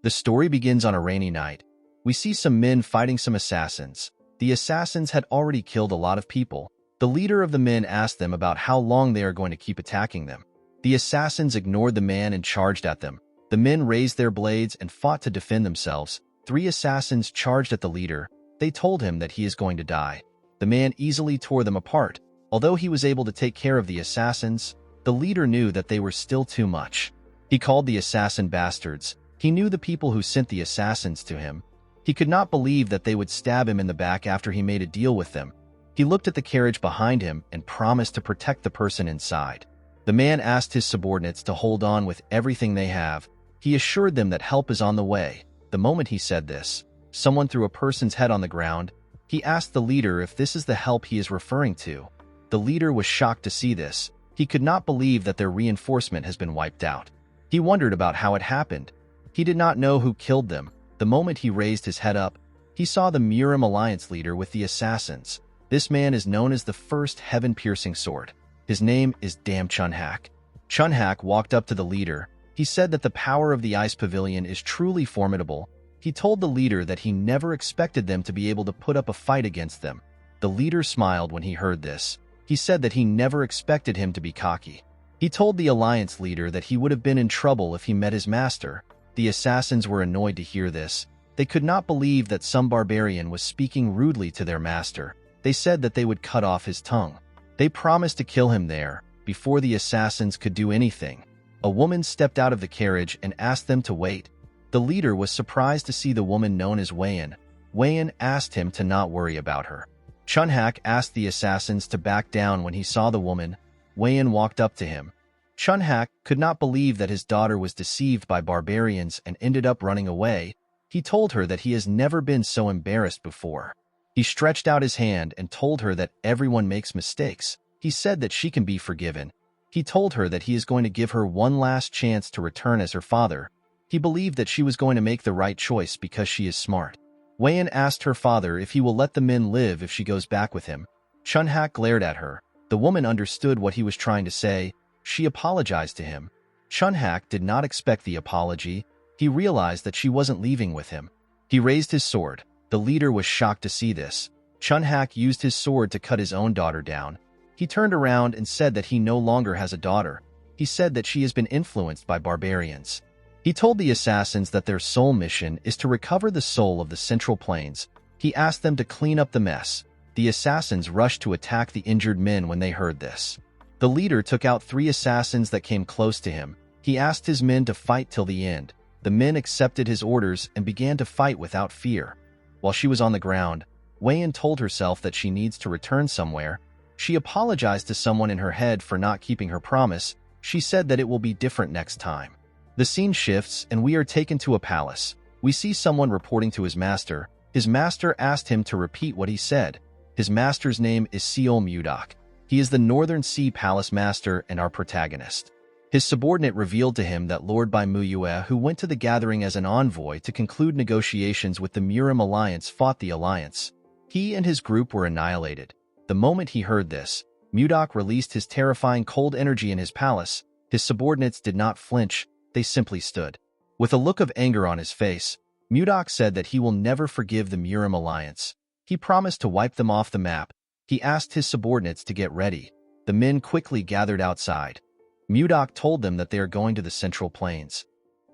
The story begins on a rainy night. We see some men fighting some assassins. The assassins had already killed a lot of people. The leader of the men asked them about how long they are going to keep attacking them. The assassins ignored the man and charged at them. The men raised their blades and fought to defend themselves. 3 assassins charged at the leader. They told him that he is going to die. The man easily tore them apart. Although he was able to take care of the assassins, the leader knew that they were still too much. He called the assassin bastards. He knew the people who sent the assassins to him. He could not believe that they would stab him in the back after he made a deal with them. He looked at the carriage behind him and promised to protect the person inside. The man asked his subordinates to hold on with everything they have. He assured them that help is on the way. The moment he said this, someone threw a person's head on the ground. He asked the leader if this is the help he is referring to. The leader was shocked to see this. He could not believe that their reinforcement has been wiped out. He wondered about how it happened. He did not know who killed them. The moment he raised his head up, he saw the Murim Alliance leader with the assassins. This man is known as the first heaven-piercing sword. His name is Dam Chunhak. Chunhak walked up to the leader. He said that the power of the Ice Pavilion is truly formidable. He told the leader that he never expected them to be able to put up a fight against them. The leader smiled when he heard this. He said that he never expected him to be cocky. He told the Alliance leader that he would have been in trouble if he met his master. The assassins were annoyed to hear this. They could not believe that some barbarian was speaking rudely to their master. They said that they would cut off his tongue. They promised to kill him there, before the assassins could do anything. A woman stepped out of the carriage and asked them to wait. The leader was surprised to see the woman known as Wayan. Wayan asked him to not worry about her. Chunhak asked the assassins to back down when he saw the woman. Wayan walked up to him. Chunhak could not believe that his daughter was deceived by barbarians and ended up running away. He told her that he has never been so embarrassed before. He stretched out his hand and told her that everyone makes mistakes. He said that she can be forgiven. He told her that he is going to give her one last chance to return as her father. He believed that she was going to make the right choice because she is smart. Wayan asked her father if he will let the men live if she goes back with him. Chunhak glared at her. The woman understood what he was trying to say. She apologized to him. Chunhak did not expect the apology. He realized that she wasn't leaving with him. He raised his sword. The leader was shocked to see this. Chunhak used his sword to cut his own daughter down. He turned around and said that he no longer has a daughter. He said that she has been influenced by barbarians. He told the assassins that their sole mission is to recover the soul of the Central Plains. He asked them to clean up the mess. The assassins rushed to attack the injured men when they heard this. The leader took out 3 assassins that came close to him. He asked his men to fight till the end. The men accepted his orders and began to fight without fear. While she was on the ground, Wayan told herself that she needs to return somewhere. She apologized to someone in her head for not keeping her promise. She said that it will be different next time. The scene shifts and we are taken to a palace. We see someone reporting to his master. His master asked him to repeat what he said. His master's name is Seol Mudak. He is the Northern Sea Palace Master and our protagonist. His subordinate revealed to him that Lord Bai Muyue, who went to the gathering as an envoy to conclude negotiations with the Murim Alliance, fought the alliance. He and his group were annihilated. The moment he heard this, Mudak released his terrifying cold energy in his palace. His subordinates did not flinch, they simply stood. With a look of anger on his face, Mudak said that he will never forgive the Murim Alliance. He promised to wipe them off the map. He asked his subordinates to get ready. The men quickly gathered outside. Mudak told them that they are going to the Central Plains.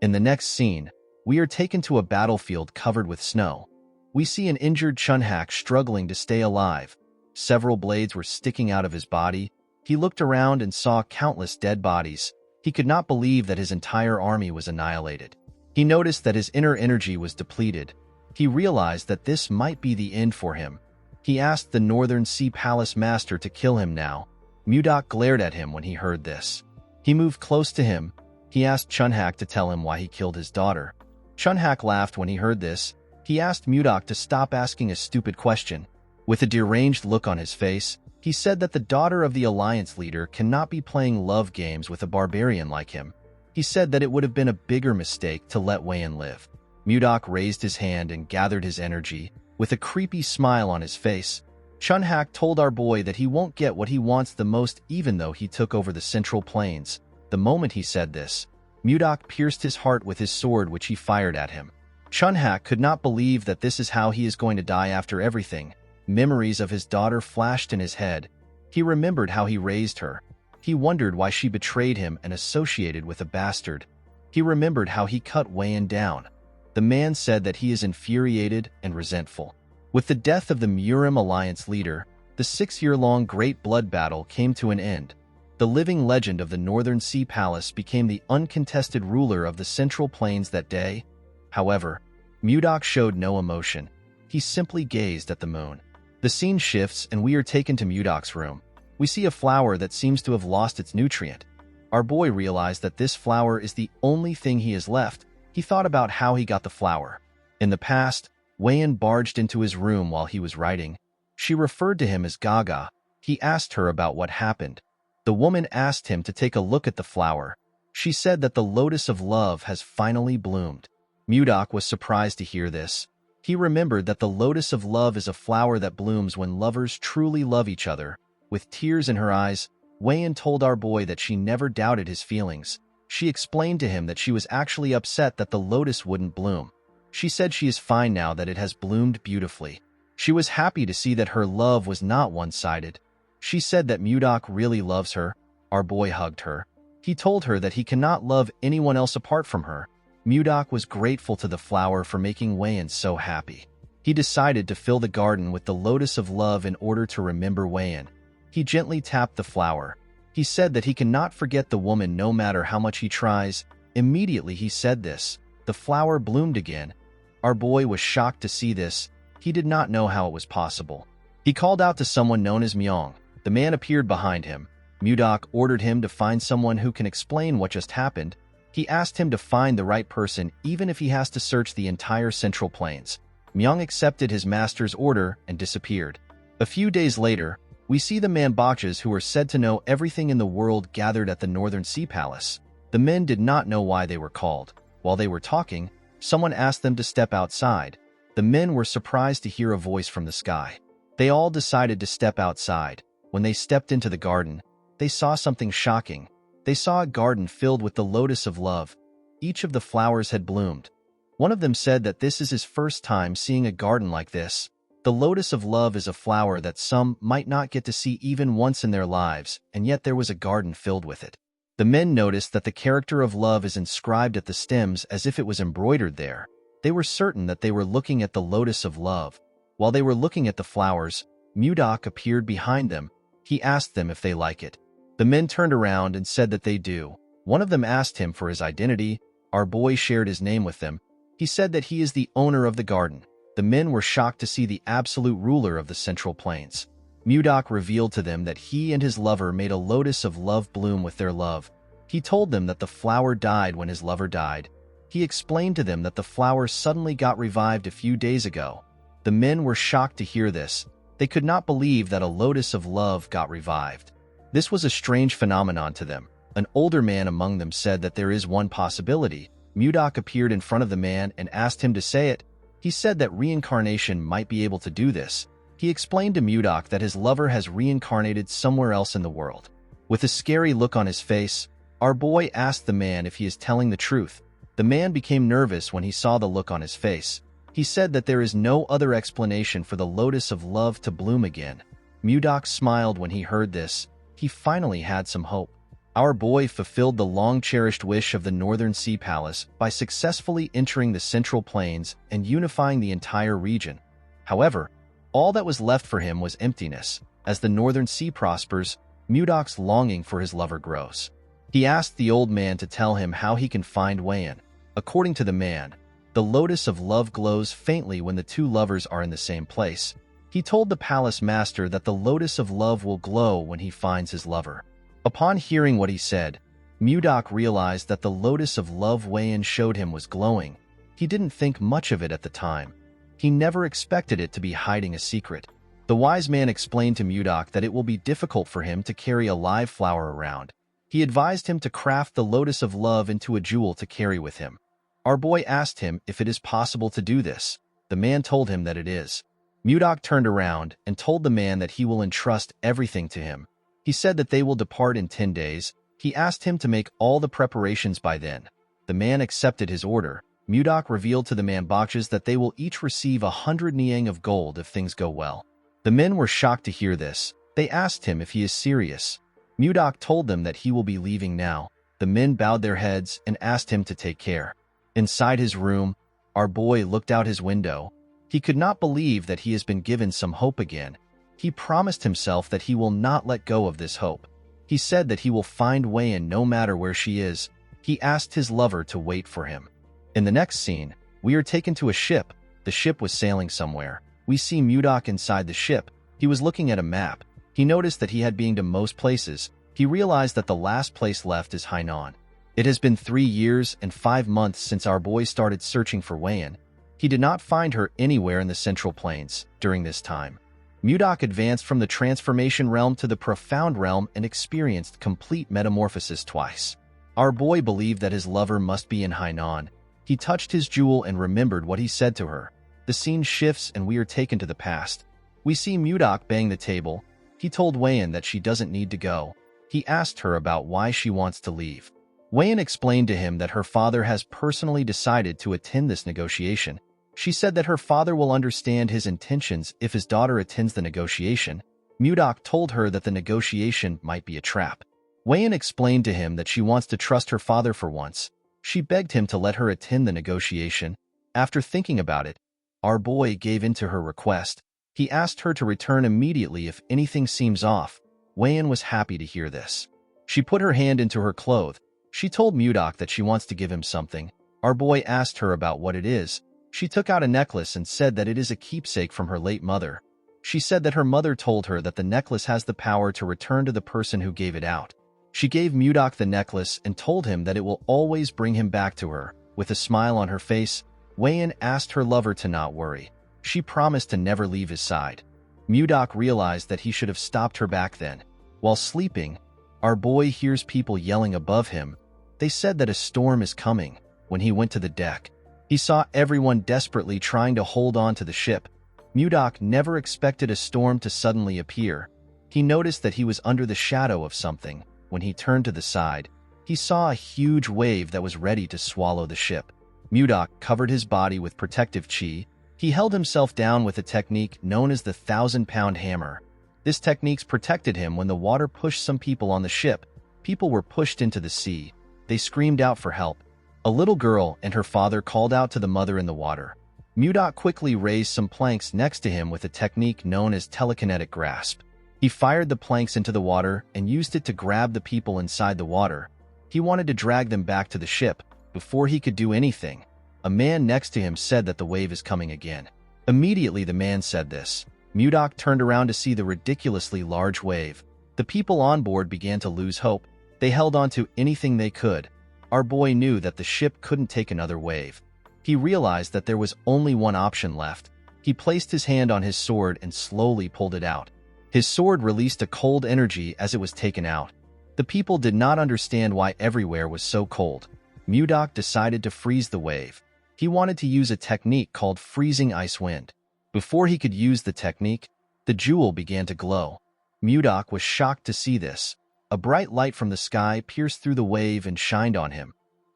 In the next scene, we are taken to a battlefield covered with snow. We see an injured Chunhak struggling to stay alive. Several blades were sticking out of his body. He looked around and saw countless dead bodies. He could not believe that his entire army was annihilated. He noticed that his inner energy was depleted. He realized that this might be the end for him. He asked the Northern Sea Palace Master to kill him now. Mudak glared at him when he heard this. He moved close to him. He asked Chunhak to tell him why he killed his daughter. Chunhak laughed when he heard this. He asked Mudak to stop asking a stupid question. With a deranged look on his face, he said that the daughter of the alliance leader cannot be playing love games with a barbarian like him. He said that it would have been a bigger mistake to let Wayan live. Mudak raised his hand and gathered his energy. With a creepy smile on his face, Chunhak told our boy that he won't get what he wants the most even though he took over the Central Plains. The moment he said this, Mudok pierced his heart with his sword which he fired at him. Chunhak could not believe that this is how he is going to die after everything. Memories of his daughter flashed in his head. He remembered how he raised her. He wondered why she betrayed him and associated with a bastard. He remembered how he cut Weiyan down. The man said that he is infuriated and resentful. With the death of the Murim Alliance leader, the 6-year-long Great Blood Battle came to an end. The living legend of the Northern Sea Palace became the uncontested ruler of the Central Plains that day. However, Mudok showed no emotion. He simply gazed at the moon. The scene shifts and we are taken to Mudok's room. We see a flower that seems to have lost its nutrient. Our boy realized that this flower is the only thing he has left. He thought about how he got the flower. In the past, Weiyan barged into his room while he was writing. She referred to him as Gaga. He asked her about what happened. The woman asked him to take a look at the flower. She said that the lotus of love has finally bloomed. Mudok was surprised to hear this. He remembered that the lotus of love is a flower that blooms when lovers truly love each other. With tears in her eyes, Weiyan told our boy that she never doubted his feelings. She explained to him that she was actually upset that the lotus wouldn't bloom. She said she is fine now that it has bloomed beautifully. She was happy to see that her love was not one-sided. She said that Mudok really loves her. Our boy hugged her. He told her that he cannot love anyone else apart from her. Mudok was grateful to the flower for making Weiyan so happy. He decided to fill the garden with the lotus of love in order to remember Weiyan. He gently tapped the flower. He said that he cannot forget the woman no matter how much he tries. Immediately he said this. The flower bloomed again. Our boy was shocked to see this. He did not know how it was possible. He called out to someone known as Myong. The man appeared behind him. Mudok ordered him to find someone who can explain what just happened. He asked him to find the right person even if he has to search the entire Central Plains. Myong accepted his master's order and disappeared. A few days later, we see the Manbaches who are said to know everything in the world gathered at the Northern Sea Palace. The men did not know why they were called. While they were talking, someone asked them to step outside. The men were surprised to hear a voice from the sky. They all decided to step outside. When they stepped into the garden, they saw something shocking. They saw a garden filled with the lotus of love. Each of the flowers had bloomed. One of them said that this is his first time seeing a garden like this. The lotus of love is a flower that some might not get to see even once in their lives, and yet there was a garden filled with it. The men noticed that the character of love is inscribed at the stems as if it was embroidered there. They were certain that they were looking at the lotus of love. While they were looking at the flowers, Mudok appeared behind them. He asked them if they like it. The men turned around and said that they do. One of them asked him for his identity. Our boy shared his name with them. He said that he is the owner of the garden. The men were shocked to see the absolute ruler of the Central Plains. Mudok revealed to them that he and his lover made a lotus of love bloom with their love. He told them that the flower died when his lover died. He explained to them that the flower suddenly got revived a few days ago. The men were shocked to hear this. They could not believe that a lotus of love got revived. This was a strange phenomenon to them. An older man among them said that there is one possibility. Mudok appeared in front of the man and asked him to say it. He said that reincarnation might be able to do this. He explained to Mudok that his lover has reincarnated somewhere else in the world. With a scary look on his face, our boy asked the man if he is telling the truth. The man became nervous when he saw the look on his face. He said that there is no other explanation for the lotus of love to bloom again. Mudok smiled when he heard this. He finally had some hope. Our boy fulfilled the long-cherished wish of the Northern Sea Palace by successfully entering the Central Plains and unifying the entire region. However, all that was left for him was emptiness. As the Northern Sea prospers, Mudok's longing for his lover grows. He asked the old man to tell him how he can find Weiyan. According to the man, the lotus of love glows faintly when the two lovers are in the same place. He told the palace master that the lotus of love will glow when he finds his lover. Upon hearing what he said, Mudok realized that the lotus of love Weiyan showed him was glowing. He didn't think much of it at the time. He never expected it to be hiding a secret. The wise man explained to Mudok that it will be difficult for him to carry a live flower around. He advised him to craft the lotus of love into a jewel to carry with him. Our boy asked him if it is possible to do this. The man told him that it is. Mudok turned around and told the man that he will entrust everything to him. He said that they will depart in 10 days. He asked him to make all the preparations by then. The man accepted his order. Mudok revealed to the Manboxes that they will each receive 100 niang of gold if things go well. The men were shocked to hear this. They asked him if he is serious. Mudok told them that he will be leaving now. The men bowed their heads and asked him to take care. Inside his room, our boy looked out his window. He could not believe that he has been given some hope again. He promised himself that he will not let go of this hope. He said that he will find Wei-in no matter where she is. He asked his lover to wait for him. In the next scene, we are taken to a ship. The ship was sailing somewhere. We see Mudok inside the ship. He was looking at a map. He noticed that he had been to most places. He realized that the last place left is Hainan. It has been 3 years and 5 months since our boy started searching for Wei-in. He did not find her anywhere in the Central Plains during this time. Mudok advanced from the transformation realm to the profound realm and experienced complete metamorphosis twice. Our boy believed that his lover must be in Hainan. He touched his jewel and remembered what he said to her. The scene shifts and we are taken to the past. We see Mudok bang the table. He told Wei-in that she doesn't need to go. He asked her about why she wants to leave. Wei-in explained to him that her father has personally decided to attend this negotiation. She said that her father will understand his intentions if his daughter attends the negotiation. Mudok told her that the negotiation might be a trap. Wei-in explained to him that she wants to trust her father for once. She begged him to let her attend the negotiation. After thinking about it, our boy gave in to her request. He asked her to return immediately if anything seems off. Wei-in was happy to hear this. She put her hand into her cloth. She told Mudok that she wants to give him something. Our boy asked her about what it is. She took out a necklace and said that it is a keepsake from her late mother. She said that her mother told her that the necklace has the power to return to the person who gave it out. She gave Mudok the necklace and told him that it will always bring him back to her. With a smile on her face, Wei-in asked her lover to not worry. She promised to never leave his side. Mudok realized that he should have stopped her back then. While sleeping, our boy hears people yelling above him. They said that a storm is coming. When he went to the deck, he saw everyone desperately trying to hold on to the ship. Mudok never expected a storm to suddenly appear. He noticed that he was under the shadow of something. When he turned to the side, he saw a huge wave that was ready to swallow the ship. Mudok covered his body with protective chi. He held himself down with a technique known as the 1,000-pound hammer. This technique protected him when the water pushed some people on the ship. People were pushed into the sea. They screamed out for help. A little girl and her father called out to the mother in the water. Mudok quickly raised some planks next to him with a technique known as telekinetic grasp. He fired the planks into the water and used it to grab the people inside the water. He wanted to drag them back to the ship. Before he could do anything, a man next to him said that the wave is coming again. Immediately the man said this. Mudok turned around to see the ridiculously large wave. The people on board began to lose hope. They held on to anything they could. Our boy knew that the ship couldn't take another wave. He realized that there was only one option left. He placed his hand on his sword and slowly pulled it out. His sword released a cold energy as it was taken out. The people did not understand why everywhere was so cold. Mudok decided to freeze the wave. He wanted to use a technique called freezing ice wind. Before he could use the technique, the jewel began to glow. Mudok was shocked to see this. A bright light from the sky pierced through the wave and shined on him.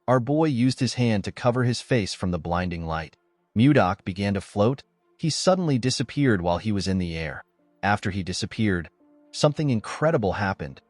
Our boy used his hand to cover his face from the blinding light. Mudok began to float. He suddenly disappeared while he was in the air. After he disappeared, something incredible happened.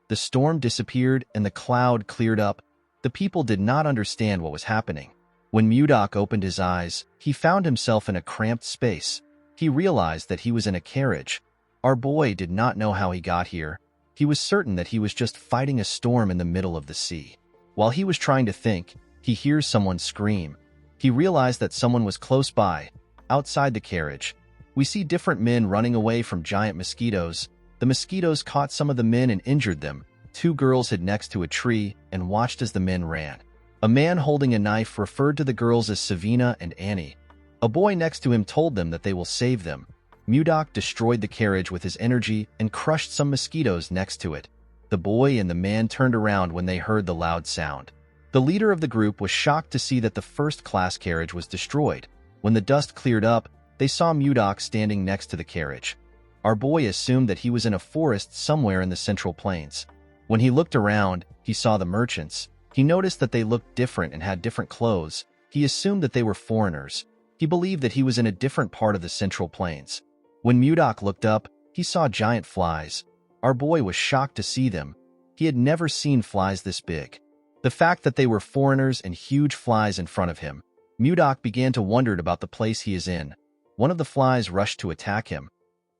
The storm disappeared and the cloud cleared up. The people did not understand what was happening. When Mudok opened his eyes, he found himself in a cramped space. He realized that he was in a carriage. Our boy did not know how he got here. He was certain that he was just fighting a storm in the middle of the sea. While he was trying to think, he hears someone scream. He realized that someone was close by, outside the carriage. We see different men running away from giant mosquitoes. The mosquitoes caught some of the men and injured them. 2 girls hid next to a tree and watched as the men ran. A man holding a knife referred to the girls as Savina and Annie. A boy next to him told them that they will save them. Mudok destroyed the carriage with his energy and crushed some mosquitoes next to it. The boy and the man turned around when they heard the loud sound. The leader of the group was shocked to see that the first-class carriage was destroyed. When the dust cleared up, they saw Mudok standing next to the carriage. Our boy assumed that he was in a forest somewhere in the Central Plains. When he looked around, he saw the merchants. He noticed that they looked different and had different clothes. He assumed that they were foreigners. He believed that he was in a different part of the Central Plains. When Mudok looked up, he saw giant flies. Our boy was shocked to see them. He had never seen flies this big. The fact that they were foreigners and huge flies in front of him, Mudok began to wonder about the place he is in. One of the flies rushed to attack him.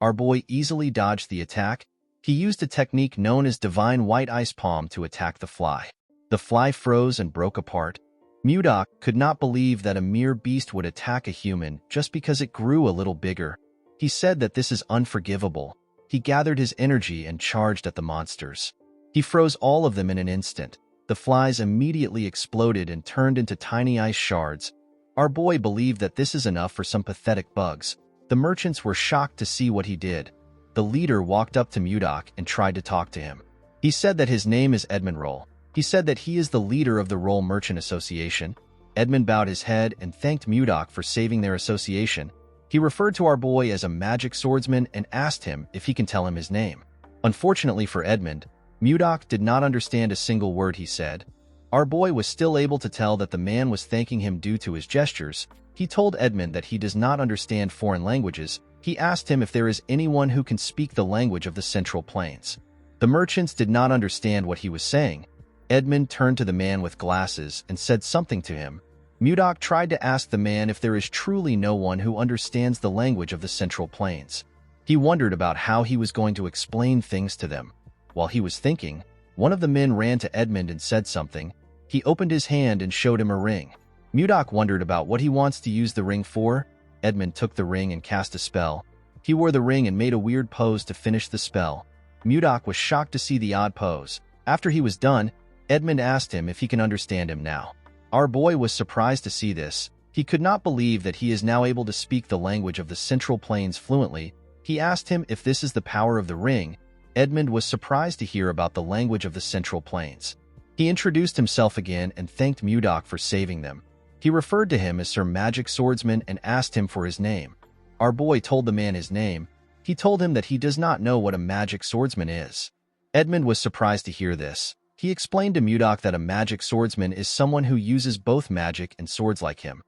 Our boy easily dodged the attack. He used a technique known as Divine White Ice Palm to attack the fly. The fly froze and broke apart. Mudok could not believe that a mere beast would attack a human just because it grew a little bigger. He said that this is unforgivable. He gathered his energy and charged at the monsters. He froze all of them in an instant. The flies immediately exploded and turned into tiny ice shards. Our boy believed that this is enough for some pathetic bugs. The merchants were shocked to see what he did. The leader walked up to Mudok and tried to talk to him. He said that his name is Edmund Roll. He said that he is the leader of the Roll Merchant Association. Edmund bowed his head and thanked Mudok for saving their association. He referred to our boy as a magic swordsman and asked him if he can tell him his name. Unfortunately for Edmund, Mudok did not understand a single word he said. Our boy was still able to tell that the man was thanking him due to his gestures. He told Edmund that he does not understand foreign languages. He asked him if there is anyone who can speak the language of the Central Plains. The merchants did not understand what he was saying. Edmund turned to the man with glasses and said something to him. Mudok tried to ask the man if there is truly no one who understands the language of the Central Plains. He wondered about how he was going to explain things to them. While he was thinking, one of the men ran to Edmund and said something. He opened his hand and showed him a ring. Mudok wondered about what he wants to use the ring for. Edmund took the ring and cast a spell. He wore the ring and made a weird pose to finish the spell. Mudok was shocked to see the odd pose. After he was done, Edmund asked him if he can understand him now. Our boy was surprised to see this. He could not believe that he is now able to speak the language of the Central Plains fluently. He asked him if this is the power of the ring. Edmund was surprised to hear about the language of the Central Plains. He introduced himself again and thanked Mudok for saving them. He referred to him as Sir Magic Swordsman and asked him for his name. Our boy told the man his name. He told him that he does not know what a magic swordsman is. Edmund was surprised to hear this. He explained to Mudok that a magic swordsman is someone who uses both magic and swords like him.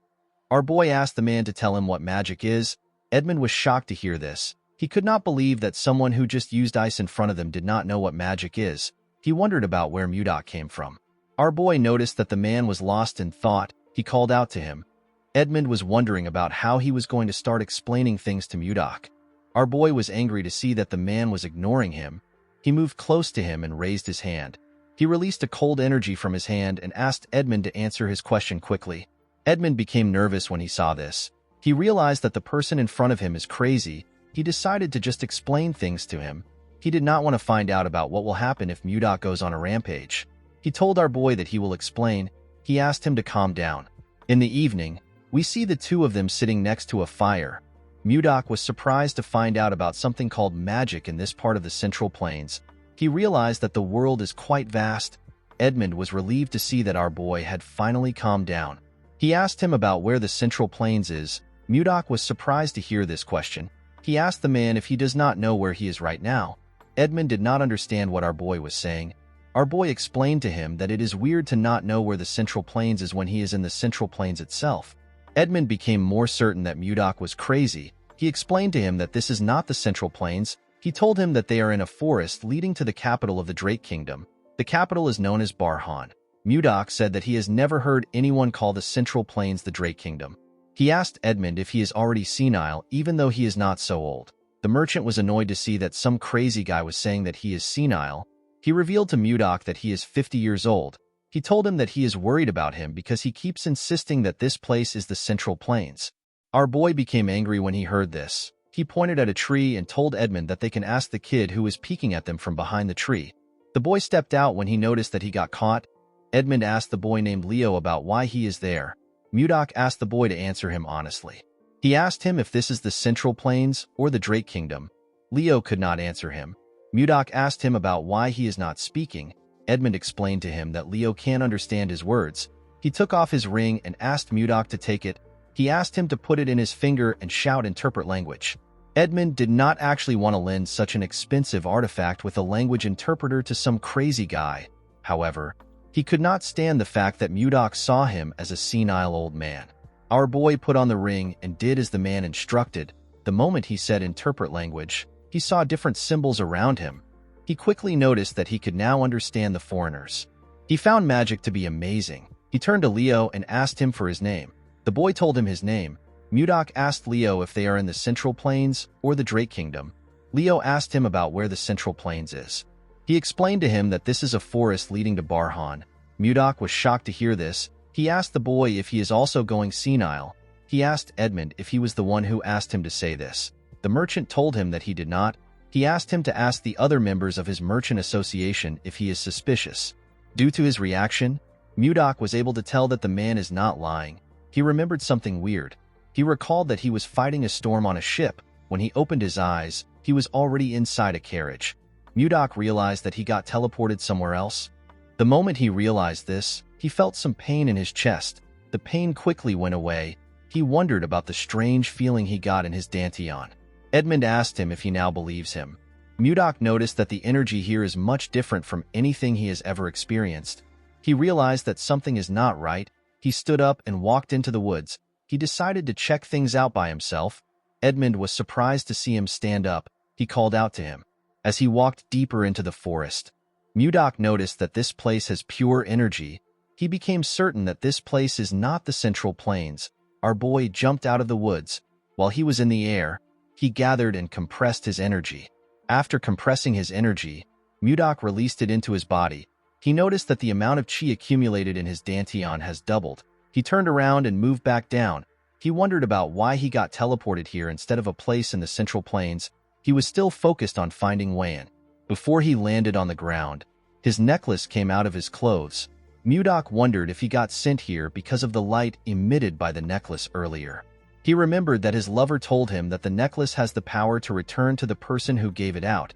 Our boy asked the man to tell him what magic is. Edmund was shocked to hear this. He could not believe that someone who just used ice in front of them did not know what magic is. He wondered about where Mudok came from. Our boy noticed that the man was lost in thought. He called out to him. Edmund was wondering about how he was going to start explaining things to Mudok. Our boy was angry to see that the man was ignoring him. He moved close to him and raised his hand. He released a cold energy from his hand and asked Edmund to answer his question quickly. Edmund became nervous when he saw this. He realized that the person in front of him is crazy. He decided to just explain things to him. He did not want to find out about what will happen if Mudok goes on a rampage. He told our boy that he will explain. He asked him to calm down. In the evening, we see the two of them sitting next to a fire. Mudok was surprised to find out about something called magic in this part of the Central Plains. He realized that the world is quite vast. Edmund was relieved to see that our boy had finally calmed down. He asked him about where the Central Plains is. Mudok was surprised to hear this question. He asked the man if he does not know where he is right now. Edmund did not understand what our boy was saying. Our boy explained to him that it is weird to not know where the Central Plains is when he is in the Central Plains itself. Edmund became more certain that Mudok was crazy. He explained to him that this is not the Central Plains. He told him that they are in a forest leading to the capital of the Drake Kingdom. The capital is known as Barhan. Mudok said that he has never heard anyone call the Central Plains the Drake Kingdom. He asked Edmund if he is already senile, even though he is not so old. The merchant was annoyed to see that some crazy guy was saying that he is senile. He revealed to Mudok that he is 50 years old. He told him that he is worried about him because he keeps insisting that this place is the Central Plains. Our boy became angry when he heard this. He pointed at a tree and told Edmund that they can ask the kid who was peeking at them from behind the tree. The boy stepped out when he noticed that he got caught. Edmund asked the boy named Leo about why he is there. Mudok asked the boy to answer him honestly. He asked him if this is the Central Plains or the Drake Kingdom. Leo could not answer him. Mudok asked him about why he is not speaking. Edmund explained to him that Leo can't understand his words. He took off his ring and asked Mudok to take it. He asked him to put it in his finger and shout interpret language. Edmund did not actually want to lend such an expensive artifact with a language interpreter to some crazy guy. However, He could not stand the fact that Mudok saw him as a senile old man. Our boy put on the ring and did as the man instructed. The moment he said interpret language, he saw different symbols around him. He quickly noticed that he could now understand the foreigners. He found magic to be amazing. He turned to Leo and asked him for his name. The boy told him his name. Mudok asked Leo if they are in the Central Plains or the Drake Kingdom. Leo asked him about where the Central Plains is. He explained to him that this is a forest leading to Barhan. Mudok was shocked to hear this. He asked the boy if he is also going senile. He asked Edmund if he was the one who asked him to say this. The merchant told him that he did not. He asked him to ask the other members of his merchant association if he is suspicious. Due to his reaction, Mudok was able to tell that the man is not lying. He remembered something weird. He recalled that he was fighting a storm on a ship. When he opened his eyes, he was already inside a carriage. Mudok realized that he got teleported somewhere else. The moment he realized this, he felt some pain in his chest. The pain quickly went away. He wondered about the strange feeling he got in his dantian. Edmund asked him if he now believes him. Mudok noticed that the energy here is much different from anything he has ever experienced. He realized that something is not right. He stood up and walked into the woods. He decided to check things out by himself. Edmund was surprised to see him stand up. He called out to him. As he walked deeper into the forest, Mudok noticed that this place has pure energy. He became certain that this place is not the Central Plains. Our boy jumped out of the woods. While he was in the air, he gathered and compressed his energy. After compressing his energy, Mudok released it into his body. He noticed that the amount of chi accumulated in his dantian has doubled. He turned around and moved back down. He wondered about why he got teleported here instead of a place in the Central Plains. He was still focused on finding Wayan. Before he landed on the ground, his necklace came out of his clothes. Mudok wondered if he got sent here because of the light emitted by the necklace earlier. He remembered that his lover told him that the necklace has the power to return to the person who gave it out.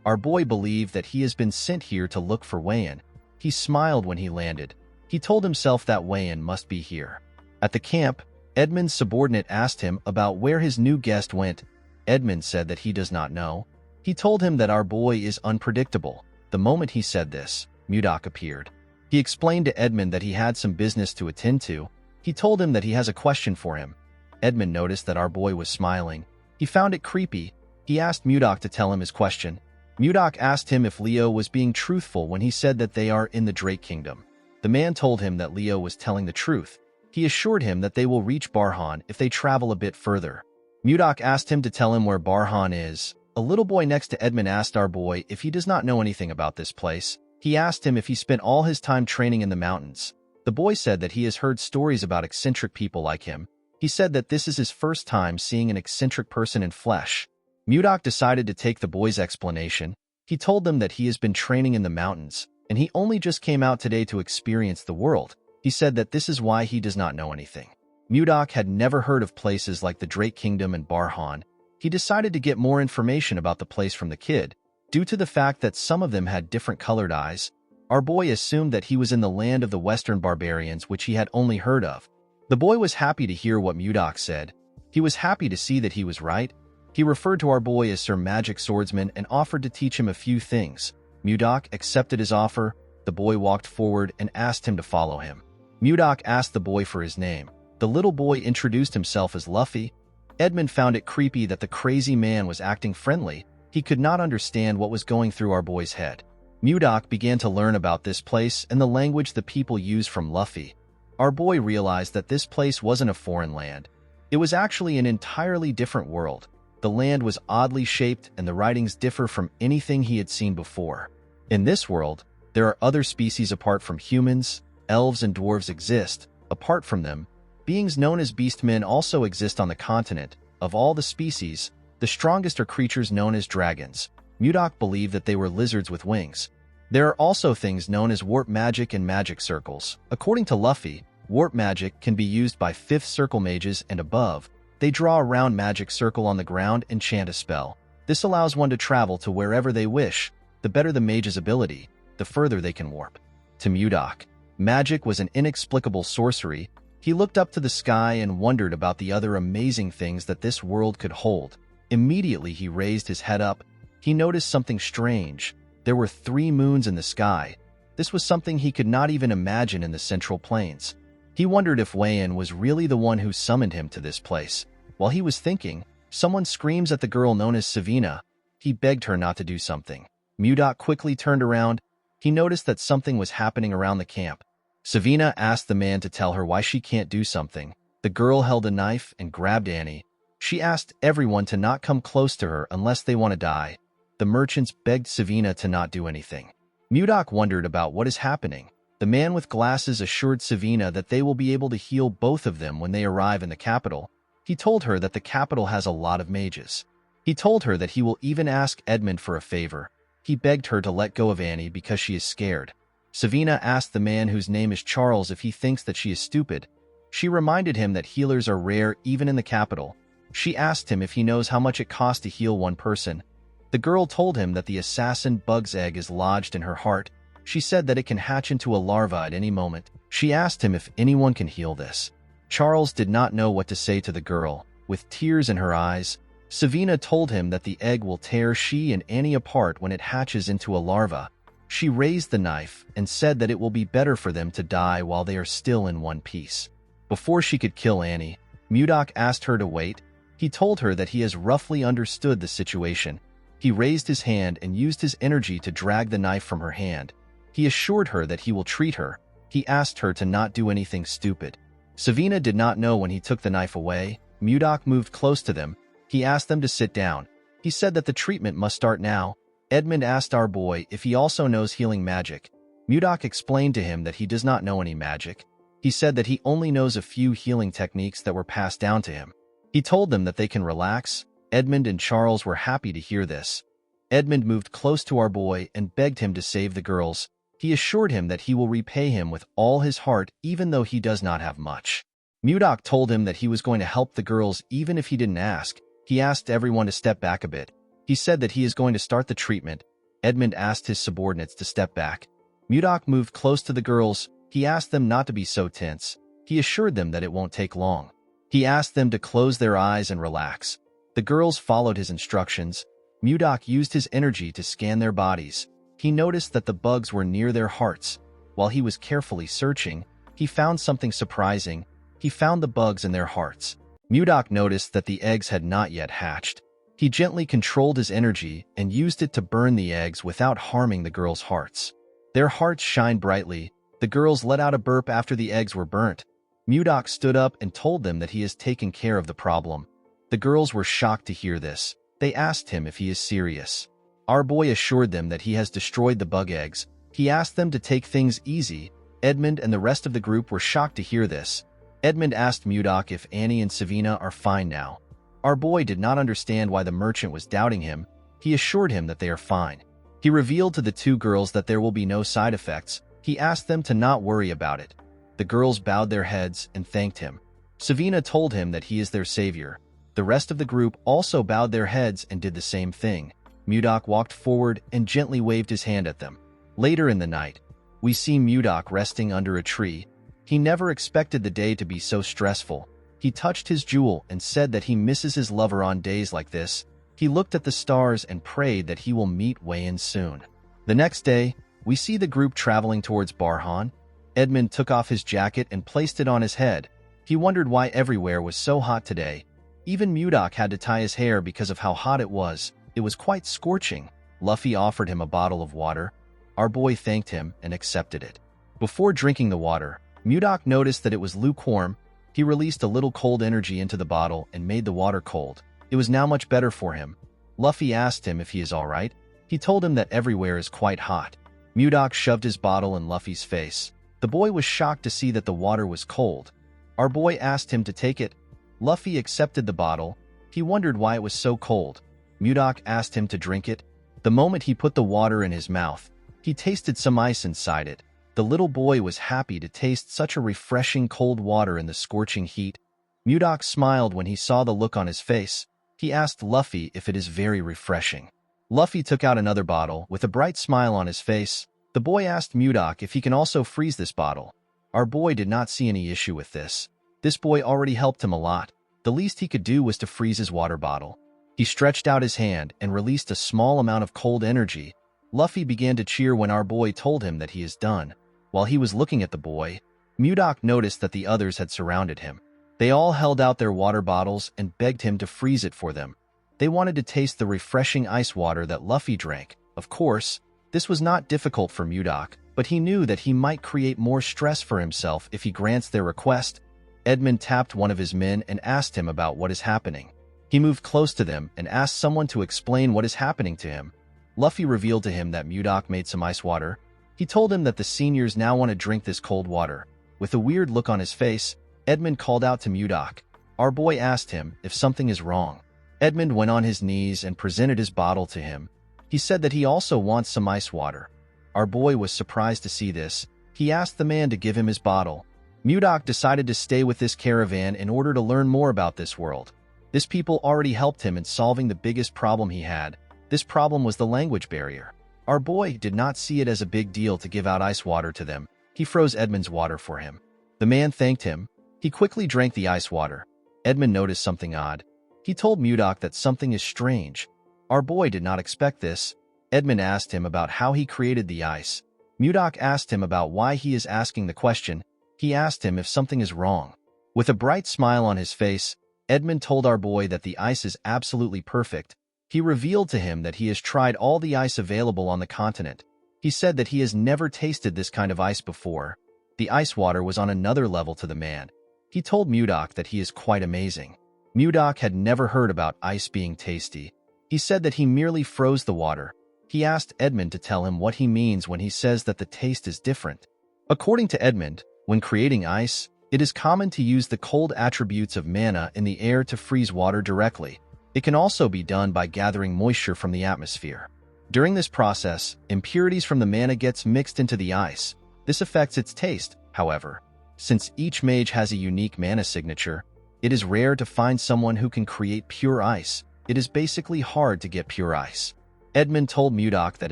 Our boy believed that he has been sent here to look for Wayan. He smiled when he landed. He told himself that Wayan must be here. At the camp, Edmund's subordinate asked him about where his new guest went. Edmund said that he does not know. He told him that our boy is unpredictable. The moment he said this, Mudok appeared. He explained to Edmund that he had some business to attend to. He told him that he has a question for him. Edmund noticed that our boy was smiling. He found it creepy. He asked Mudok to tell him his question. Mudok asked him if Leo was being truthful when he said that they are in the Drake Kingdom. The man told him that Leo was telling the truth. He assured him that they will reach Barhan if they travel a bit further. Mudok asked him to tell him where Barhan is. A little boy next to Edmund asked our boy if he does not know anything about this place. He asked him if he spent all his time training in the mountains. The boy said that he has heard stories about eccentric people like him. He said that this is his first time seeing an eccentric person in flesh. Mudok decided to take the boy's explanation. He told them that he has been training in the mountains, and he only just came out today to experience the world. He said that this is why he does not know anything. Mudok had never heard of places like the Drake Kingdom and Barhan. He decided to get more information about the place from the kid. Due to the fact that some of them had different colored eyes, our boy assumed that he was in the land of the Western barbarians, which he had only heard of. The boy was happy to hear what Mudok said. He was happy to see that he was right. He referred to our boy as Sir Magic Swordsman and offered to teach him a few things. Mudok accepted his offer. The boy walked forward and asked him to follow him. Mudok asked the boy for his name. The little boy introduced himself as Luffy. Edmund found it creepy that the crazy man was acting friendly. He could not understand what was going through our boy's head. Mudok began to learn about this place and the language the people use from Luffy. Our boy realized that this place wasn't a foreign land. It was actually an entirely different world. The land was oddly shaped and the writings differ from anything he had seen before. In this world, there are other species apart from humans. Elves and dwarves exist. Apart from them, beings known as beastmen also exist on the continent. Of all the species, the strongest are creatures known as dragons. Mudok believed that they were lizards with wings. There are also things known as warp magic and magic circles. According to Luffy, warp magic can be used by 5th circle mages and above. They draw a round magic circle on the ground and chant a spell. This allows one to travel to wherever they wish. The better the mage's ability, the further they can warp. To Mudok, magic was an inexplicable sorcery. He looked up to the sky and wondered about the other amazing things that this world could hold. Immediately he raised his head up. He noticed something strange. There were 3 moons in the sky. This was something he could not even imagine in the Central Plains. He wondered if Wayan was really the one who summoned him to this place. While he was thinking, someone screams at the girl known as Savina. He begged her not to do something. Mudok quickly turned around. He noticed that something was happening around the camp. Savina asked the man to tell her why she can't do something. The girl held a knife and grabbed Annie. She asked everyone to not come close to her unless they want to die. The merchants begged Savina to not do anything. Mudok wondered about what is happening. The man with glasses assured Savina that they will be able to heal both of them when they arrive in the capital. He told her that the capital has a lot of mages. He told her that he will even ask Edmund for a favor. He begged her to let go of Annie because she is scared. Savina asked the man whose name is Charles if he thinks that she is stupid. She reminded him that healers are rare even in the capital. She asked him if he knows how much it costs to heal one person. The girl told him that the assassin bug's egg is lodged in her heart. She said that it can hatch into a larva at any moment. She asked him if anyone can heal this. Charles did not know what to say to the girl. With tears in her eyes, Savina told him that the egg will tear she and Annie apart when it hatches into a larva. She raised the knife and said that it will be better for them to die while they are still in one piece. Before she could kill Annie, Mudok asked her to wait. He told her that he has roughly understood the situation. He raised his hand and used his energy to drag the knife from her hand. He assured her that he will treat her. He asked her to not do anything stupid. Savina did not know when he took the knife away. Mudok moved close to them. He asked them to sit down. He said that the treatment must start now. Edmund asked our boy if he also knows healing magic. Mudok explained to him that he does not know any magic. He said that he only knows a few healing techniques that were passed down to him. He told them that they can relax. Edmund and Charles were happy to hear this. Edmund moved close to our boy and begged him to save the girls. He assured him that he will repay him with all his heart even though he does not have much. Mudok told him that he was going to help the girls even if he didn't ask. He asked everyone to step back a bit. He said that he is going to start the treatment. Edmund asked his subordinates to step back. Mudok moved close to the girls. He asked them not to be so tense. He assured them that it won't take long. He asked them to close their eyes and relax. The girls followed his instructions. Mudok used his energy to scan their bodies. He noticed that the bugs were near their hearts. While he was carefully searching, he found something surprising. He found the bugs in their hearts. Mudok noticed that the eggs had not yet hatched. He gently controlled his energy and used it to burn the eggs without harming the girls' hearts. Their hearts shined brightly. The girls let out a burp after the eggs were burnt. Mudok stood up and told them that he has taken care of the problem. The girls were shocked to hear this. They asked him if he is serious. Our boy assured them that he has destroyed the bug eggs. He asked them to take things easy. Edmund and the rest of the group were shocked to hear this. Edmund asked Mudok if Annie and Savina are fine now. Our boy did not understand why the merchant was doubting him. He assured him that they are fine. He revealed to the two girls that there will be no side effects. He asked them to not worry about it. The girls bowed their heads and thanked him. Savina told him that he is their savior. The rest of the group also bowed their heads and did the same thing. Mudok walked forward and gently waved his hand at them. Later in the night, we see Mudok resting under a tree. He never expected the day to be so stressful. He touched his jewel and said that he misses his lover on days like this. He looked at the stars and prayed that he will meet Wayan soon. The next day, we see the group traveling towards Barhan. Edmund took off his jacket and placed it on his head. He wondered why everywhere was so hot today. Even Mudok had to tie his hair because of how hot it was. It was quite scorching. Luffy offered him a bottle of water. Our boy thanked him and accepted it. Before drinking the water, Mudok noticed that it was lukewarm. He released a little cold energy into the bottle and made the water cold. It was now much better for him. Luffy asked him if he is all right. He told him that everywhere is quite hot. Mudok shoved his bottle in Luffy's face. The boy was shocked to see that the water was cold. Our boy asked him to take it. Luffy accepted the bottle. He wondered why it was so cold. Mudok asked him to drink it. The moment he put the water in his mouth, he tasted some ice inside it. The little boy was happy to taste such a refreshing cold water in the scorching heat. Mudok smiled when he saw the look on his face. He asked Luffy if it is very refreshing. Luffy took out another bottle with a bright smile on his face. The boy asked Mudok if he can also freeze this bottle. Our boy did not see any issue with this. This boy already helped him a lot. The least he could do was to freeze his water bottle. He stretched out his hand and released a small amount of cold energy. Luffy began to cheer when our boy told him that he is done. While he was looking at the boy, Mudok noticed that the others had surrounded him. They all held out their water bottles and begged him to freeze it for them. They wanted to taste the refreshing ice water that Luffy drank. Of course, this was not difficult for Mudok, but he knew that he might create more stress for himself if he grants their request. Edmund tapped one of his men and asked him about what is happening. He moved close to them and asked someone to explain what is happening to him. Luffy revealed to him that Mudok made some ice water. He told him that the seniors now want to drink this cold water. With a weird look on his face, Edmund called out to Mudok. Our boy asked him if something is wrong. Edmund went on his knees and presented his bottle to him. He said that he also wants some ice water. Our boy was surprised to see this. He asked the man to give him his bottle. Mudok decided to stay with this caravan in order to learn more about this world. This people already helped him in solving the biggest problem he had. This problem was the language barrier. Our boy did not see it as a big deal to give out ice water to them. He froze Edmund's water for him. The man thanked him. He quickly drank the ice water. Edmund noticed something odd. He told Mudok that something is strange. Our boy did not expect this. Edmund asked him about how he created the ice. Mudok asked him about why he is asking the question. He asked him if something is wrong. With a bright smile on his face, Edmund told our boy that the ice is absolutely perfect. He revealed to him that he has tried all the ice available on the continent. He said that he has never tasted this kind of ice before. The ice water was on another level to the man. He told Mudok that he is quite amazing. Mudok had never heard about ice being tasty. He said that he merely froze the water. He asked Edmund to tell him what he means when he says that the taste is different. According to Edmund, when creating ice, it is common to use the cold attributes of mana in the air to freeze water directly. It can also be done by gathering moisture from the atmosphere. During this process, impurities from the mana gets mixed into the ice. This affects its taste, however. Since each mage has a unique mana signature, it is rare to find someone who can create pure ice. It is basically hard to get pure ice. Edmund told Mudok that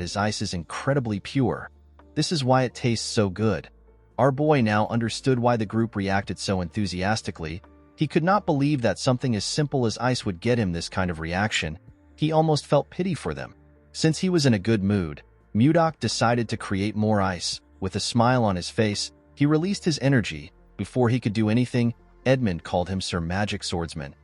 his ice is incredibly pure. This is why it tastes so good. Our boy now understood why the group reacted so enthusiastically. He could not believe that something as simple as ice would get him this kind of reaction. He almost felt pity for them. Since he was in a good mood, Mudok decided to create more ice. With a smile on his face, he released his energy. Before he could do anything, Edmund called him Sir Magic Swordsman.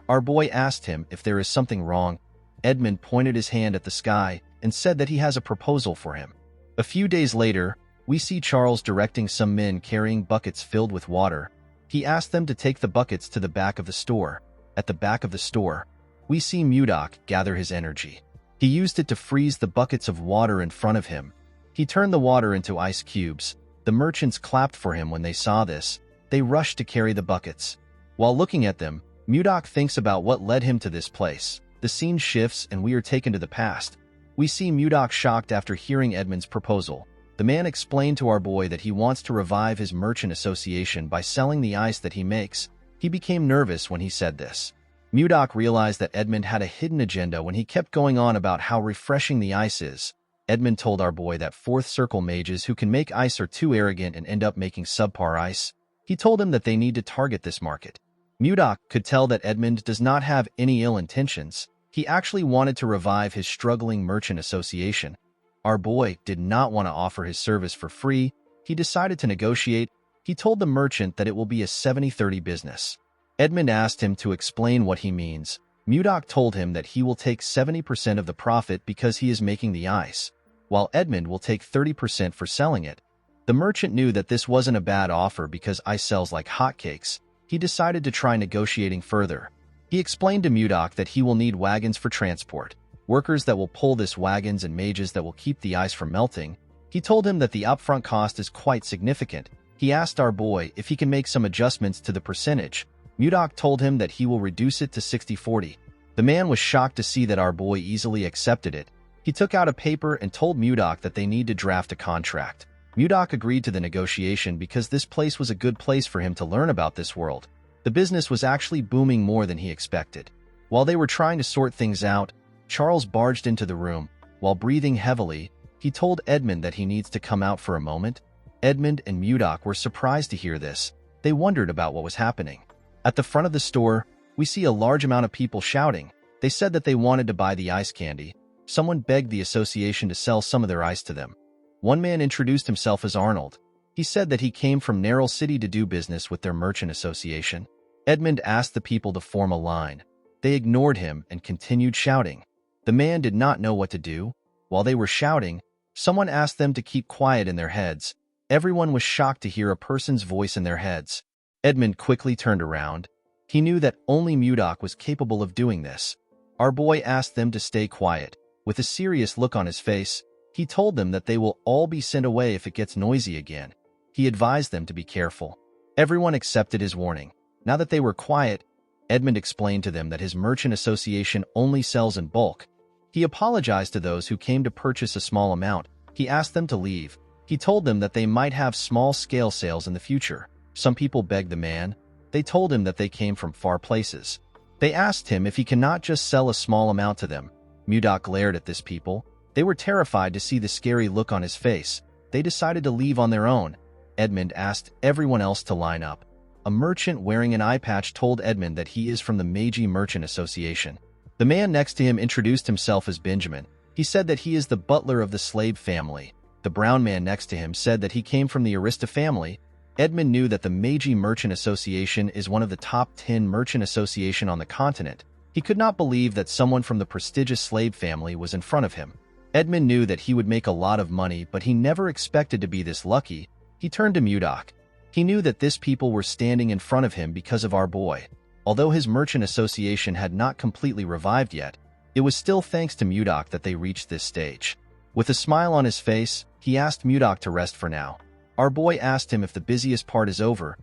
Our boy asked him if there is something wrong. Edmund pointed his hand at the sky and said that he has a proposal for him. A few days later, we see Charles directing some men carrying buckets filled with water. He asked them to take the buckets to the back of the store. At the back of the store, we see Mudok gather his energy. He used it to freeze the buckets of water in front of him. He turned the water into ice cubes. The merchants clapped for him when they saw this. They rushed to carry the buckets. While looking at them, Mudok thinks about what led him to this place. The scene shifts and we are taken to the past. We see Mudok shocked after hearing Edmund's proposal. The man explained to our boy that he wants to revive his merchant association by selling the ice that he makes. He became nervous when he said this. Mudok realized that Edmund had a hidden agenda when he kept going on about how refreshing the ice is. Edmund told our boy that fourth circle mages who can make ice are too arrogant and end up making subpar ice. He told him that they need to target this market. Mudok could tell that Edmund does not have any ill intentions. He actually wanted to revive his struggling merchant association. Our boy did not want to offer his service for free. He decided to negotiate. He told the merchant that it will be a 70-30 business. Edmund asked him to explain what he means. Mudok told him that he will take 70% of the profit because he is making the ice, while Edmund will take 30% for selling it. The merchant knew that this wasn't a bad offer because ice sells like hotcakes. He decided to try negotiating further. He explained to Mudok that he will need wagons for transport, workers that will pull this wagons and mages that will keep the ice from melting. He told him that the upfront cost is quite significant. He asked our boy if he can make some adjustments to the percentage. Mudok told him that he will reduce it to 60-40. The man was shocked to see that our boy easily accepted it. He took out a paper and told Mudok that they need to draft a contract. Mudok agreed to the negotiation because this place was a good place for him to learn about this world. The business was actually booming more than he expected. While they were trying to sort things out, Charles barged into the room. While breathing heavily, he told Edmund that he needs to come out for a moment. Edmund and Mudok were surprised to hear this. They wondered about what was happening. At the front of the store, we see a large amount of people shouting. They said that they wanted to buy the ice candy. someone begged the association to sell some of their ice to them. One man introduced himself as Arnold. He said that he came from Narrow City to do business with their merchant association. Edmund asked the people to form a line. They ignored him and continued shouting. The man did not know what to do. While they were shouting, someone asked them to keep quiet in their heads. Everyone was shocked to hear a person's voice in their heads. Edmund quickly turned around. He knew that only Mudok was capable of doing this. Our boy asked them to stay quiet. With a serious look on his face, he told them that they will all be sent away if it gets noisy again. He advised them to be careful. Everyone accepted his warning. Now that they were quiet, Edmund explained to them that his merchant association only sells in bulk. He apologized to those who came to purchase a small amount. He asked them to leave. He told them that they might have small-scale sales in the future. Some people begged the man. They told him that they came from far places. They asked him if he cannot just sell a small amount to them. Mudok glared at this people. They were terrified to see the scary look on his face. They decided to leave on their own. Edmund asked everyone else to line up. A merchant wearing an eye patch told Edmund that he is from the Meiji Merchant Association. The man next to him introduced himself as Benjamin. He said that he is the butler of the slave family. The brown man next to him said that he came from the Arista family. Edmund knew that the Meiji Merchant Association is one of the top 10 merchant association on the continent. He could not believe that someone from the prestigious slave family was in front of him. Edmund knew that he would make a lot of money, but he never expected to be this lucky. He turned to Mudok. He knew that this people were standing in front of him because of our boy. Although his merchant association had not completely revived yet, it was still thanks to Mudok that they reached this stage. With a smile on his face, he asked Mudok to rest for now. Our boy asked him if the busiest part is over.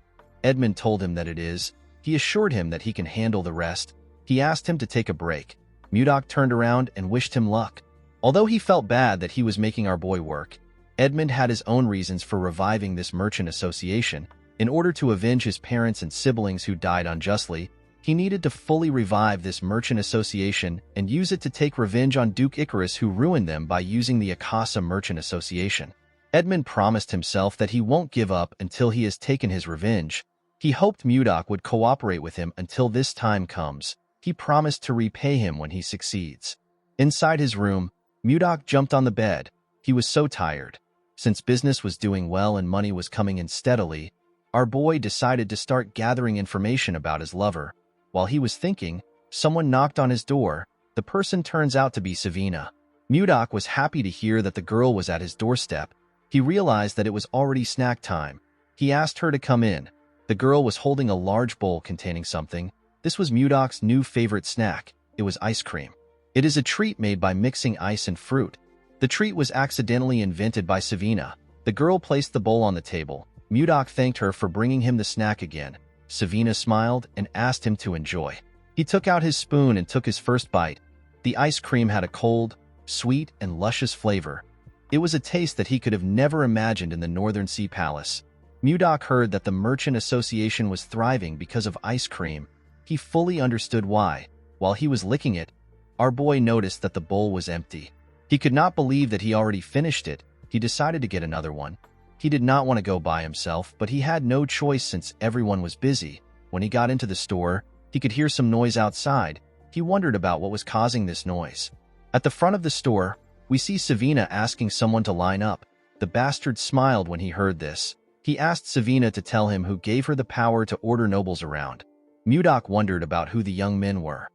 Edmund told him that it is. He assured him that he can handle the rest. He asked him to take a break. Mudok turned around and wished him luck. Although he felt bad that he was making our boy work, Edmund had his own reasons for reviving this merchant association. In order to avenge his parents and siblings who died unjustly, he needed to fully revive this merchant association and use it to take revenge on Duke Icarus, who ruined them by using the Akasa Merchant Association. Edmund promised himself that he won't give up until he has taken his revenge. He hoped Mudok would cooperate with him until this time comes. He promised to repay him when he succeeds. Inside his room, Mudok jumped on the bed. He was so tired. Since business was doing well and money was coming in steadily, our boy decided to start gathering information about his lover. While he was thinking, someone knocked on his door. The person turns out to be Savina. Mudok was happy to hear that the girl was at his doorstep. He realized that it was already snack time. He asked her to come in. The girl was holding a large bowl containing something. This was Mudok's new favorite snack. It was ice cream. It is a treat made by mixing ice and fruit. The treat was accidentally invented by Savina. The girl placed the bowl on the table. Mudok thanked her for bringing him the snack again. Savina smiled and asked him to enjoy. He took out his spoon and took his first bite. The ice cream had a cold, sweet, and luscious flavor. It was a taste that he could have never imagined in the Northern Sea Palace. Mudok heard that the Merchant Association was thriving because of ice cream. He fully understood why. While he was licking it, our boy noticed that the bowl was empty. He could not believe that he already finished it. He decided to get another one. He did not want to go by himself, but he had no choice since everyone was busy. When he got into the store, he could hear some noise outside. He wondered about what was causing this noise. At the front of the store, we see Savina asking someone to line up. The bastard smiled when he heard this. He asked Savina to tell him who gave her the power to order nobles around. Mudok wondered about who the young men were.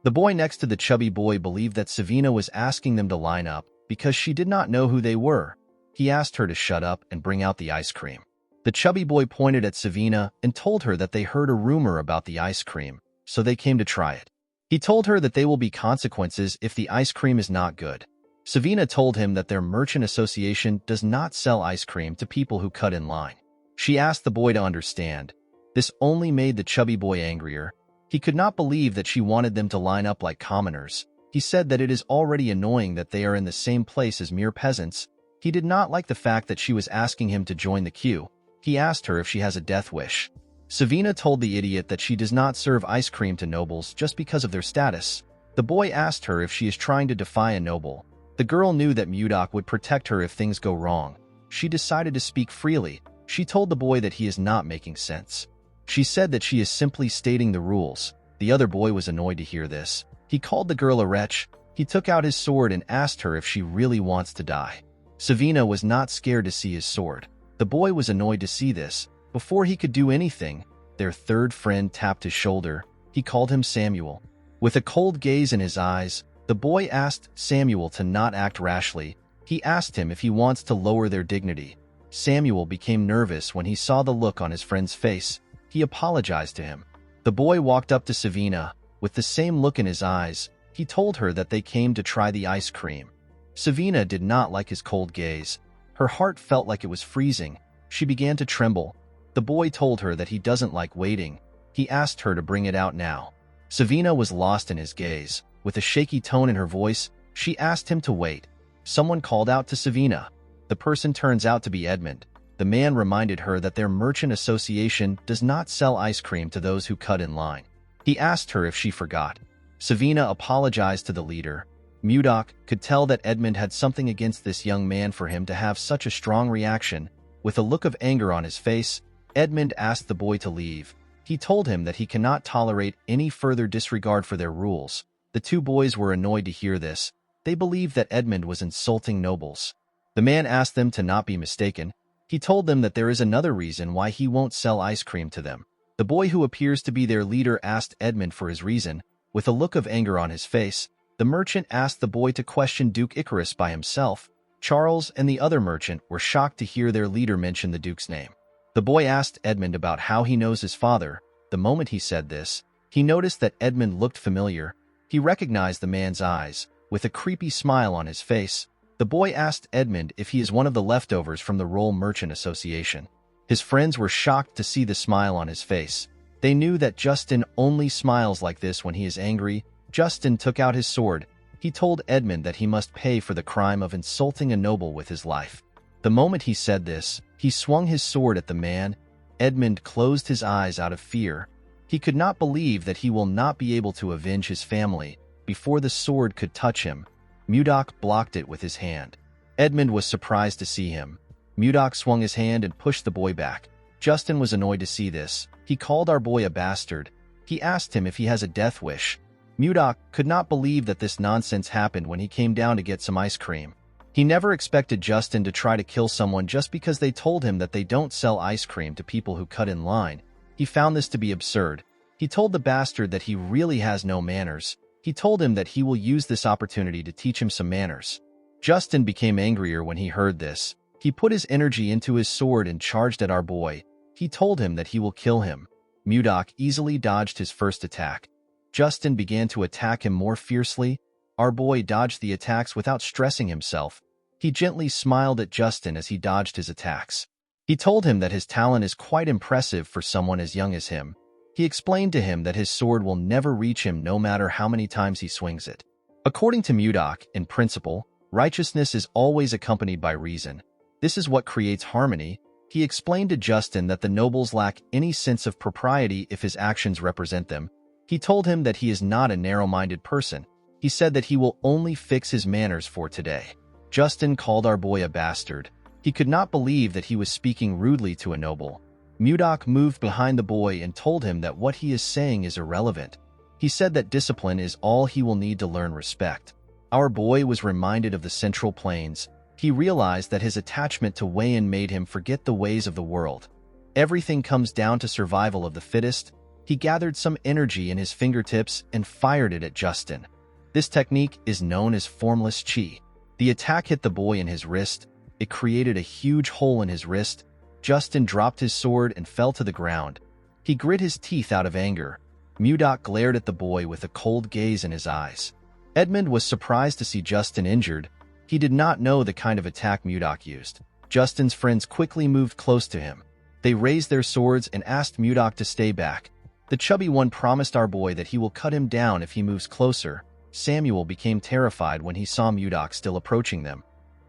The boy next to the chubby boy believed that Savina was asking them to line up because she did not know who they were. He asked her to shut up and bring out the ice cream. The chubby boy pointed at Savina and told her that they heard a rumor about the ice cream, so they came to try it. He told her that there will be consequences if the ice cream is not good. Savina told him that their merchant association does not sell ice cream to people who cut in line. She asked the boy to understand. This only made the chubby boy angrier. He could not believe that she wanted them to line up like commoners. He said that it is already annoying that they are in the same place as mere peasants. He did not like the fact that she was asking him to join the queue. He asked her if she has a death wish. Savina told the idiot that she does not serve ice cream to nobles just because of their status. The boy asked her if she is trying to defy a noble. The girl knew that Mudok would protect her if things go wrong. She decided to speak freely. She told the boy that he is not making sense. She said that she is simply stating the rules. The other boy was annoyed to hear this. He called the girl a wretch. He took out his sword and asked her if she really wants to die. Savina was not scared to see his sword. The boy was annoyed to see this. Before he could do anything, their third friend tapped his shoulder. He called him Samuel. With a cold gaze in his eyes, the boy asked Samuel to not act rashly. He asked him if he wants to lower their dignity. Samuel became nervous when he saw the look on his friend's face. He apologized to him. The boy walked up to Savina. With the same look in his eyes, he told her that they came to try the ice cream. Savina did not like his cold gaze. Her heart felt like it was freezing. She began to tremble. The boy told her that he doesn't like waiting. He asked her to bring it out now. Savina was lost in his gaze. With a shaky tone in her voice, she asked him to wait. Someone called out to Savina. The person turns out to be Edmund. The man reminded her that their merchant association does not sell ice cream to those who cut in line. He asked her if she forgot. Savina apologized to the leader. Mudok could tell that Edmund had something against this young man for him to have such a strong reaction. With a look of anger on his face, Edmund asked the boy to leave. He told him that he cannot tolerate any further disregard for their rules. The two boys were annoyed to hear this. They believed that Edmund was insulting nobles. The man asked them to not be mistaken. He told them that there is another reason why he won't sell ice cream to them. The boy who appears to be their leader asked Edmund for his reason. With a look of anger on his face, the merchant asked the boy to question Duke Icarus by himself. Charles and the other merchant were shocked to hear their leader mention the Duke's name. The boy asked Edmund about how he knows his father. The moment he said this, he noticed that Edmund looked familiar. He recognized the man's eyes. With a creepy smile on his face, the boy asked Edmund if he is one of the leftovers from the Roll Merchant Association. His friends were shocked to see the smile on his face. They knew that Justin only smiles like this when he is angry. Justin took out his sword. He told Edmund that he must pay for the crime of insulting a noble with his life. The moment he said this, he swung his sword at the man. Edmund closed his eyes out of fear. He could not believe that he will not be able to avenge his family before the sword could touch him. Mudok blocked it with his hand. Edmund was surprised to see him. Mudok swung his hand and pushed the boy back. Justin was annoyed to see this. He called our boy a bastard. He asked him if he has a death wish. Mudok could not believe that this nonsense happened when he came down to get some ice cream. He never expected Justin to try to kill someone just because they told him that they don't sell ice cream to people who cut in line. He found this to be absurd. He told the bastard that he really has no manners. He told him that he will use this opportunity to teach him some manners. Justin became angrier when he heard this. He put his energy into his sword and charged at our boy. He told him that he will kill him. Mudok easily dodged his first attack. Justin began to attack him more fiercely. Our boy dodged the attacks without stressing himself. He gently smiled at Justin as he dodged his attacks. He told him that his talent is quite impressive for someone as young as him. He explained to him that his sword will never reach him no matter how many times he swings it. According to Mudok, in principle, righteousness is always accompanied by reason. This is what creates harmony. He explained to Justin that the nobles lack any sense of propriety if his actions represent them. He told him that he is not a narrow-minded person. He said that he will only fix his manners for today. Justin called our boy a bastard. He could not believe that he was speaking rudely to a noble. Mudok moved behind the boy and told him that what he is saying is irrelevant. He said that discipline is all he will need to learn respect. Our boy was reminded of the Central Plains. He realized that his attachment to Wayan made him forget the ways of the world. Everything comes down to survival of the fittest. He gathered some energy in his fingertips and fired it at Justin. This technique is known as formless chi. The attack hit the boy in his wrist. It created a huge hole in his wrist. Justin dropped his sword and fell to the ground. He grit his teeth out of anger. Mudok glared at the boy with a cold gaze in his eyes. Edmund was surprised to see Justin injured. He did not know the kind of attack Mudok used. Justin's friends quickly moved close to him. They raised their swords and asked Mudok to stay back. The chubby one promised our boy that he will cut him down if he moves closer. Samuel became terrified when he saw Mudok still approaching them.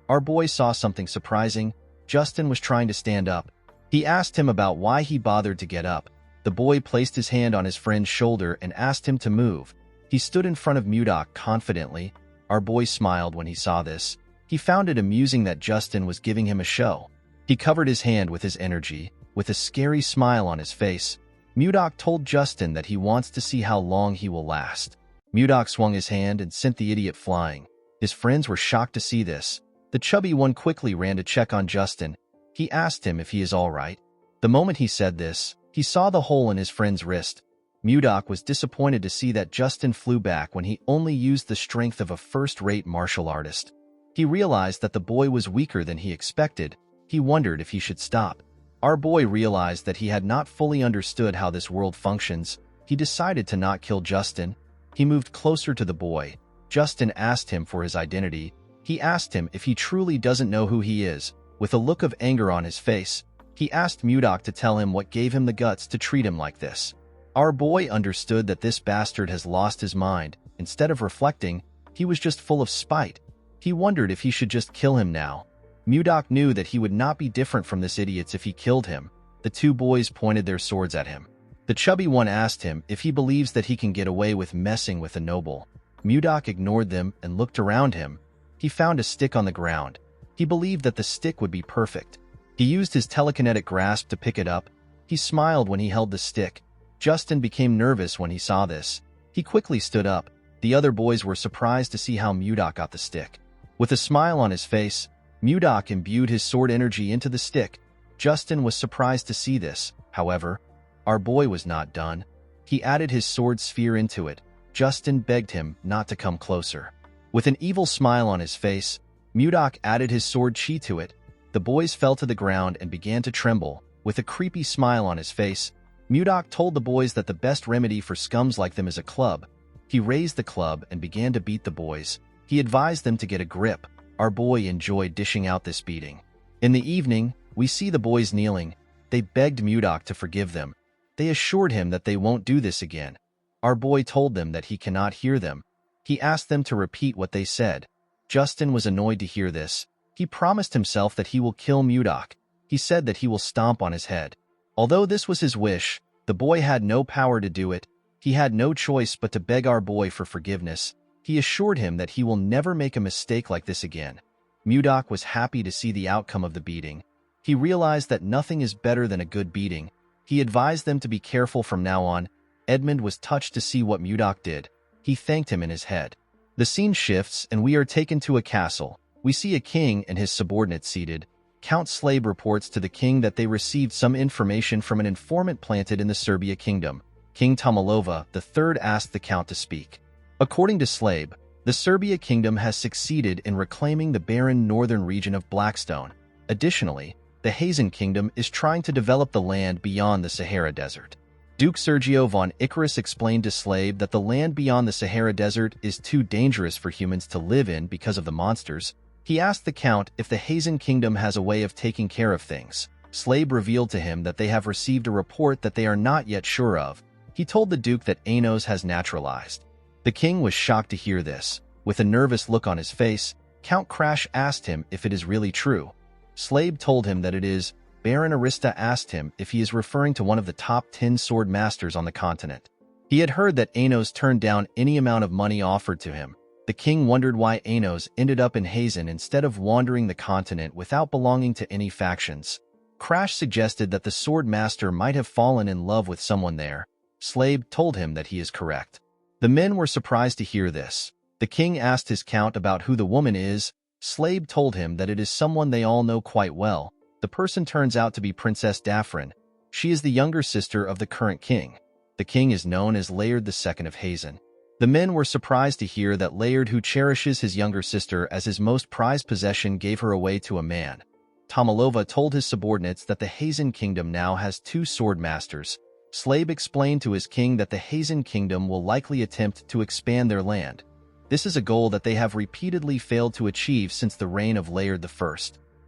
Our boy saw something surprising. Justin was trying to stand up. He asked him about why he bothered to get up. The boy placed his hand on his friend's shoulder and asked him to move. He stood in front of Mudok confidently. Our boy smiled when he saw this. He found it amusing that Justin was giving him a show. He covered his hand with his energy. With a scary smile on his face, Mudok told Justin that he wants to see how long he will last. Mudok swung his hand and sent the idiot flying. His friends were shocked to see this. The chubby one quickly ran to check on Justin. He asked him if he is all right. The moment he said this, he saw the hole in his friend's wrist. Mudok was disappointed to see that Justin flew back when he only used the strength of a first-rate martial artist. He realized that the boy was weaker than he expected. He wondered if he should stop. Our boy realized that he had not fully understood how this world functions. He decided to not kill Justin. He moved closer to the boy. Justin asked him for his identity. He asked him if he truly doesn't know who he is. With a look of anger on his face, he asked Mudok to tell him what gave him the guts to treat him like this. Our boy understood that this bastard has lost his mind. Instead of reflecting, he was just full of spite. He wondered if he should just kill him now. Mudok knew that he would not be different from this idiot if he killed him. The two boys pointed their swords at him. The chubby one asked him if he believes that he can get away with messing with a noble. Mudok ignored them and looked around him. He found a stick on the ground. He believed that the stick would be perfect. He used his telekinetic grasp to pick it up. He smiled when he held the stick. Justin became nervous when he saw this. He quickly stood up. The other boys were surprised to see how Mudok got the stick. With a smile on his face, Mudok imbued his sword energy into the stick. Justin was surprised to see this. However, our boy was not done. He added his sword sphere into it. Justin begged him not to come closer. With an evil smile on his face, Mudok added his sword chi to it. The boys fell to the ground and began to tremble. With a creepy smile on his face, Mudok told the boys that the best remedy for scums like them is a club. He raised the club and began to beat the boys. He advised them to get a grip. Our boy enjoyed dishing out this beating. In the evening, we see the boys kneeling. They begged Mudok to forgive them. They assured him that they won't do this again. Our boy told them that he cannot hear them. He asked them to repeat what they said. Justin was annoyed to hear this. He promised himself that he will kill Mudok. He said that he will stomp on his head. Although this was his wish, the boy had no power to do it. He had no choice but to beg our boy for forgiveness. He assured him that he will never make a mistake like this again. Mudok was happy to see the outcome of the beating. He realized that nothing is better than a good beating. He advised them to be careful from now on. Edmund was touched to see what Mudok did. He thanked him in his head. The scene shifts and we are taken to a castle. We see a king and his subordinates seated. Count Slabe reports to the king that they received some information from an informant planted in the Serbia kingdom. King Tomalova III asked the count to speak. According to Slabe, the Serbia kingdom has succeeded in reclaiming the barren northern region of Blackstone. Additionally, the Hazen kingdom is trying to develop the land beyond the Sahara Desert. Duke Sergio von Icarus explained to Slabe that the land beyond the Sahara Desert is too dangerous for humans to live in because of the monsters. He asked the count if the Hazen kingdom has a way of taking care of things. Slabe revealed to him that they have received a report that they are not yet sure of. He told the duke that Anos has naturalized. The king was shocked to hear this. With a nervous look on his face, Count Crash asked him if it is really true. Slabe told him that it is. Baron Arista asked him if he is referring to one of the top 10 sword masters on the continent. He had heard that Anos turned down any amount of money offered to him. The king wondered why Anos ended up in Hazen instead of wandering the continent without belonging to any factions. Crash suggested that the sword master might have fallen in love with someone there. Slabe told him that he is correct. The men were surprised to hear this. The king asked his count about who the woman is. Slabe told him that it is someone they all know quite well. The person turns out to be Princess Daphrin. She is the younger sister of the current king. The king is known as Laird II of Hazen. The men were surprised to hear that Laird, who cherishes his younger sister as his most prized possession, gave her away to a man. Tomalova told his subordinates that the Hazen kingdom now has 2 sword masters. Slabe explained to his king that the Hazen kingdom will likely attempt to expand their land. This is a goal that they have repeatedly failed to achieve since the reign of Laird I.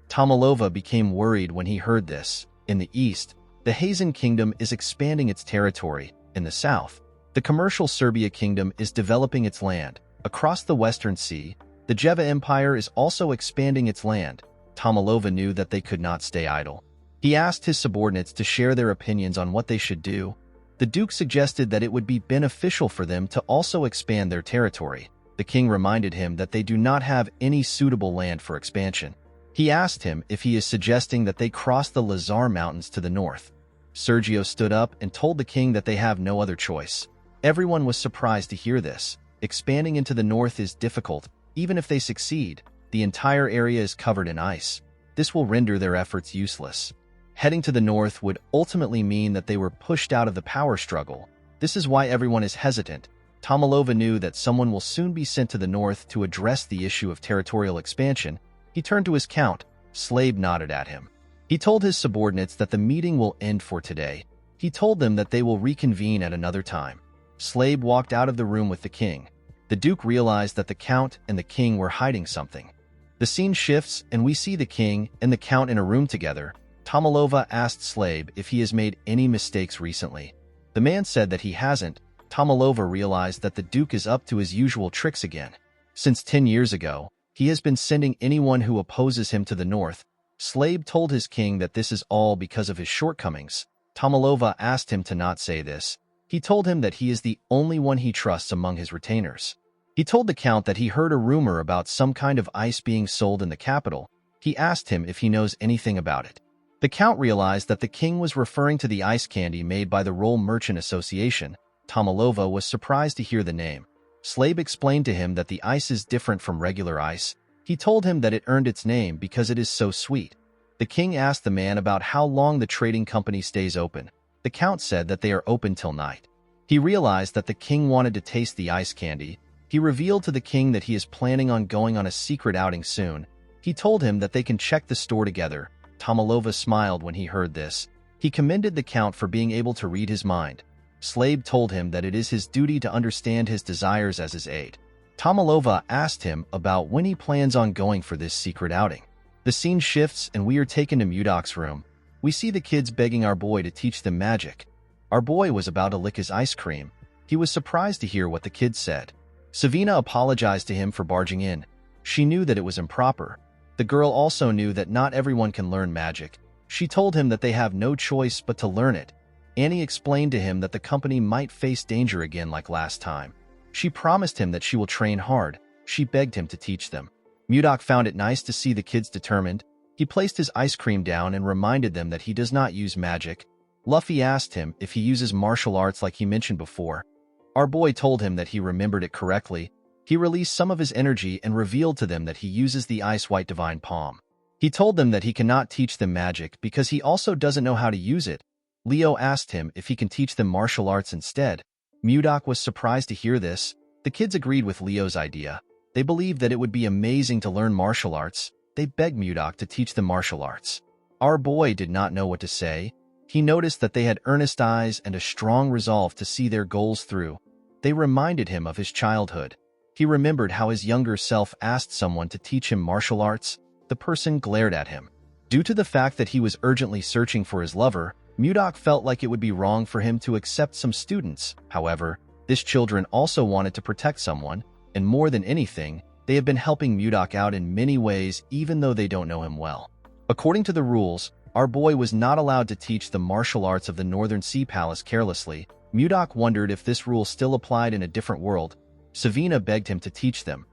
Tomalova became worried when he heard this. In the east, the Hazen kingdom is expanding its territory. In the south, the commercial Serbia kingdom is developing its land. Across the Western Sea, the Jeva Empire is also expanding its land. Tomalova knew that they could not stay idle. He asked his subordinates to share their opinions on what they should do. The duke suggested that it would be beneficial for them to also expand their territory. The king reminded him that they do not have any suitable land for expansion. He asked him if he is suggesting that they cross the Lazar Mountains to the north. Sergio stood up and told the king that they have no other choice. Everyone was surprised to hear this, Expanding into the north is difficult. Even if they succeed, the entire area is covered in ice. This will render their efforts useless. Heading to the north would ultimately mean that they were pushed out of the power struggle. This is why everyone is hesitant. Tomalova knew that someone will soon be sent to the north to address the issue of territorial expansion. He turned to his count. Slave nodded at him. He told his subordinates that the meeting will end for today. He told them that they will reconvene at another time. Slave walked out of the room with the king. The duke realized that the count and the king were hiding something. The scene shifts and we see the king and the count in a room together. Tomalova asked Slave if he has made any mistakes recently. The man said that he hasn't. Tomalova realized that the duke is up to his usual tricks again. Since 10 years ago, he has been sending anyone who opposes him to the north. Slave told his king that this is all because of his shortcomings. Tomalova asked him to not say this. He told him that he is the only one he trusts among his retainers. He told the count that he heard a rumor about some kind of ice being sold in the capital. He asked him if he knows anything about it. The count realized that the king was referring to the ice candy made by the Roll Merchant Association. Tomalova was surprised to hear the name. Slave explained to him that the ice is different from regular ice. He told him that it earned its name because it is so sweet. The king asked the man about how long the trading company stays open. The count said that they are open till night. He realized that the king wanted to taste the ice candy. He revealed to the king that he is planning on going on a secret outing soon. He told him that they can check the store together. Tomalova smiled when he heard this. He commended the count for being able to read his mind. Slave told him that it is his duty to understand his desires as his aide. Tomalova asked him about when he plans on going for this secret outing. The scene shifts and we are taken to Mudok's room. We see the kids begging our boy to teach them magic. Our boy was about to lick his ice cream. He was surprised to hear what the kids said. Savina apologized to him for barging in. She knew that it was improper. The girl also knew that not everyone can learn magic. She told him that they have no choice but to learn it. Annie explained to him that the company might face danger again like last time. She promised him that she will train hard. She begged him to teach them. Mudok found it nice to see the kids determined. He placed his ice cream down and reminded them that he does not use magic. Luffy asked him if he uses martial arts like he mentioned before. Our boy told him that he remembered it correctly. He released some of his energy and revealed to them that he uses the Ice White Divine Palm. He told them that he cannot teach them magic because he also doesn't know how to use it. Leo asked him if he can teach them martial arts instead. Mudok was surprised to hear this. The kids agreed with Leo's idea. They believed that it would be amazing to learn martial arts. They begged Mudok to teach them martial arts. Our boy did not know what to say. He noticed that they had earnest eyes and a strong resolve to see their goals through. They reminded him of his childhood. He remembered how his younger self asked someone to teach him martial arts. The person glared at him. Due to the fact that he was urgently searching for his lover, Mudok felt like it would be wrong for him to accept some students. However, these children also wanted to protect someone, and more than anything, they have been helping Mudok out in many ways even though they don't know him well. According to the rules, our boy was not allowed to teach the martial arts of the Northern Sea Palace carelessly. Mudok wondered if this rule still applied in a different world. Savina begged him to teach them.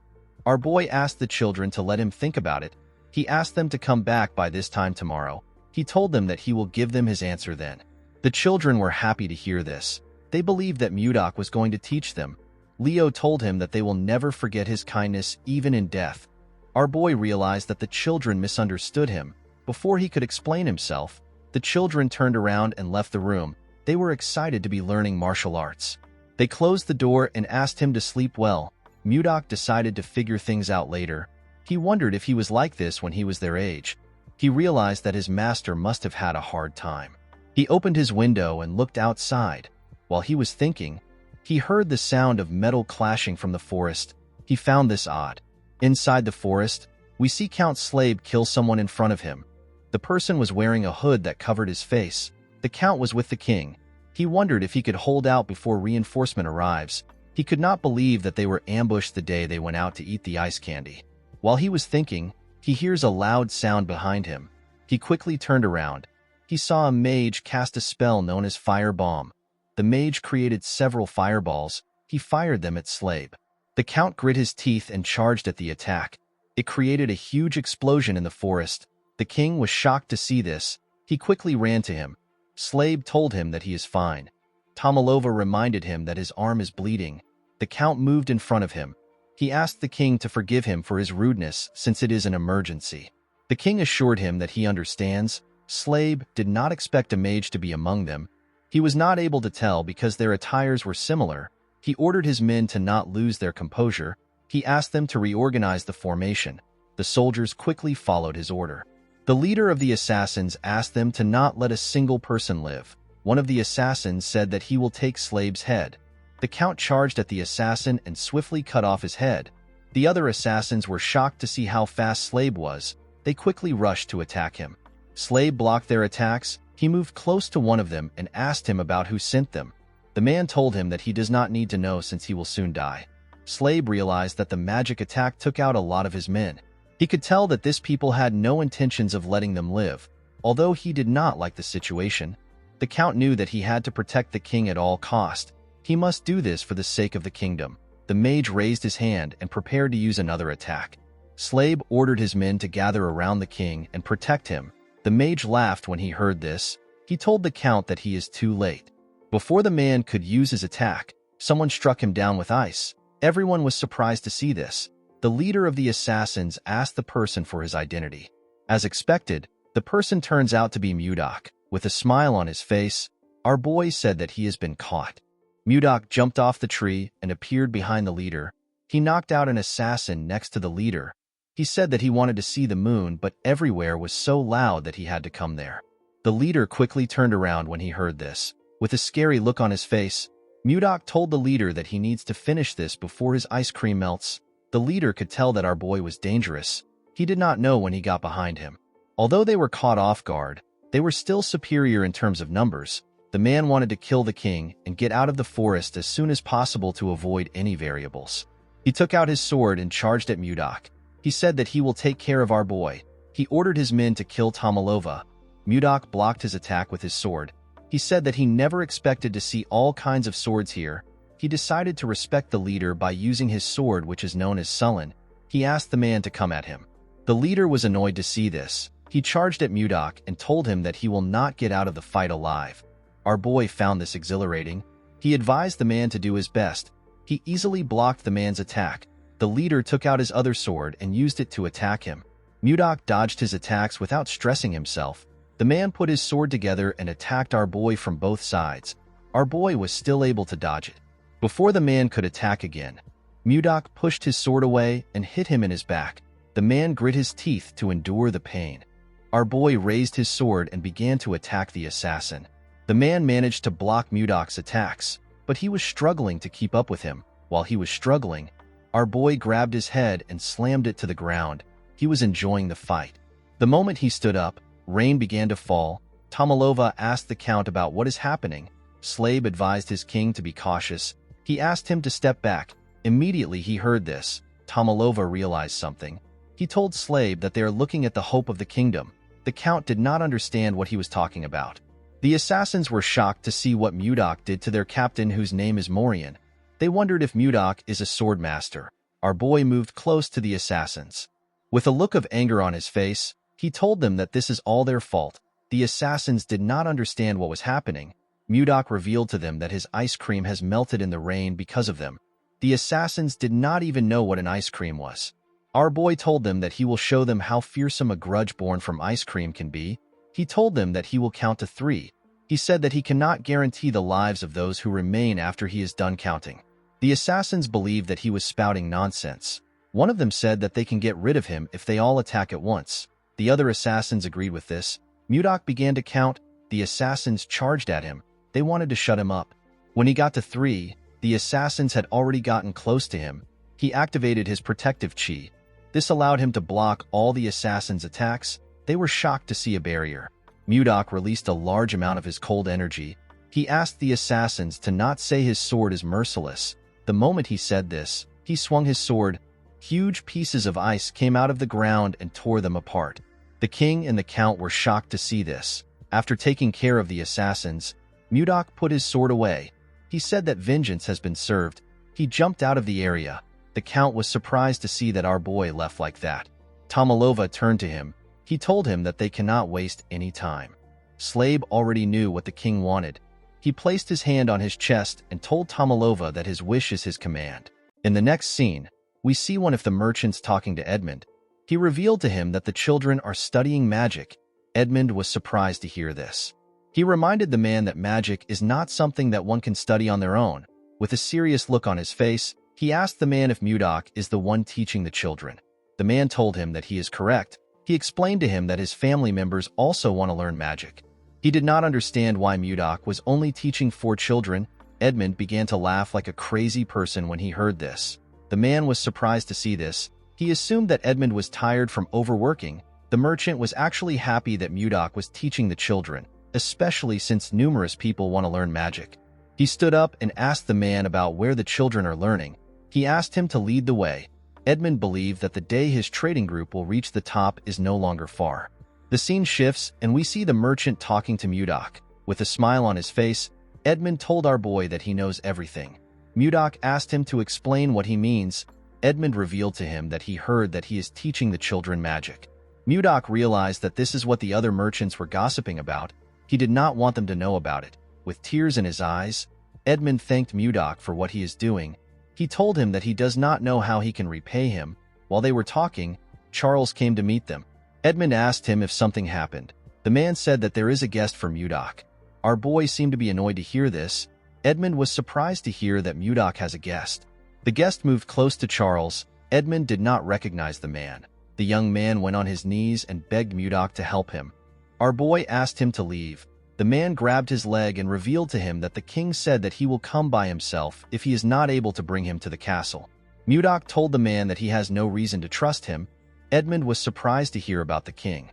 Our boy asked the children to let him think about it. He asked them to come back by this time tomorrow. He told them that he will give them his answer then. The children were happy to hear this. They believed that Mudok was going to teach them. Leo told him that they will never forget his kindness even in death. Our boy realized that the children misunderstood him. Before he could explain himself, the children turned around and left the room. They were excited to be learning martial arts. They closed the door and asked him to sleep well. Mudok decided to figure things out later. He wondered if he was like this when he was their age. He realized that his master must have had a hard time. He opened his window and looked outside. While he was thinking, he heard the sound of metal clashing from the forest. He found this odd. Inside the forest, we see Count Slave kill someone in front of him. The person was wearing a hood that covered his face. The count was with the king. He wondered if he could hold out before reinforcement arrives. He could not believe that they were ambushed the day they went out to eat the ice candy. While he was thinking, he hears a loud sound behind him. He quickly turned around. He saw a mage cast a spell known as Fire Bomb. The mage created several fireballs. He fired them at Slave. The count grit his teeth and charged at the attack. It created a huge explosion in the forest. The king was shocked to see this. He quickly ran to him. Slave told him that he is fine. Tomalova reminded him that his arm is bleeding. The Count moved in front of him. He asked the king to forgive him for his rudeness since it is an emergency. The king assured him that he understands. Slabe did not expect a mage to be among them. He was not able to tell because their attires were similar. He ordered his men to not lose their composure. He asked them to reorganize the formation. The soldiers quickly followed his order. The leader of the assassins asked them to not let a single person live. One of the assassins said that he will take Slabe's head. The Count charged at the assassin and swiftly cut off his head. The other assassins were shocked to see how fast Slabe was. They quickly rushed to attack him. Slabe blocked their attacks. He moved close to one of them and asked him about who sent them. The man told him that he does not need to know since he will soon die. Slabe realized that the magic attack took out a lot of his men. He could tell that this people had no intentions of letting them live. Although he did not like the situation, the Count knew that he had to protect the king at all cost. He must do this for the sake of the kingdom. The mage raised his hand and prepared to use another attack. Slabe ordered his men to gather around the king and protect him. The mage laughed when he heard this. He told the Count that he is too late. Before the man could use his attack, someone struck him down with ice. Everyone was surprised to see this. The leader of the assassins asked the person for his identity. As expected, the person turns out to be Mudok. With a smile on his face, our boy said that he has been caught. Mudok jumped off the tree and appeared behind the leader. He knocked out an assassin next to the leader. He said that he wanted to see the moon, but everywhere was so loud that he had to come there. The leader quickly turned around when he heard this. With a scary look on his face, Mudok told the leader that he needs to finish this before his ice cream melts. The leader could tell that our boy was dangerous. He did not know when he got behind him. Although they were caught off guard, they were still superior in terms of numbers. The man wanted to kill the king and get out of the forest as soon as possible to avoid any variables. He took out his sword and charged at Mudok. He said that he will take care of our boy. He ordered his men to kill Tomalova. Mudok blocked his attack with his sword. He said that he never expected to see all kinds of swords here. He decided to respect the leader by using his sword, which is known as Sullen. He asked the man to come at him. The leader was annoyed to see this. He charged at Mudok and told him that he will not get out of the fight alive. Our boy found this exhilarating. He advised the man to do his best. He easily blocked the man's attack. The leader took out his other sword and used it to attack him. Mudok dodged his attacks without stressing himself. The man put his sword together and attacked our boy from both sides. Our boy was still able to dodge it. Before the man could attack again, Mudok pushed his sword away and hit him in his back. The man grit his teeth to endure the pain. Our boy raised his sword and began to attack the assassin. The man managed to block Mudok's attacks, but he was struggling to keep up with him. While he was struggling, our boy grabbed his head and slammed it to the ground. He was enjoying the fight. The moment he stood up, rain began to fall. Tomalova asked the Count about what is happening. Slabe advised his king to be cautious. He asked him to step back. Immediately he heard this. Tomalova realized something. He told Slabe that they are looking at the hope of the kingdom. The Count did not understand what he was talking about. The assassins were shocked to see what Mudok did to their captain, whose name is Morian. They wondered if Mudok is a sword master. Our boy moved close to the assassins. With a look of anger on his face, he told them that this is all their fault. The assassins did not understand what was happening. Mudok revealed to them that his ice cream has melted in the rain because of them. The assassins did not even know what an ice cream was. Our boy told them that he will show them how fearsome a grudge born from ice cream can be. He told them that he will count to 3. He said that he cannot guarantee the lives of those who remain after he is done counting. The assassins believed that he was spouting nonsense. One of them said that they can get rid of him if they all attack at once. The other assassins agreed with this. Mudok began to count. The assassins charged at him. They wanted to shut him up. When he got to 3, the assassins had already gotten close to him. He activated his protective chi. This allowed him to block all the assassins' attacks. They were shocked to see a barrier. Mudok released a large amount of his cold energy. He asked the assassins to not say his sword is merciless. The moment he said this, he swung his sword. Huge pieces of ice came out of the ground and tore them apart. The king and the Count were shocked to see this. After taking care of the assassins, Mudok put his sword away. He said that vengeance has been served. He jumped out of the area. The Count was surprised to see that our boy left like that. Tomalova turned to him. He told him that they cannot waste any time. Slabe already knew what the king wanted. He placed his hand on his chest and told Tomalova that his wish is his command. In the next scene, we see one of the merchants talking to Edmund. He revealed to him that the children are studying magic. Edmund was surprised to hear this. He reminded the man that magic is not something that one can study on their own. With a serious look on his face, he asked the man if Mudok is the one teaching the children. The man told him that he is correct. He explained to him that his family members also want to learn magic. He did not understand why Mudok was only teaching 4 children. Edmund began to laugh like a crazy person when he heard this. The man was surprised to see this. He assumed that Edmund was tired from overworking. The merchant was actually happy that Mudok was teaching the children, especially since numerous people want to learn magic. He stood up and asked the man about where the children are learning. He asked him to lead the way. Edmund believed that the day his trading group will reach the top is no longer far. The scene shifts, and we see the merchant talking to Mudok. With a smile on his face, Edmund told our boy that he knows everything. Mudok asked him to explain what he means. Edmund revealed to him that he heard that he is teaching the children magic. Mudok realized that this is what the other merchants were gossiping about. He did not want them to know about it. With tears in his eyes, Edmund thanked Mudok for what he is doing. He told him that he does not know how he can repay him. While they were talking, Charles came to meet them. Edmund asked him if something happened. The man said that there is a guest for Mudok. Our boy seemed to be annoyed to hear this. Edmund was surprised to hear that Mudok has a guest. The guest moved close to Charles. Edmund did not recognize the man. The young man went on his knees and begged Mudok to help him. Our boy asked him to leave. The man grabbed his leg and revealed to him that the king said that he will come by himself if he is not able to bring him to the castle. Mudok told the man that he has no reason to trust him. Edmund was surprised to hear about the king.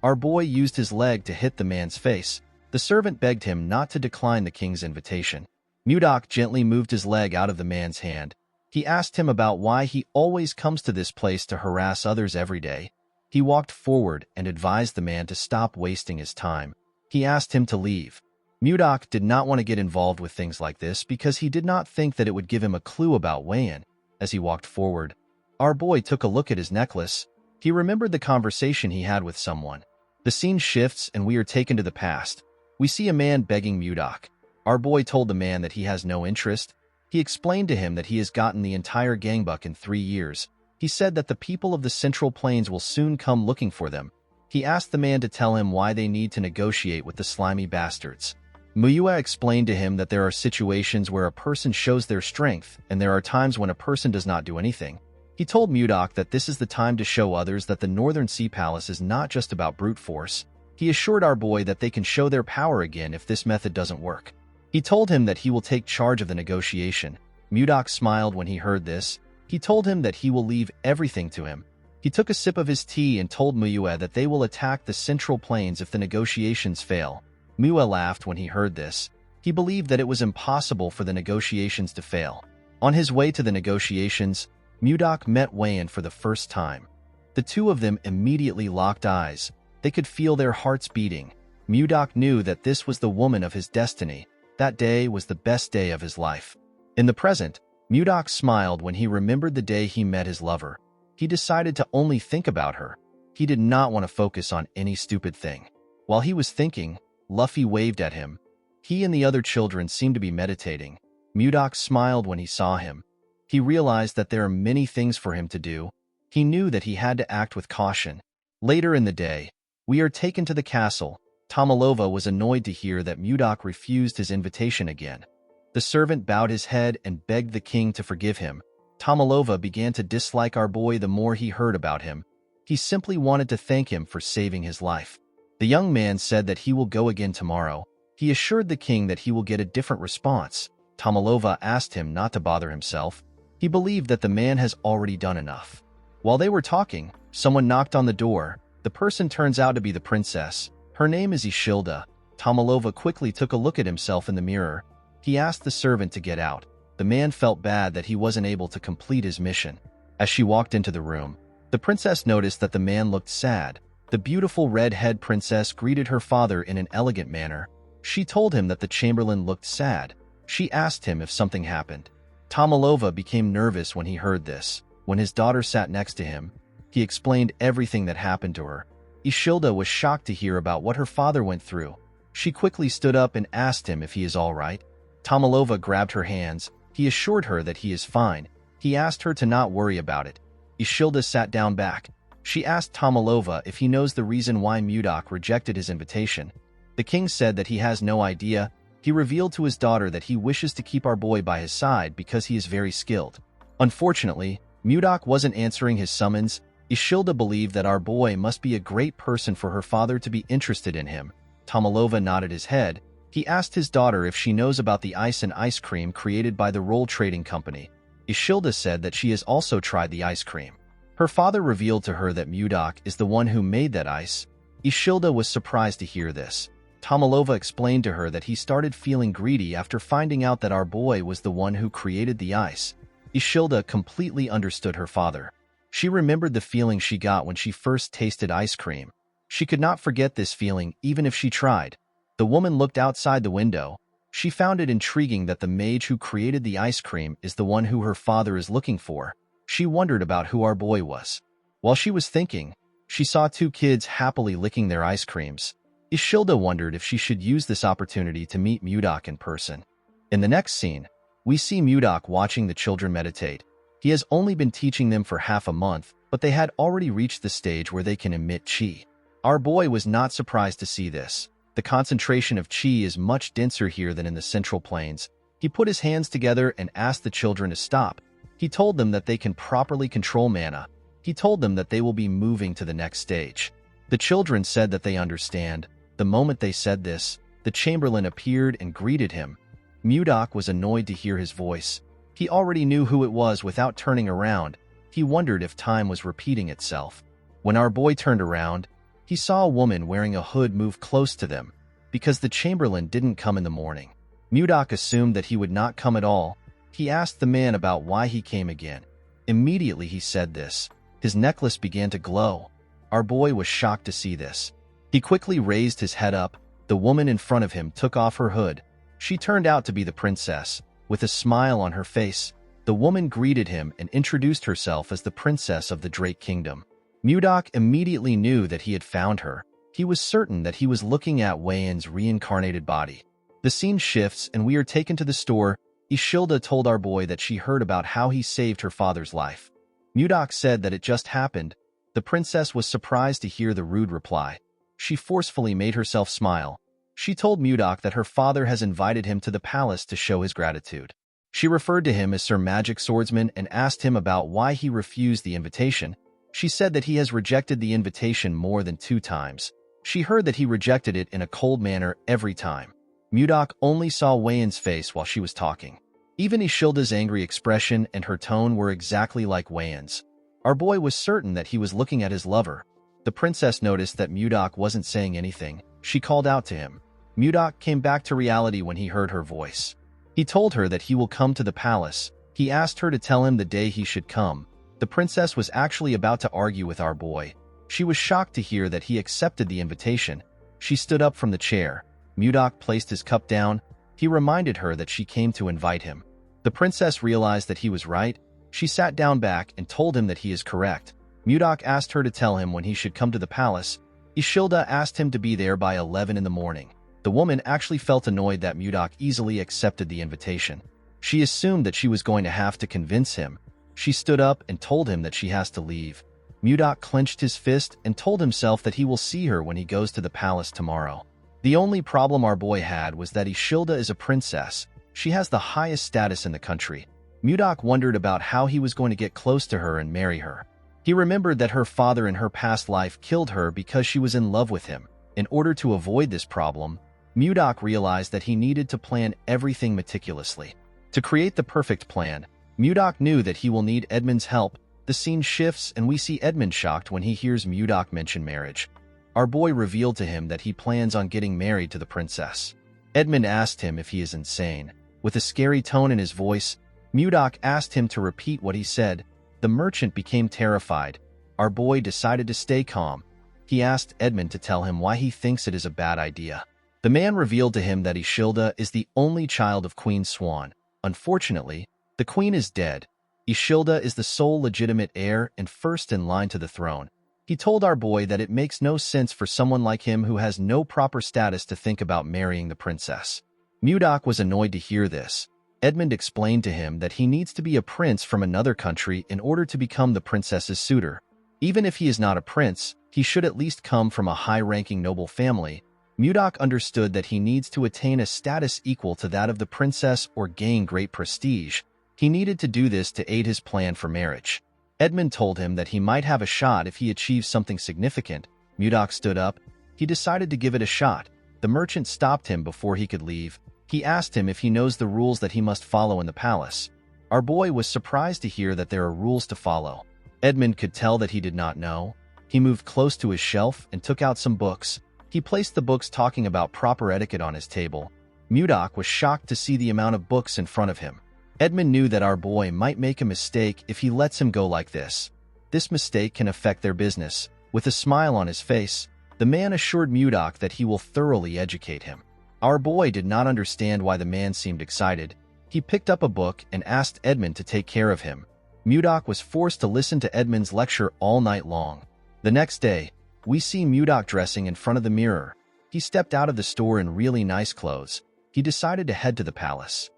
Our boy used his leg to hit the man's face. The servant begged him not to decline the king's invitation. Mudok gently moved his leg out of the man's hand. He asked him about why he always comes to this place to harass others every day. He walked forward and advised the man to stop wasting his time. He asked him to leave. Mudok did not want to get involved with things like this because he did not think that it would give him a clue about Wayan. As he walked forward, our boy took a look at his necklace. He remembered the conversation he had with someone. The scene shifts and we are taken to the past. We see a man begging Mudok. Our boy told the man that he has no interest. He explained to him that he has gotten the entire gangbuk in 3 years. He said that the people of the Central Plains will soon come looking for them. He asked the man to tell him why they need to negotiate with the slimy bastards. Muyua explained to him that there are situations where a person shows their strength, and there are times when a person does not do anything. He told Mudok that this is the time to show others that the Northern Sea Palace is not just about brute force. He assured our boy that they can show their power again if this method doesn't work. He told him that he will take charge of the negotiation. Mudok smiled when he heard this. He told him that he will leave everything to him. He took a sip of his tea and told Muyua that they will attack the Central Plains if the negotiations fail. Muyua laughed when he heard this. He believed that it was impossible for the negotiations to fail. On his way to the negotiations, Mudok met Wayan for the first time. The two of them immediately locked eyes. They could feel their hearts beating. Mudok knew that this was the woman of his destiny. That day was the best day of his life. In the present, Mudok smiled when he remembered the day he met his lover. He decided to only think about her. He did not want to focus on any stupid thing. While he was thinking, Luffy waved at him. He and the other children seemed to be meditating. Mudok smiled when he saw him. He realized that there are many things for him to do. He knew that he had to act with caution. Later in the day, we are taken to the castle. Tomalova was annoyed to hear that Mudok refused his invitation again. The servant bowed his head and begged the king to forgive him. Tomalova began to dislike our boy the more he heard about him. He simply wanted to thank him for saving his life. The young man said that he will go again tomorrow. He assured the king that he will get a different response. Tomalova asked him not to bother himself. He believed that the man has already done enough. While they were talking, someone knocked on the door. The person turns out to be the princess. Her name is Ishilda. Tomalova quickly took a look at himself in the mirror. He asked the servant to get out. The man felt bad that he wasn't able to complete his mission. As she walked into the room, the princess noticed that the man looked sad. The beautiful red-haired princess greeted her father in an elegant manner. She told him that the chamberlain looked sad. She asked him if something happened. Tomalova became nervous when he heard this. When his daughter sat next to him, he explained everything that happened to her. Ishilda was shocked to hear about what her father went through. She quickly stood up and asked him if he is all right. Tomalova grabbed her hands. He assured her that he is fine. He asked her to not worry about it. Ishilda sat down back. She asked Tomalova if he knows the reason why Mudok rejected his invitation. The king said that he has no idea. He revealed to his daughter that he wishes to keep our boy by his side because he is very skilled. Unfortunately, Mudok wasn't answering his summons. Ishilda believed that our boy must be a great person for her father to be interested in him. Tomalova nodded his head. He asked his daughter if she knows about the ice and ice cream created by the Roll Trading Company. Ishilda said that she has also tried the ice cream. Her father revealed to her that Mudok is the one who made that ice. Ishilda was surprised to hear this. Tomalova explained to her that he started feeling greedy after finding out that our boy was the one who created the ice. Ishilda completely understood her father. She remembered the feeling she got when she first tasted ice cream. She could not forget this feeling even if she tried. The woman looked outside the window. She found it intriguing that the mage who created the ice cream is the one who her father is looking for. She wondered about who our boy was. While she was thinking, she saw two kids happily licking their ice creams. Ishilda wondered if she should use this opportunity to meet Mudok in person. In the next scene, we see Mudok watching the children meditate. He has only been teaching them for half a month, but they had already reached the stage where they can emit chi. Our boy was not surprised to see this. The concentration of chi is much denser here than in the Central Plains. He put his hands together and asked the children to stop. He told them that they can properly control mana. He told them that they will be moving to the next stage. The children said that they understand. The moment they said this, the Chamberlain appeared and greeted him. Mudok was annoyed to hear his voice. He already knew who it was without turning around. He wondered if time was repeating itself. When our boy turned around, he saw a woman wearing a hood move close to them. Because the Chamberlain didn't come in the morning, Mudok assumed that he would not come at all. He asked the man about why he came again. Immediately he said this. His necklace began to glow. Our boy was shocked to see this. He quickly raised his head up. The woman in front of him took off her hood. She turned out to be the princess. With a smile on her face, the woman greeted him and introduced herself as the princess of the Drake Kingdom. Mudok immediately knew that he had found her. He was certain that he was looking at Wayan's reincarnated body. The scene shifts and we are taken to the store. Ishilda told our boy that she heard about how he saved her father's life. Mudok said that it just happened. The princess was surprised to hear the rude reply. She forcefully made herself smile. She told Mudok that her father has invited him to the palace to show his gratitude. She referred to him as Sir Magic Swordsman and asked him about why he refused the invitation. She said that he has rejected the invitation more than 2 times. She heard that he rejected it in a cold manner every time. Mudok only saw Wayan's face while she was talking. Even Ishilda's angry expression and her tone were exactly like Wayan's. Our boy was certain that he was looking at his lover. The princess noticed that Mudok wasn't saying anything. She called out to him. Mudok came back to reality when he heard her voice. He told her that he will come to the palace. He asked her to tell him the day he should come. The princess was actually about to argue with our boy. She was shocked to hear that he accepted the invitation. She stood up from the chair. Mudok placed his cup down. He reminded her that she came to invite him. The princess realized that he was right. She sat down back and told him that he is correct. Mudok asked her to tell him when he should come to the palace. Ishilda asked him to be there by 11 in the morning. The woman actually felt annoyed that Mudok easily accepted the invitation. She assumed that she was going to have to convince him. She stood up and told him that she has to leave. Mudok clenched his fist and told himself that he will see her when he goes to the palace tomorrow. The only problem our boy had was that Ishilda is a princess. She has the highest status in the country. Mudok wondered about how he was going to get close to her and marry her. He remembered that her father in her past life killed her because she was in love with him. In order to avoid this problem, Mudok realized that he needed to plan everything meticulously. To create the perfect plan, Mudok knew that he will need Edmund's help. The scene shifts and we see Edmund shocked when he hears Mudok mention marriage. Our boy revealed to him that he plans on getting married to the princess. Edmund asked him if he is insane. With a scary tone in his voice, Mudok asked him to repeat what he said. The merchant became terrified. Our boy decided to stay calm. He asked Edmund to tell him why he thinks it is a bad idea. The man revealed to him that Ishilda is the only child of Queen Swan. Unfortunately, the queen is dead. Ishilda is the sole legitimate heir and first in line to the throne. He told our boy that it makes no sense for someone like him who has no proper status to think about marrying the princess. Mudok was annoyed to hear this. Edmund explained to him that he needs to be a prince from another country in order to become the princess's suitor. Even if he is not a prince, he should at least come from a high-ranking noble family. Mudok understood that he needs to attain a status equal to that of the princess or gain great prestige. He needed to do this to aid his plan for marriage. Edmund told him that he might have a shot if he achieves something significant. Mudok stood up. He decided to give it a shot. The merchant stopped him before he could leave. He asked him if he knows the rules that he must follow in the palace. Our boy was surprised to hear that there are rules to follow. Edmund could tell that he did not know. He moved close to his shelf and took out some books. He placed the books talking about proper etiquette on his table. Mudok was shocked to see the amount of books in front of him. Edmund knew that our boy might make a mistake if he lets him go like this. This mistake can affect their business. With a smile on his face, the man assured Mudok that he will thoroughly educate him. Our boy did not understand why the man seemed excited. He picked up a book and asked Edmund to take care of him. Mudok was forced to listen to Edmund's lecture all night long. The next day, we see Mudok dressing in front of the mirror. He stepped out of the store in really nice clothes. He decided to head to the palace.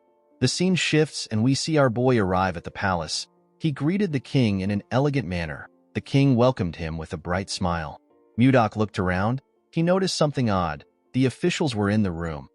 The scene shifts and we see our boy arrive at the palace. He greeted the king in an elegant manner. The king welcomed him with a bright smile. Mudok looked around. He noticed something odd. The officials were in the room.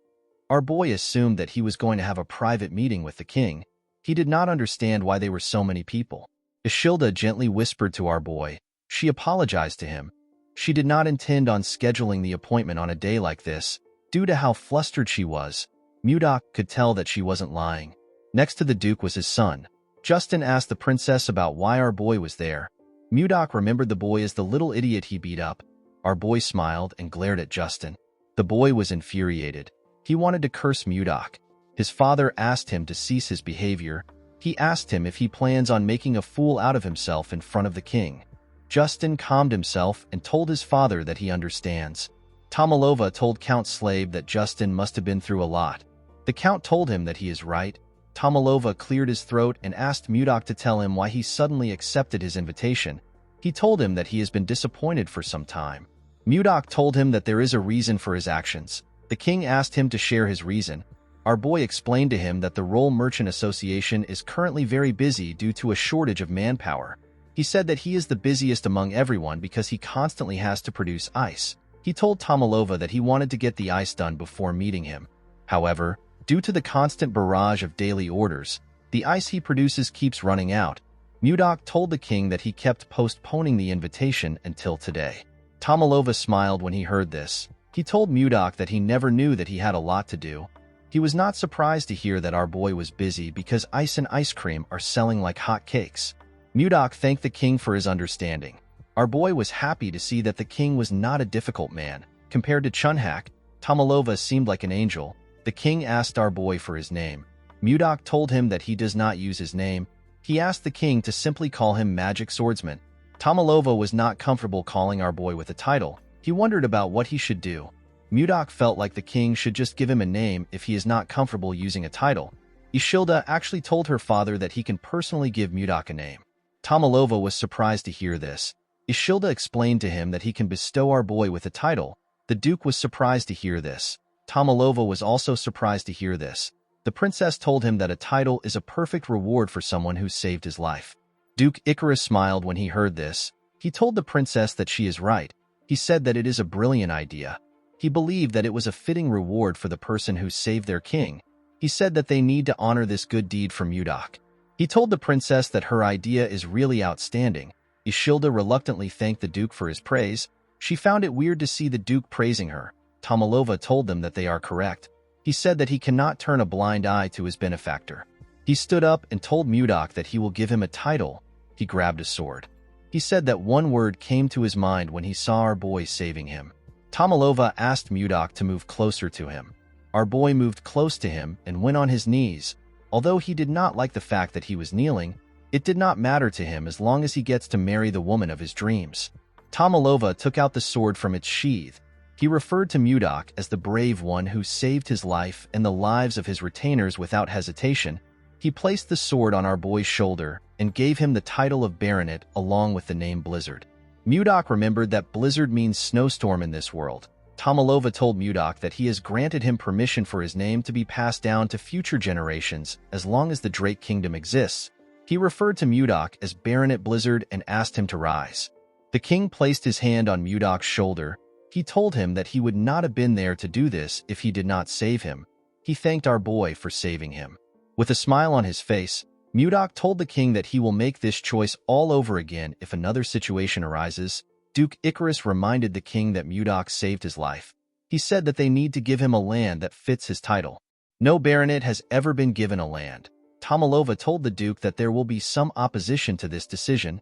Our boy assumed that he was going to have a private meeting with the king. He did not understand why there were so many people. Ishilda gently whispered to our boy. She apologized to him. She did not intend on scheduling the appointment on a day like this. Due to how flustered she was, Mudok could tell that she wasn't lying. Next to the Duke was his son. Justin asked the princess about why our boy was there. Mudok remembered the boy as the little idiot he beat up. Our boy smiled and glared at Justin. The boy was infuriated. He wanted to curse Mudok. His father asked him to cease his behavior. He asked him if he plans on making a fool out of himself in front of the king. Justin calmed himself and told his father that he understands. Tomalova told Count Slave that Justin must have been through a lot. The Count told him that he is right. Tomalova cleared his throat and asked Mudok to tell him why he suddenly accepted his invitation. He told him that he has been disappointed for some time. Mudok told him that there is a reason for his actions. The king asked him to share his reason. Our boy explained to him that the Roll Merchant Association is currently very busy due to a shortage of manpower. He said that he is the busiest among everyone because he constantly has to produce ice. He told Tomalova that he wanted to get the ice done before meeting him. However, due to the constant barrage of daily orders, the ice he produces keeps running out. Mudok told the king that he kept postponing the invitation until today. Tomalova smiled when he heard this. He told Mudok that he never knew that he had a lot to do. He was not surprised to hear that our boy was busy because ice and ice cream are selling like hot cakes. Mudok thanked the king for his understanding. Our boy was happy to see that the king was not a difficult man. Compared to Chunhak, Tomalova seemed like an angel. The king asked our boy for his name. Mudok told him that he does not use his name. He asked the king to simply call him Magic Swordsman. Tomalova was not comfortable calling our boy with a title. He wondered about what he should do. Mudok felt like the king should just give him a name if he is not comfortable using a title. Ishilda actually told her father that he can personally give Mudok a name. Tomalova was surprised to hear this. Ishilda explained to him that he can bestow our boy with a title. The Duke was surprised to hear this. Tomalova was also surprised to hear this. The princess told him that a title is a perfect reward for someone who saved his life. Duke Icarus smiled when he heard this. He told the princess that she is right. He said that it is a brilliant idea. He believed that it was a fitting reward for the person who saved their king. He said that they need to honor this good deed for Mudok. He told the princess that her idea is really outstanding. Ishilda reluctantly thanked the Duke for his praise. She found it weird to see the Duke praising her. Tomalova told them that they are correct. He said that he cannot turn a blind eye to his benefactor. He stood up and told Mudok that he will give him a title. He grabbed a sword. He said that one word came to his mind when he saw our boy saving him. Tomalova asked Mudok to move closer to him. Our boy moved close to him and went on his knees. Although he did not like the fact that he was kneeling, it did not matter to him as long as he gets to marry the woman of his dreams. Tomalova took out the sword from its sheath. He referred to Mudok as the brave one who saved his life and the lives of his retainers without hesitation. He placed the sword on our boy's shoulder and gave him the title of Baronet along with the name Blizzard. Mudok remembered that blizzard means snowstorm in this world. Tomalova told Mudok that he has granted him permission for his name to be passed down to future generations as long as the Drake Kingdom exists. He referred to Mudok as Baronet Blizzard and asked him to rise. The king placed his hand on Mudok's shoulder. He told him that he would not have been there to do this if he did not save him. He thanked our boy for saving him. With a smile on his face, Mudok told the king that he will make this choice all over again if another situation arises. Duke Icarus reminded the king that Mudok saved his life. He said that they need to give him a land that fits his title. No baronet has ever been given a land. Tomalova told the duke that there will be some opposition to this decision.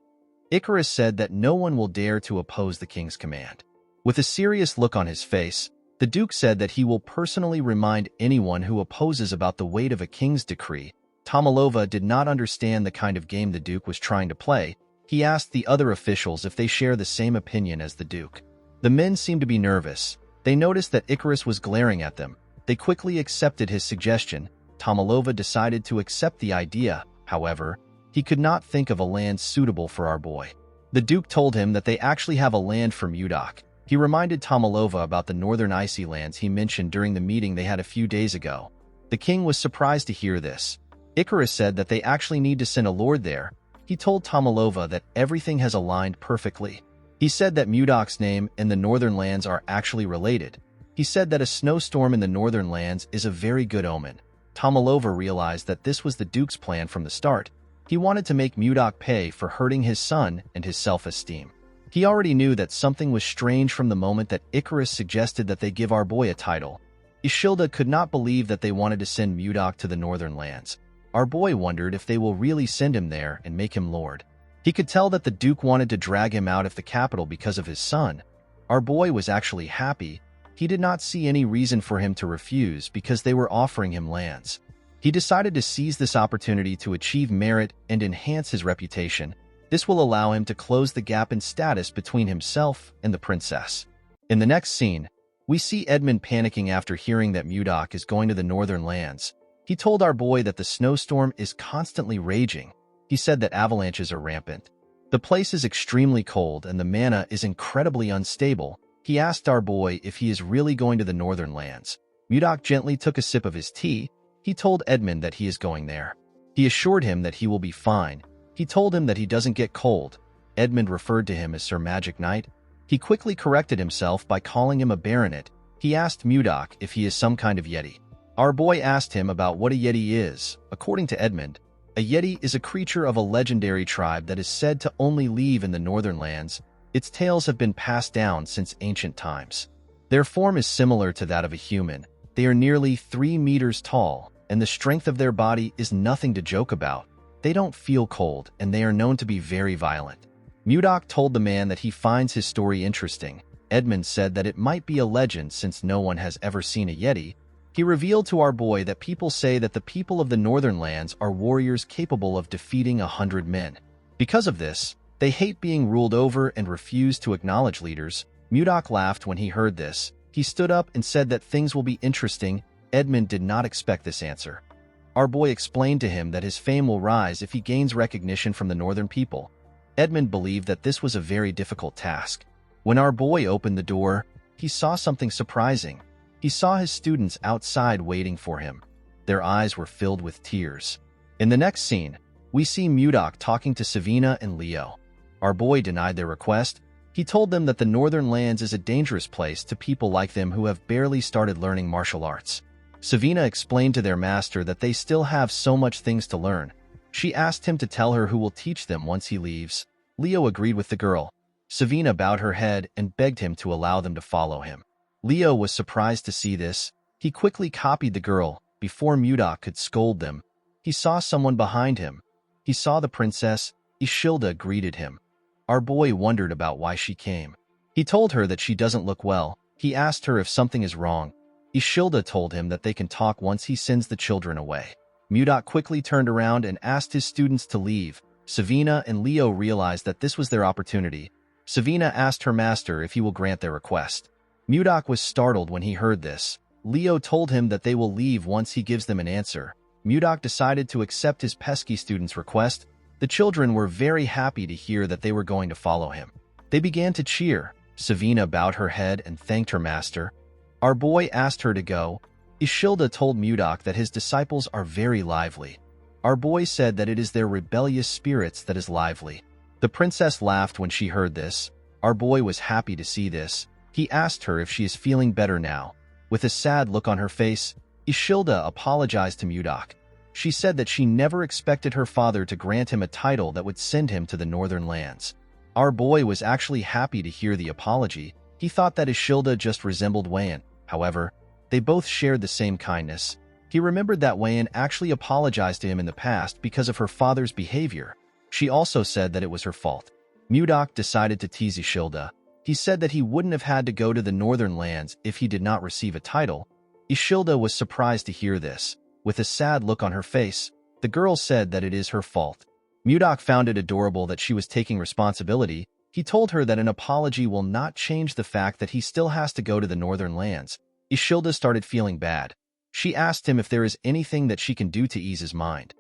Icarus said that no one will dare to oppose the king's command. With a serious look on his face, the duke said that he will personally remind anyone who opposes about the weight of a king's decree. Tomalova did not understand the kind of game the duke was trying to play. He asked the other officials if they share the same opinion as the duke. The men seemed to be nervous. They noticed that Icarus was glaring at them. They quickly accepted his suggestion. Tomalova decided to accept the idea. However, he could not think of a land suitable for our boy. The duke told him that they actually have a land for Mudok. He reminded Tomalova about the northern icy lands he mentioned during the meeting they had a few days ago. The king was surprised to hear this. Icarus said that they actually need to send a lord there. He told Tomalova that everything has aligned perfectly. He said that Mudok's name and the northern lands are actually related. He said that a snowstorm in the northern lands is a very good omen. Tomalova realized that this was the duke's plan from the start. He wanted to make Mudok pay for hurting his son and his self-esteem. He already knew that something was strange from the moment that Icarus suggested that they give our boy a title. Ishilda could not believe that they wanted to send Mudok to the northern lands. Our boy wondered if they will really send him there and make him lord. He could tell that the duke wanted to drag him out of the capital because of his son. Our boy was actually happy. He did not see any reason for him to refuse because they were offering him lands. He decided to seize this opportunity to achieve merit and enhance his reputation. This will allow him to close the gap in status between himself and the princess. In the next scene, we see Edmund panicking after hearing that Mudok is going to the northern lands. He told our boy that the snowstorm is constantly raging. He said that avalanches are rampant. The place is extremely cold and the mana is incredibly unstable. He asked our boy if he is really going to the northern lands. Mudok gently took a sip of his tea. He told Edmund that he is going there. He assured him that he will be fine. He told him that he doesn't get cold. Edmund referred to him as Sir Magic Knight. He quickly corrected himself by calling him a baronet. He asked Mudok if he is some kind of yeti. Our boy asked him about what a yeti is. According to Edmund, a yeti is a creature of a legendary tribe that is said to only live in the northern lands. Its tales have been passed down since ancient times. Their form is similar to that of a human. They are nearly 3 meters tall, and the strength of their body is nothing to joke about. They don't feel cold, and they are known to be very violent. Mudok told the man that he finds his story interesting. Edmund said that it might be a legend since no one has ever seen a yeti. He revealed to our boy that people say that the people of the northern lands are warriors capable of defeating 100 men. Because of this, they hate being ruled over and refuse to acknowledge leaders. Mudok laughed when he heard this. He stood up and said that things will be interesting. Edmund did not expect this answer. Our boy explained to him that his fame will rise if he gains recognition from the northern people. Edmund believed that this was a very difficult task. When our boy opened the door, he saw something surprising. He saw his students outside waiting for him. Their eyes were filled with tears. In the next scene, we see Mudok talking to Savina and Leo. Our boy denied their request. He told them that the northern lands is a dangerous place to people like them who have barely started learning martial arts. Savina explained to their master that they still have so much things to learn. She asked him to tell her who will teach them once he leaves. Leo agreed with the girl. Savina bowed her head and begged him to allow them to follow him. Leo was surprised to see this. He quickly copied the girl. Before Mudok could scold them, he saw someone behind him. He saw the princess. Ishilda greeted him. Our boy wondered about why she came. He told her that she doesn't look well. He asked her if something is wrong. Ishilda told him that they can talk once he sends the children away. Mudok quickly turned around and asked his students to leave. Savina and Leo realized that this was their opportunity. Savina asked her master if he will grant their request. Mudok was startled when he heard this. Leo told him that they will leave once he gives them an answer. Mudok decided to accept his pesky student's request. The children were very happy to hear that they were going to follow him. They began to cheer. Savina bowed her head and thanked her master. Our boy asked her to go. Ishilda told Mudok that his disciples are very lively. Our boy said that it is their rebellious spirits that is lively. The princess laughed when she heard this. Our boy was happy to see this. He asked her if she is feeling better now. With a sad look on her face, Ishilda apologized to Mudok. She said that she never expected her father to grant him a title that would send him to the northern lands. Our boy was actually happy to hear the apology. He thought that Ishilda just resembled Wayan. However, they both shared the same kindness. He remembered that Wayan actually apologized to him in the past because of her father's behavior. She also said that it was her fault. Mudok decided to tease Ishilda. He said that he wouldn't have had to go to the northern lands if he did not receive a title. Ishilda was surprised to hear this. With a sad look on her face, the girl said that it is her fault. Mudok found it adorable that she was taking responsibility. He told her that an apology will not change the fact that he still has to go to the northern lands. Ishilda started feeling bad. She asked him if there is anything that she can do to ease his mind.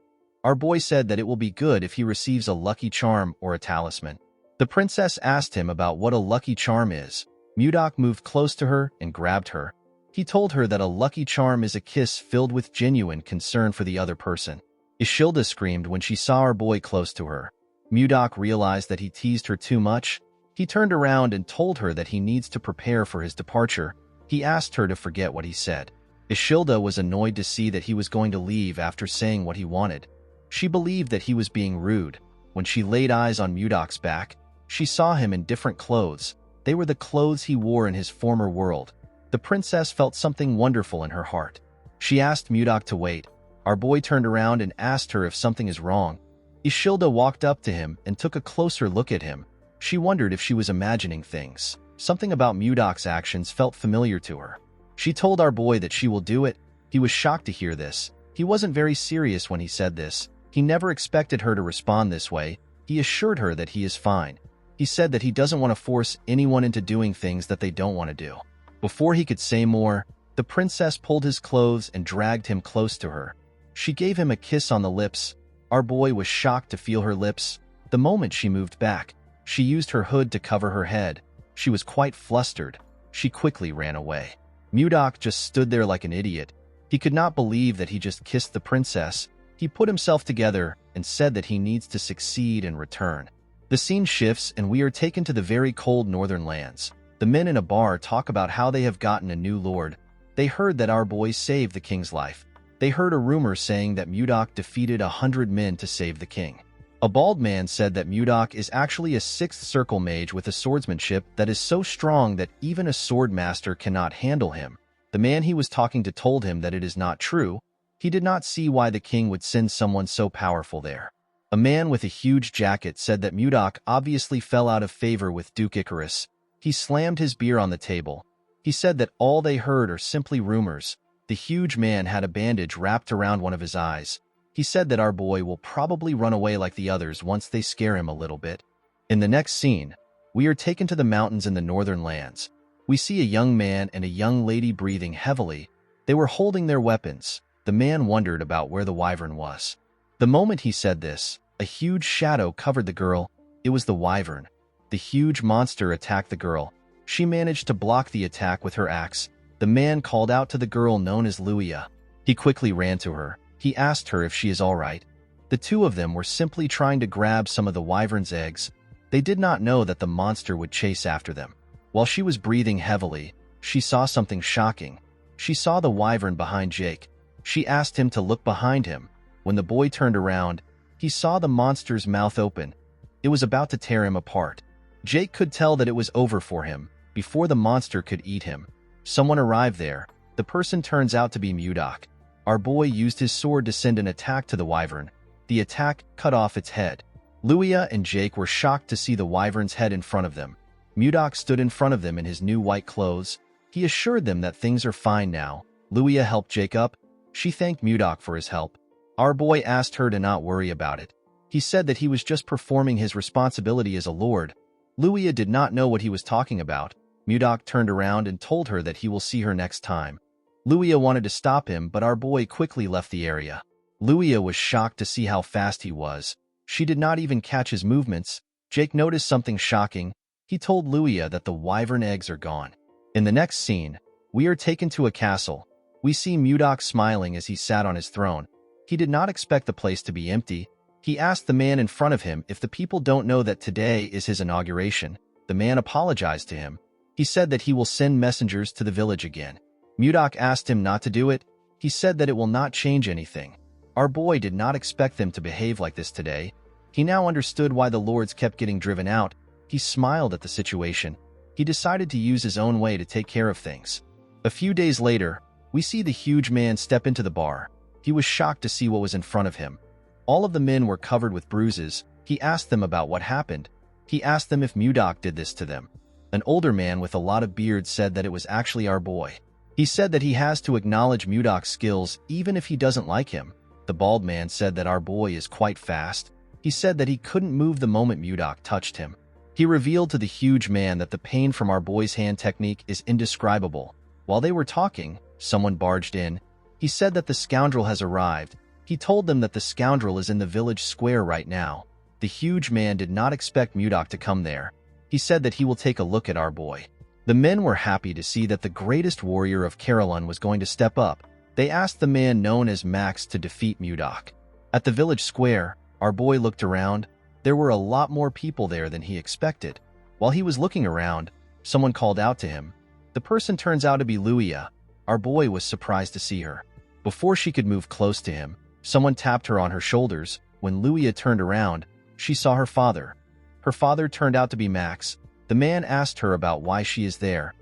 Our boy said that it will be good if he receives a lucky charm or a talisman. The princess asked him about what a lucky charm is. Mudok moved close to her and grabbed her. He told her that a lucky charm is a kiss filled with genuine concern for the other person. Ishilda screamed when she saw our boy close to her. Mudok realized that he teased her too much. He turned around and told her that he needs to prepare for his departure. He asked her to forget what he said. Ishilda was annoyed to see that he was going to leave after saying what he wanted. She believed that he was being rude. When she laid eyes on Mudok's back, she saw him in different clothes. They were the clothes he wore in his former world. The princess felt something wonderful in her heart. She asked Mudok to wait. Our boy turned around and asked her if something is wrong. Ishilda walked up to him and took a closer look at him. She wondered if she was imagining things. Something about Mudok's actions felt familiar to her. She told our boy that she will do it. He was shocked to hear this. He wasn't very serious when he said this. He never expected her to respond this way. He assured her that he is fine. He said that he doesn't want to force anyone into doing things that they don't want to do. Before he could say more, the princess pulled his clothes and dragged him close to her. She gave him a kiss on the lips. Our boy was shocked to feel her lips. The moment she moved back, she used her hood to cover her head. She was quite flustered. She quickly ran away. Mudok just stood there like an idiot. He could not believe that he just kissed the princess. He put himself together and said that he needs to succeed and return. The scene shifts and we are taken to the very cold northern lands. The men in a bar talk about how they have gotten a new lord. They heard that our boy saved the king's life. They heard a rumor saying that Mudok defeated 100 men to save the king. A bald man said that Mudok is actually a sixth circle mage with a swordsmanship that is so strong that even a sword master cannot handle him. The man he was talking to told him that it is not true. He did not see why the king would send someone so powerful there. A man with a huge jacket said that Mudok obviously fell out of favor with Duke Icarus. He slammed his beer on the table. He said that all they heard are simply rumors. The huge man had a bandage wrapped around one of his eyes. He said that our boy will probably run away like the others once they scare him a little bit. In the next scene, we are taken to the mountains in the northern lands. We see a young man and a young lady breathing heavily. They were holding their weapons. The man wondered about where the wyvern was. The moment he said this, a huge shadow covered the girl. It was the wyvern. The huge monster attacked the girl. She managed to block the attack with her axe. The man called out to the girl known as Luia. He quickly ran to her. He asked her if she is all right. The two of them were simply trying to grab some of the wyvern's eggs. They did not know that the monster would chase after them. While she was breathing heavily, she saw something shocking. She saw the wyvern behind Jake. She asked him to look behind him. When the boy turned around, he saw the monster's mouth open. It was about to tear him apart. Jake could tell that it was over for him before the monster could eat him. Someone arrived there. The person turns out to be Mudok. Our boy used his sword to send an attack to the wyvern. The attack cut off its head. Luia and Jake were shocked to see the wyvern's head in front of them. Mudok stood in front of them in his new white clothes. He assured them that things are fine now. Luia helped Jake up. She thanked Mudok for his help. Our boy asked her to not worry about it. He said that he was just performing his responsibility as a lord. Luia did not know what he was talking about. Mudok turned around and told her that he will see her next time. Luia wanted to stop him, but our boy quickly left the area. Luia was shocked to see how fast he was. She did not even catch his movements. Jake noticed something shocking. He told Luia that the wyvern eggs are gone. In the next scene, we are taken to a castle. We see Mudok smiling as he sat on his throne. He did not expect the place to be empty. He asked the man in front of him if the people don't know that today is his inauguration. The man apologized to him. He said that he will send messengers to the village again. Mudok asked him not to do it. He said that it will not change anything. Our boy did not expect them to behave like this today. He now understood why the lords kept getting driven out. He smiled at the situation. He decided to use his own way to take care of things. A few days later, we see the huge man step into the bar. He was shocked to see what was in front of him. All of the men were covered with bruises. He asked them about what happened. He asked them if Mudok did this to them. An older man with a lot of beard said that it was actually our boy. He said that he has to acknowledge Mudok's skills even if he doesn't like him. The bald man said that our boy is quite fast. He said that he couldn't move the moment Mudok touched him. He revealed to the huge man that the pain from our boy's hand technique is indescribable. While they were talking, someone barged in. He said that the scoundrel has arrived. He told them that the scoundrel is in the village square right now. The huge man did not expect Mudok to come there. He said that he will take a look at our boy. The men were happy to see that the greatest warrior of Carolyn was going to step up. They asked the man known as Max to defeat Mudok. At the village square, our boy looked around. There were a lot more people there than he expected. While he was looking around, someone called out to him. The person turns out to be Luia. Our boy was surprised to see her. Before she could move close to him, someone tapped her on her shoulders. When Luia turned around, she saw her father. Her father turned out to be Max. The man asked her about why she is there.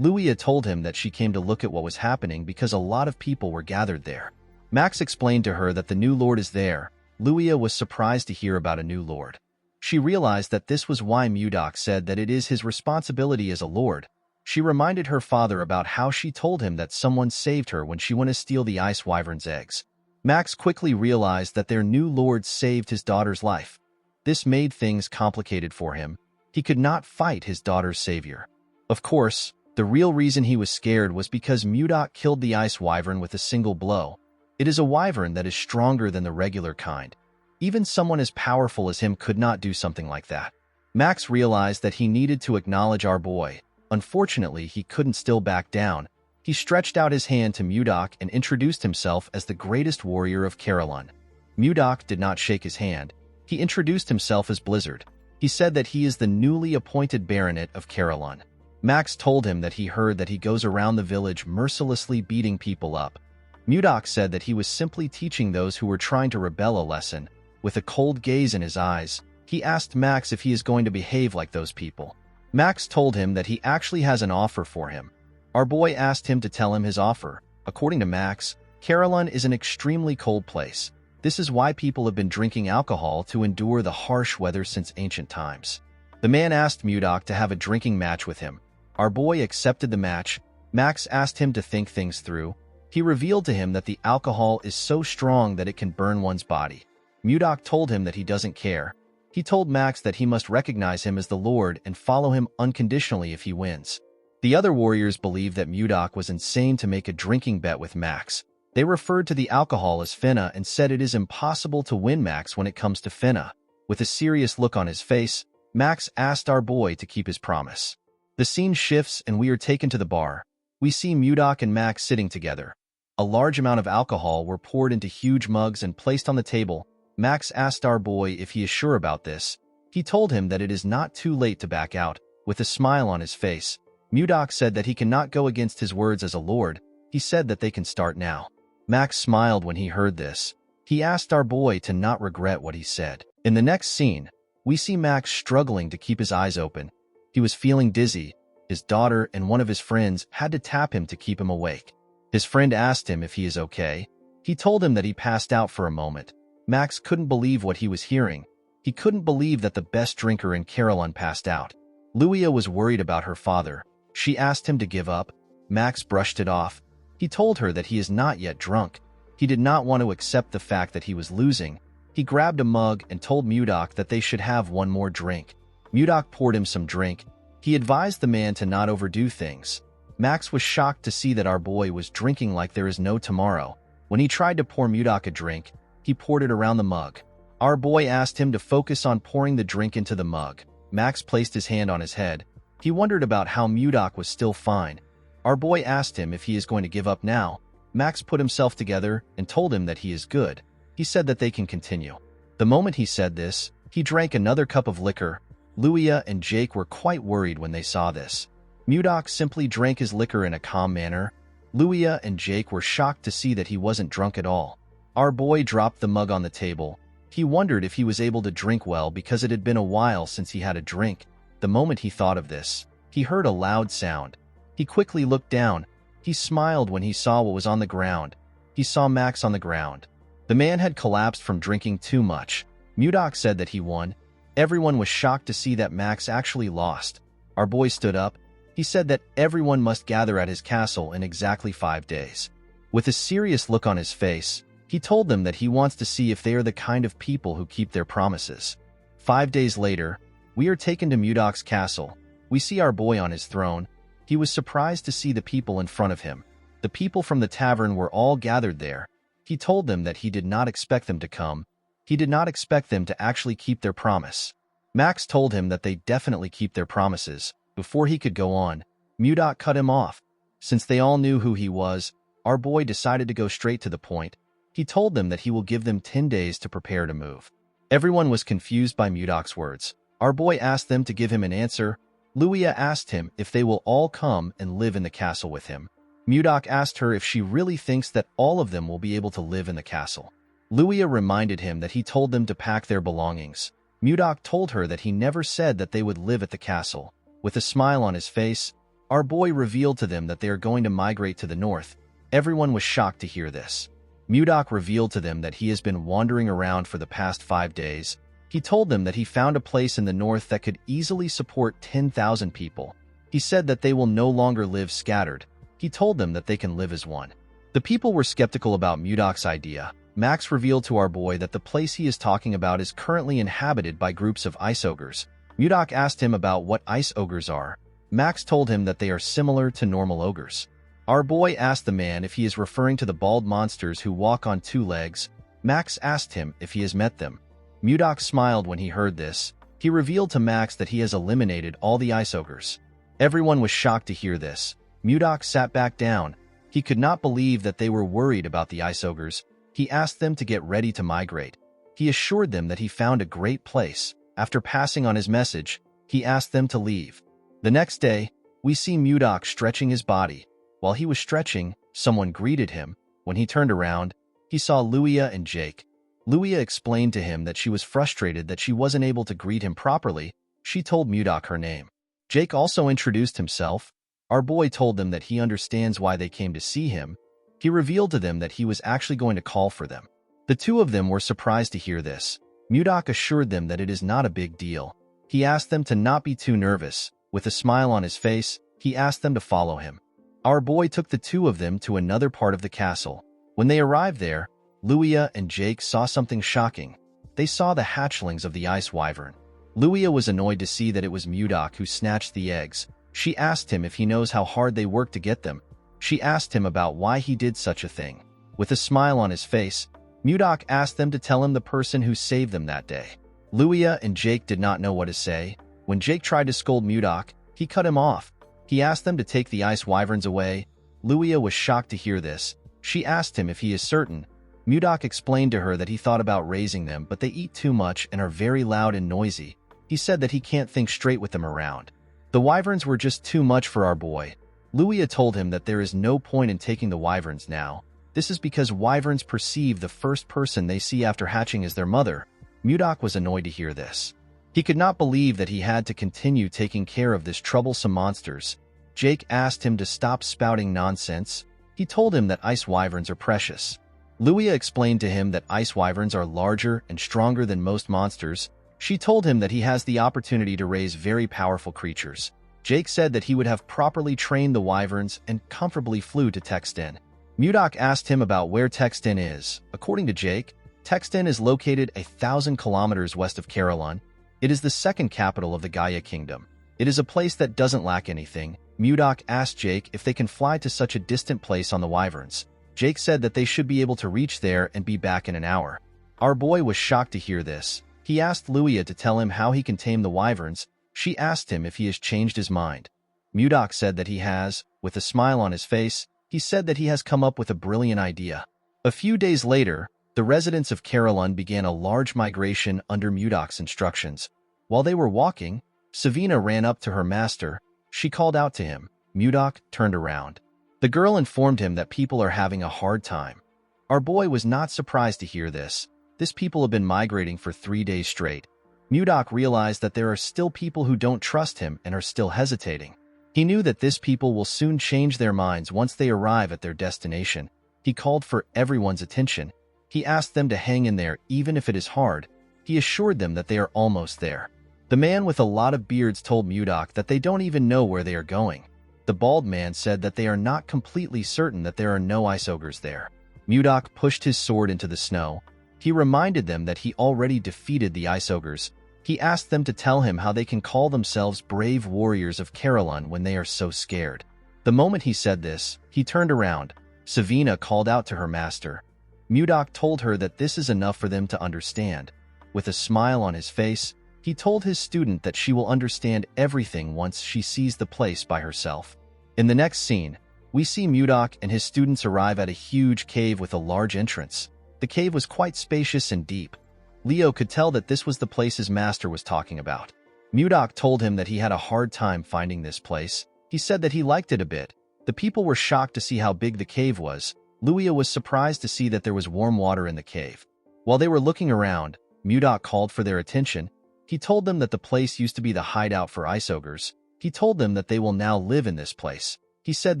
Luia told him that she came to look at what was happening because a lot of people were gathered there. Max explained to her that the new lord is there. Luia was surprised to hear about a new lord. She realized that this was why Mudok said that it is his responsibility as a lord. She reminded her father about how she told him that someone saved her when she went to steal the ice wyvern's eggs. Max quickly realized that their new lord saved his daughter's life. This made things complicated for him. He could not fight his daughter's savior. Of course, the real reason he was scared was because Mudok killed the ice wyvern with a single blow. It is a wyvern that is stronger than the regular kind. Even someone as powerful as him could not do something like that. Max realized that he needed to acknowledge our boy. Unfortunately, he couldn't still back down. He stretched out his hand to Mudok and introduced himself as the greatest warrior of Carolyn. Mudok did not shake his hand. He introduced himself as Blizzard. He said that he is the newly appointed baronet of Carolyn. Max told him that he heard that he goes around the village mercilessly beating people up. Mudok said that he was simply teaching those who were trying to rebel a lesson. With a cold gaze in his eyes, he asked Max if he is going to behave like those people. Max told him that he actually has an offer for him. Our boy asked him to tell him his offer. According to Max, Carolyn is an extremely cold place. This is why people have been drinking alcohol to endure the harsh weather since ancient times. The man asked Mudok to have a drinking match with him. Our boy accepted the match. Max asked him to think things through. He revealed to him that the alcohol is so strong that it can burn one's body. Mudok told him that he doesn't care. He told Max that he must recognize him as the Lord and follow him unconditionally if he wins. The other warriors believed that Mudok was insane to make a drinking bet with Max. They referred to the alcohol as Finna and said it is impossible to win Max when it comes to Finna. With a serious look on his face, Max asked our boy to keep his promise. The scene shifts and we are taken to the bar. We see Mudok and Max sitting together. A large amount of alcohol were poured into huge mugs and placed on the table. Max asked our boy if he is sure about this. He told him that it is not too late to back out. With a smile on his face, Mudok said that he cannot go against his words as a lord. He said that they can start now. Max smiled when he heard this. He asked our boy to not regret what he said. In the next scene, we see Max struggling to keep his eyes open. He was feeling dizzy. His daughter and one of his friends had to tap him to keep him awake. His friend asked him if he is okay. He told him that he passed out for a moment. Max couldn't believe what he was hearing. He couldn't believe that the best drinker in Carolyn passed out. Luia was worried about her father. She asked him to give up. Max brushed it off. He told her that he is not yet drunk. He did not want to accept the fact that he was losing. He grabbed a mug and told Mudok that they should have one more drink. Mudok poured him some drink. He advised the man to not overdo things. Max was shocked to see that our boy was drinking like there is no tomorrow. When he tried to pour Mudok a drink, he poured it around the mug. Our boy asked him to focus on pouring the drink into the mug. Max placed his hand on his head. He wondered about how Mudok was still fine. Our boy asked him if he is going to give up now. Max put himself together and told him that he is good. He said that they can continue. The moment he said this, he drank another cup of liquor. Luia and Jake were quite worried when they saw this. Mudok simply drank his liquor in a calm manner. Luia and Jake were shocked to see that he wasn't drunk at all. Our boy dropped the mug on the table. He wondered if he was able to drink well because it had been a while since he had a drink. The moment he thought of this, he heard a loud sound. He quickly looked down. He smiled when he saw what was on the ground. He saw Max on the ground. The man had collapsed from drinking too much. Mudok said that he won. Everyone was shocked to see that Max actually lost. Our boy stood up. He said that everyone must gather at his castle in exactly 5 days. With a serious look on his face, he told them that he wants to see if they are the kind of people who keep their promises. 5 days later, we are taken to Mudok's castle. We see our boy on his throne. He was surprised to see the people in front of him. The people from the tavern were all gathered there. He told them that he did not expect them to come. He did not expect them to actually keep their promise. Max told him that they definitely keep their promises. Before he could go on, Mudok cut him off. Since they all knew who he was, our boy decided to go straight to the point. He told them that he will give them 10 days to prepare to move. Everyone was confused by Mudok's words. Our boy asked them to give him an answer. Luia asked him if they will all come and live in the castle with him. Mudok asked her if she really thinks that all of them will be able to live in the castle. Luia reminded him that he told them to pack their belongings. Mudok told her that he never said that they would live at the castle. With a smile on his face, our boy revealed to them that they are going to migrate to the north. Everyone was shocked to hear this. Mudok revealed to them that he has been wandering around for the past 5 days. He told them that he found a place in the north that could easily support 10,000 people. He said that they will no longer live scattered. He told them that they can live as one. The people were skeptical about Mudok's idea. Max revealed to our boy that the place he is talking about is currently inhabited by groups of ice ogres. Mudok asked him about what ice ogres are. Max told him that they are similar to normal ogres. Our boy asked the man if he is referring to the bald monsters who walk on 2 legs. Max asked him if he has met them. Mudok smiled when he heard this. He revealed to Max that he has eliminated all the ice ogres. Everyone was shocked to hear this. Mudok sat back down. He could not believe that they were worried about the ice ogres. He asked them to get ready to migrate. He assured them that he found a great place. After passing on his message, he asked them to leave. The next day, we see Mudok stretching his body. While he was stretching, someone greeted him. When he turned around, he saw Luia and Jake. Luia explained to him that she was frustrated that she wasn't able to greet him properly. She told Mudok her name. Jake also introduced himself. Our boy told them that he understands why they came to see him. He revealed to them that he was actually going to call for them. The two of them were surprised to hear this. Mudok assured them that it is not a big deal. He asked them to not be too nervous. With a smile on his face, he asked them to follow him. Our boy took the two of them to another part of the castle. When they arrived there, Luia and Jake saw something shocking. They saw the hatchlings of the ice wyvern. Luia was annoyed to see that it was Mudok who snatched the eggs. She asked him if he knows how hard they worked to get them. She asked him about why he did such a thing. With a smile on his face, Mudok asked them to tell him the person who saved them that day. Luia and Jake did not know what to say. When Jake tried to scold Mudok, he cut him off. He asked them to take the ice wyverns away. Luia was shocked to hear this. She asked him if he is certain. Mudok explained to her that he thought about raising them, but they eat too much and are very loud and noisy. He said that he can't think straight with them around. The wyverns were just too much for our boy. Luia told him that there is no point in taking the wyverns now. This is because wyverns perceive the first person they see after hatching as their mother. Mudok was annoyed to hear this. He could not believe that he had to continue taking care of this troublesome monsters. Jake asked him to stop spouting nonsense. He told him that ice wyverns are precious. Luia explained to him that ice wyverns are larger and stronger than most monsters. She told him that he has the opportunity to raise very powerful creatures. Jake said that he would have properly trained the wyverns and comfortably flew to Texten. Mudok asked him about where Texten is. According to Jake, Texten is located 1,000 kilometers west of Carolon. It is the second capital of the Gaia Kingdom. It is a place that doesn't lack anything. Mudok asked Jake if they can fly to such a distant place on the wyverns. Jake said that they should be able to reach there and be back in an hour. Our boy was shocked to hear this. He asked Luia to tell him how he can tame the wyverns. She asked him if he has changed his mind. Mudok said that he has. With a smile on his face, he said that he has come up with a brilliant idea. A few days later, the residents of Carolyn began a large migration under Mudok's instructions. While they were walking, Savina ran up to her master. She called out to him. Mudok turned around. The girl informed him that people are having a hard time. Our boy was not surprised to hear this. This people have been migrating for 3 days straight. Mudok realized that there are still people who don't trust him and are still hesitating. He knew that this people will soon change their minds once they arrive at their destination. He called for everyone's attention. He asked them to hang in there even if it is hard. He assured them that they are almost there. The man with a lot of beards told Mudok that they don't even know where they are going. The bald man said that they are not completely certain that there are no ice ogres there. Mudok pushed his sword into the snow. He reminded them that he already defeated the ice ogres. He asked them to tell him how they can call themselves brave warriors of Carolyn when they are so scared. The moment he said this, he turned around. Savina called out to her master. Mudok told her that this is enough for them to understand. With a smile on his face, he told his student that she will understand everything once she sees the place by herself. In the next scene, we see Mudok and his students arrive at a huge cave with a large entrance. The cave was quite spacious and deep. Leo could tell that this was the place his master was talking about. Mudok told him that he had a hard time finding this place. He said that he liked it a bit. The people were shocked to see how big the cave was. Luia was surprised to see that there was warm water in the cave. While they were looking around, Mudok called for their attention. He told them that the place used to be the hideout for ice ogres. He told them that they will now live in this place. He said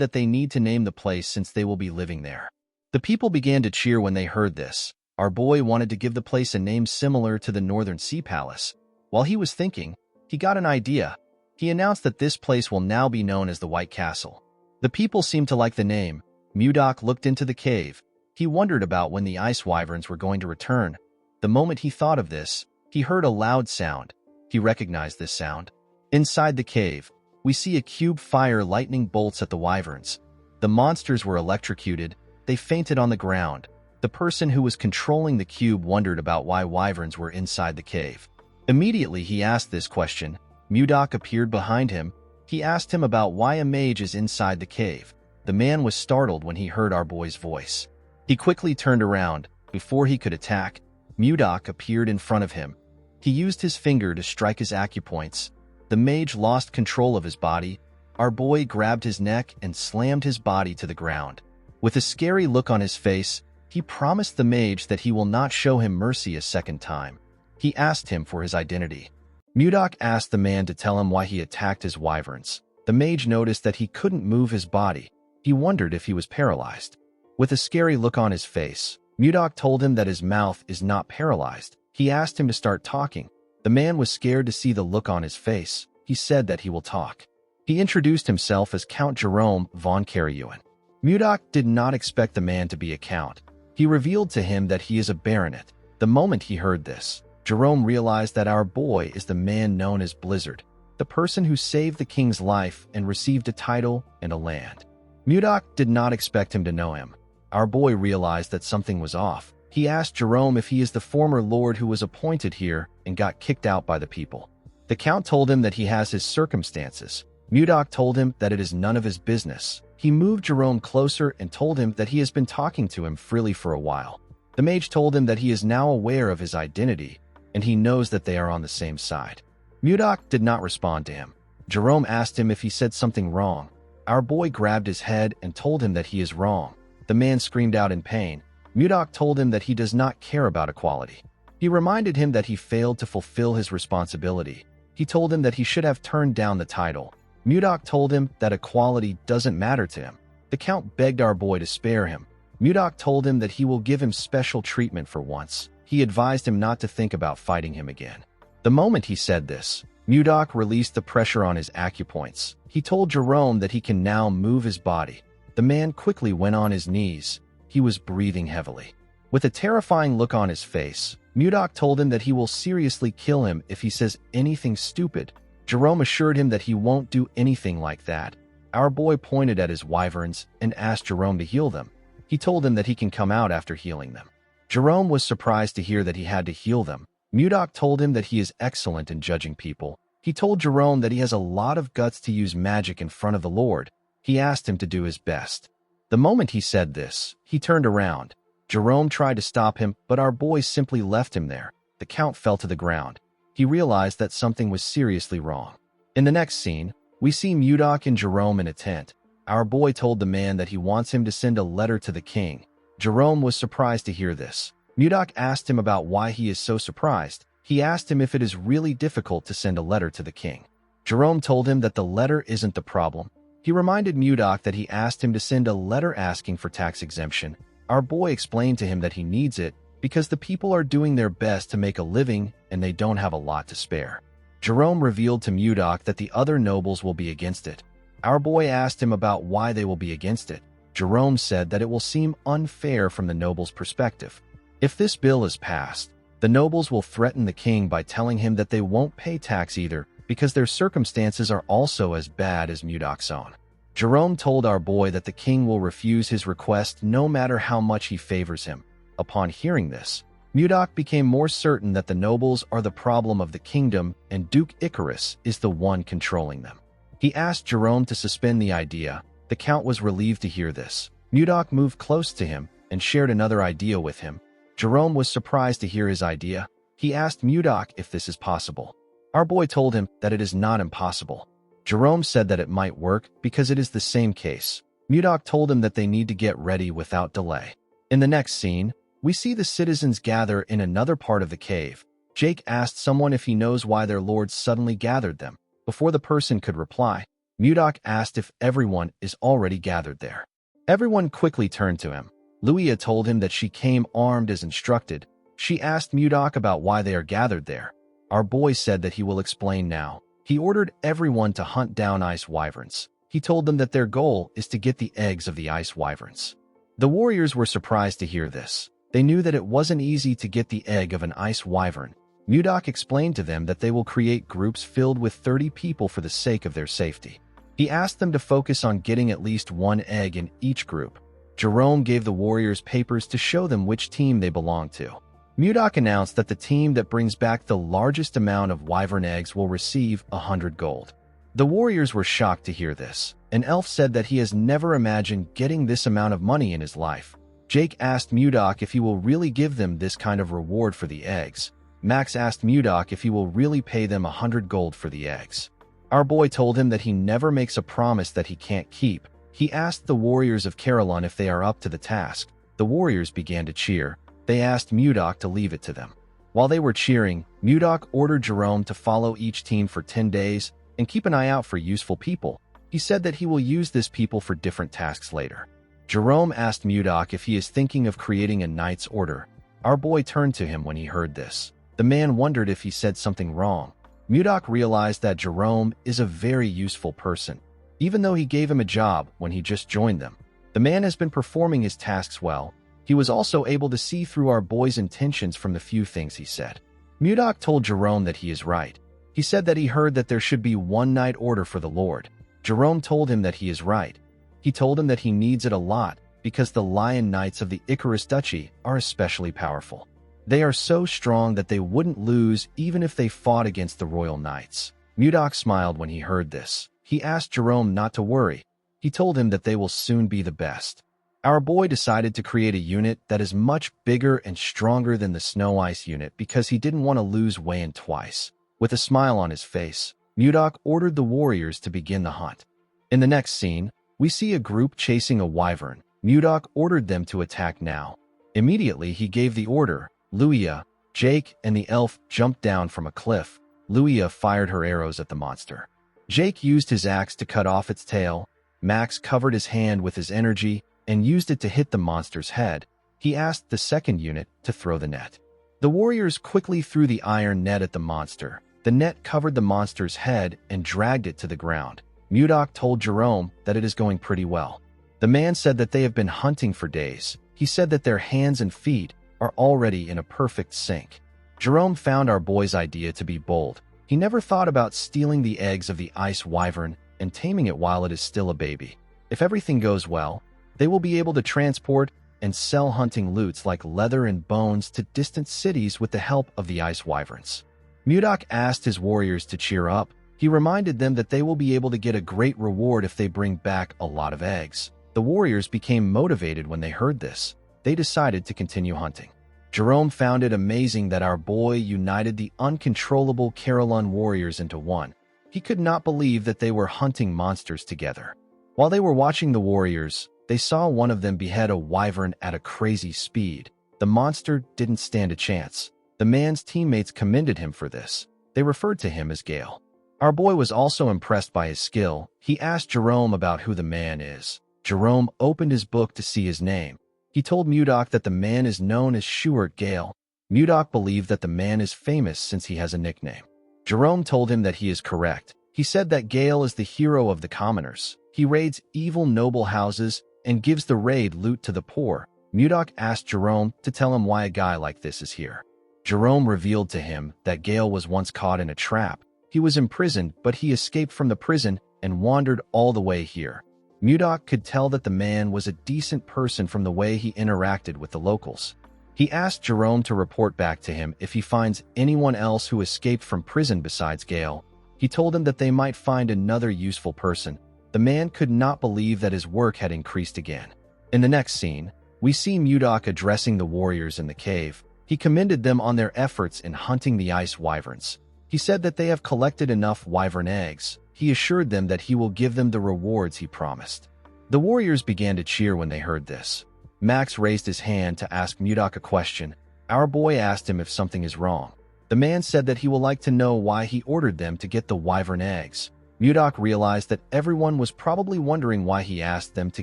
that they need to name the place since they will be living there. The people began to cheer when they heard this. Our boy wanted to give the place a name similar to the Northern Sea Palace. While he was thinking, he got an idea. He announced that this place will now be known as the White Castle. The people seemed to like the name. Mudok looked into the cave. He wondered about when the ice wyverns were going to return. The moment he thought of this, he heard a loud sound. He recognized this sound. Inside the cave, we see a cube fire lightning bolts at the wyverns. The monsters were electrocuted. They fainted on the ground. The person who was controlling the cube wondered about why wyverns were inside the cave. Immediately he asked this question. Mudok appeared behind him. He asked him about why a mage is inside the cave. The man was startled when he heard our boy's voice. He quickly turned around. Before he could attack, Mudok appeared in front of him. He used his finger to strike his acupoints. The mage lost control of his body. Our boy grabbed his neck and slammed his body to the ground. With a scary look on his face, he promised the mage that he will not show him mercy a second time. He asked him for his identity. Mudok asked the man to tell him why he attacked his wyverns. The mage noticed that he couldn't move his body. He wondered if he was paralyzed. With a scary look on his face, Mudok told him that his mouth is not paralyzed. He asked him to start talking. The man was scared to see the look on his face. He said that he will talk. He introduced himself as Count Jerome von Karauen. Mudok did not expect the man to be a count. He revealed to him that he is a baronet. The moment he heard this, Jerome realized that our boy is the man known as Blizzard, the person who saved the king's life and received a title and a land. Mudok did not expect him to know him. Our boy realized that something was off. He asked Jerome if he is the former lord who was appointed here and got kicked out by the people. The count told him that he has his circumstances. Mudok told him that it is none of his business. He moved Jerome closer and told him that he has been talking to him freely for a while. The mage told him that he is now aware of his identity, and he knows that they are on the same side. Mudok did not respond to him. Jerome asked him if he said something wrong. Our boy grabbed his head and told him that he is wrong. The man screamed out in pain. Mudok told him that he does not care about equality. He reminded him that he failed to fulfill his responsibility. He told him that he should have turned down the title. Mudok told him that equality doesn't matter to him. The count begged our boy to spare him. Mudok told him that he will give him special treatment for once. He advised him not to think about fighting him again. The moment he said this, Mudok released the pressure on his acupoints. He told Jerome that he can now move his body. The man quickly went on his knees. He was breathing heavily. With a terrifying look on his face, Mudok told him that he will seriously kill him if he says anything stupid. Jerome assured him that he won't do anything like that. Our boy pointed at his wyverns and asked Jerome to heal them. He told him that he can come out after healing them. Jerome was surprised to hear that he had to heal them. Mudok told him that he is excellent in judging people. He told Jerome that he has a lot of guts to use magic in front of the Lord. He asked him to do his best. The moment he said this, he turned around. Jerome tried to stop him, but our boy simply left him there. The Count fell to the ground. He realized that something was seriously wrong. In the next scene, we see Mudok and Jerome in a tent. Our boy told the man that he wants him to send a letter to the king. Jerome was surprised to hear this. Mudok asked him about why he is so surprised. He asked him if it is really difficult to send a letter to the king. Jerome told him that the letter isn't the problem. He reminded Mudok that he asked him to send a letter asking for tax exemption. Our boy explained to him that he needs it because the people are doing their best to make a living and they don't have a lot to spare. Jerome revealed to Mudok that the other nobles will be against it. Our boy asked him about why they will be against it. Jerome said that it will seem unfair from the nobles' perspective. If this bill is passed, the nobles will threaten the king by telling him that they won't pay tax either because their circumstances are also as bad as Mudok's own. Jerome told our boy that the king will refuse his request no matter how much he favors him. Upon hearing this, Mudok became more certain that the nobles are the problem of the kingdom and Duke Icarus is the one controlling them. He asked Jerome to suspend the idea. The Count was relieved to hear this. Mudok moved close to him and shared another idea with him. Jerome was surprised to hear his idea. He asked Mudok if this is possible. Our boy told him that it is not impossible. Jerome said that it might work because it is the same case. Mudok told him that they need to get ready without delay. In the next scene, we see the citizens gather in another part of the cave. Jake asked someone if he knows why their lord suddenly gathered them. Before the person could reply, Mudok asked if everyone is already gathered there. Everyone quickly turned to him. Luia told him that she came armed as instructed. She asked Mudok about why they are gathered there. Our boy said that he will explain now. He ordered everyone to hunt down ice wyverns. He told them that their goal is to get the eggs of the ice wyverns. The warriors were surprised to hear this. They knew that it wasn't easy to get the egg of an ice wyvern. Mudok explained to them that they will create groups filled with 30 people for the sake of their safety. He asked them to focus on getting at least one egg in each group. Jerome gave the warriors papers to show them which team they belonged to. Mudok announced that the team that brings back the largest amount of wyvern eggs will receive 100 gold. The warriors were shocked to hear this. An elf said that he has never imagined getting this amount of money in his life. Jake asked Mudok if he will really give them this kind of reward for the eggs. Max asked Mudok if he will really pay them 100 gold for the eggs. Our boy told him that he never makes a promise that he can't keep. He asked the warriors of Carolyn if they are up to the task. The warriors began to cheer. They asked Mudok to leave it to them. While they were cheering, Mudok ordered Jerome to follow each team for 10 days and keep an eye out for useful people. He said that he will use this people for different tasks later. Jerome asked Mudok if he is thinking of creating a knight's order. Our boy turned to him when he heard this. The man wondered if he said something wrong. Mudok realized that Jerome is a very useful person. Even though he gave him a job when he just joined them, the man has been performing his tasks well. He was also able to see through our boy's intentions from the few things he said. Mudok told Jerome that he is right. He said that he heard that there should be one knight order for the Lord. Jerome told him that he is right. He told him that he needs it a lot because the Lion Knights of the Icarus Duchy are especially powerful. They are so strong that they wouldn't lose even if they fought against the Royal Knights. Mudok smiled when he heard this. He asked Jerome not to worry. He told him that they will soon be the best. Our boy decided to create a unit that is much bigger and stronger than the Snow Ice unit because he didn't want to lose Wayan twice. With a smile on his face, Mudok ordered the warriors to begin the hunt. In the next scene, we see a group chasing a wyvern. Mudok ordered them to attack now. Immediately, he gave the order. Luia, Jake, and the elf jumped down from a cliff. Luia fired her arrows at the monster. Jake used his axe to cut off its tail. Max covered his hand with his energy and used it to hit the monster's head. He asked the second unit to throw the net. The warriors quickly threw the iron net at the monster. The net covered the monster's head and dragged it to the ground. Mudok told Jerome that it is going pretty well. The man said that they have been hunting for days. He said that their hands and feet are already in a perfect sync. Jerome found our boy's idea to be bold. He never thought about stealing the eggs of the ice wyvern and taming it while it is still a baby. If everything goes well, they will be able to transport and sell hunting loots like leather and bones to distant cities with the help of the ice wyverns. Mudok asked his warriors to cheer up. He reminded them that they will be able to get a great reward if they bring back a lot of eggs. The warriors became motivated when they heard this. They decided to continue hunting. Jerome found it amazing that our boy united the uncontrollable Carolyn warriors into one. He could not believe that they were hunting monsters together. While they were watching the warriors, they saw one of them behead a wyvern at a crazy speed. The monster didn't stand a chance. The man's teammates commended him for this. They referred to him as Gale. Our boy was also impressed by his skill. He asked Jerome about who the man is. Jerome opened his book to see his name. He told Mudok that the man is known as Stuart Gale. Mudok believed that the man is famous since he has a nickname. Jerome told him that he is correct. He said that Gale is the hero of the commoners. He raids evil noble houses and gives the raid loot to the poor. Mudok asked Jerome to tell him why a guy like this is here. Jerome revealed to him that Gale was once caught in a trap. He was imprisoned, but he escaped from the prison and wandered all the way here. Mudok could tell that the man was a decent person from the way he interacted with the locals. He asked Jerome to report back to him if he finds anyone else who escaped from prison besides Gale. He told him that they might find another useful person. The man could not believe that his work had increased again. In the next scene, we see Mudok addressing the warriors in the cave. He commended them on their efforts in hunting the ice wyverns. He said that they have collected enough wyvern eggs. He assured them that he will give them the rewards he promised. The warriors began to cheer when they heard this. Max raised his hand to ask Mudok a question. Our boy asked him if something is wrong. The man said that he would like to know why he ordered them to get the wyvern eggs. Mudok realized that everyone was probably wondering why he asked them to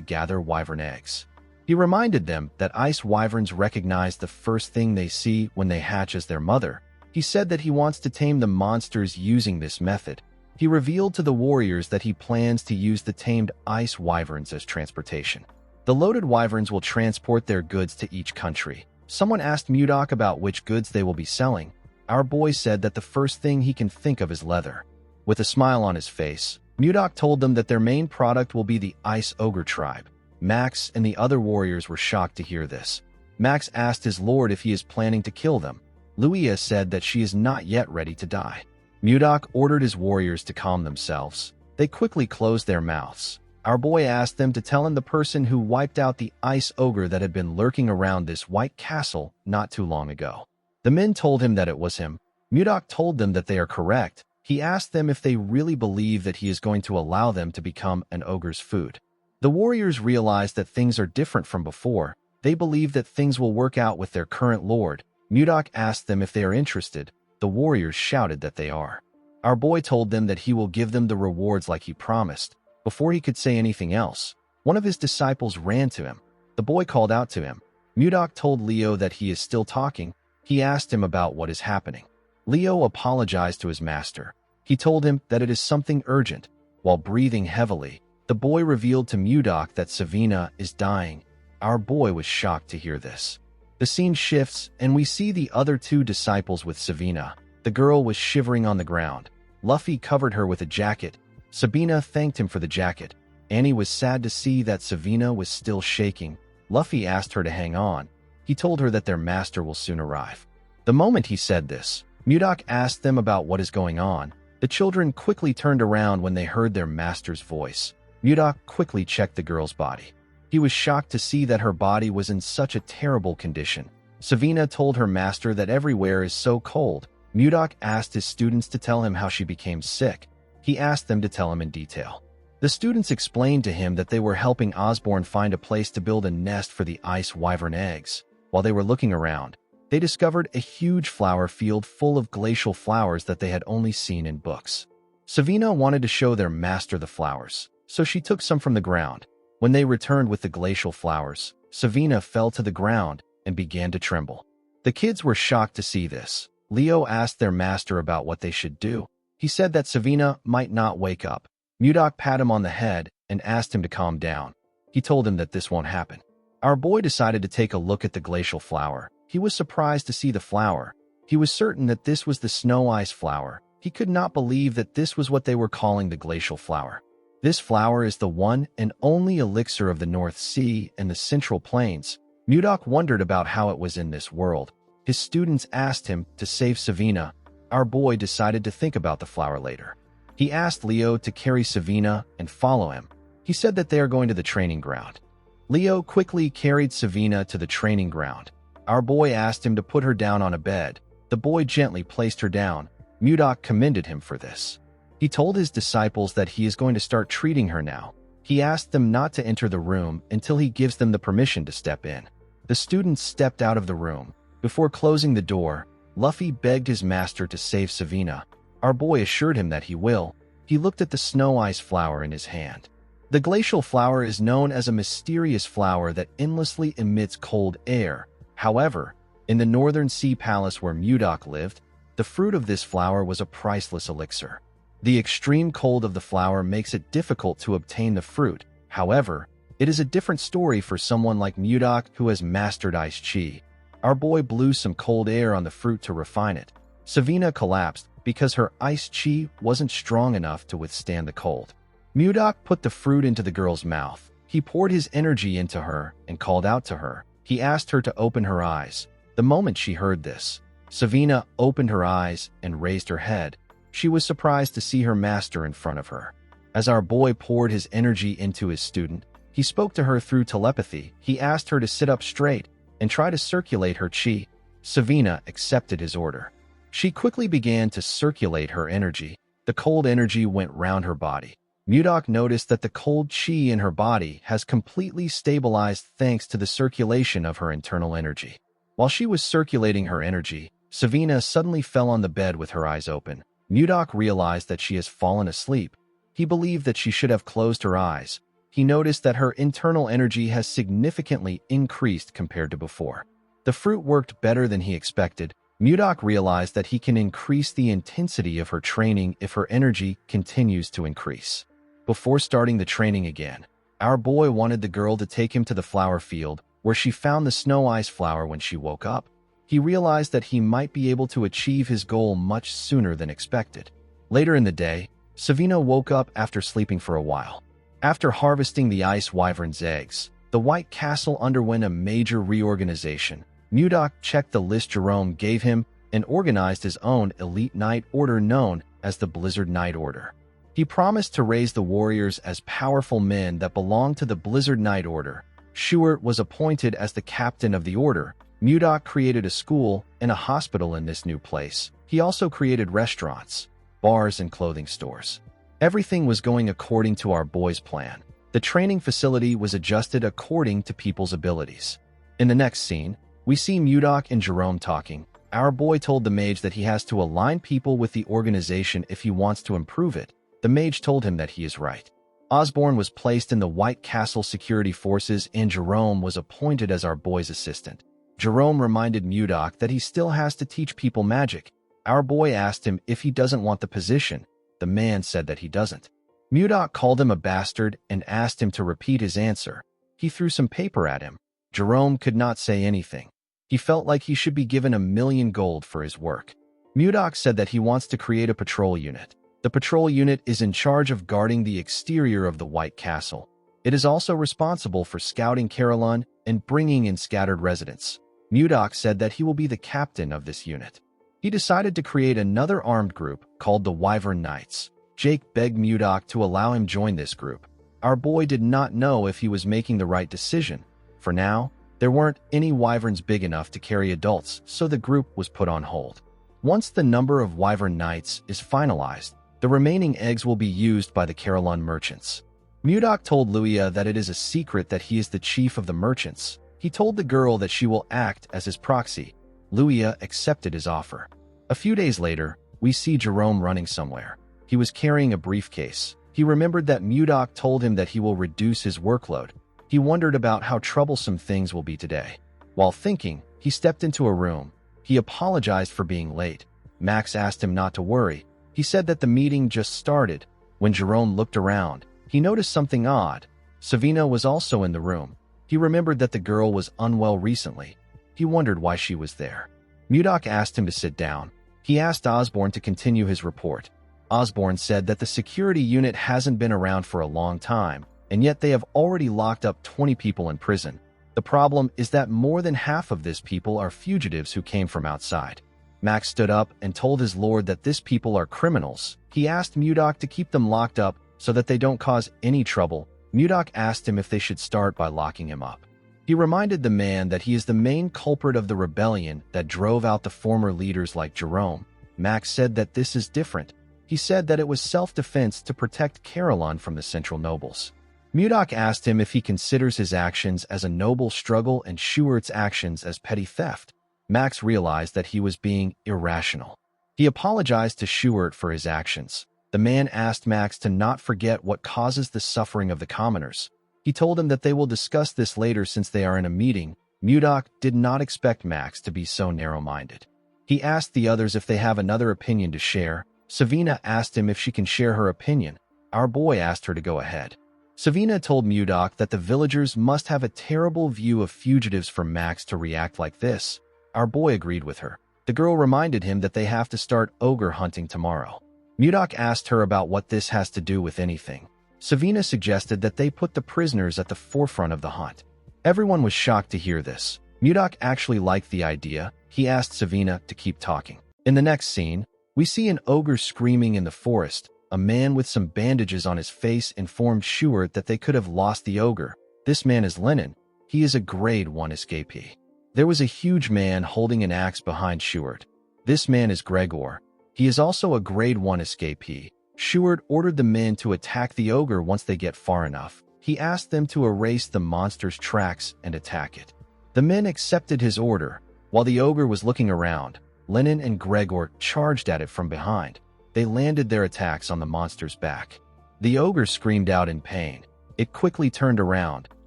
gather wyvern eggs. He reminded them that ice wyverns recognize the first thing they see when they hatch as their mother. He said that he wants to tame the monsters using this method. He revealed to the warriors that he plans to use the tamed ice wyverns as transportation. The loaded wyverns will transport their goods to each country. Someone asked Mudok about which goods they will be selling. Our boy said that the first thing he can think of is leather. With a smile on his face, Mudok told them that their main product will be the Ice Ogre tribe. Max and the other warriors were shocked to hear this. Max asked his lord if he is planning to kill them. Luia said that she is not yet ready to die. Mudok ordered his warriors to calm themselves. They quickly closed their mouths. Our boy asked them to tell him the person who wiped out the ice ogre that had been lurking around this white castle not too long ago. The men told him that it was him. Mudok told them that they are correct. He asked them if they really believe that he is going to allow them to become an ogre's food. The warriors realized that things are different from before. They believe that things will work out with their current lord. Mudok asked them if they are interested. The warriors shouted that they are. Our boy told them that he will give them the rewards like he promised. Before he could say anything else, one of his disciples ran to him. The boy called out to him. Mudok told Leo that he is still talking. He asked him about what is happening. Leo apologized to his master. He told him that it is something urgent. While breathing heavily, the boy revealed to Mudok that Savina is dying. Our boy was shocked to hear this. The scene shifts, and we see the other two disciples with Savina. The girl was shivering on the ground. Luffy covered her with a jacket. Sabina thanked him for the jacket. Annie was sad to see that Savina was still shaking. Luffy asked her to hang on. He told her that their master will soon arrive. The moment he said this, Mudok asked them about what is going on. The children quickly turned around when they heard their master's voice. Mudok quickly checked the girl's body. He was shocked to see that her body was in such a terrible condition. Savina told her master that everywhere is so cold. Mudok asked his students to tell him how she became sick. He asked them to tell him in detail. The students explained to him that they were helping Osborne find a place to build a nest for the ice wyvern eggs. While they were looking around, they discovered a huge flower field full of glacial flowers that they had only seen in books. Savina wanted to show their master the flowers, so she took some from the ground. When they returned with the glacial flowers, Savina fell to the ground and began to tremble. The kids were shocked to see this. Leo asked their master about what they should do. He said that Savina might not wake up. Mudok patted him on the head and asked him to calm down. He told him that this won't happen. Our boy decided to take a look at the glacial flower. He was surprised to see the flower. He was certain that this was the snow ice flower. He could not believe that this was what they were calling the glacial flower. This flower is the one and only elixir of the North Sea and the Central Plains. Mudok wondered about how it was in this world. His students asked him to save Savina. Our boy decided to think about the flower later. He asked Leo to carry Savina and follow him. He said that they are going to the training ground. Leo quickly carried Savina to the training ground. Our boy asked him to put her down on a bed. The boy gently placed her down. Mudok commended him for this. He told his disciples that he is going to start treating her now. He asked them not to enter the room until he gives them the permission to step in. The students stepped out of the room. Before closing the door, Luffy begged his master to save Savina. Our boy assured him that he will. He looked at the snow ice flower in his hand. The glacial flower is known as a mysterious flower that endlessly emits cold air. However, in the northern sea palace where Mudok lived, the fruit of this flower was a priceless elixir. The extreme cold of the flower makes it difficult to obtain the fruit. However, it is a different story for someone like Mudok who has mastered ice chi. Our boy blew some cold air on the fruit to refine it. Savina collapsed because her ice chi wasn't strong enough to withstand the cold. Mudok put the fruit into the girl's mouth. He poured his energy into her and called out to her. He asked her to open her eyes. The moment she heard this, Savina opened her eyes and raised her head. She was surprised to see her master in front of her. As our boy poured his energy into his student, he spoke to her through telepathy. He asked her to sit up straight and try to circulate her chi. Savina accepted his order. She quickly began to circulate her energy. The cold energy went round her body. Mudok noticed that the cold chi in her body has completely stabilized thanks to the circulation of her internal energy. While she was circulating her energy, Savina suddenly fell on the bed with her eyes open. Mudok realized that she has fallen asleep. He believed that she should have closed her eyes. He noticed that her internal energy has significantly increased compared to before. The fruit worked better than he expected. Mudok realized that he can increase the intensity of her training if her energy continues to increase. Before starting the training again, our boy wanted the girl to take him to the flower field, where she found the snow ice flower when she woke up. He realized that he might be able to achieve his goal much sooner than expected. Later in the day, Savina woke up after sleeping for a while. After harvesting the ice wyvern's eggs, the White Castle underwent a major reorganization. Mudok checked the list Jerome gave him and organized his own elite knight order known as the Blizzard Knight Order. He promised to raise the warriors as powerful men that belonged to the Blizzard Knight Order. Schuart was appointed as the captain of the order. Mudok created a school and a hospital in this new place. He also created restaurants, bars, and clothing stores. Everything was going according to our boy's plan. The training facility was adjusted according to people's abilities. In the next scene, we see Mudok and Jerome talking. Our boy told the mage that he has to align people with the organization if he wants to improve it. The mage told him that he is right. Osborne was placed in the White Castle security forces and Jerome was appointed as our boy's assistant. Jerome reminded Mudok that he still has to teach people magic. Our boy asked him if he doesn't want the position. The man said that he doesn't. Mudok called him a bastard and asked him to repeat his answer. He threw some paper at him. Jerome could not say anything. He felt like he should be given 1,000,000 gold for his work. Mudok said that he wants to create a patrol unit. The patrol unit is in charge of guarding the exterior of the White Castle. It is also responsible for scouting Carolyn and bringing in scattered residents. Mudok said that he will be the captain of this unit. He decided to create another armed group called the Wyvern Knights. Jake begged Mudok to allow him join this group. Our boy did not know if he was making the right decision. For now, there weren't any wyverns big enough to carry adults, so the group was put on hold. Once the number of Wyvern Knights is finalized, the remaining eggs will be used by the Carolyn merchants. Mudok told Luia that it is a secret that he is the chief of the merchants. He told the girl that she will act as his proxy. Luia accepted his offer. A few days later, we see Jerome running somewhere. He was carrying a briefcase. He remembered that Mudok told him that he will reduce his workload. He wondered about how troublesome things will be today. While thinking, he stepped into a room. He apologized for being late. Max asked him not to worry. He said that the meeting just started. When Jerome looked around, he noticed something odd. Savina was also in the room. He remembered that the girl was unwell recently. He wondered why she was there. Mudok asked him to sit down. He asked Osborne to continue his report. Osborne said that the security unit hasn't been around for a long time, and yet they have already locked up 20 people in prison. The problem is that more than half of these people are fugitives who came from outside. Max stood up and told his lord that these people are criminals. He asked Mudok to keep them locked up so that they don't cause any trouble. Mudok asked him if they should start by locking him up. He reminded the man that he is the main culprit of the rebellion that drove out the former leaders like Jerome. Max said that this is different. He said that it was self-defense to protect Caroline from the central nobles. Mudok asked him if he considers his actions as a noble struggle and Schuert's actions as petty theft. Max realized that he was being irrational. He apologized to Schuert for his actions. The man asked Max to not forget what causes the suffering of the commoners. He told him that they will discuss this later since they are in a meeting. Mudok did not expect Max to be so narrow-minded. He asked the others if they have another opinion to share. Savina asked him if she can share her opinion. Our boy asked her to go ahead. Savina told Mudok that the villagers must have a terrible view of fugitives for Max to react like this. Our boy agreed with her. The girl reminded him that they have to start ogre hunting tomorrow. Mudok asked her about what this has to do with anything. Savina suggested that they put the prisoners at the forefront of the hunt. Everyone was shocked to hear this. Mudok actually liked the idea. He asked Savina to keep talking. In the next scene, we see an ogre screaming in the forest. A man with some bandages on his face informed Schuert that they could have lost the ogre. This man is Lenin. He is a grade 1 escapee. There was a huge man holding an axe behind Schuert. This man is Gregor. He is also a grade 1 escapee. Schuert ordered the men to attack the ogre once they get far enough. He asked them to erase the monster's tracks and attack it. The men accepted his order. While the ogre was looking around, Lenin and Gregor charged at it from behind. They landed their attacks on the monster's back. The ogre screamed out in pain. It quickly turned around.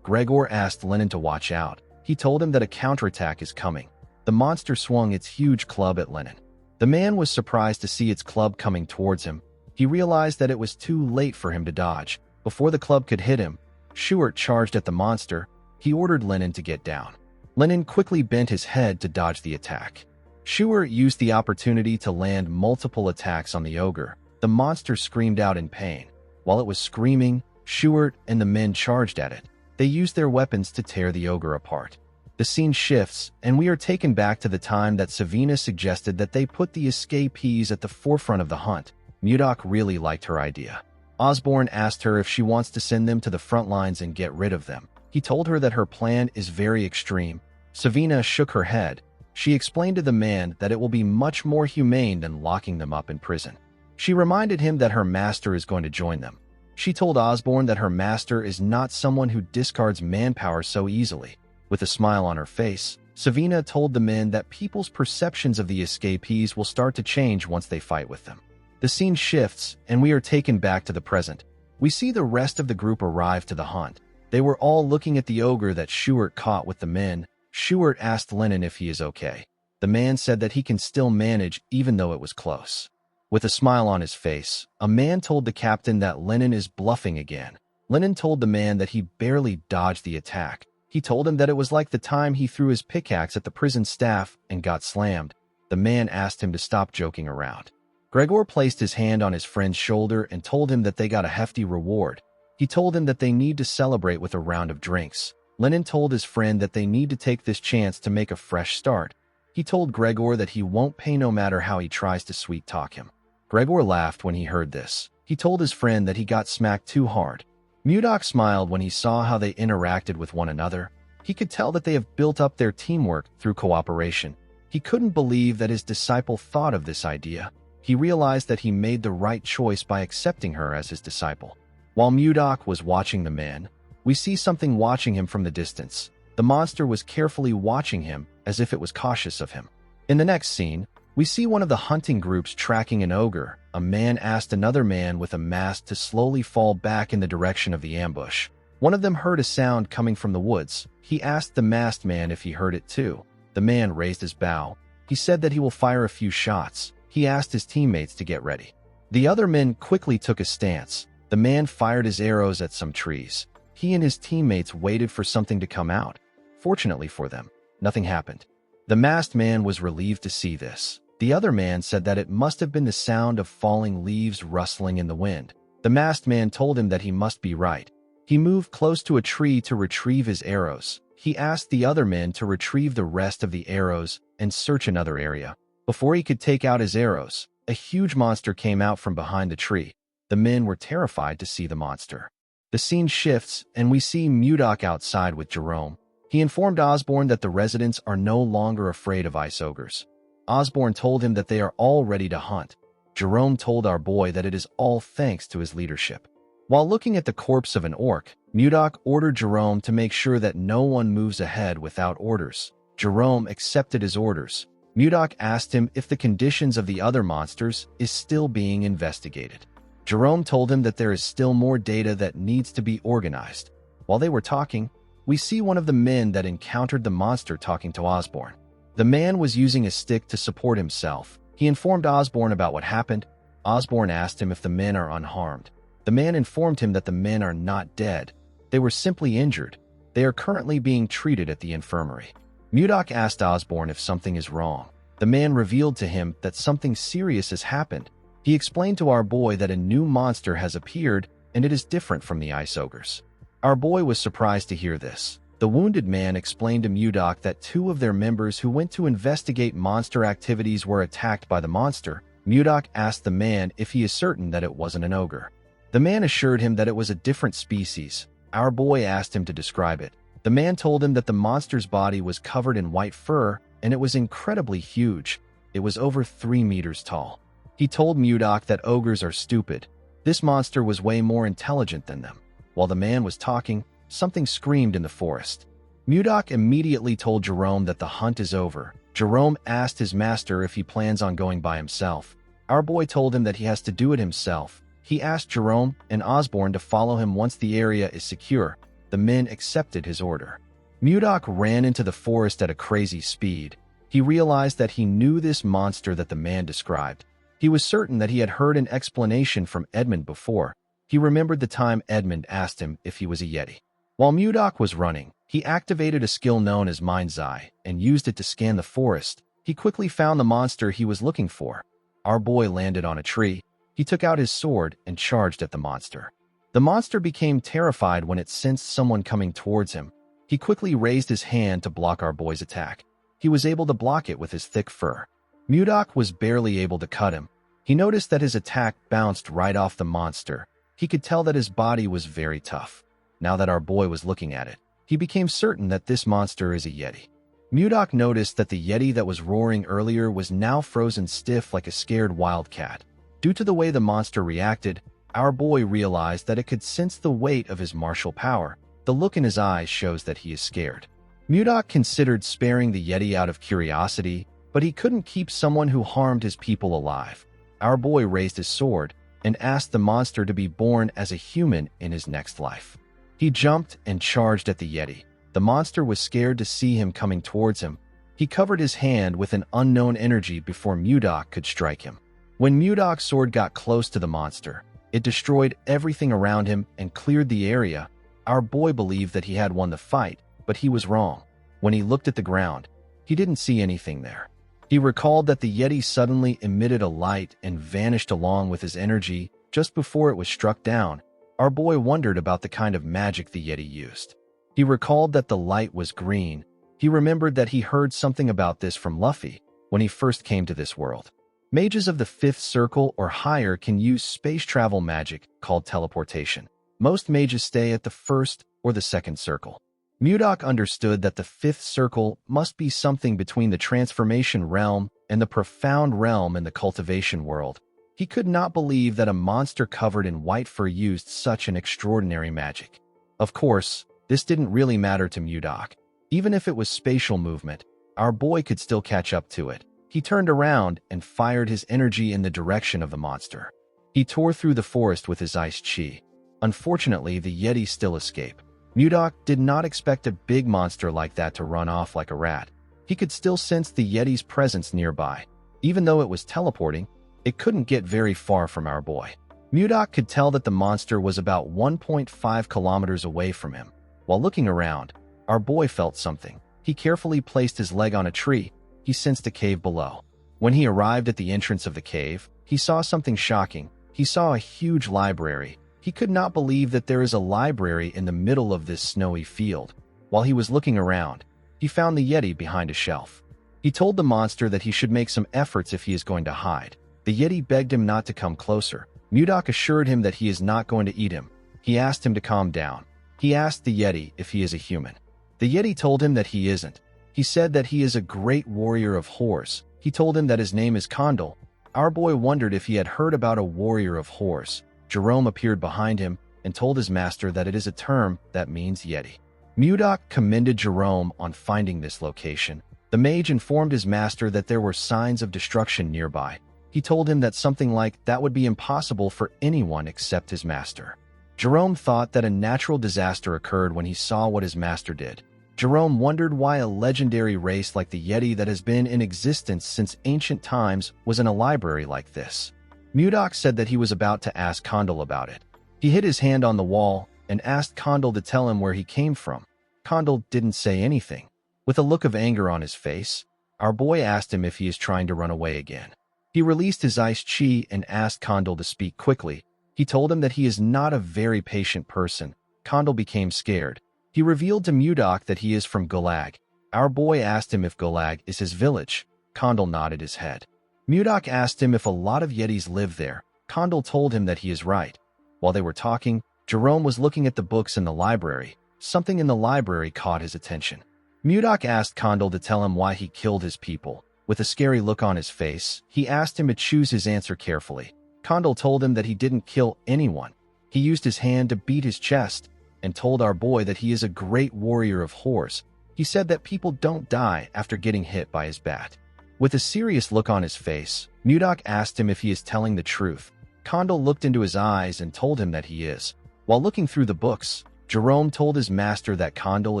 Gregor asked Lenin to watch out. He told him that a counterattack is coming. The monster swung its huge club at Lenin. The man was surprised to see its club coming towards him. He realized that it was too late for him to dodge. Before the club could hit him, Schuert charged at the monster. He ordered Lenin to get down. Lenin quickly bent his head to dodge the attack. Schuert used the opportunity to land multiple attacks on the ogre. The monster screamed out in pain. While it was screaming, Schuert and the men charged at it. They used their weapons to tear the ogre apart. The scene shifts, and we are taken back to the time that Savina suggested that they put the escapees at the forefront of the hunt. Mudok really liked her idea. Osborne asked her if she wants to send them to the front lines and get rid of them. He told her that her plan is very extreme. Savina shook her head. She explained to the man that it will be much more humane than locking them up in prison. She reminded him that her master is going to join them. She told Osborne that her master is not someone who discards manpower so easily. With a smile on her face, Savina told the men that people's perceptions of the escapees will start to change once they fight with them. The scene shifts, and we are taken back to the present. We see the rest of the group arrive to the hunt. They were all looking at the ogre that Schuert caught with the men. Schuert asked Lenin if he is okay. The man said that he can still manage even though it was close. With a smile on his face, a man told the captain that Lenin is bluffing again. Lenin told the man that he barely dodged the attack. He told him that it was like the time he threw his pickaxe at the prison staff and got slammed. The man asked him to stop joking around. Gregor placed his hand on his friend's shoulder and told him that they got a hefty reward. He told him that they need to celebrate with a round of drinks. Lenin told his friend that they need to take this chance to make a fresh start. He told Gregor that he won't pay no matter how he tries to sweet-talk him. Gregor laughed when he heard this. He told his friend that he got smacked too hard. Mudok smiled when he saw how they interacted with one another. He could tell that they have built up their teamwork through cooperation. He couldn't believe that his disciple thought of this idea. He realized that he made the right choice by accepting her as his disciple. While Mudok was watching the man, we see something watching him from the distance. The monster was carefully watching him as if it was cautious of him. In the next scene, we see one of the hunting groups tracking an ogre. A man asked another man with a mask to slowly fall back in the direction of the ambush. One of them heard a sound coming from the woods. He asked the masked man if he heard it too. The man raised his bow. He said that he will fire a few shots. He asked his teammates to get ready. The other men quickly took a stance. The man fired his arrows at some trees. He and his teammates waited for something to come out. Fortunately for them, nothing happened. The masked man was relieved to see this. The other man said that it must have been the sound of falling leaves rustling in the wind. The masked man told him that he must be right. He moved close to a tree to retrieve his arrows. He asked the other men to retrieve the rest of the arrows and search another area. Before he could take out his arrows, a huge monster came out from behind the tree. The men were terrified to see the monster. The scene shifts, and we see Mudok outside with Jerome. He informed Osborne that the residents are no longer afraid of ice ogres. Osborne told him that they are all ready to hunt. Jerome told our boy that it is all thanks to his leadership. While looking at the corpse of an orc, Mudok ordered Jerome to make sure that no one moves ahead without orders. Jerome accepted his orders. Mudok asked him if the conditions of the other monsters is still being investigated. Jerome told him that there is still more data that needs to be organized. While they were talking, we see one of the men that encountered the monster talking to Osborne. The man was using a stick to support himself. He informed Osborne about what happened. Osborne asked him if the men are unharmed. The man informed him that the men are not dead. They were simply injured. They are currently being treated at the infirmary. Mudok asked Osborne if something is wrong. The man revealed to him that something serious has happened. He explained to our boy that a new monster has appeared, and it is different from the ice ogres. Our boy was surprised to hear this. The wounded man explained to Mudok that two of their members who went to investigate monster activities were attacked by the monster. Mudok asked the man if he is certain that it wasn't an ogre. The man assured him that it was a different species. Our boy asked him to describe it. The man told him that the monster's body was covered in white fur, and it was incredibly huge. It was over 3 meters tall. He told Mudok that ogres are stupid. This monster was way more intelligent than them. While the man was talking, something screamed in the forest. Mudok immediately told Jerome that the hunt is over. Jerome asked his master if he plans on going by himself. Our boy told him that he has to do it himself. He asked Jerome and Osborne to follow him once the area is secure. The men accepted his order. Mudok ran into the forest at a crazy speed. He realized that he knew this monster that the man described. He was certain that he had heard an explanation from Edmund before. He remembered the time Edmund asked him if he was a Yeti. While Mudok was running, he activated a skill known as Mind's Eye and used it to scan the forest. He quickly found the monster he was looking for. Our boy landed on a tree. He took out his sword and charged at the monster. The monster became terrified when it sensed someone coming towards him. He quickly raised his hand to block our boy's attack. He was able to block it with his thick fur. Mudok was barely able to cut him. He noticed that his attack bounced right off the monster. He could tell that his body was very tough. Now that our boy was looking at it, he became certain that this monster is a Yeti. Mudok noticed that the Yeti that was roaring earlier was now frozen stiff like a scared wildcat. Due to the way the monster reacted, our boy realized that it could sense the weight of his martial power. The look in his eyes shows that he is scared. Mudok considered sparing the Yeti out of curiosity, but he couldn't keep someone who harmed his people alive. Our boy raised his sword and asked the monster to be born as a human in his next life. He jumped and charged at the Yeti. The monster was scared to see him coming towards him. He covered his hand with an unknown energy before Mudok could strike him. When Mudok's sword got close to the monster, it destroyed everything around him and cleared the area. Our boy believed that he had won the fight, but he was wrong. When he looked at the ground, he didn't see anything there. He recalled that the Yeti suddenly emitted a light and vanished along with his energy just before it was struck down. Our boy wondered about the kind of magic the Yeti used. He recalled that the light was green. He remembered that he heard something about this from Luffy when he first came to this world. Mages of the 5th circle or higher can use space travel magic called teleportation. Most mages stay at the 1st or the 2nd circle. Mudok understood that the 5th circle must be something between the transformation realm and the profound realm in the cultivation world. He could not believe that a monster covered in white fur used such an extraordinary magic. Of course, this didn't really matter to Mudok. Even if it was spatial movement, our boy could still catch up to it. He turned around and fired his energy in the direction of the monster. He tore through the forest with his ice chi. Unfortunately, the Yeti still escaped. Mudok did not expect a big monster like that to run off like a rat. He could still sense the Yeti's presence nearby. Even though it was teleporting, it couldn't get very far from our boy. Mudok could tell that the monster was about 1.5 kilometers away from him. While looking around, our boy felt something. He carefully placed his leg on a tree. He sensed a cave below. When he arrived at the entrance of the cave, he saw something shocking. He saw a huge library. He could not believe that there is a library in the middle of this snowy field. While he was looking around, he found the Yeti behind a shelf. He told the monster that he should make some efforts if he is going to hide. The Yeti begged him not to come closer. Mudok assured him that he is not going to eat him. He asked him to calm down. He asked the Yeti if he is a human. The Yeti told him that he isn't. He said that he is a great warrior of horse. He told him that his name is Condal. Our boy wondered if he had heard about a warrior of horse. Jerome appeared behind him and told his master that it is a term that means Yeti. Mudok commended Jerome on finding this location. The mage informed his master that there were signs of destruction nearby. He told him that something like that would be impossible for anyone except his master. Jerome thought that a natural disaster occurred when he saw what his master did. Jerome wondered why a legendary race like the Yeti that has been in existence since ancient times was in a library like this. Mudok said that he was about to ask Condal about it. He hit his hand on the wall and asked Condal to tell him where he came from. Condal didn't say anything. With a look of anger on his face, our boy asked him if he is trying to run away again. He released his ice chi and asked Condal to speak quickly. He told him that he is not a very patient person. Condal became scared. He revealed to Mudok that he is from Gulag. Our boy asked him if Gulag is his village. Condal nodded his head. Mudok asked him if a lot of Yetis live there. Condal told him that he is right. While they were talking, Jerome was looking at the books in the library. Something in the library caught his attention. Mudok asked Condal to tell him why he killed his people. With a scary look on his face, he asked him to choose his answer carefully. Condal told him that he didn't kill anyone. He used his hand to beat his chest and told our boy that he is a great warrior of horse. He said that people don't die after getting hit by his bat. With a serious look on his face, Mudok asked him if he is telling the truth. Condal looked into his eyes and told him that he is. While looking through the books, Jerome told his master that Condal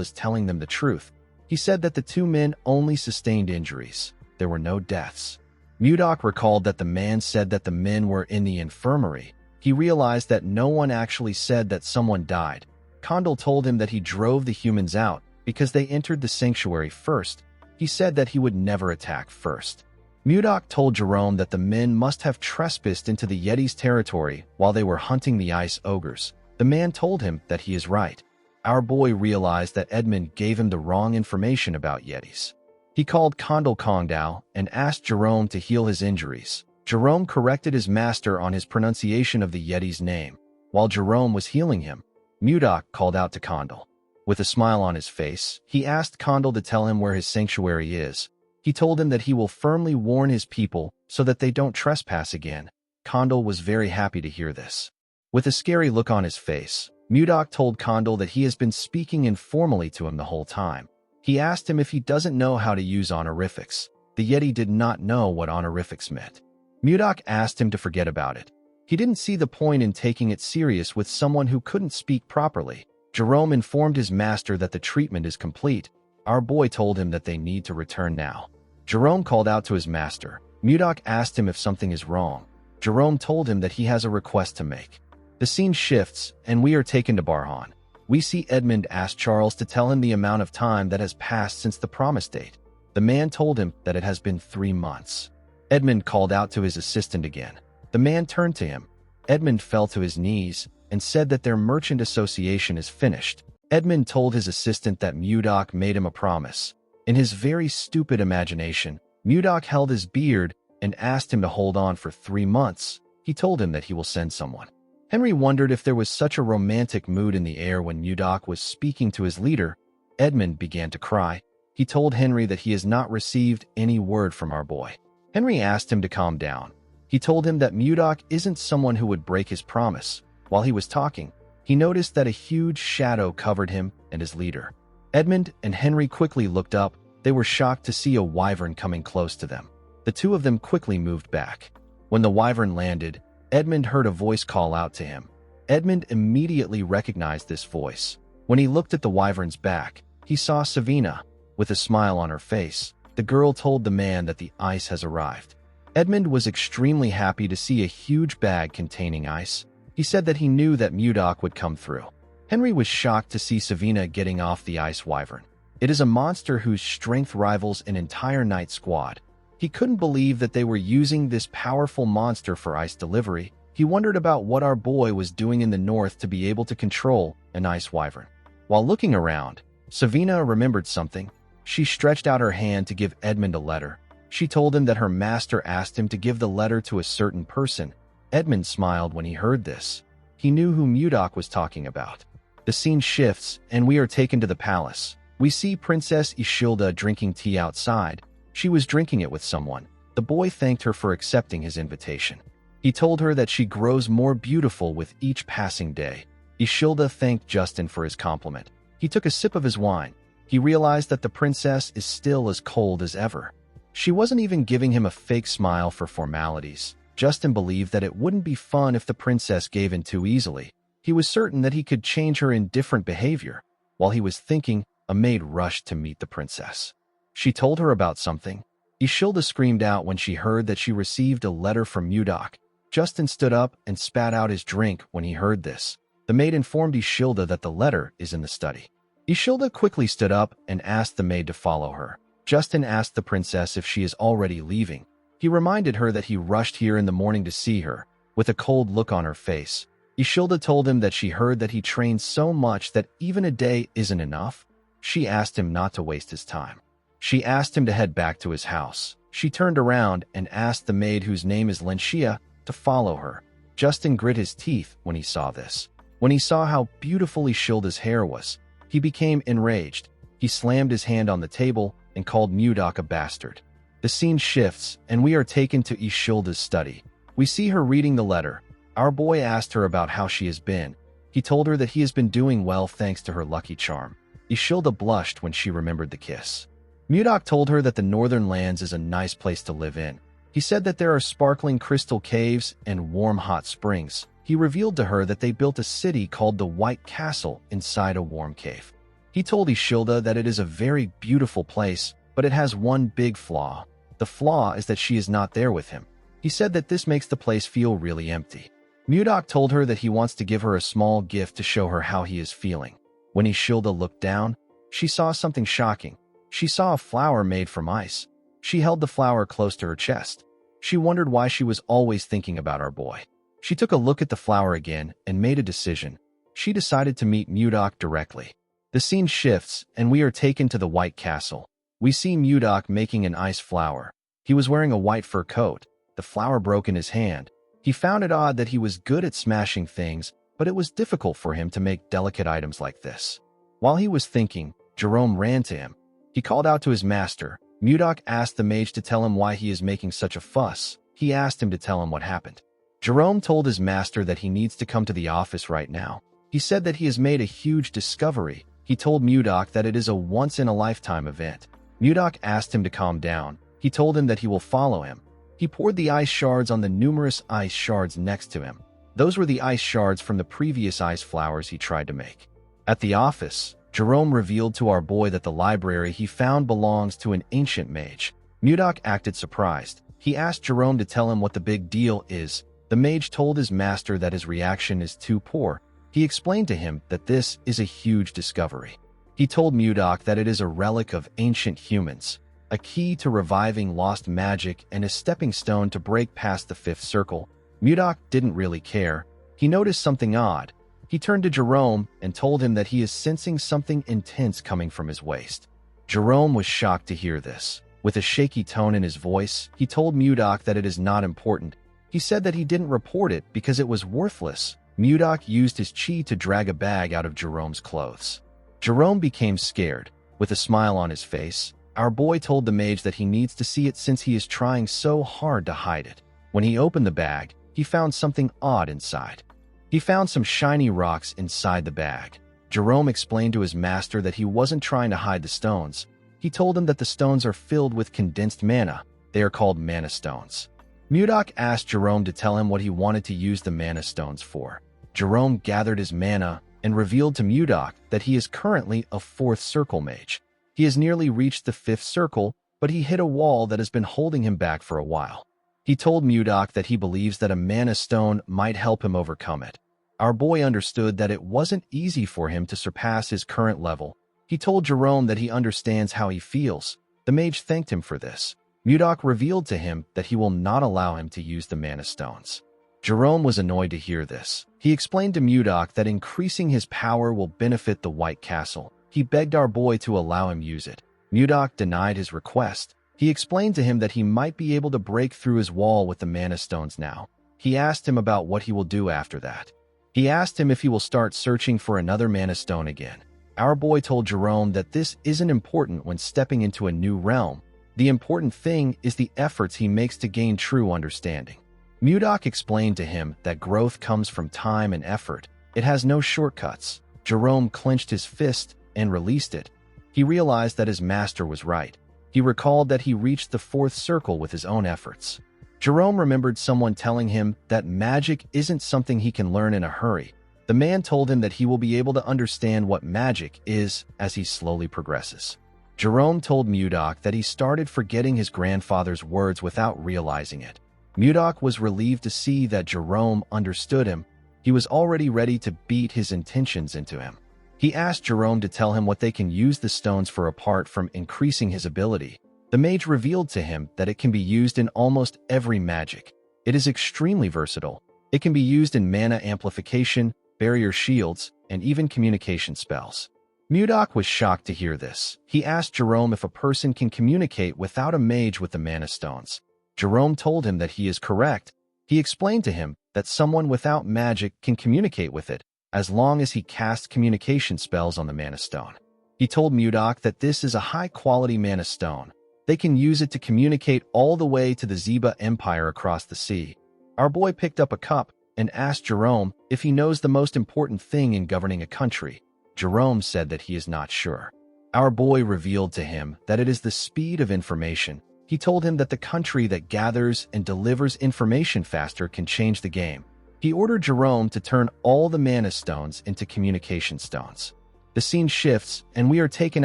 is telling them the truth. He said that the two men only sustained injuries. There were no deaths. Mudok recalled that the man said that the men were in the infirmary. He realized that no one actually said that someone died. Condal told him that he drove the humans out because they entered the sanctuary first. He said that he would never attack first. Mudok told Jerome that the men must have trespassed into the Yeti's territory while they were hunting the ice ogres. The man told him that he is right. Our boy realized that Edmund gave him the wrong information about Yetis. He called Condal Kongdao and asked Jerome to heal his injuries. Jerome corrected his master on his pronunciation of the Yeti's name. While Jerome was healing him, Mudok called out to Condal. With a smile on his face, he asked Condal to tell him where his sanctuary is. He told him that he will firmly warn his people so that they don't trespass again. Condal was very happy to hear this. With a scary look on his face, Mudok told Condal that he has been speaking informally to him the whole time. He asked him if he doesn't know how to use honorifics. The Yeti did not know what honorifics meant. Mudok asked him to forget about it. He didn't see the point in taking it serious with someone who couldn't speak properly. Jerome informed his master that the treatment is complete. Our boy told him that they need to return now. Jerome called out to his master. Mudok asked him if something is wrong. Jerome told him that he has a request to make. The scene shifts, and we are taken to Barhan. We see Edmund ask Charles to tell him the amount of time that has passed since the promise date. The man told him that it has been 3 months. Edmund called out to his assistant again. The man turned to him. Edmund fell to his knees and said that their merchant association is finished. Edmund told his assistant that Mudok made him a promise. In his very stupid imagination, Mudok held his beard and asked him to hold on for 3 months. He told him that he will send someone. Henry wondered if there was such a romantic mood in the air when Mudok was speaking to his leader. Edmund began to cry. He told Henry that he has not received any word from our boy. Henry asked him to calm down. He told him that Mudok isn't someone who would break his promise. While he was talking, he noticed that a huge shadow covered him and his leader. Edmund and Henry quickly looked up. They were shocked to see a wyvern coming close to them. The two of them quickly moved back. When the wyvern landed, Edmund heard a voice call out to him. Edmund immediately recognized this voice. When he looked at the wyvern's back, he saw Savina. With a smile on her face, the girl told the man that the ice has arrived. Edmund was extremely happy to see a huge bag containing ice. He said that he knew that Mudok would come through. Henry was shocked to see Savina getting off the ice wyvern. It is a monster whose strength rivals an entire night squad. He couldn't believe that they were using this powerful monster for ice delivery. He wondered about what our boy was doing in the north to be able to control an ice wyvern. While looking around, Savina remembered something. She stretched out her hand to give Edmund a letter. She told him that her master asked him to give the letter to a certain person. Edmund smiled when he heard this. He knew who Mudok was talking about. The scene shifts, and we are taken to the palace. We see Princess Ishilda drinking tea outside. She was drinking it with someone. The boy thanked her for accepting his invitation. He told her that she grows more beautiful with each passing day. Ishilda thanked Justin for his compliment. He took a sip of his wine. He realized that the princess is still as cold as ever. She wasn't even giving him a fake smile for formalities. Justin believed that it wouldn't be fun if the princess gave in too easily. He was certain that he could change her indifferent behavior. While he was thinking, a maid rushed to meet the princess. She told her about something. Ishilda screamed out when she heard that she received a letter from Mudok. Justin stood up and spat out his drink when he heard this. The maid informed Ishilda that the letter is in the study. Ishilda quickly stood up and asked the maid to follow her. Justin asked the princess if she is already leaving. He reminded her that he rushed here in the morning to see her. With a cold look on her face, Ishilda told him that she heard that he trained so much that even a day isn't enough. She asked him not to waste his time. She asked him to head back to his house. She turned around and asked the maid, whose name is Lenshia, to follow her. Justin grit his teeth when he saw this. When he saw how beautiful Ishilda's hair was, he became enraged. He slammed his hand on the table and called Mudok a bastard. The scene shifts, and we are taken to Ishilda's study. We see her reading the letter. Our boy asked her about how she has been. He told her that he has been doing well thanks to her lucky charm. Ishilda blushed when she remembered the kiss. Mudok told her that the northern lands is a nice place to live in. He said that there are sparkling crystal caves and warm hot springs. He revealed to her that they built a city called the White Castle inside a warm cave. He told Ishilda that it is a very beautiful place, but it has one big flaw. The flaw is that she is not there with him. He said that this makes the place feel really empty. Mudok told her that he wants to give her a small gift to show her how he is feeling. When Ishilda looked down, she saw something shocking. She saw a flower made from ice. She held the flower close to her chest. She wondered why she was always thinking about our boy. She took a look at the flower again and made a decision. She decided to meet Mudok directly. The scene shifts, and we are taken to the White Castle. We see Mudok making an ice flower. He was wearing a white fur coat. The flower broke in his hand. He found it odd that he was good at smashing things, but it was difficult for him to make delicate items like this. While he was thinking, Jerome ran to him. He called out to his master. Mudok asked the mage to tell him why he is making such a fuss. He asked him to tell him what happened. Jerome told his master that he needs to come to the office right now. He said that he has made a huge discovery. He told Mudok that it is a once-in-a-lifetime event. Mudok asked him to calm down. He told him that he will follow him. He poured the ice shards on the numerous ice shards next to him. Those were the ice shards from the previous ice flowers he tried to make. At the office, Jerome revealed to our boy that the library he found belongs to an ancient mage. Mudok acted surprised. He asked Jerome to tell him what the big deal is. The mage told his master that his reaction is too poor. He explained to him that this is a huge discovery. He told Mudok that it is a relic of ancient humans, a key to reviving lost magic and a stepping stone to break past the fifth circle. Mudok didn't really care. He noticed something odd. He turned to Jerome and told him that he is sensing something intense coming from his waist. Jerome was shocked to hear this. With a shaky tone in his voice, he told Mudok that it is not important. He said that he didn't report it because it was worthless. Mudok used his chi to drag a bag out of Jerome's clothes. Jerome became scared. With a smile on his face, our boy told the mage that he needs to see it since he is trying so hard to hide it. When he opened the bag, he found something odd inside. He found some shiny rocks inside the bag. Jerome explained to his master that he wasn't trying to hide the stones. He told him that the stones are filled with condensed mana. They are called mana stones. Mudok asked Jerome to tell him what he wanted to use the mana stones for. Jerome gathered his mana and revealed to Mudok that he is currently a fourth circle mage. He has nearly reached the fifth circle, but he hit a wall that has been holding him back for a while. He told Mudok that he believes that a mana stone might help him overcome it. Our boy understood that it wasn't easy for him to surpass his current level. He told Jerome that he understands how he feels. The mage thanked him for this. Mudok revealed to him that he will not allow him to use the mana stones. Jerome was annoyed to hear this. He explained to Mudok that increasing his power will benefit the White Castle. He begged our boy to allow him use it. Mudok denied his request. He explained to him that he might be able to break through his wall with the mana stones now. He asked him about what he will do after that. He asked him if he will start searching for another mana stone again. Our boy told Jerome that this isn't important when stepping into a new realm. The important thing is the efforts he makes to gain true understanding. Mudok explained to him that growth comes from time and effort. It has no shortcuts. Jerome clenched his fist and released it. He realized that his master was right. He recalled that he reached the fourth circle with his own efforts. Jerome remembered someone telling him that magic isn't something he can learn in a hurry. The man told him that he will be able to understand what magic is as he slowly progresses. Jerome told Mudok that he started forgetting his grandfather's words without realizing it. Mudok was relieved to see that Jerome understood him. He was already ready to beat his intentions into him. He asked Jerome to tell him what they can use the stones for apart from increasing his ability. The mage revealed to him that it can be used in almost every magic. It is extremely versatile. It can be used in mana amplification, barrier shields, and even communication spells. Mudok was shocked to hear this. He asked Jerome if a person can communicate without a mage with the mana stones. Jerome told him that he is correct. He explained to him that someone without magic can communicate with it, as long as he casts communication spells on the mana stone. He told Mudok that this is a high-quality mana stone. They can use it to communicate all the way to the Zeba Empire across the sea. Our boy picked up a cup and asked Jerome if he knows the most important thing in governing a country. Jerome said that he is not sure. Our boy revealed to him that it is the speed of information. He told him that the country that gathers and delivers information faster can change the game. He ordered Jerome to turn all the mana stones into communication stones. The scene shifts, and we are taken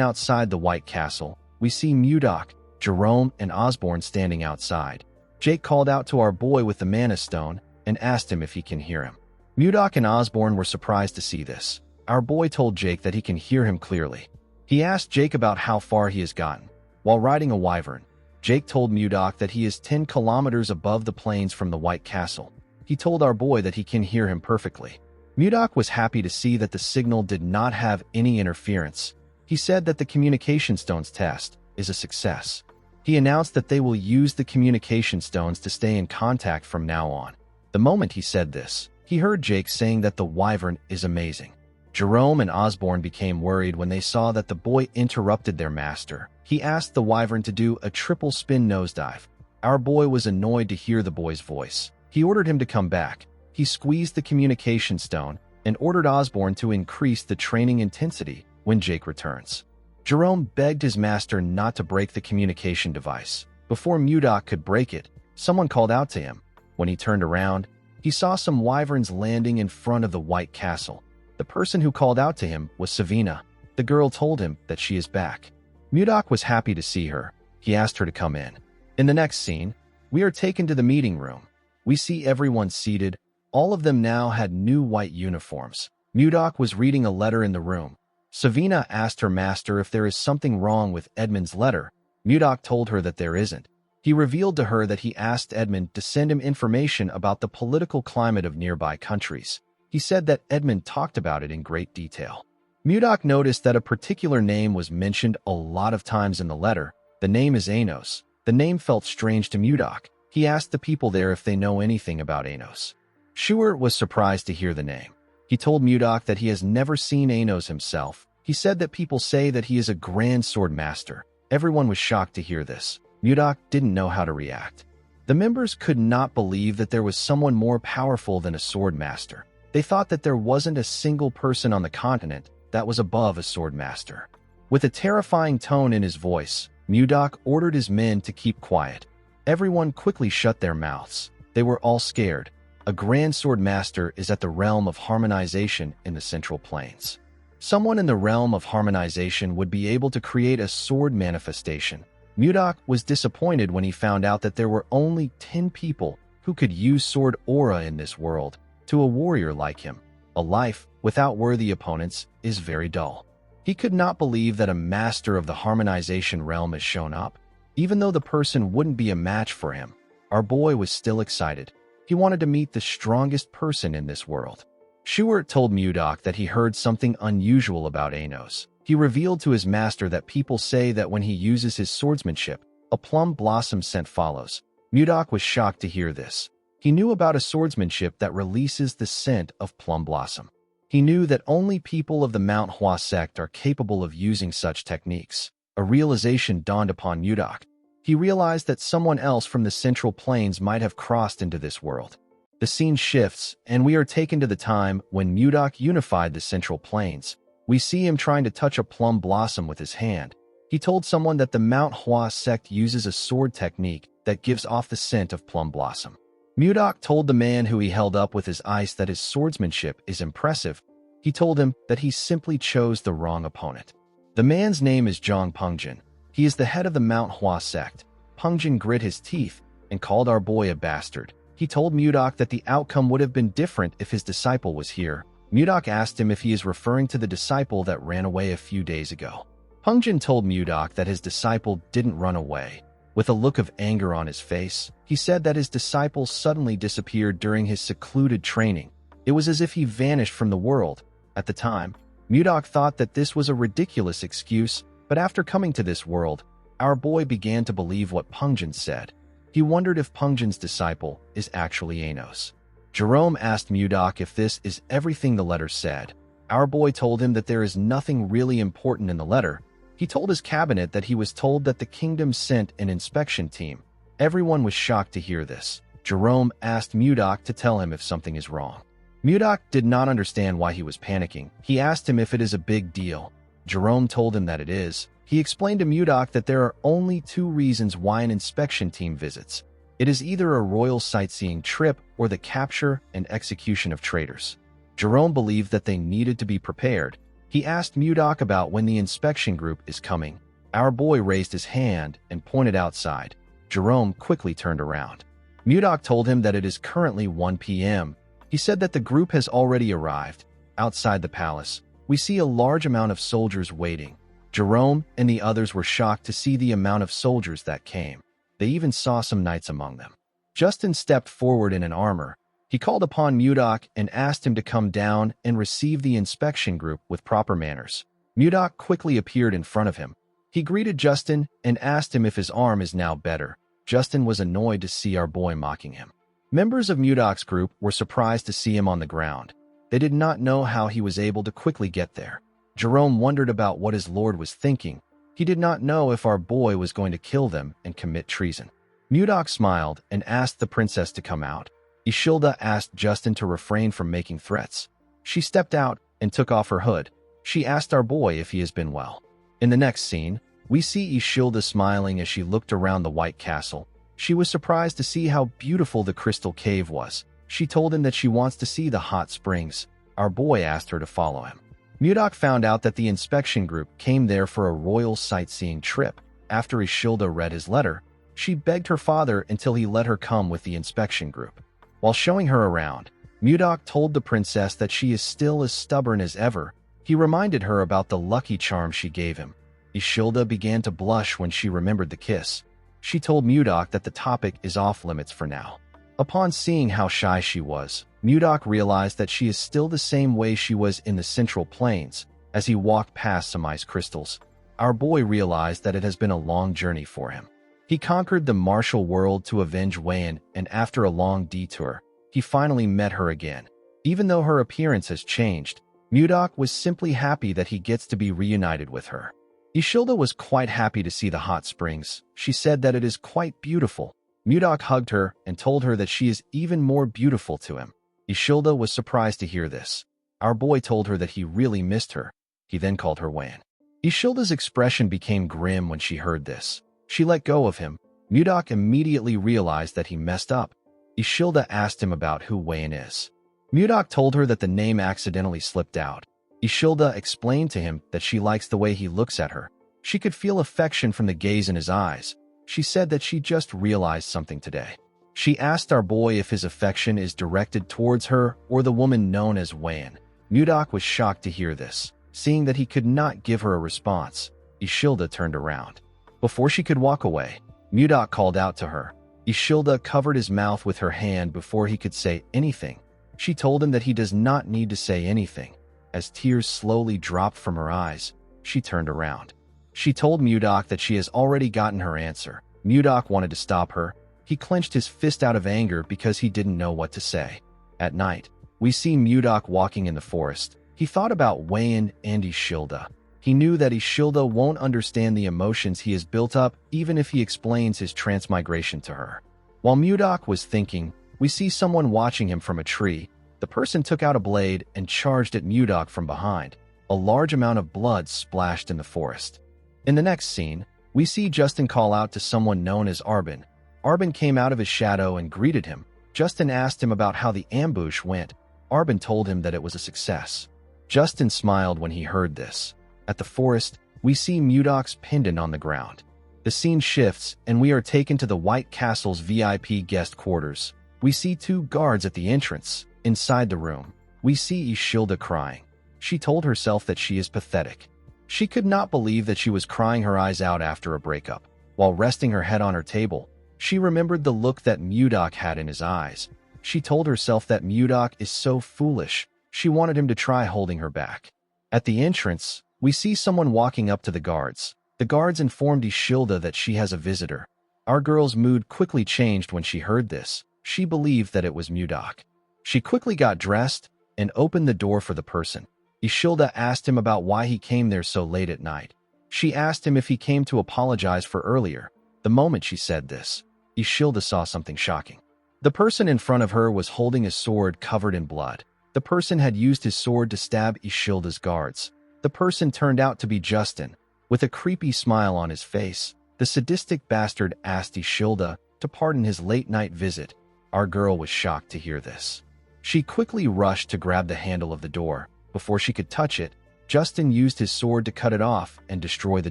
outside the White Castle. We see Mudok, Jerome, and Osborne standing outside. Jake called out to our boy with the mana stone and asked him if he can hear him. Mudok and Osborne were surprised to see this. Our boy told Jake that he can hear him clearly. He asked Jake about how far he has gotten. While riding a wyvern, Jake told Mudok that he is 10 kilometers above the plains from the White Castle. He told our boy that he can hear him perfectly. Mudok was happy to see that the signal did not have any interference. He said that the communication stones test is a success. He announced that they will use the communication stones to stay in contact from now on. The moment he said this, he heard Jake saying that the wyvern is amazing. Jerome and Osborne became worried when they saw that the boy interrupted their master. He asked the wyvern to do a triple spin nosedive. Our boy was annoyed to hear the boy's voice. He ordered him to come back. He squeezed the communication stone and ordered Osborne to increase the training intensity when Jake returns. Jerome begged his master not to break the communication device. Before Mudok could break it, someone called out to him. When he turned around, he saw some wyverns landing in front of the White Castle. The person who called out to him was Savina. The girl told him that she is back. Mudok was happy to see her. He asked her to come in. In the next scene, we are taken to the meeting room. We see everyone seated. All of them now had new white uniforms. Mudok was reading a letter in the room. Savina asked her master if there is something wrong with Edmund's letter. Mudok told her that there isn't. He revealed to her that he asked Edmund to send him information about the political climate of nearby countries. He said that Edmund talked about it in great detail. Mudok noticed that a particular name was mentioned a lot of times in the letter. The name is Anos. The name felt strange to Mudok. He asked the people there if they know anything about Anos. Schuer was surprised to hear the name. He told Mudok that he has never seen Anos himself. He said that people say that he is a grand sword master. Everyone was shocked to hear this. Mudok didn't know how to react. The members could not believe that there was someone more powerful than a sword master. They thought that there wasn't a single person on the continent that was above a sword master. With a terrifying tone in his voice, Mudok ordered his men to keep quiet. Everyone quickly shut their mouths. They were all scared. A grand sword master is at the realm of harmonization in the Central Plains. Someone in the realm of harmonization would be able to create a sword manifestation. Mudok was disappointed when he found out that there were only 10 people who could use sword aura in this world. To a warrior like him, a life without worthy opponents is very dull. He could not believe that a master of the harmonization realm has shown up. Even though the person wouldn't be a match for him, our boy was still excited. He wanted to meet the strongest person in this world. Schuer told Mudok that he heard something unusual about Anos. He revealed to his master that people say that when he uses his swordsmanship, a plum blossom scent follows. Mudok was shocked to hear this. He knew about a swordsmanship that releases the scent of plum blossom. He knew that only people of the Manhwa sect are capable of using such techniques. A realization dawned upon Mudok. He realized that someone else from the Central Plains might have crossed into this world. The scene shifts, and we are taken to the time when Mudok unified the Central Plains. We see him trying to touch a plum blossom with his hand. He told someone that the Manhwa sect uses a sword technique that gives off the scent of plum blossom. Mudok told the man who he held up with his ice that his swordsmanship is impressive. He told him that he simply chose the wrong opponent. The man's name is Zhang Pengjin. He is the head of the Manhwa sect. Pengjin grit his teeth and called our boy a bastard. He told Mudok that the outcome would have been different if his disciple was here. Mudok asked him if he is referring to the disciple that ran away a few days ago. Pengjin told Mudok that his disciple didn't run away. With a look of anger on his face, he said that his disciple suddenly disappeared during his secluded training. It was as if he vanished from the world. At the time, Mudok thought that this was a ridiculous excuse, but after coming to this world, our boy began to believe what Pengjin said. He wondered if Pengjin's disciple is actually Anos. Jerome asked Mudok if this is everything the letter said. Our boy told him that there is nothing really important in the letter. He told his cabinet that he was told that the kingdom sent an inspection team. Everyone was shocked to hear this. Jerome asked Mudok to tell him if something is wrong. Mudok did not understand why he was panicking. He asked him if it is a big deal. Jerome told him that it is. He explained to Mudok that there are only two reasons why an inspection team visits. It is either a royal sightseeing trip or the capture and execution of traitors. Jerome believed that they needed to be prepared. He asked Mudok about when the inspection group is coming. Our boy raised his hand and pointed outside. Jerome quickly turned around. Mudok told him that it is currently 1 p.m. He said that the group has already arrived. Outside the palace, we see a large amount of soldiers waiting. Jerome and the others were shocked to see the amount of soldiers that came. They even saw some knights among them. Justin stepped forward in an armor. He called upon Mudok and asked him to come down and receive the inspection group with proper manners. Mudok quickly appeared in front of him. He greeted Justin and asked him if his arm is now better. Justin was annoyed to see our boy mocking him. Members of Mudok's group were surprised to see him on the ground. They did not know how he was able to quickly get there. Jerome wondered about what his lord was thinking. He did not know if our boy was going to kill them and commit treason. Mudok smiled and asked the princess to come out. Ishilda asked Justin to refrain from making threats. She stepped out and took off her hood. She asked our boy if he has been well. In the next scene, we see Ishilda smiling as she looked around the White Castle. She was surprised to see how beautiful the crystal cave was. She told him that she wants to see the hot springs. Our boy asked her to follow him. Mudok found out that the inspection group came there for a royal sightseeing trip. After Ishilda read his letter, she begged her father until he let her come with the inspection group. While showing her around, Mudok told the princess that she is still as stubborn as ever. He reminded her about the lucky charm she gave him. Ishilda began to blush when she remembered the kiss. She told Mudok that the topic is off limits for now. Upon seeing how shy she was, Mudok realized that she is still the same way she was in the Central Plains. As he walked past some ice crystals, our boy realized that it has been a long journey for him. He conquered the martial world to avenge Wayan, and after a long detour, he finally met her again. Even though her appearance has changed, Mudok was simply happy that he gets to be reunited with her. Ishilda was quite happy to see the hot springs. She said that it is quite beautiful. Mudok hugged her and told her that she is even more beautiful to him. Ishilda was surprised to hear this. Our boy told her that he really missed her. He then called her Wan. Ishilda's expression became grim when she heard this. She let go of him. Mudok immediately realized that he messed up. Ishilda asked him about who Wan is. Mudok told her that the name accidentally slipped out. Ishilda explained to him that she likes the way he looks at her. She could feel affection from the gaze in his eyes. She said that she just realized something today. She asked our boy if his affection is directed towards her or the woman known as Wan. Mudok was shocked to hear this. Seeing that he could not give her a response, Ishilda turned around. Before she could walk away, Mudok called out to her. Ishilda covered his mouth with her hand before he could say anything. She told him that he does not need to say anything. As tears slowly dropped from her eyes, She turned around. She told Mudok that she has already gotten her answer. Mudok wanted to stop her. He clenched his fist out of anger because he didn't know what to say. At night, we see Mudok walking in the forest. He thought about Wayan and Ishilda. He knew that Ishilda won't understand the emotions he has built up even if he explains his transmigration to her. While Mudok was thinking, we see someone watching him from a tree. The person took out a blade and charged at Mudok from behind. A large amount of blood splashed in the forest. In the next scene, we see Justin call out to someone known as Arbin. Arbin came out of his shadow and greeted him. Justin asked him about how the ambush went. Arbin told him that it was a success. Justin smiled when he heard this. At the forest, we see Mudok's pendant on the ground. The scene shifts, and we are taken to the White Castle's VIP guest quarters. We see two guards at the entrance. Inside the room, we see Ishilda crying. She told herself that she is pathetic. She could not believe that she was crying her eyes out after a breakup. While resting her head on her table, she remembered the look that Mudok had in his eyes. She told herself that Mudok is so foolish. She wanted him to try holding her back. At the entrance, we see someone walking up to the guards. The guards informed Ishilda that she has a visitor. Our girl's mood quickly changed when she heard this. She believed that it was Mudok. She quickly got dressed and opened the door for the person. Ishilda asked him about why he came there so late at night. She asked him if he came to apologize for earlier. The moment she said this, Ishilda saw something shocking. The person in front of her was holding a sword covered in blood. The person had used his sword to stab Ishilda's guards. The person turned out to be Justin. With a creepy smile on his face, the sadistic bastard asked Ishilda to pardon his late-night visit. Our girl was shocked to hear this. She quickly rushed to grab the handle of the door. Before she could touch it, Justin used his sword to cut it off and destroy the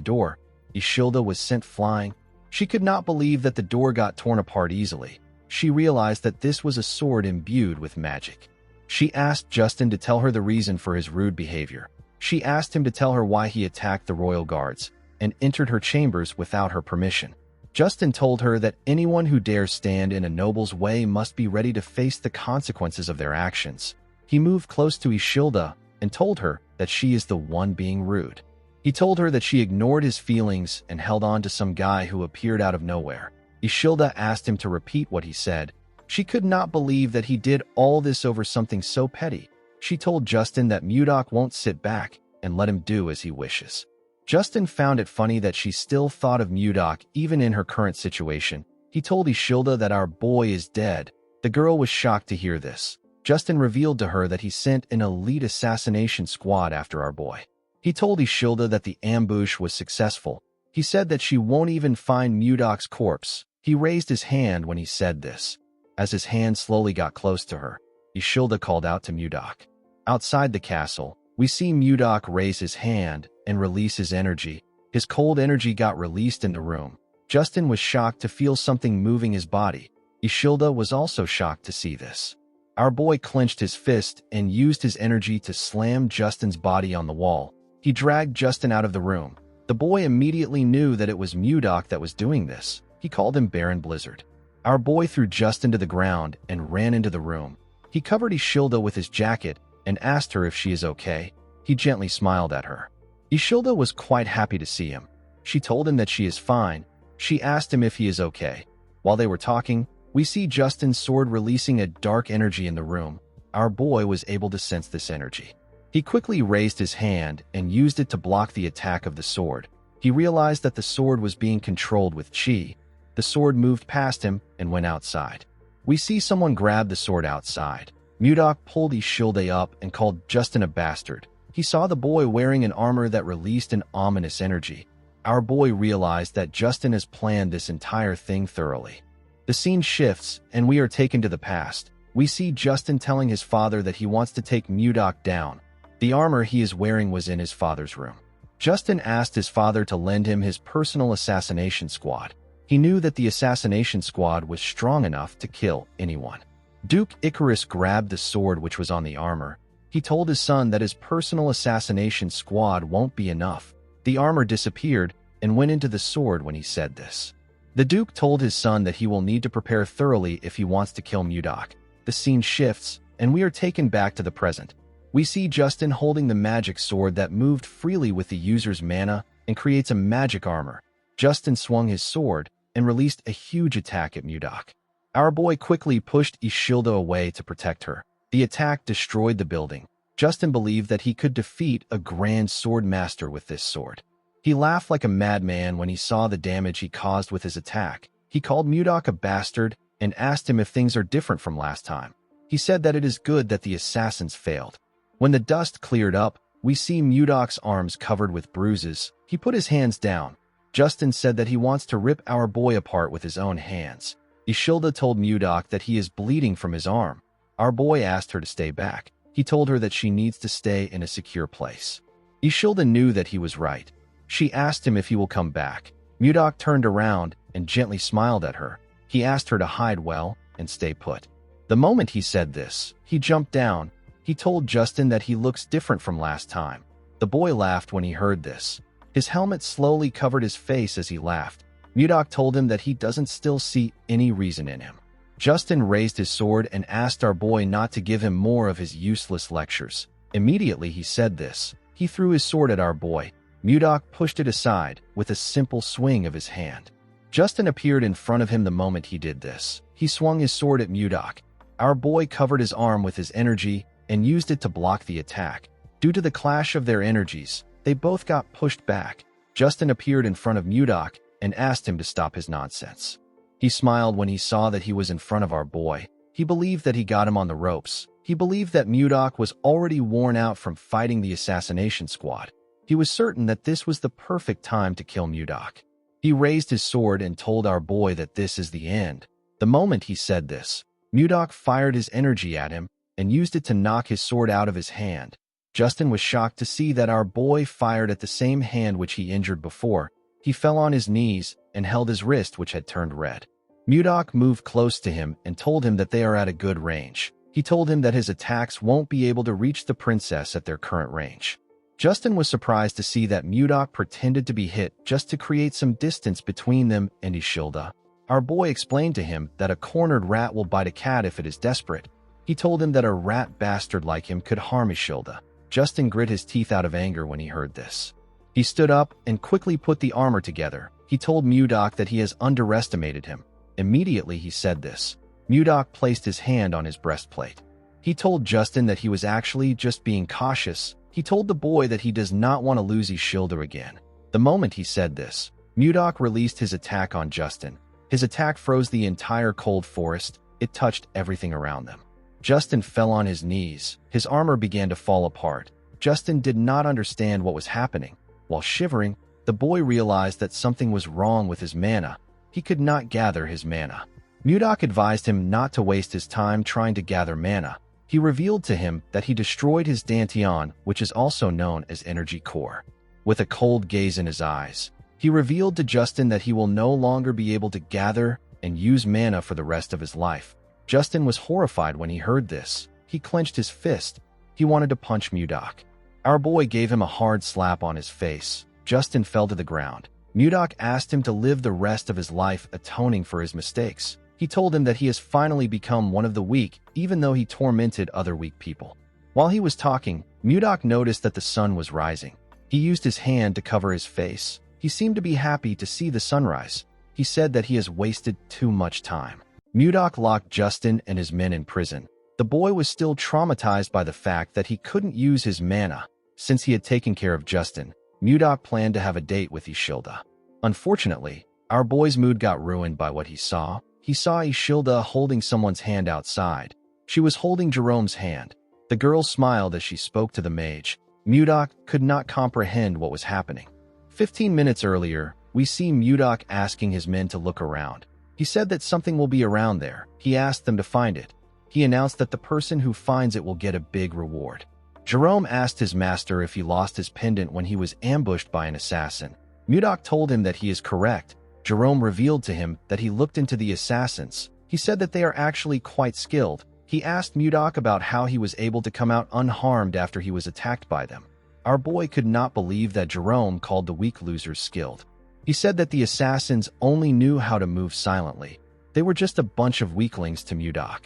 door. Ishilda was sent flying. She could not believe that the door got torn apart easily. She realized that this was a sword imbued with magic. She asked Justin to tell her the reason for his rude behavior. She asked him to tell her why he attacked the royal guards and entered her chambers without her permission. Justin told her that anyone who dares stand in a noble's way must be ready to face the consequences of their actions. He moved close to Ishilda and told her that she is the one being rude. He told her that she ignored his feelings and held on to some guy who appeared out of nowhere. Ishilda asked him to repeat what he said. She could not believe that he did all this over something so petty. She told Justin that Mudok won't sit back and let him do as he wishes. Justin found it funny that she still thought of Mudok even in her current situation. He told Ishilda that our boy is dead. The girl was shocked to hear this. Justin revealed to her that he sent an elite assassination squad after our boy. He told Ishilda that the ambush was successful. He said that she won't even find Mudok's corpse. He raised his hand when he said this. As his hand slowly got close to her, Ishilda called out to Mudok. Outside the castle, we see Mudok raise his hand and release his energy. His cold energy got released in the room. Justin was shocked to feel something moving his body. Ishilda was also shocked to see this. Our boy clenched his fist and used his energy to slam Justin's body on the wall. He dragged Justin out of the room. The boy immediately knew that it was Mudok that was doing this. He called him Baron Blizzard. Our boy threw Justin to the ground and ran into the room. He covered Ishilda with his jacket and asked her if she is okay. He gently smiled at her. Ishilda was quite happy to see him. She told him that she is fine. She asked him if he is okay. While they were talking, we see Justin's sword releasing a dark energy in the room. Our boy was able to sense this energy. He quickly raised his hand and used it to block the attack of the sword. He realized that the sword was being controlled with chi. The sword moved past him and went outside. We see someone grab the sword outside. Mudok pulled Ishilda up and called Justin a bastard. He saw the boy wearing an armor that released an ominous energy. Our boy realized that Justin has planned this entire thing thoroughly. The scene shifts, and we are taken to the past. We see Justin telling his father that he wants to take Mudok down. The armor he is wearing was in his father's room. Justin asked his father to lend him his personal assassination squad. He knew that the assassination squad was strong enough to kill anyone. Duke Icarus grabbed the sword which was on the armor. He told his son that his personal assassination squad won't be enough. The armor disappeared and went into the sword when he said this. The Duke told his son that he will need to prepare thoroughly if he wants to kill Mudok. The scene shifts, and we are taken back to the present. We see Justin holding the magic sword that moved freely with the user's mana and creates a magic armor. Justin swung his sword and released a huge attack at Mudok. Our boy quickly pushed Ishilda away to protect her. The attack destroyed the building. Justin believed that he could defeat a grand sword master with this sword. He laughed like a madman when he saw the damage he caused with his attack. He called Mudok a bastard and asked him if things are different from last time. He said that it is good that the assassins failed. When the dust cleared up, we see Mudok's arms covered with bruises. He put his hands down. Justin said that he wants to rip our boy apart with his own hands. Ishilda told Mudok that he is bleeding from his arm. Our boy asked her to stay back. He told her that she needs to stay in a secure place. Ishilda knew that he was right. She asked him if he will come back. Mudok turned around and gently smiled at her. He asked her to hide well and stay put. The moment he said this, he jumped down. He told Justin that he looks different from last time. The boy laughed when he heard this. His helmet slowly covered his face as he laughed. Mudok told him that he doesn't still see any reason in him. Justin raised his sword and asked our boy not to give him more of his useless lectures. Immediately he said this. He threw his sword at our boy. Mudok pushed it aside with a simple swing of his hand. Justin appeared in front of him the moment he did this. He swung his sword at Mudok. Our boy covered his arm with his energy and used it to block the attack. Due to the clash of their energies, they both got pushed back. Justin appeared in front of Mudok and asked him to stop his nonsense. He smiled when he saw that he was in front of our boy. He believed that he got him on the ropes. He believed that Mudok was already worn out from fighting the assassination squad. He was certain that this was the perfect time to kill Mudok. He raised his sword and told our boy that this is the end. The moment he said this, Mudok fired his energy at him and used it to knock his sword out of his hand. Justin was shocked to see that our boy fired at the same hand which he injured before. He fell on his knees and held his wrist, which had turned red. Mudok moved close to him and told him that they are at a good range. He told him that his attacks won't be able to reach the princess at their current range. Justin was surprised to see that Mudok pretended to be hit just to create some distance between them and Ishilda. Our boy explained to him that a cornered rat will bite a cat if it is desperate. He told him that a rat bastard like him could harm Ishilda. Justin grit his teeth out of anger when he heard this. He stood up and quickly put the armor together. He told Mudok that he has underestimated him. Immediately he said this. Mudok placed his hand on his breastplate. He told Justin that he was actually just being cautious. He told the boy that he does not want to lose Ishilda again. The moment he said this, Mudok released his attack on Justin. His attack froze the entire cold forest. It touched everything around them. Justin fell on his knees. His armor began to fall apart. Justin did not understand what was happening. While shivering, the boy realized that something was wrong with his mana. He could not gather his mana. Mudok advised him not to waste his time trying to gather mana. He revealed to him that he destroyed his Dantian, which is also known as Energy Core. With a cold gaze in his eyes, he revealed to Justin that he will no longer be able to gather and use mana for the rest of his life. Justin was horrified when he heard this. He clenched his fist. He wanted to punch Mudok. Our boy gave him a hard slap on his face. Justin fell to the ground. Mudok asked him to live the rest of his life atoning for his mistakes. He told him that he has finally become one of the weak, even though he tormented other weak people. While he was talking, Mudok noticed that the sun was rising. He used his hand to cover his face. He seemed to be happy to see the sunrise. He said that he has wasted too much time. Mudok locked Justin and his men in prison. The boy was still traumatized by the fact that he couldn't use his mana. Since he had taken care of Justin, Mudok planned to have a date with Ishilda. Unfortunately, our boy's mood got ruined by what he saw. He saw Ishilda holding someone's hand outside. She was holding Jerome's hand. The girl smiled as she spoke to the mage. Mudok could not comprehend what was happening. 15 minutes earlier, we see Mudok asking his men to look around. He said that something will be around there. He asked them to find it. He announced that the person who finds it will get a big reward. Jerome asked his master if he lost his pendant when he was ambushed by an assassin. Mudok told him that he is correct. Jerome revealed to him that he looked into the assassins. He said that they are actually quite skilled. He asked Mudok about how he was able to come out unharmed after he was attacked by them. Our boy could not believe that Jerome called the weak losers skilled. He said that the assassins only knew how to move silently. They were just a bunch of weaklings to Mudok.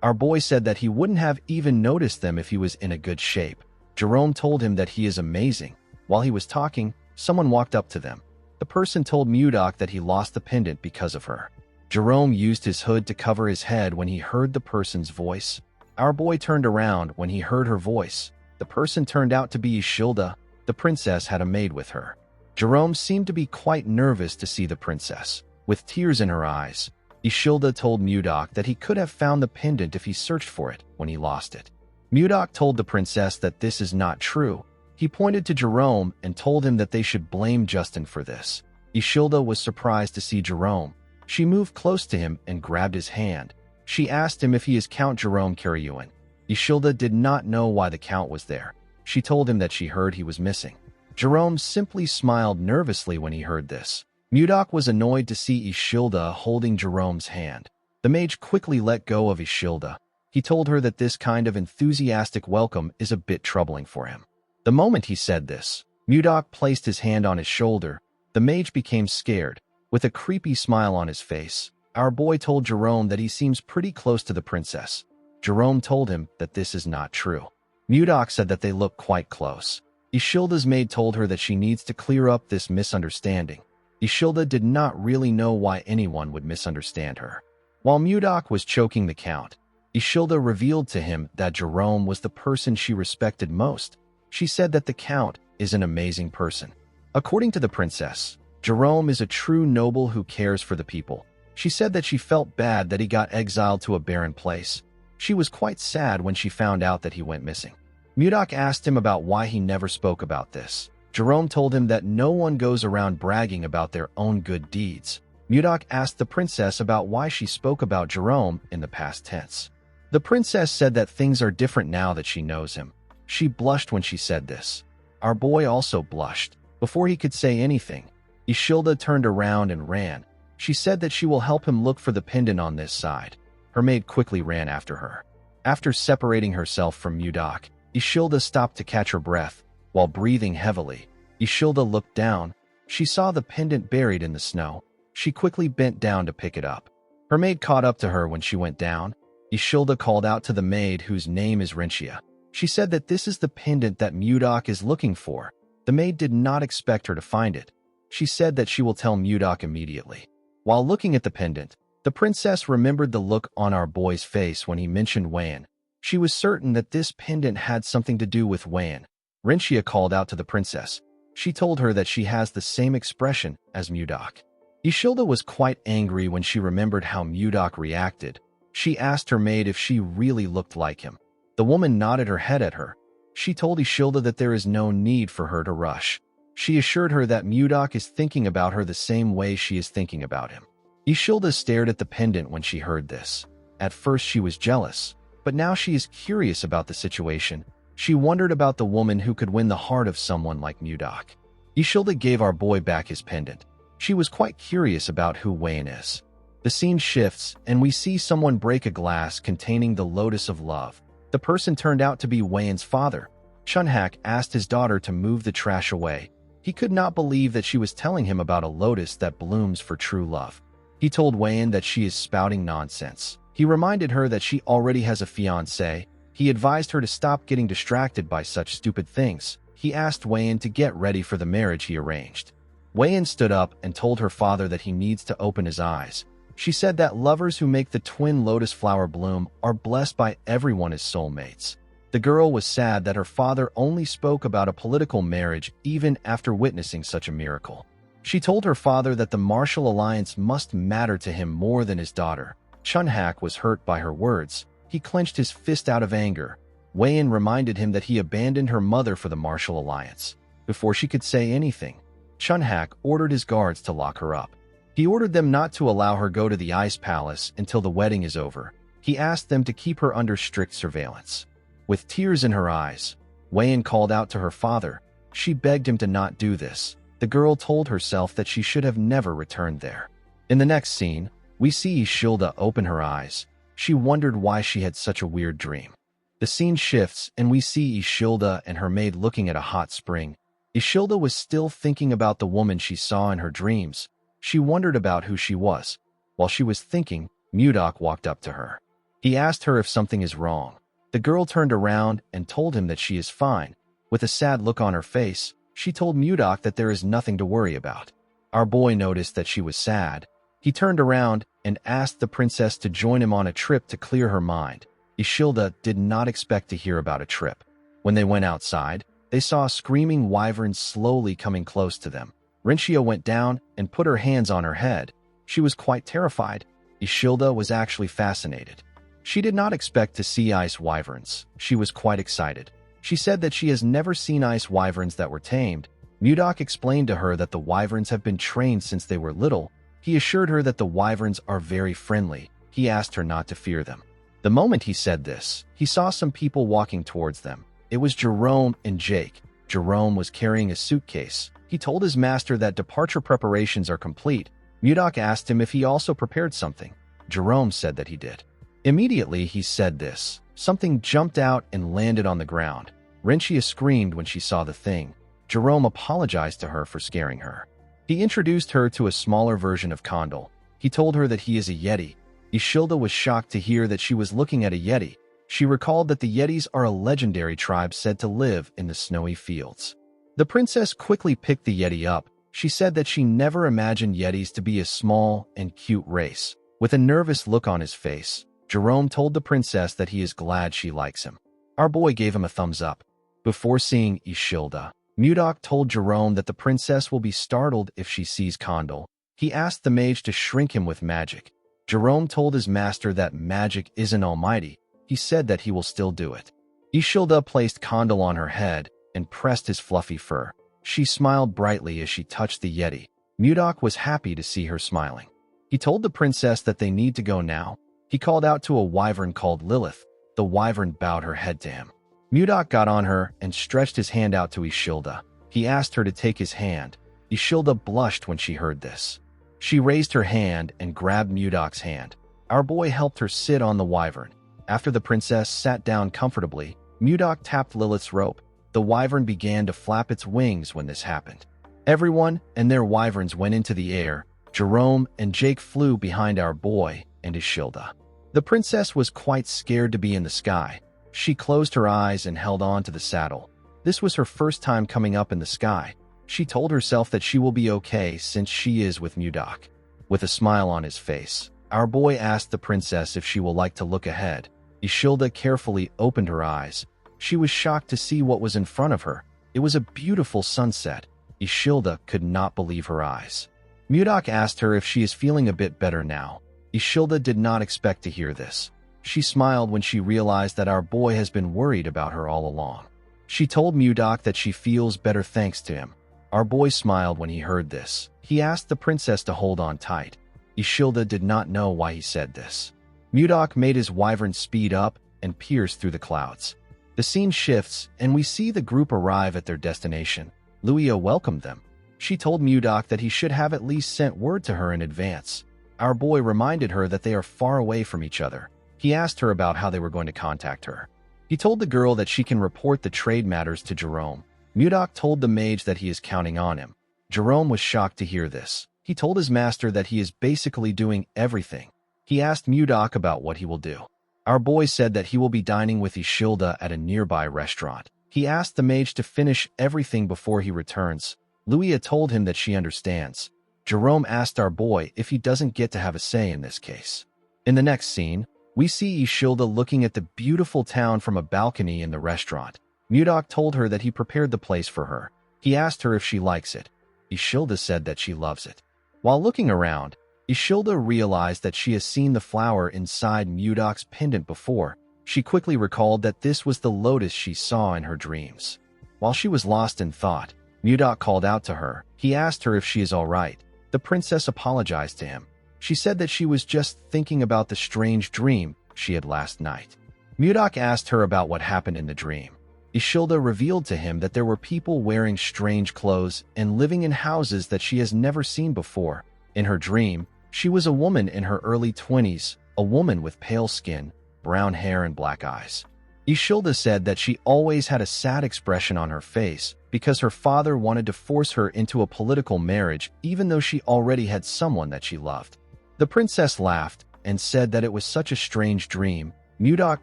Our boy said that he wouldn't have even noticed them if he was in a good shape. Jerome told him that he is amazing. While he was talking, someone walked up to them. The person told Mudok that he lost the pendant because of her. Jerome used his hood to cover his head when he heard the person's voice. Our boy turned around when he heard her voice. The person turned out to be Ishilda. The princess had a maid with her. Jerome seemed to be quite nervous to see the princess. With tears in her eyes, Ishilda told Mudok that he could have found the pendant if he searched for it when he lost it. Mudok told the princess that this is not true. He pointed to Jerome and told him that they should blame Justin for this. Ishilda was surprised to see Jerome. She moved close to him and grabbed his hand. She asked him if he is Count Jerome Karyuin. Ishilda did not know why the count was there. She told him that she heard he was missing. Jerome simply smiled nervously when he heard this. Mudok was annoyed to see Ishilda holding Jerome's hand. The mage quickly let go of Ishilda. He told her that this kind of enthusiastic welcome is a bit troubling for him. The moment he said this, Mudok placed his hand on his shoulder. The mage became scared. With a creepy smile on his face, our boy told Jerome that he seems pretty close to the princess. Jerome told him that this is not true. Mudok said that they look quite close. Ishilda's maid told her that she needs to clear up this misunderstanding. Ishilda did not really know why anyone would misunderstand her. While Mudok was choking the count, Ishilda revealed to him that Jerome was the person she respected most. She said that the count is an amazing person. According to the princess, Jerome is a true noble who cares for the people. She said that she felt bad that he got exiled to a barren place. She was quite sad when she found out that he went missing. Mudok asked him about why he never spoke about this. Jerome told him that no one goes around bragging about their own good deeds. Mudok asked the princess about why she spoke about Jerome in the past tense. The princess said that things are different now that she knows him. She blushed when she said this. Our boy also blushed. Before he could say anything, Ishilda turned around and ran. She said that she will help him look for the pendant on this side. Her maid quickly ran after her. After separating herself from Mudok, Ishilda stopped to catch her breath. While breathing heavily, Ishilda looked down. She saw the pendant buried in the snow. She quickly bent down to pick it up. Her maid caught up to her when she went down. Ishilda called out to the maid, whose name is Renchia. She said that this is the pendant that Mudok is looking for. The maid did not expect her to find it. She said that she will tell Mudok immediately. While looking at the pendant, the princess remembered the look on our boy's face when he mentioned Wan. She was certain that this pendant had something to do with Wan. Renchia called out to the princess. She told her that she has the same expression as Mudok. Ishilda was quite angry when she remembered how Mudok reacted. She asked her maid if she really looked like him. The woman nodded her head at her. She told Ishilda that there is no need for her to rush. She assured her that Mudok is thinking about her the same way she is thinking about him. Ishilda stared at the pendant when she heard this. At first she was jealous, but now she is curious about the situation. She wondered about the woman who could win the heart of someone like Mudok. Ishilda gave our boy back his pendant. She was quite curious about who Wayne is. The scene shifts, and we see someone break a glass containing the Lotus of Love. The person turned out to be Wayne's father. Chunhak asked his daughter to move the trash away. He could not believe that she was telling him about a lotus that blooms for true love. He told Wayne that she is spouting nonsense. He reminded her that she already has a fiancé. He advised her to stop getting distracted by such stupid things. He asked Wayne to get ready for the marriage he arranged. Wayne stood up and told her father that he needs to open his eyes. She said that lovers who make the twin lotus flower bloom are blessed by everyone as soulmates. The girl was sad that her father only spoke about a political marriage even after witnessing such a miracle. She told her father that the martial alliance must matter to him more than his daughter. Chunhak was hurt by her words. He clenched his fist out of anger. Wayne reminded him that he abandoned her mother for the martial alliance. Before she could say anything, Chunhak ordered his guards to lock her up. He ordered them not to allow her go to the ice palace until the wedding is over. He asked them to keep her under strict surveillance. With tears in her eyes, Wayne called out to her father. She begged him to not do this. The girl told herself that she should have never returned there. In the next scene, we see Ishilda open her eyes. She wondered why she had such a weird dream. The scene shifts and we see Ishilda and her maid looking at a hot spring. Ishilda was still thinking about the woman she saw in her dreams. She wondered about who she was. While she was thinking, Mudok walked up to her. He asked her if something is wrong. The girl turned around and told him that she is fine. With a sad look on her face, she told Mudok that there is nothing to worry about. Our boy noticed that she was sad. He turned around and asked the princess to join him on a trip to clear her mind. Ishilda did not expect to hear about a trip. When they went outside, they saw a screaming wyvern slowly coming close to them. Rinchia went down and put her hands on her head. She was quite terrified. Ishilda was actually fascinated. She did not expect to see ice wyverns. She was quite excited. She said that she has never seen ice wyverns that were tamed. Mudok explained to her that the wyverns have been trained since they were little. He assured her that the wyverns are very friendly. He asked her not to fear them. The moment he said this, he saw some people walking towards them. It was Jerome and Jake. Jerome was carrying a suitcase. He told his master that departure preparations are complete. Mudok asked him if he also prepared something. Jerome said that he did. Immediately he said this. Something jumped out and landed on the ground. Rinchia screamed when she saw the thing. Jerome apologized to her for scaring her. He introduced her to a smaller version of Kondal. He told her that he is a Yeti. Ishilda was shocked to hear that she was looking at a Yeti. She recalled that the Yetis are a legendary tribe said to live in the snowy fields. The princess quickly picked the Yeti up. She said that she never imagined Yetis to be a small and cute race. With a nervous look on his face, Jerome told the princess that he is glad she likes him. Our boy gave him a thumbs up. Before seeing Ishilda, Mudok told Jerome that the princess will be startled if she sees Kondal. He asked the mage to shrink him with magic. Jerome told his master that magic isn't almighty. He said that he will still do it. Ishilda placed Kondal on her head and pressed his fluffy fur. She smiled brightly as she touched the Yeti. Mudok was happy to see her smiling. He told the princess that they need to go now. He called out to a wyvern called Lilith. The wyvern bowed her head to him. Mudok got on her and stretched his hand out to Ishilda. He asked her to take his hand. Ishilda blushed when she heard this. She raised her hand and grabbed Mudok's hand. Our boy helped her sit on the wyvern. After the princess sat down comfortably, Mudok tapped Lilith's rope. The wyvern began to flap its wings when this happened. Everyone and their wyverns went into the air. Jerome and Jake flew behind our boy and Ishilda. The princess was quite scared to be in the sky. She closed her eyes and held on to the saddle. This was her first time coming up in the sky. She told herself that she will be okay since she is with Mudok. With a smile on his face, our boy asked the princess if she will like to look ahead. Ishilda carefully opened her eyes. She was shocked to see what was in front of her. It was a beautiful sunset. Ishilda could not believe her eyes. Mudok asked her if she is feeling a bit better now. Ishilda did not expect to hear this. She smiled when she realized that our boy has been worried about her all along. She told Mudok that she feels better thanks to him. Our boy smiled when he heard this. He asked the princess to hold on tight. Ishilda did not know why he said this. Mudok made his wyvern speed up and pierce through the clouds. The scene shifts, and we see the group arrive at their destination. Luia welcomed them. She told Mudok that he should have at least sent word to her in advance. Our boy reminded her that they are far away from each other. He asked her about how they were going to contact her. He told the girl that she can report the trade matters to Jerome. Mudok told the mage that he is counting on him. Jerome was shocked to hear this. He told his master that he is basically doing everything. He asked Mudok about what he will do. Our boy said that he will be dining with Ishilda at a nearby restaurant. He asked the mage to finish everything before he returns. Luia told him that she understands. Jerome asked our boy if he doesn't get to have a say in this case. In the next scene, we see Ishilda looking at the beautiful town from a balcony in the restaurant. Mudok told her that he prepared the place for her. He asked her if she likes it. Ishilda said that she loves it. While looking around, Ishilda realized that she has seen the flower inside Mudok's pendant before. She quickly recalled that this was the lotus she saw in her dreams. While she was lost in thought, Mudok called out to her. He asked her if she is all right. The princess apologized to him. She said that she was just thinking about the strange dream she had last night. Mudok asked her about what happened in the dream. Ishilda revealed to him that there were people wearing strange clothes and living in houses that she has never seen before. In her dream, she was a woman in her early 20s, a woman with pale skin, brown hair and black eyes. Ishilda said that she always had a sad expression on her face because her father wanted to force her into a political marriage even though she already had someone that she loved. The princess laughed. and said that it was such a strange dream. Mudok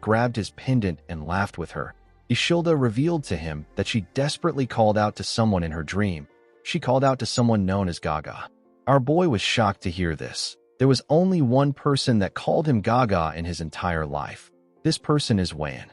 grabbed his pendant and laughed with her. Ishilda revealed to him that she desperately called out to someone in her dream. She called out to someone known as Gaga. Our boy was shocked to hear this. There was only one person that called him Gaga in his entire life. This person is Wan.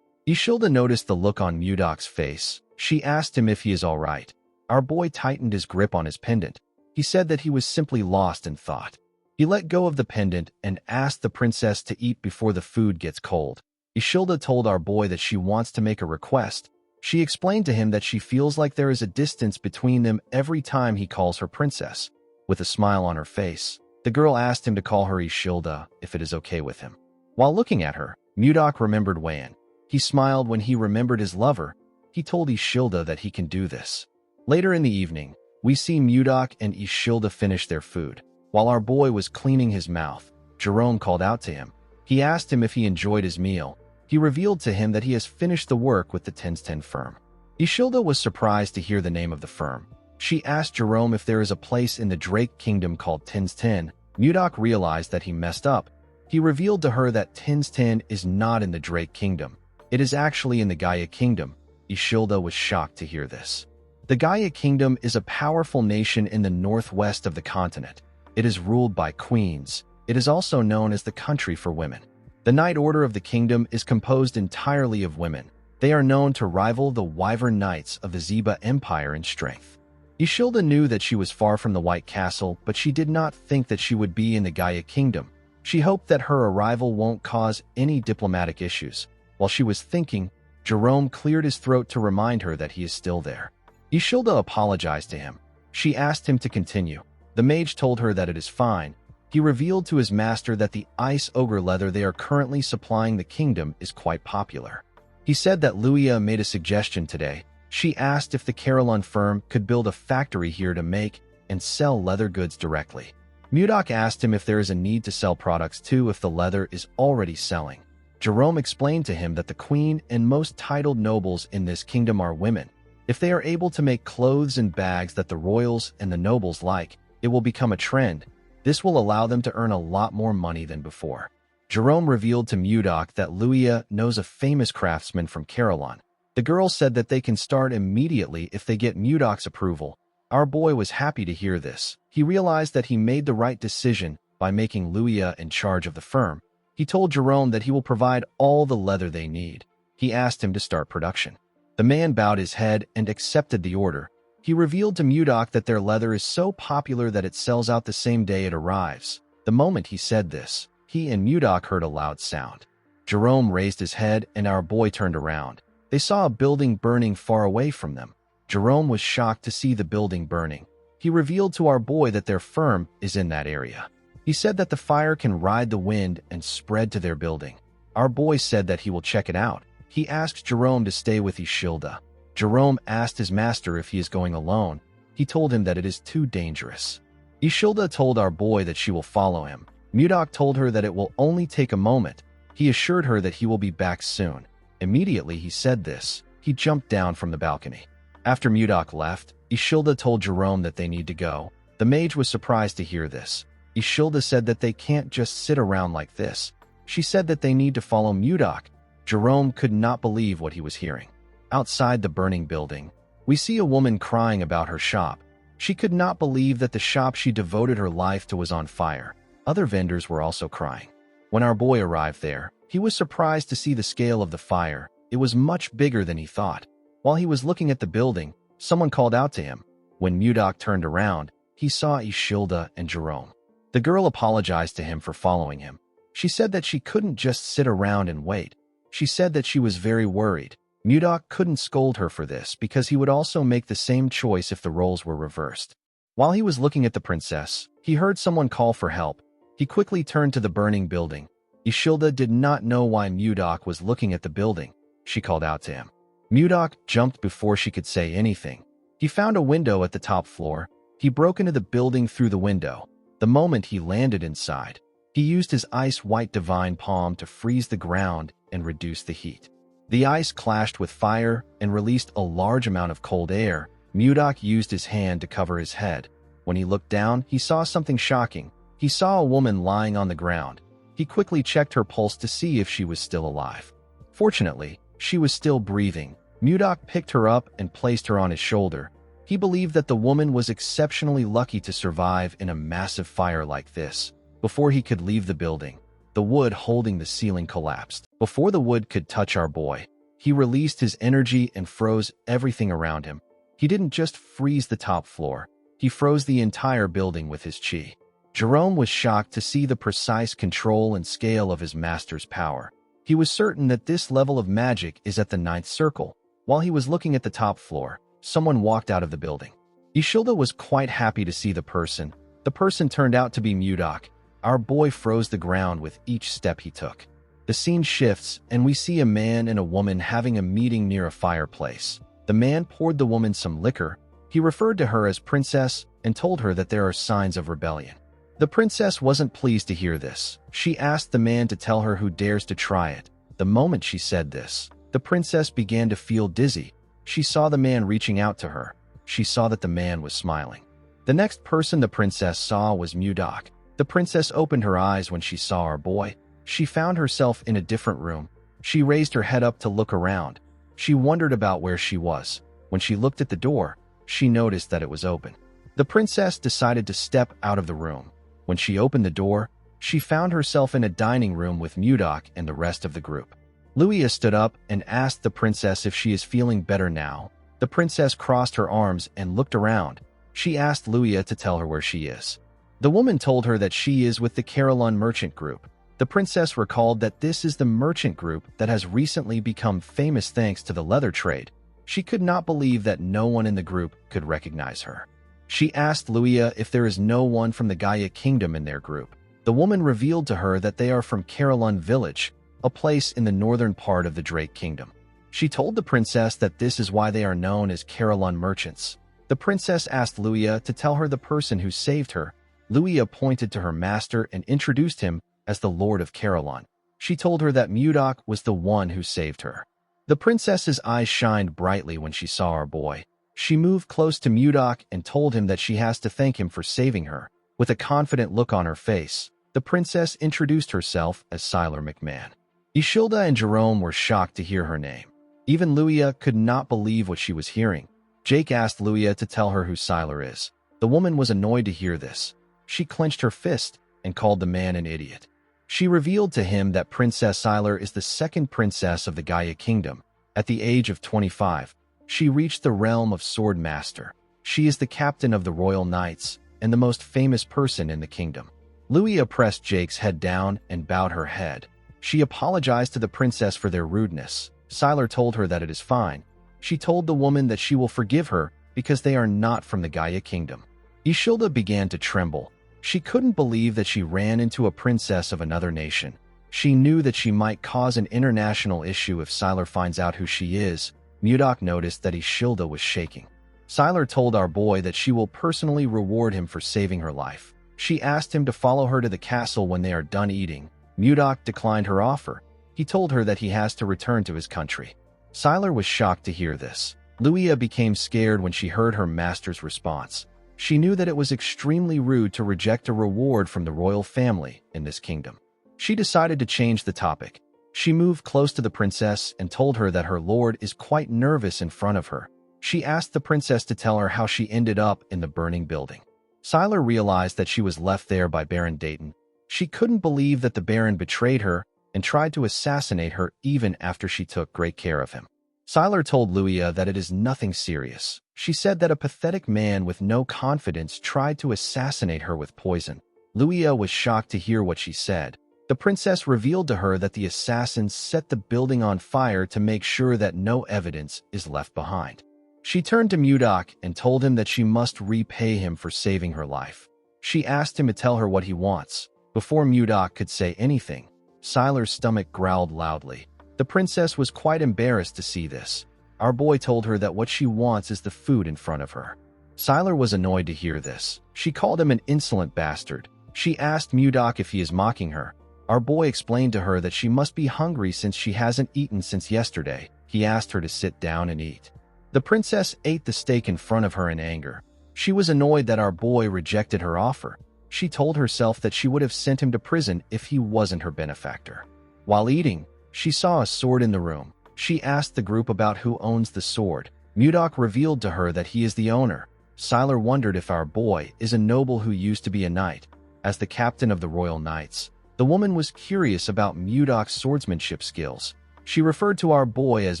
Ishilda noticed the look on Mudok's face. She asked him if he is all right. Our boy tightened his grip on his pendant. He said that he was simply lost in thought. He let go of the pendant and asked the princess to eat before the food gets cold. Ishilda told our boy that she wants to make a request. She explained to him that she feels like there is a distance between them every time he calls her princess. With a smile on her face, the girl asked him to call her Ishilda if it is okay with him. While looking at her, Mudok remembered Wan. He smiled when he remembered his lover. He told Ishilda that he can do this. Later in the evening, we see Mudok and Ishilda finish their food. While our boy was cleaning his mouth, Jerome called out to him. He asked him if he enjoyed his meal. He revealed to him that he has finished the work with the 1010 firm. Ishilda was surprised to hear the name of the firm. She asked Jerome if there is a place in the Drake Kingdom called 1010. Mudok realized that he messed up. He revealed to her that 1010 is not in the Drake Kingdom. It is actually in the Gaia Kingdom. Ishilda was shocked to hear this. The Gaia Kingdom is a powerful nation in the northwest of the continent. It is ruled by queens. It is also known as the country for women. The Knight Order of the kingdom is composed entirely of women. They are known to rival the Wyvern Knights of the Zeba Empire in strength. Ishilda knew that she was far from the White Castle, but she did not think that she would be in the Gaia Kingdom. She hoped that her arrival won't cause any diplomatic issues. While she was thinking, Jerome cleared his throat to remind her that he is still there. Ishilda apologized to him. She asked him to continue. The mage told her that it is fine. He revealed to his master that the ice ogre leather they are currently supplying the kingdom is quite popular. He said that Luia made a suggestion today. She asked if the Carolyn firm could build a factory here to make and sell leather goods directly. Mudok asked him if there is a need to sell products too if the leather is already selling. Jerome explained to him that the queen and most titled nobles in this kingdom are women. If they are able to make clothes and bags that the royals and the nobles like, it will become a trend. This will allow them to earn a lot more money than before. Jerome revealed to Mudok that Luia knows a famous craftsman from Carolyn. The girl said that they can start immediately if they get Mudok's approval. Our boy was happy to hear this. He realized that he made the right decision by making Luia in charge of the firm. He told Jerome that he will provide all the leather they need. He asked him to start production. The man bowed his head and accepted the order. He revealed to Mudok that their leather is so popular that it sells out the same day it arrives. The moment he said this, he and Mudok heard a loud sound. Jerome raised his head and our boy turned around. They saw a building burning far away from them. Jerome was shocked to see the building burning. He revealed to our boy that their firm is in that area. He said that the fire can ride the wind and spread to their building. Our boy said that he will check it out. He asked Jerome to stay with Ishilda. Jerome asked his master if he is going alone. He told him that it is too dangerous. Ishilda told our boy that she will follow him. Mudok told her that it will only take a moment. He assured her that he will be back soon. Immediately he said this, he jumped down from the balcony. After Mudok left, Ishilda told Jerome that they need to go. The mage was surprised to hear this. Ishilda said that they can't just sit around like this. She said that they need to follow Mudok. Jerome could not believe what he was hearing. Outside the burning building, we see a woman crying about her shop. She could not believe that the shop she devoted her life to was on fire. Other vendors were also crying. When our boy arrived there, he was surprised to see the scale of the fire. It was much bigger than he thought. While he was looking at the building, someone called out to him. When Mudok turned around, he saw Ishilda and Jerome. The girl apologized to him for following him. She said that she couldn't just sit around and wait. She said that she was very worried. Mudok couldn't scold her for this because he would also make the same choice if the roles were reversed. While he was looking at the princess, he heard someone call for help. He quickly turned to the burning building. Ishilda did not know why Mudok was looking at the building. She called out to him. Mudok jumped before she could say anything. He found a window at the top floor. He broke into the building through the window. The moment he landed inside, he used his ice-white divine palm to freeze the ground and reduce the heat. The ice clashed with fire and released a large amount of cold air. Mudok used his hand to cover his head. When he looked down, he saw something shocking. He saw a woman lying on the ground. He quickly checked her pulse to see if she was still alive. Fortunately, she was still breathing. Mudok picked her up and placed her on his shoulder. He believed that the woman was exceptionally lucky to survive in a massive fire like this. Before he could leave the building, the wood holding the ceiling collapsed. Before the wood could touch our boy, he released his energy and froze everything around him. He didn't just freeze the top floor, he froze the entire building with his chi. Jerome was shocked to see the precise control and scale of his master's power. He was certain that this level of magic is at the 9th circle. While he was looking at the top floor, someone walked out of the building. Ishilda was quite happy to see the person. The person turned out to be Mudok. Our boy froze the ground with each step he took. The scene shifts, and we see a man and a woman having a meeting near a fireplace. The man poured the woman some liquor. He referred to her as princess and told her that there are signs of rebellion. The princess wasn't pleased to hear this. She asked the man to tell her who dares to try it. The moment she said this, the princess began to feel dizzy. She saw the man reaching out to her. She saw that the man was smiling. The next person the princess saw was Mudok. The princess opened her eyes when she saw our boy. She found herself in a different room. She raised her head up to look around. She wondered about where she was. When she looked at the door, she noticed that it was open. The princess decided to step out of the room. When she opened the door, she found herself in a dining room with Mudok and the rest of the group. Luia stood up and asked the princess if she is feeling better now. The princess crossed her arms and looked around. She asked Luia to tell her where she is. The woman told her that she is with the Carillon merchant group. The princess recalled that this is the merchant group that has recently become famous thanks to the leather trade. She could not believe that no one in the group could recognize her. She asked Luia if there is no one from the Gaia Kingdom in their group. The woman revealed to her that they are from Carillon Village, a place in the northern part of the Drake Kingdom. She told the princess that this is why they are known as Carillon merchants. The princess asked Luia to tell her the person who saved her. Luia pointed to her master and introduced him as the Lord of Carillon. She told her that Mudok was the one who saved her. The princess's eyes shined brightly when she saw our boy. She moved close to Mudok and told him that she has to thank him for saving her. With a confident look on her face, the princess introduced herself as Siler McMahon. Ishilda and Jerome were shocked to hear her name. Even Luia could not believe what she was hearing. Jake asked Luia to tell her who Siler is. The woman was annoyed to hear this. She clenched her fist and called the man an idiot. She revealed to him that Princess Siler is the second princess of the Gaia Kingdom. At the age of 25, she reached the realm of Sword Master. She is the captain of the Royal Knights and the most famous person in the kingdom. Luia pressed Jake's head down and bowed her head. She apologized to the princess for their rudeness. Siler told her that it is fine. She told the woman that she will forgive her because they are not from the Gaia Kingdom. Ishilda began to tremble. She couldn't believe that she ran into a princess of another nation. She knew that she might cause an international issue if Siler finds out who she is. Mudok noticed that Ishilda was shaking. Siler told our boy that she will personally reward him for saving her life. She asked him to follow her to the castle when they are done eating. Mudok declined her offer. He told her that he has to return to his country. Siler was shocked to hear this. Luia became scared when she heard her master's response. She knew that it was extremely rude to reject a reward from the royal family in this kingdom. She decided to change the topic. She moved close to the princess and told her that her lord is quite nervous in front of her. She asked the princess to tell her how she ended up in the burning building. Siler realized that she was left there by Baron Dayton. She couldn't believe that the Baron betrayed her and tried to assassinate her even after she took great care of him. Siler told Luia that it is nothing serious. She said that a pathetic man with no confidence tried to assassinate her with poison. Luia was shocked to hear what she said. The princess revealed to her that the assassins set the building on fire to make sure that no evidence is left behind. She turned to Mudok and told him that she must repay him for saving her life. She asked him to tell her what he wants. Before Mudok could say anything, Siler's stomach growled loudly. The princess was quite embarrassed to see this. Our boy told her that what she wants is the food in front of her. Siler was annoyed to hear this. She called him an insolent bastard. She asked Mudok if he is mocking her. Our boy explained to her that she must be hungry since she hasn't eaten since yesterday. He asked her to sit down and eat. The princess ate the steak in front of her in anger. She was annoyed that our boy rejected her offer. She told herself that she would have sent him to prison if he wasn't her benefactor. While eating, she saw a sword in the room. She asked the group about who owns the sword. Mudok revealed to her that he is the owner. Siler wondered if our boy is a noble who used to be a knight. As the captain of the Royal Knights, the woman was curious about Mudok's swordsmanship skills. She referred to our boy as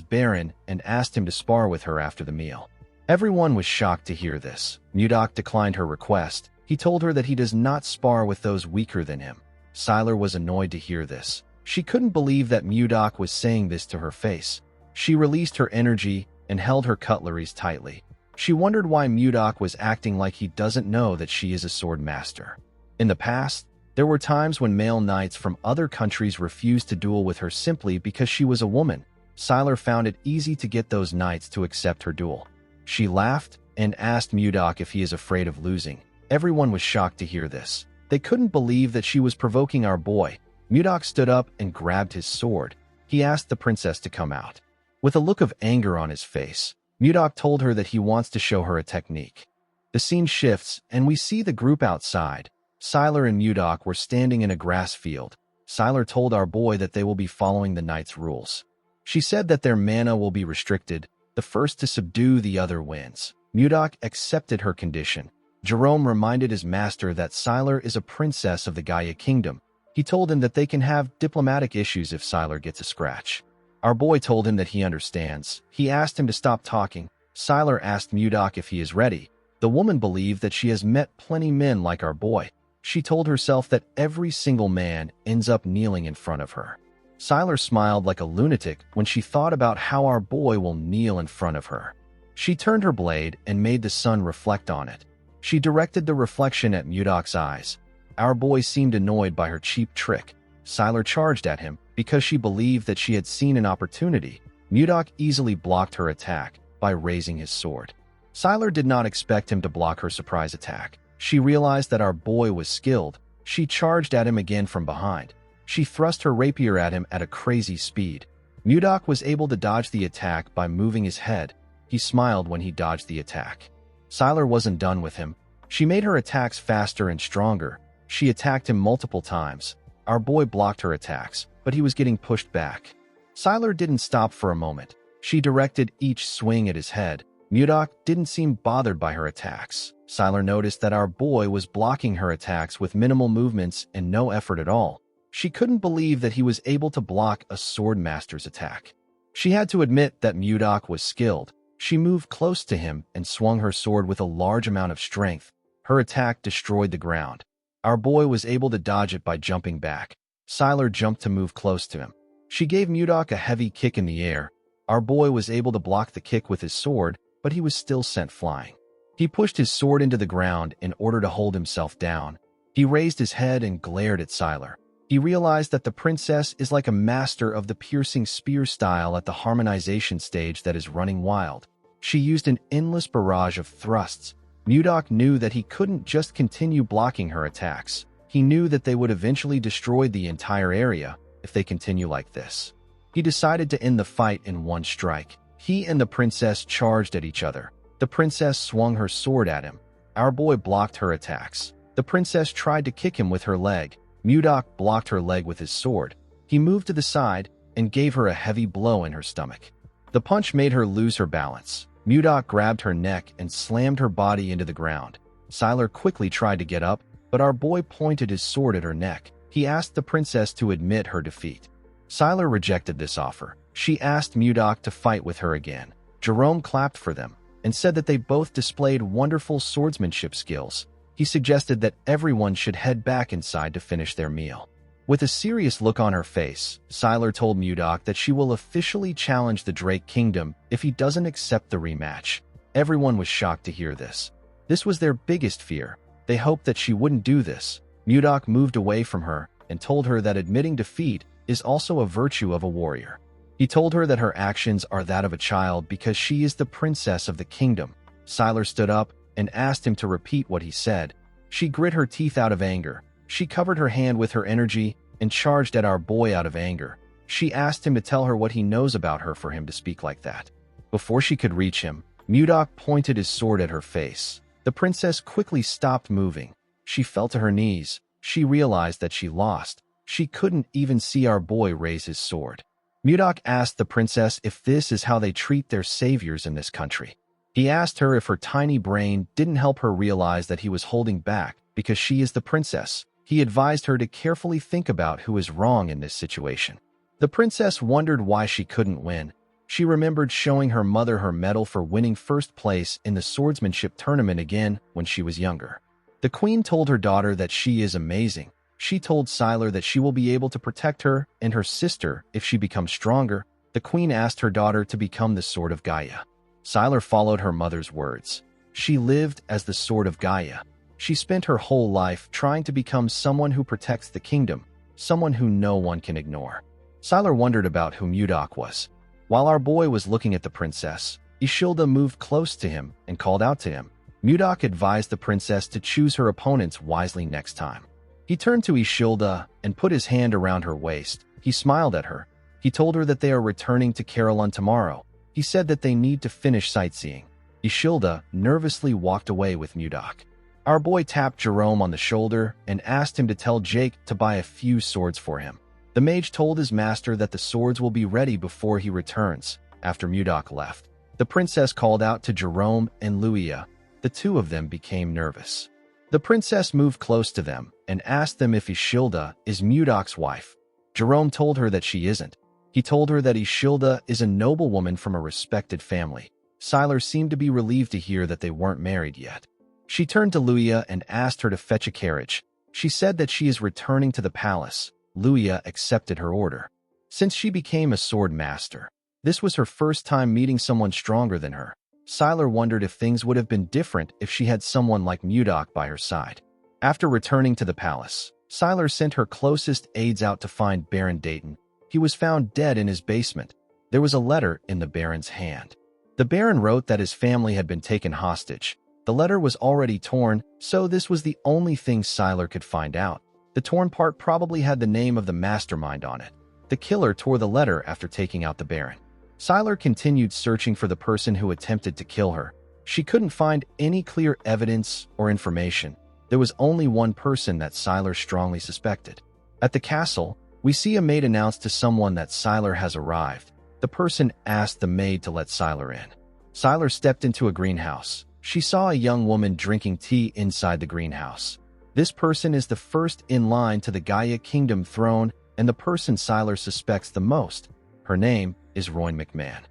Baron and asked him to spar with her after the meal. Everyone was shocked to hear this. Mudok declined her request. He told her that he does not spar with those weaker than him. Siler was annoyed to hear this. She couldn't believe that Mudok was saying this to her face. She released her energy and held her cutleries tightly. She wondered why Mudok was acting like he doesn't know that she is a sword master. In the past, there were times when male knights from other countries refused to duel with her simply because she was a woman. Siler found it easy to get those knights to accept her duel. She laughed and asked Mudok if he is afraid of losing. Everyone was shocked to hear this. They couldn't believe that she was provoking our boy. Mudok stood up and grabbed his sword. He asked the princess to come out. With a look of anger on his face, Mudok told her that he wants to show her a technique. The scene shifts, and we see the group outside. Siler and Mudok were standing in a grass field. Siler told our boy that they will be following the knight's rules. She said that their mana will be restricted. The first to subdue the other wins. Mudok accepted her condition. Jerome reminded his master that Siler is a princess of the Gaia Kingdom. He told him that they can have diplomatic issues if Siler gets a scratch. Our boy told him that he understands. He asked him to stop talking. Siler asked Mudok if he is ready. The woman believed that she has met plenty men like our boy. She told herself that every single man ends up kneeling in front of her. Siler smiled like a lunatic when she thought about how our boy will kneel in front of her. She turned her blade and made the sun reflect on it. She directed the reflection at Mudok's eyes. Our boy seemed annoyed by her cheap trick. Siler charged at him because she believed that she had seen an opportunity. Mudok easily blocked her attack by raising his sword. Siler did not expect him to block her surprise attack. She realized that our boy was skilled. She charged at him again from behind. She thrust her rapier at him at a crazy speed. Mudok was able to dodge the attack by moving his head. He smiled when he dodged the attack. Siler wasn't done with him. She made her attacks faster and stronger. She attacked him multiple times. Our boy blocked her attacks, but he was getting pushed back. Siler didn't stop for a moment. She directed each swing at his head. Mudok didn't seem bothered by her attacks. Siler noticed that our boy was blocking her attacks with minimal movements and no effort at all. She couldn't believe that he was able to block a sword master's attack. She had to admit that Mudok was skilled. She moved close to him and swung her sword with a large amount of strength. Her attack destroyed the ground. Our boy was able to dodge it by jumping back. Siler jumped to move close to him. She gave Mudok a heavy kick in the air. Our boy was able to block the kick with his sword, but he was still sent flying. He pushed his sword into the ground in order to hold himself down. He raised his head and glared at Siler. He realized that the princess is like a master of the piercing spear style at the harmonization stage that is running wild. She used an endless barrage of thrusts. Mudok knew that he couldn't just continue blocking her attacks. He knew that they would eventually destroy the entire area if they continue like this. He decided to end the fight in one strike. He and the princess charged at each other. The princess swung her sword at him. Our boy blocked her attacks. The princess tried to kick him with her leg. Mudok blocked her leg with his sword. He moved to the side and gave her a heavy blow in her stomach. The punch made her lose her balance. Mudok grabbed her neck and slammed her body into the ground. Siler quickly tried to get up, but our boy pointed his sword at her neck. He asked the princess to admit her defeat. Siler rejected this offer. She asked Mudok to fight with her again. Jerome clapped for them and said that they both displayed wonderful swordsmanship skills. He suggested that everyone should head back inside to finish their meal. With a serious look on her face, Siler told Mudok that she will officially challenge the Drake Kingdom if he doesn't accept the rematch. Everyone was shocked to hear this. This was their biggest fear. They hoped that she wouldn't do this. Mudok moved away from her and told her that admitting defeat is also a virtue of a warrior. He told her that her actions are that of a child because she is the princess of the kingdom. Siler stood up and asked him to repeat what he said. She grit her teeth out of anger. She covered her hand with her energy and charged at our boy out of anger. She asked him to tell her what he knows about her for him to speak like that. Before she could reach him, Mudok pointed his sword at her face. The princess quickly stopped moving. She fell to her knees. She realized that she lost. She couldn't even see our boy raise his sword. Mudok asked the princess if this is how they treat their saviors in this country. He asked her if her tiny brain didn't help her realize that he was holding back because she is the princess. He advised her to carefully think about who is wrong in this situation. The princess wondered why she couldn't win. She remembered showing her mother her medal for winning first place in the swordsmanship tournament again when she was younger. The queen told her daughter that she is amazing. She told Sylar that she will be able to protect her and her sister if she becomes stronger. The queen asked her daughter to become the Sword of Gaia. Sylar followed her mother's words. She lived as the Sword of Gaia. She spent her whole life trying to become someone who protects the kingdom, someone who no one can ignore. Sylar wondered about who Mudok was. While our boy was looking at the princess, Ishilda moved close to him and called out to him. Mudok advised the princess to choose her opponents wisely next time. He turned to Ishilda and put his hand around her waist. He smiled at her. He told her that they are returning to Carolyn tomorrow. He said that they need to finish sightseeing. Ishilda nervously walked away with Mudok. Our boy tapped Jerome on the shoulder and asked him to tell Jake to buy a few swords for him. The mage told his master that the swords will be ready before he returns. After Mudok left, the princess called out to Jerome and Luia. The two of them became nervous. The princess moved close to them and asked them if Ishilda is Mudok's wife. Jerome told her that she isn't. He told her that Ishilda is a noblewoman from a respected family. Sylar seemed to be relieved to hear that they weren't married yet. She turned to Luia and asked her to fetch a carriage. She said that she is returning to the palace. Luia accepted her order. Since she became a sword master, this was her first time meeting someone stronger than her. Sylar wondered if things would have been different if she had someone like Mudok by her side. After returning to the palace, Sylar sent her closest aides out to find Baron Dayton. He was found dead in his basement. There was a letter in the Baron's hand. The Baron wrote that his family had been taken hostage. The letter was already torn, so this was the only thing Sylar could find out. The torn part probably had the name of the mastermind on it. The killer tore the letter after taking out the Baron. Sylar continued searching for the person who attempted to kill her. She couldn't find any clear evidence or information. There was only one person that Sylar strongly suspected. At the castle, we see a maid announce to someone that Sylar has arrived. The person asked the maid to let Sylar in. Sylar stepped into a greenhouse. She saw a young woman drinking tea inside the greenhouse. This person is the first in line to the Gaia Kingdom throne and the person Sylar suspects the most. Her name is Rowan McMahon.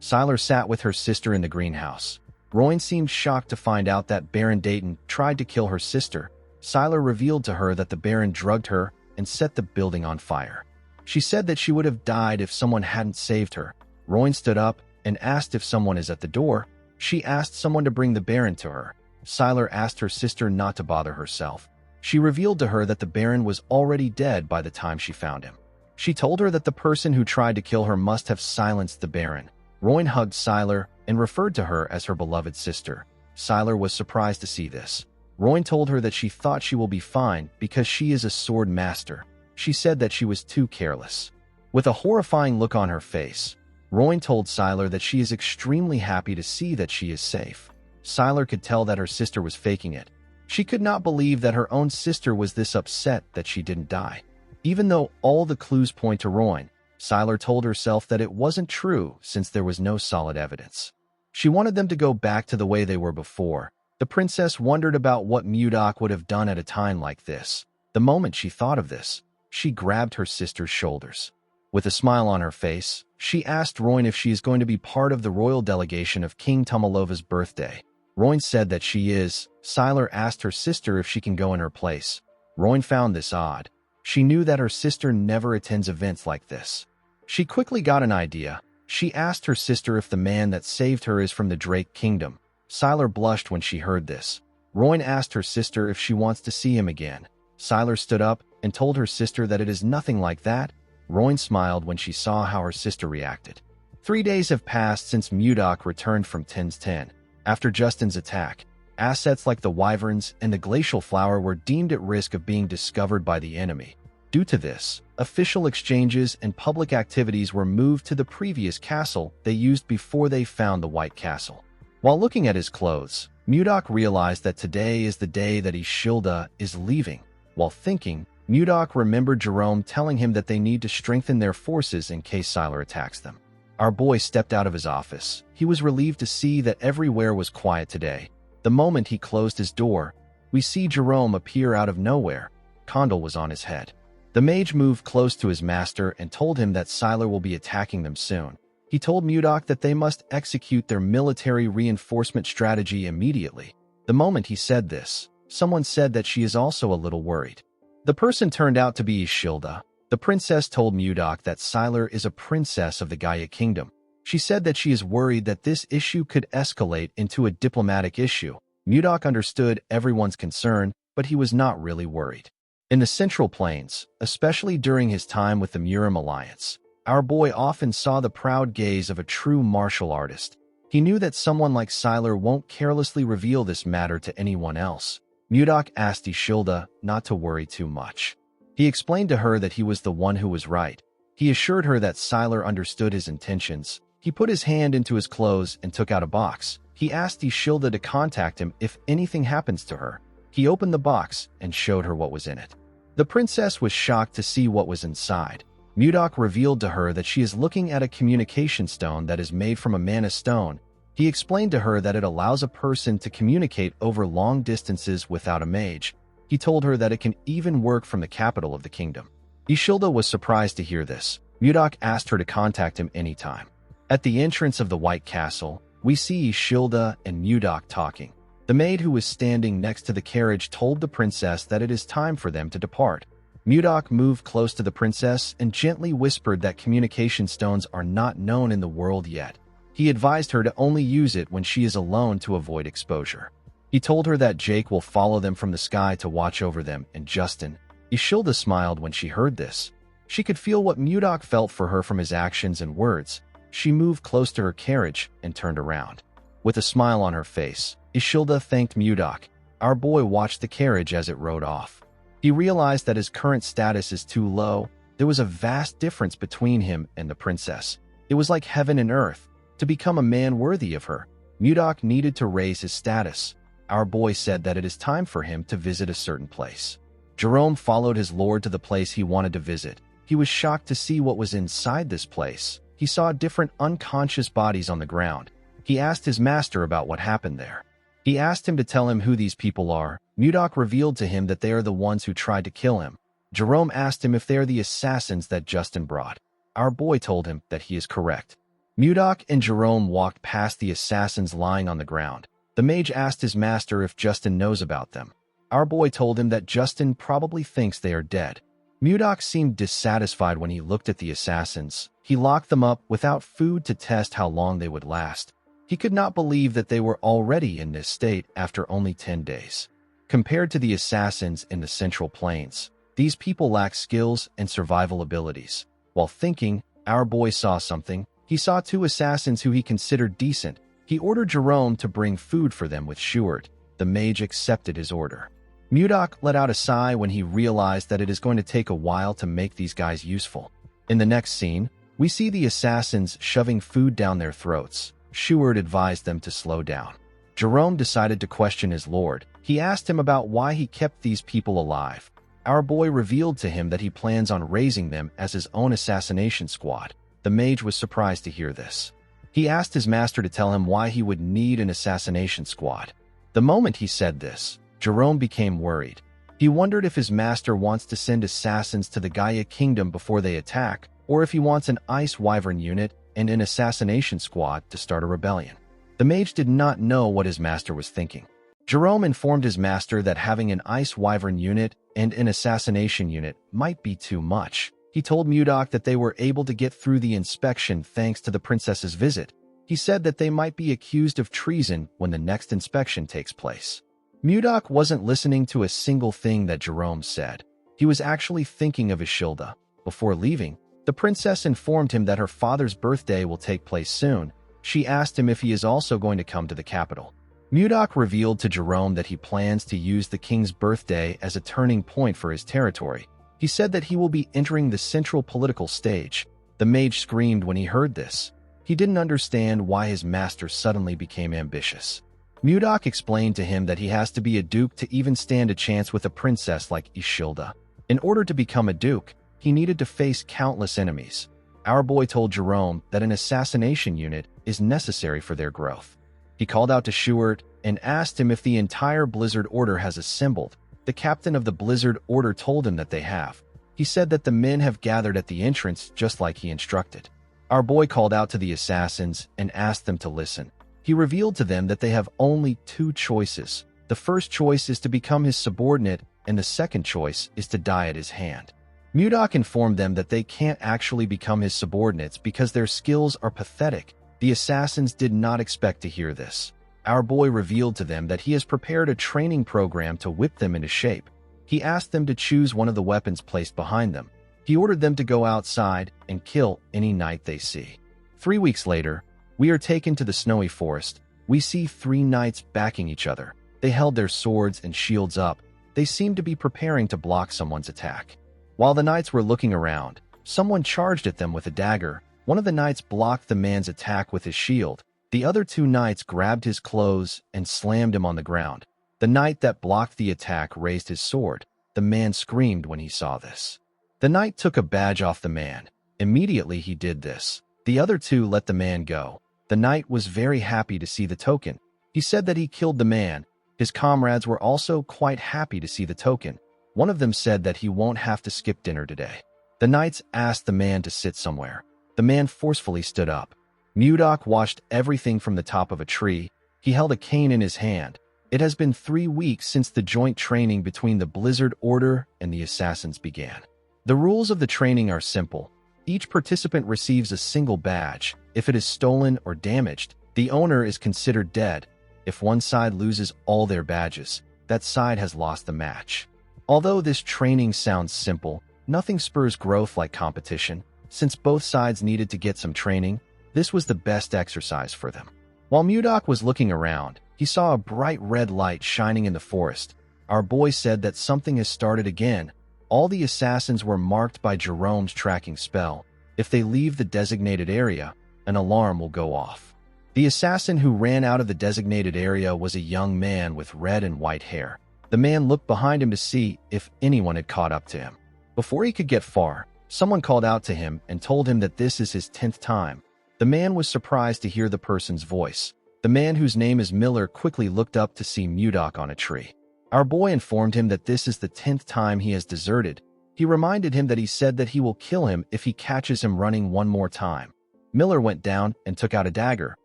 Sylar sat with her sister in the greenhouse. Rowan seemed shocked to find out that Baron Dayton tried to kill her sister. Sylar revealed to her that the Baron drugged her and set the building on fire. She said that she would have died if someone hadn't saved her. Rowan stood up and asked if someone is at the door. She asked someone to bring the Baron to her. Sylar asked her sister not to bother herself. She revealed to her that the Baron was already dead by the time she found him. She told her that the person who tried to kill her must have silenced the Baron. Rowan hugged Sylar and referred to her as her beloved sister. Sylar was surprised to see this. Rowan told her that she thought she will be fine because she is a sword master. She said that she was too careless. With a horrifying look on her face, Rowan told Sylar that she is extremely happy to see that she is safe. Sylar could tell that her sister was faking it. She could not believe that her own sister was this upset that she didn't die. Even though all the clues point to Rowan, Sylar told herself that it wasn't true since there was no solid evidence. She wanted them to go back to the way they were before. The princess wondered about what Mudok would have done at a time like this. The moment she thought of this, she grabbed her sister's shoulders. With a smile on her face, she asked Rowan if she is going to be part of the royal delegation of King Tomalova's birthday. Rowan said that she is. Sylar asked her sister if she can go in her place. Rowan found this odd. She knew that her sister never attends events like this. She quickly got an idea. She asked her sister if the man that saved her is from the Drake Kingdom. Sylar blushed when she heard this. Rowan asked her sister if she wants to see him again. Sylar stood up and told her sister that it is nothing like that. Rowan smiled when she saw how her sister reacted. 3 days have passed since Mudok returned from Tens 10. After Justin's attack, assets like the Wyverns and the Glacial Flower were deemed at risk of being discovered by the enemy. Due to this, official exchanges and public activities were moved to the previous castle they used before they found the White Castle. While looking at his clothes, Mudok realized that today is the day that Ishilda is leaving. While thinking, Mudok remembered Jerome telling him that they need to strengthen their forces in case Sylar attacks them. Our boy stepped out of his office. He was relieved to see that everywhere was quiet today. The moment he closed his door, we see Jerome appear out of nowhere. Condal was on his head. The mage moved close to his master and told him that Sylar will be attacking them soon. He told Mudok that they must execute their military reinforcement strategy immediately. The moment he said this, someone said that she is also a little worried. The person turned out to be Ishilda. The princess told Mudok that Sylar is a princess of the Gaia Kingdom. She said that she is worried that this issue could escalate into a diplomatic issue. Mudok understood everyone's concern, but he was not really worried. In the Central Plains, especially during his time with the Murim Alliance, our boy often saw the proud gaze of a true martial artist. He knew that someone like Sylar won't carelessly reveal this matter to anyone else. Mudok asked Ishilda not to worry too much. He explained to her that he was the one who was right. He assured her that Sylar understood his intentions. He put his hand into his clothes and took out a box. He asked Ishilda to contact him if anything happens to her. He opened the box and showed her what was in it. The princess was shocked to see what was inside. Mudok revealed to her that she is looking at a communication stone that is made from a mana stone. He explained to her that it allows a person to communicate over long distances without a mage. He told her that it can even work from the capital of the kingdom. Ishilda was surprised to hear this. Mudok asked her to contact him anytime. At the entrance of the White Castle, we see Ishilda and Mudok talking. The maid who was standing next to the carriage told the princess that it is time for them to depart. Mudok moved close to the princess and gently whispered that communication stones are not known in the world yet. He advised her to only use it when she is alone to avoid exposure. He told her that Jake will follow them from the sky to watch over them and Justin. Ishilda smiled when she heard this. She could feel what Mudok felt for her from his actions and words. She moved close to her carriage and turned around. With a smile on her face, Ishilda thanked Mudok. Our boy watched the carriage as it rode off. He realized that his current status is too low. There was a vast difference between him and the princess. It was like heaven and earth. To become a man worthy of her, Mudok needed to raise his status. Our boy said that it is time for him to visit a certain place. Jerome followed his lord to the place he wanted to visit. He was shocked to see what was inside this place. He saw different unconscious bodies on the ground. He asked his master about what happened there. He asked him to tell him who these people are. Mudok revealed to him that they are the ones who tried to kill him. Jerome asked him if they are the assassins that Justin brought. Our boy told him that he is correct. Mudok and Jerome walked past the assassins lying on the ground. The mage asked his master if Justin knows about them. Our boy told him that Justin probably thinks they are dead. Mudok seemed dissatisfied when he looked at the assassins. He locked them up without food to test how long they would last. He could not believe that they were already in this state after only 10 days. Compared to the assassins in the Central Plains, these people lack skills and survival abilities. While thinking, our boy saw something. He saw two assassins who he considered decent. He ordered Jerome to bring food for them with Shuart. The mage accepted his order. Mudok let out a sigh when he realized that it is going to take a while to make these guys useful. In the next scene, we see the assassins shoving food down their throats. Shuart advised them to slow down. Jerome decided to question his lord. He asked him about why he kept these people alive. Our boy revealed to him that he plans on raising them as his own assassination squad. The mage was surprised to hear this. He asked his master to tell him why he would need an assassination squad. The moment he said this, Jerome became worried. He wondered if his master wants to send assassins to the Gaia Kingdom before they attack, or if he wants an Ice Wyvern unit and an assassination squad to start a rebellion. The mage did not know what his master was thinking. Jerome informed his master that having an Ice Wyvern unit and an assassination unit might be too much. He told Mudok that they were able to get through the inspection thanks to the princess's visit. He said that they might be accused of treason when the next inspection takes place. Mudok wasn't listening to a single thing that Jerome said. He was actually thinking of Ishilda. Before leaving, the princess informed him that her father's birthday will take place soon. She asked him if he is also going to come to the capital. Mudok revealed to Jerome that he plans to use the king's birthday as a turning point for his territory. He said that he will be entering the central political stage. The mage screamed when he heard this. He didn't understand why his master suddenly became ambitious. Mudok explained to him that he has to be a duke to even stand a chance with a princess like Ishilda. In order to become a duke, he needed to face countless enemies. Our boy told Jerome that an assassination unit is necessary for their growth. He called out to Schuart and asked him if the entire Blizzard Order has assembled. The captain of the Blizzard Order told him that they have. He said that the men have gathered at the entrance just like he instructed. Our boy called out to the assassins and asked them to listen. He revealed to them that they have only two choices. The first choice is to become his subordinate, and the second choice is to die at his hand. Mudok informed them that they can't actually become his subordinates because their skills are pathetic. The assassins did not expect to hear this. Our boy revealed to them that he has prepared a training program to whip them into shape. He asked them to choose one of the weapons placed behind them. He ordered them to go outside and kill any knight they see. 3 weeks later, we are taken to the snowy forest. We see 3 knights backing each other. They held their swords and shields up. They seemed to be preparing to block someone's attack. While the knights were looking around, someone charged at them with a dagger. One of the knights blocked the man's attack with his shield. The other 2 knights grabbed his clothes and slammed him on the ground. The knight that blocked the attack raised his sword. The man screamed when he saw this. The knight took a badge off the man. Immediately he did this. The other 2 let the man go. The knight was very happy to see the token. He said that he killed the man. His comrades were also quite happy to see the token. One of them said that he won't have to skip dinner today. The knights asked the man to sit somewhere. The man forcefully stood up. Mudok watched everything from the top of a tree. He held a cane in his hand. It has been 3 weeks since the joint training between the Blizzard Order and the assassins began. The rules of the training are simple. Each participant receives a single badge. If it is stolen or damaged, the owner is considered dead. If one side loses all their badges, that side has lost the match. Although this training sounds simple, nothing spurs growth like competition. Since both sides needed to get some training, this was the best exercise for them. While Mudok was looking around, he saw a bright red light shining in the forest. Our boy said that something has started again. All the assassins were marked by Jerome's tracking spell. If they leave the designated area, an alarm will go off. The assassin who ran out of the designated area was a young man with red and white hair. The man looked behind him to see if anyone had caught up to him. Before he could get far, someone called out to him and told him that this is his 10th time. The man was surprised to hear the person's voice. The man whose name is Miller quickly looked up to see Mudok on a tree. Our boy informed him that this is the 10th time he has deserted. He reminded him that he said that he will kill him if he catches him running one more time. Miller went down and took out a dagger.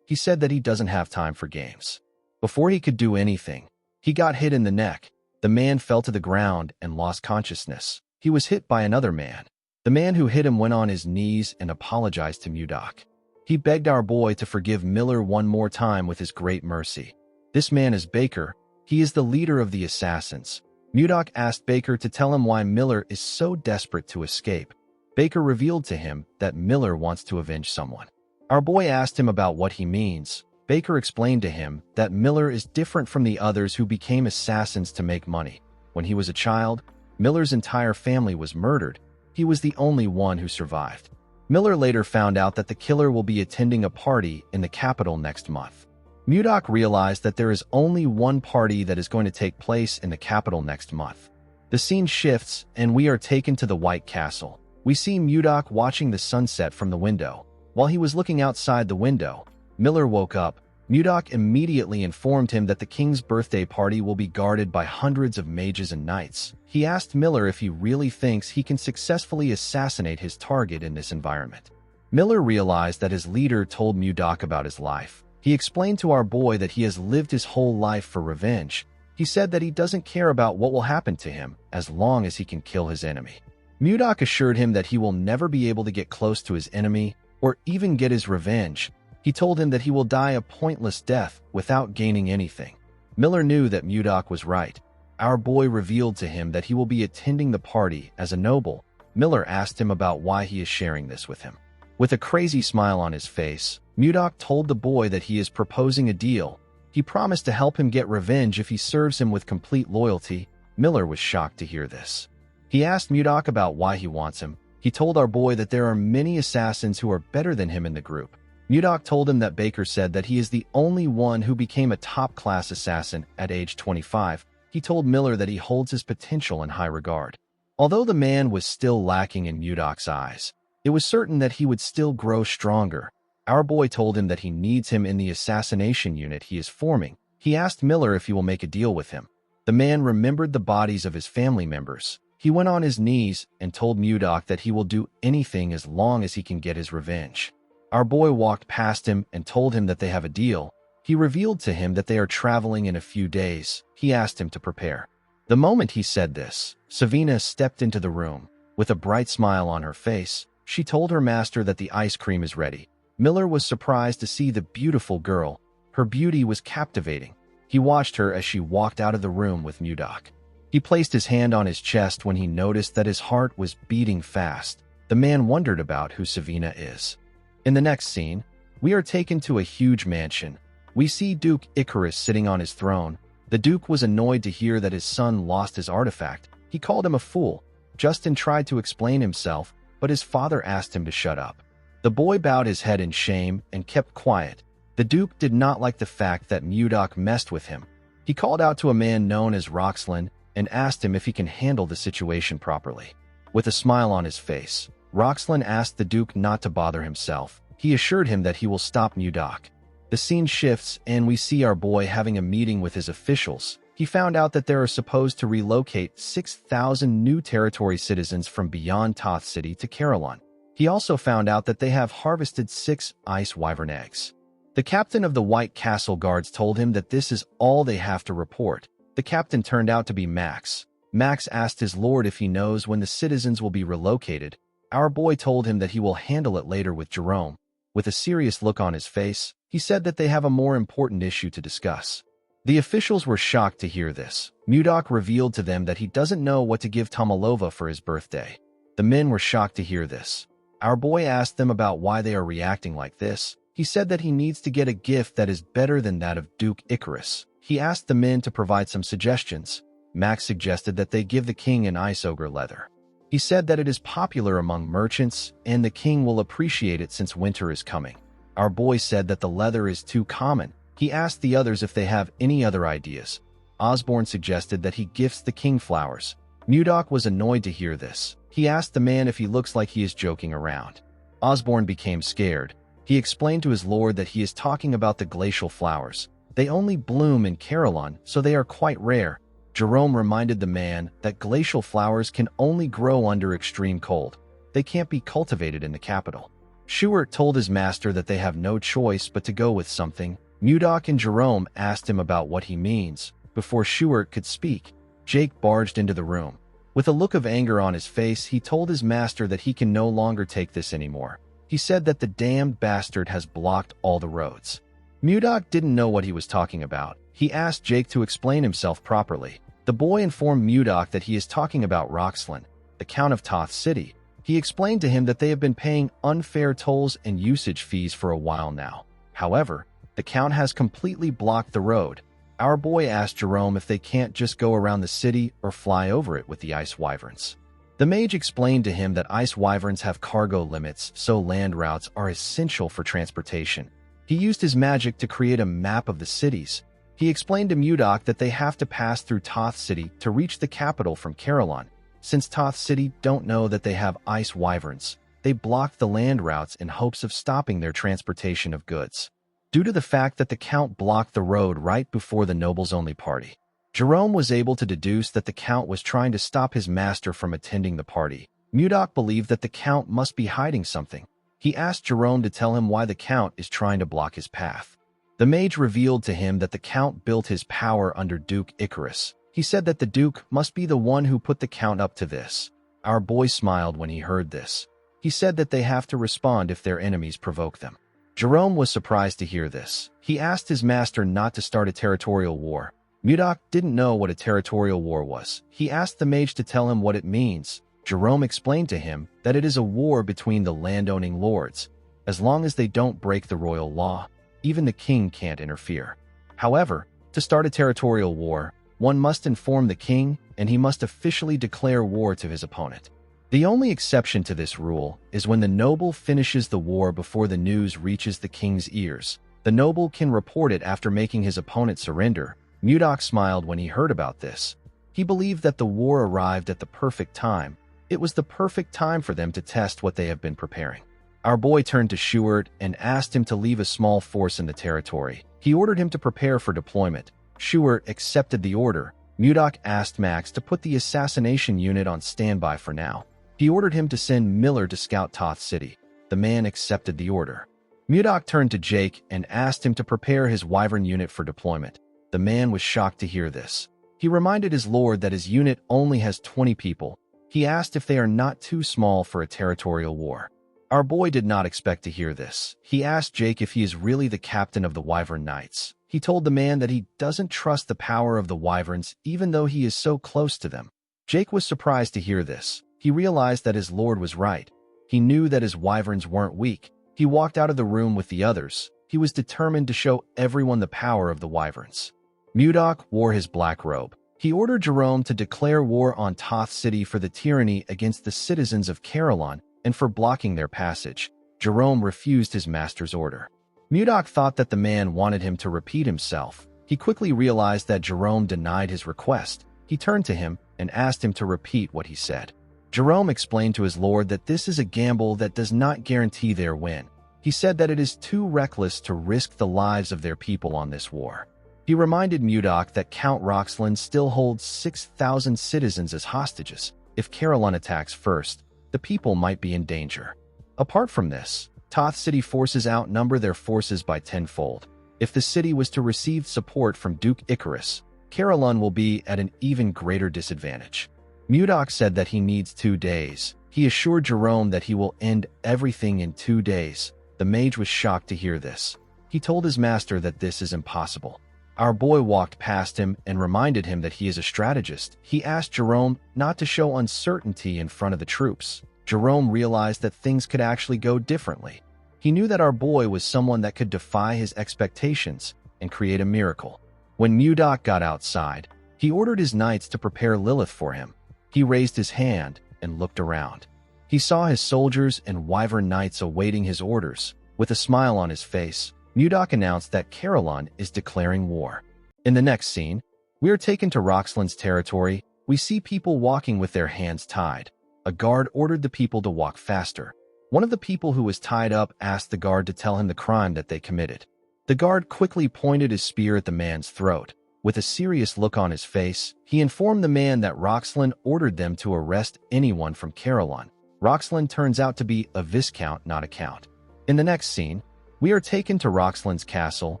He said that he doesn't have time for games. Before he could do anything, he got hit in the neck. The man fell to the ground and lost consciousness. He was hit by another man. The man who hit him went on his knees and apologized to Mudok. He begged our boy to forgive Miller one more time with his great mercy. This man is Baker. He is the leader of the assassins. Mudok asked Baker to tell him why Miller is so desperate to escape. Baker revealed to him that Miller wants to avenge someone. Our boy asked him about what he means. Baker explained to him that Miller is different from the others who became assassins to make money. When he was a child, Miller's entire family was murdered. He was the only one who survived. Miller later found out that the killer will be attending a party in the capital next month. Mudok realized that there is only one party that is going to take place in the capital next month. The scene shifts, and we are taken to the White Castle. We see Mudok watching the sunset from the window. While he was looking outside the window, Miller woke up. Mudok immediately informed him that the king's birthday party will be guarded by hundreds of mages and knights. He asked Miller if he really thinks he can successfully assassinate his target in this environment. Miller realized that his leader told Mudok about his life. He explained to our boy that he has lived his whole life for revenge. He said that he doesn't care about what will happen to him as long as he can kill his enemy. Mudok assured him that he will never be able to get close to his enemy or even get his revenge. He told him that he will die a pointless death without gaining anything. Miller knew that Mudok was right. Our boy revealed to him that he will be attending the party as a noble. Miller asked him about why he is sharing this with him. With a crazy smile on his face, Mudok told the boy that he is proposing a deal. He promised to help him get revenge if he serves him with complete loyalty. Miller was shocked to hear this. He asked Mudok about why he wants him. He told our boy that there are many assassins who are better than him in the group. Mudok told him that Baker said that he is the only one who became a top-class assassin at age 25. He told Miller that he holds his potential in high regard. Although the man was still lacking in Mudok's eyes, it was certain that he would still grow stronger. Our boy told him that he needs him in the assassination unit he is forming. He asked Miller if he will make a deal with him. The man remembered the bodies of his family members. He went on his knees and told Mudok that he will do anything as long as he can get his revenge. Our boy walked past him and told him that they have a deal. He revealed to him that they are traveling in a few days. He asked him to prepare. The moment he said this, Savina stepped into the room. With a bright smile on her face, she told her master that the ice cream is ready. Miller was surprised to see the beautiful girl. Her beauty was captivating. He watched her as she walked out of the room with Mudok. He placed his hand on his chest when he noticed that his heart was beating fast. The man wondered about who Savina is. In the next scene, we are taken to a huge mansion. We see Duke Icarus sitting on his throne. The Duke was annoyed to hear that his son lost his artifact. He called him a fool. Justin tried to explain himself, but his father asked him to shut up. The boy bowed his head in shame and kept quiet. The Duke did not like the fact that Mudok messed with him. He called out to a man known as Roxlin and asked him if he can handle the situation properly. With a smile on his face, Roxlin asked the Duke not to bother himself. He assured him that he will stop Mudok. The scene shifts and we see our boy having a meeting with his officials. He found out that they are supposed to relocate 6,000 new territory citizens from beyond Toth City to Carillon. He also found out that they have harvested 6 ice wyvern eggs. The captain of the White Castle Guards told him that this is all they have to report. The captain turned out to be Max. Max asked his lord if he knows when the citizens will be relocated. Our boy told him that he will handle it later with Jerome. With a serious look on his face, he said that they have a more important issue to discuss. The officials were shocked to hear this. Mudok revealed to them that he doesn't know what to give Tomalova for his birthday. The men were shocked to hear this. Our boy asked them about why they are reacting like this. He said that he needs to get a gift that is better than that of Duke Icarus. He asked the men to provide some suggestions. Max suggested that they give the king an ice ogre leather. He said that it is popular among merchants and the king will appreciate it since winter is coming. Our boy said that the leather is too common. He asked the others if they have any other ideas. Osborne suggested that he gifts the king flowers. Mudok was annoyed to hear this. He asked the man if he looks like he is joking around. Osborne became scared. He explained to his lord that he is talking about the glacial flowers. They only bloom in Carillon, so they are quite rare. Jerome reminded the man that glacial flowers can only grow under extreme cold. They can't be cultivated in the capital. Schuart told his master that they have no choice but to go with something. Mudok and Jerome asked him about what he means. Before Schuart could speak, Jake barged into the room. With a look of anger on his face, he told his master that he can no longer take this anymore. He said that the damned bastard has blocked all the roads. Mudok didn't know what he was talking about. He asked Jake to explain himself properly. The boy informed Mudok that he is talking about Roxlin, the Count of Toth City. He explained to him that they have been paying unfair tolls and usage fees for a while now. However, the Count has completely blocked the road. Our boy asked Jerome if they can't just go around the city or fly over it with the ice wyverns. The mage explained to him that ice wyverns have cargo limits, so land routes are essential for transportation. He used his magic to create a map of the cities. He explained to Mudok that they have to pass through Toth City to reach the capital from Carillon. Since Toth City don't know that they have ice wyverns, they blocked the land routes in hopes of stopping their transportation of goods. Due to the fact that the Count blocked the road right before the nobles-only party, Jerome was able to deduce that the Count was trying to stop his master from attending the party. Mudok believed that the Count must be hiding something. He asked Jerome to tell him why the Count is trying to block his path. The mage revealed to him that the Count built his power under Duke Icarus. He said that the Duke must be the one who put the Count up to this. Our boy smiled when he heard this. He said that they have to respond if their enemies provoke them. Jerome was surprised to hear this. He asked his master not to start a territorial war. Mudok didn't know what a territorial war was. He asked the mage to tell him what it means. Jerome explained to him that it is a war between the landowning lords. As long as they don't break the royal law, even the king can't interfere. However, to start a territorial war, one must inform the king, and he must officially declare war to his opponent. The only exception to this rule is when the noble finishes the war before the news reaches the king's ears. The noble can report it after making his opponent surrender. Mudok smiled when he heard about this. He believed that the war arrived at the perfect time. It was the perfect time for them to test what they have been preparing. Our boy turned to Schuart and asked him to leave a small force in the territory. He ordered him to prepare for deployment. Schuart accepted the order. Mudok asked Max to put the assassination unit on standby for now. He ordered him to send Miller to scout Toth City. The man accepted the order. Mudok turned to Jake and asked him to prepare his Wyvern unit for deployment. The man was shocked to hear this. He reminded his lord that his unit only has 20 people. He asked if they are not too small for a territorial war. Our boy did not expect to hear this. He asked Jake if he is really the captain of the Wyvern Knights. He told the man that he doesn't trust the power of the Wyverns even though he is so close to them. Jake was surprised to hear this. He realized that his lord was right. He knew that his Wyverns weren't weak. He walked out of the room with the others. He was determined to show everyone the power of the Wyverns. Mudok wore his black robe. He ordered Jerome to declare war on Toth City for the tyranny against the citizens of Carillon and for blocking their passage. Jerome refused his master's order. Mudok thought that the man wanted him to repeat himself. He quickly realized that Jerome denied his request. He turned to him and asked him to repeat what he said. Jerome explained to his lord that this is a gamble that does not guarantee their win. He said that it is too reckless to risk the lives of their people on this war. He reminded Mudok that Count Roxland still holds 6,000 citizens as hostages. If Carillon attacks first, the people might be in danger. Apart from this, Toth City forces outnumber their forces by tenfold. If the city was to receive support from Duke Icarus, Carillon will be at an even greater disadvantage. Mudok said that he needs 2 days. He assured Jerome that he will end everything in 2 days. The mage was shocked to hear this. He told his master that this is impossible. Our boy walked past him and reminded him that he is a strategist. He asked Jerome not to show uncertainty in front of the troops. Jerome realized that things could actually go differently. He knew that our boy was someone that could defy his expectations and create a miracle. When Mudok got outside, he ordered his knights to prepare Lilith for him. He raised his hand and looked around. He saw his soldiers and Wyvern Knights awaiting his orders. With a smile on his face, Mudok announced that Carillon is declaring war. In the next scene, we are taken to Roxland's territory. We see people walking with their hands tied. A guard ordered the people to walk faster. One of the people who was tied up asked the guard to tell him the crime that they committed. The guard quickly pointed his spear at the man's throat. With a serious look on his face, he informed the man that Roxland ordered them to arrest anyone from Carillon. Roxland turns out to be a viscount, not a count. In the next scene, we are taken to Roxland's castle.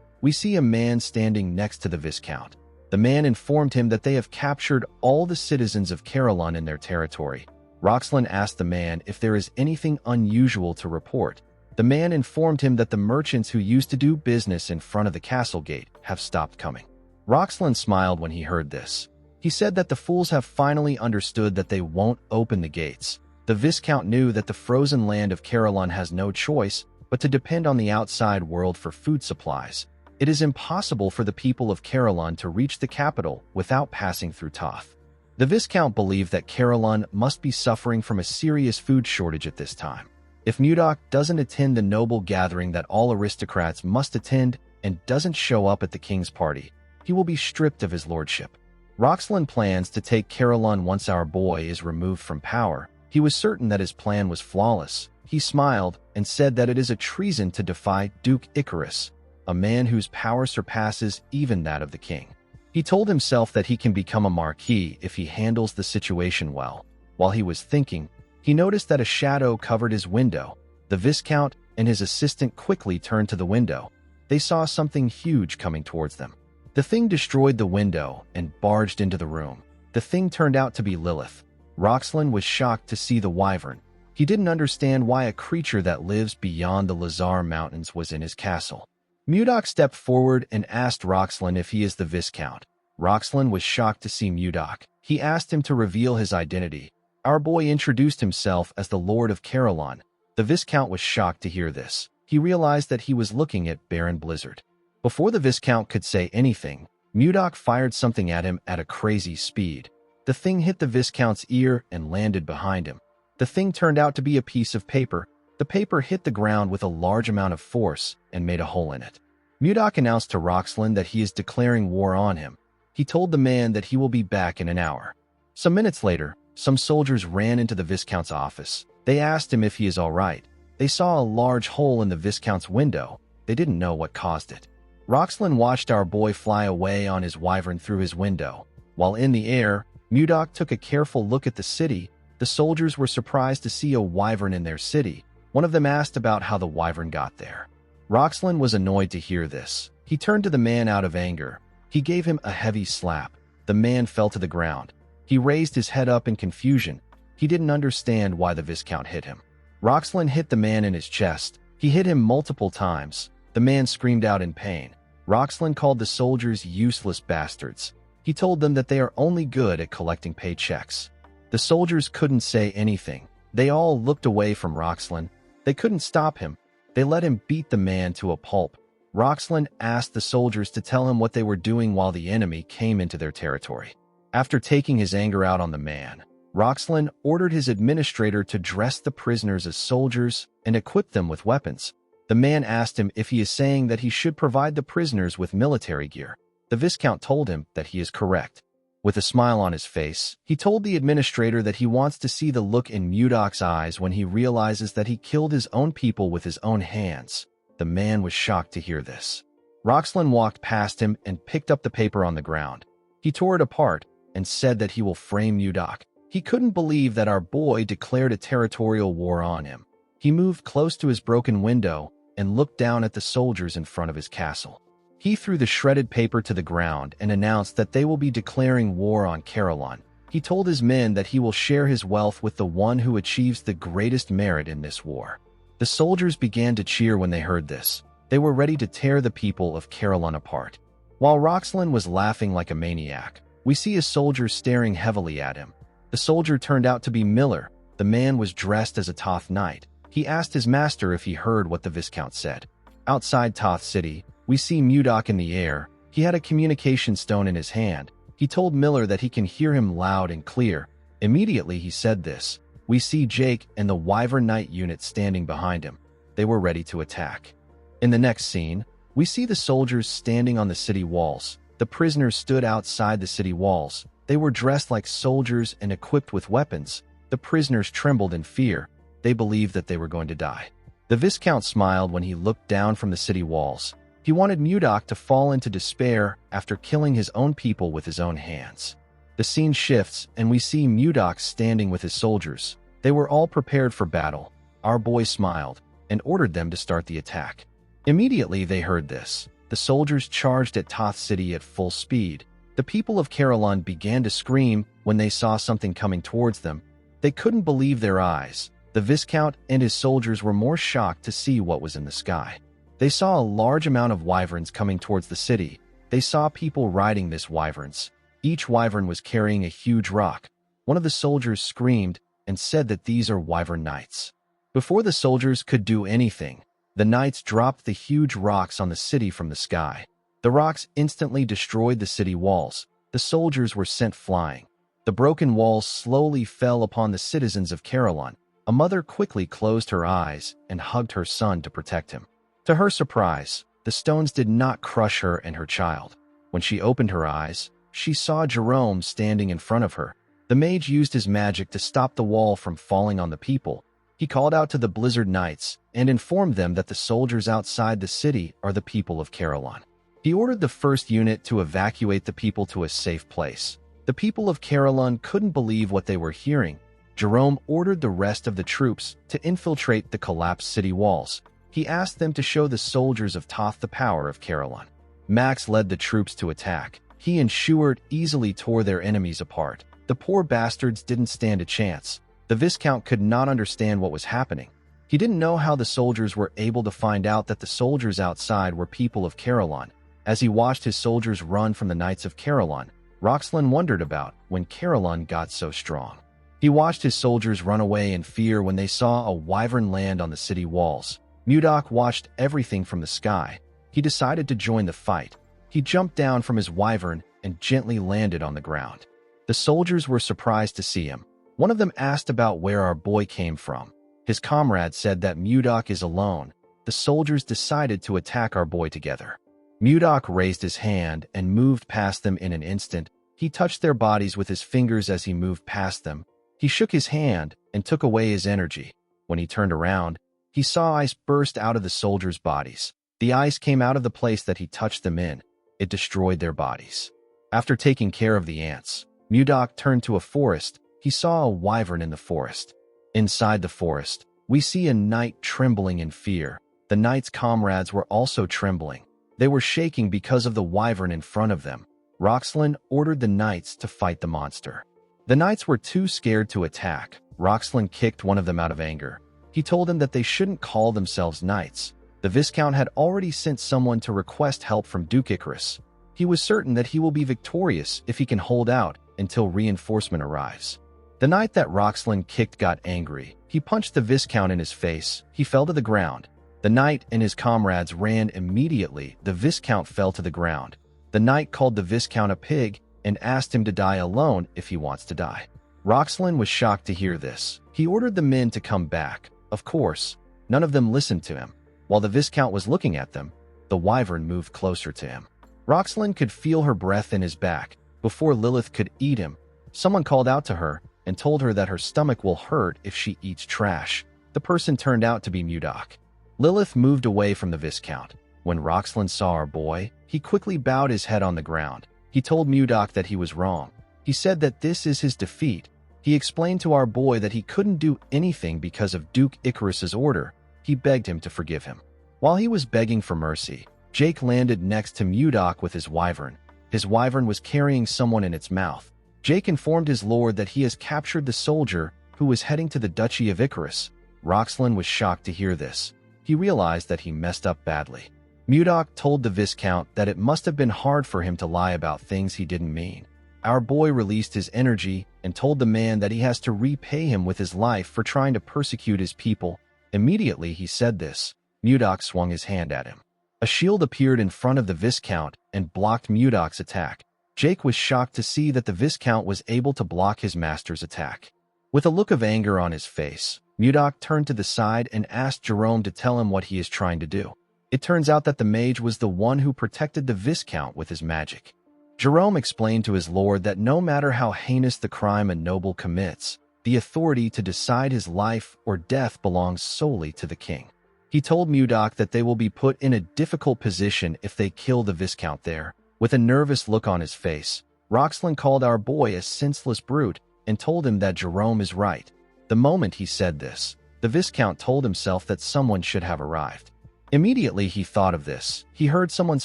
We see a man standing next to the viscount. The man informed him that they have captured all the citizens of Carillon in their territory. Roxland asked the man if there is anything unusual to report. The man informed him that the merchants who used to do business in front of the castle gate have stopped coming. Roxland smiled when he heard this. He said that the fools have finally understood that they won't open the gates. The Viscount knew that the frozen land of Carillon has no choice but to depend on the outside world for food supplies. It is impossible for the people of Carillon to reach the capital without passing through Toth. The Viscount believed that Carillon must be suffering from a serious food shortage at this time. If Mudok doesn't attend the noble gathering that all aristocrats must attend and doesn't show up at the king's party, he will be stripped of his lordship. Roxland plans to take Carillon once our boy is removed from power. He was certain that his plan was flawless. He smiled and said that it is a treason to defy Duke Icarus, a man whose power surpasses even that of the king. He told himself that he can become a marquis if he handles the situation well. While he was thinking, he noticed that a shadow covered his window. The Viscount and his assistant quickly turned to the window. They saw something huge coming towards them. The thing destroyed the window and barged into the room. The thing turned out to be Lilith. Roxland was shocked to see the wyvern. He didn't understand why a creature that lives beyond the Lazar Mountains was in his castle. Mudok stepped forward and asked Roxland if he is the Viscount. Roxland was shocked to see Mudok. He asked him to reveal his identity. Our boy introduced himself as the Lord of Carillon. The Viscount was shocked to hear this. He realized that he was looking at Baron Blizzard. Before the Viscount could say anything, Mudok fired something at him at a crazy speed. The thing hit the Viscount's ear and landed behind him. The thing turned out to be a piece of paper. The paper hit the ground with a large amount of force and made a hole in it. Mudok announced to Roxlin that he is declaring war on him. He told the man that he will be back in an hour. Some minutes later, some soldiers ran into the Viscount's office. They asked him if he is all right. They saw a large hole in the Viscount's window. They didn't know what caused it. Roxlin watched our boy fly away on his wyvern through his window. While in the air, Mudok took a careful look at the city. The soldiers were surprised to see a wyvern in their city. One of them asked about how the wyvern got there. Roxlin was annoyed to hear this. He turned to the man out of anger. He gave him a heavy slap. The man fell to the ground. He raised his head up in confusion. He didn't understand why the Viscount hit him. Roxlin hit the man in his chest. He hit him multiple times. The man screamed out in pain. Roxlin called the soldiers useless bastards. He told them that they are only good at collecting paychecks. The soldiers couldn't say anything. They all looked away from Roxlin. They couldn't stop him. They let him beat the man to a pulp. Roxlin asked the soldiers to tell him what they were doing while the enemy came into their territory. After taking his anger out on the man, Roxlin ordered his administrator to dress the prisoners as soldiers and equip them with weapons. The man asked him if he is saying that he should provide the prisoners with military gear. The Viscount told him that he is correct. With a smile on his face, he told the administrator that he wants to see the look in Mudok's eyes when he realizes that he killed his own people with his own hands. The man was shocked to hear this. Roxlin walked past him and picked up the paper on the ground. He tore it apart and said that he will frame Mudok. He couldn't believe that our boy declared a territorial war on him. He moved close to his broken window and looked down at the soldiers in front of his castle. He threw the shredded paper to the ground and announced that they will be declaring war on Caroline. He told his men that he will share his wealth with the one who achieves the greatest merit in this war. The soldiers began to cheer when they heard this. They were ready to tear the people of Caroline apart. While Roxlin was laughing like a maniac, we see a soldier staring heavily at him. The soldier turned out to be Miller. The man was dressed as a Toth knight. He asked his master if he heard what the Viscount said. Outside Toth City, we see Mudok in the air. He had a communication stone in his hand. He told Miller that he can hear him loud and clear. Immediately he said this. We see Jake and the Wyvern Knight unit standing behind him. They were ready to attack. In the next scene, we see the soldiers standing on the city walls. The prisoners stood outside the city walls. They were dressed like soldiers and equipped with weapons. The prisoners trembled in fear. They believed that they were going to die. The Viscount smiled when he looked down from the city walls. He wanted Mudok to fall into despair after killing his own people with his own hands. The scene shifts, and we see Mudok standing with his soldiers. They were all prepared for battle. Our boy smiled and ordered them to start the attack. Immediately they heard this. The soldiers charged at Toth City at full speed. The people of Caroline began to scream when they saw something coming towards them. They couldn't believe their eyes. The Viscount and his soldiers were more shocked to see what was in the sky. They saw a large amount of wyverns coming towards the city. They saw people riding these wyverns. Each wyvern was carrying a huge rock. One of the soldiers screamed and said that these are Wyvern Knights. Before the soldiers could do anything, the knights dropped the huge rocks on the city from the sky. The rocks instantly destroyed the city walls. The soldiers were sent flying. The broken walls slowly fell upon the citizens of Caroline. A mother quickly closed her eyes and hugged her son to protect him. To her surprise, the stones did not crush her and her child. When she opened her eyes, she saw Jerome standing in front of her. The mage used his magic to stop the wall from falling on the people. He called out to the Blizzard Knights and informed them that the soldiers outside the city are the people of Caroline. He ordered the first unit to evacuate the people to a safe place. The people of Caroline couldn't believe what they were hearing. Jerome ordered the rest of the troops to infiltrate the collapsed city walls. He asked them to show the soldiers of Toth the power of Caroline. Max led the troops to attack. He and Schuart easily tore their enemies apart. The poor bastards didn't stand a chance. The Viscount could not understand what was happening. He didn't know how the soldiers were able to find out that the soldiers outside were people of Caroline. As he watched his soldiers run from the Knights of Caroline, Roxlin wondered about when Caroline got so strong. He watched his soldiers run away in fear when they saw a wyvern land on the city walls. Mudok watched everything from the sky. He decided to join the fight. He jumped down from his wyvern and gently landed on the ground. The soldiers were surprised to see him. One of them asked about where our boy came from. His comrade said that Mudok is alone. The soldiers decided to attack our boy together. Mudok raised his hand and moved past them in an instant. He touched their bodies with his fingers as he moved past them. He shook his hand and took away his energy. When he turned around, he saw ice burst out of the soldiers' bodies. The ice came out of the place that he touched them in. It destroyed their bodies. After taking care of the ants, Mudok turned to a forest. He saw a wyvern in the forest. Inside the forest, we see a knight trembling in fear. The knight's comrades were also trembling. They were shaking because of the wyvern in front of them. Roxlin ordered the knights to fight the monster. The knights were too scared to attack. Roxlin kicked one of them out of anger. He told them that they shouldn't call themselves knights. The Viscount had already sent someone to request help from Duke Icarus. He was certain that he will be victorious if he can hold out until reinforcement arrives. The knight that Roxlin kicked got angry. He punched the Viscount in his face. He fell to the ground. The knight and his comrades ran immediately. The Viscount fell to the ground. The knight called the Viscount a pig and asked him to die alone if he wants to die. Roxlin was shocked to hear this. He ordered the men to come back. Of course, none of them listened to him. While the Viscount was looking at them, the wyvern moved closer to him. Roxlin could feel her breath in his back. Before Lilith could eat him, someone called out to her and told her that her stomach will hurt if she eats trash. The person turned out to be Mudok. Lilith moved away from the Viscount. When Roxlin saw our boy, he quickly bowed his head on the ground. He told Mudok that he was wrong. He said that this is his defeat. He explained to our boy that he couldn't do anything because of Duke Icarus's order. He begged him to forgive him. While he was begging for mercy, Jake landed next to Mudok with his wyvern. His wyvern was carrying someone in its mouth. Jake informed his lord that he has captured the soldier who was heading to the Duchy of Icarus. Roxlin was shocked to hear this. He realized that he messed up badly. Mudok told the Viscount that it must have been hard for him to lie about things he didn't mean. Our boy released his energy and told the man that he has to repay him with his life for trying to persecute his people. Immediately he said this, Mudok swung his hand at him. A shield appeared in front of the Viscount and blocked Mudok's attack. Jake was shocked to see that the Viscount was able to block his master's attack. With a look of anger on his face, Mudok turned to the side and asked Jerome to tell him what he is trying to do. It turns out that the mage was the one who protected the Viscount with his magic. Jerome explained to his lord that no matter how heinous the crime a noble commits, the authority to decide his life or death belongs solely to the king. He told Mudok that they will be put in a difficult position if they kill the Viscount there. With a nervous look on his face, Roxlin called our boy a senseless brute and told him that Jerome is right. The moment he said this, the Viscount told himself that someone should have arrived. Immediately he thought of this. He heard someone's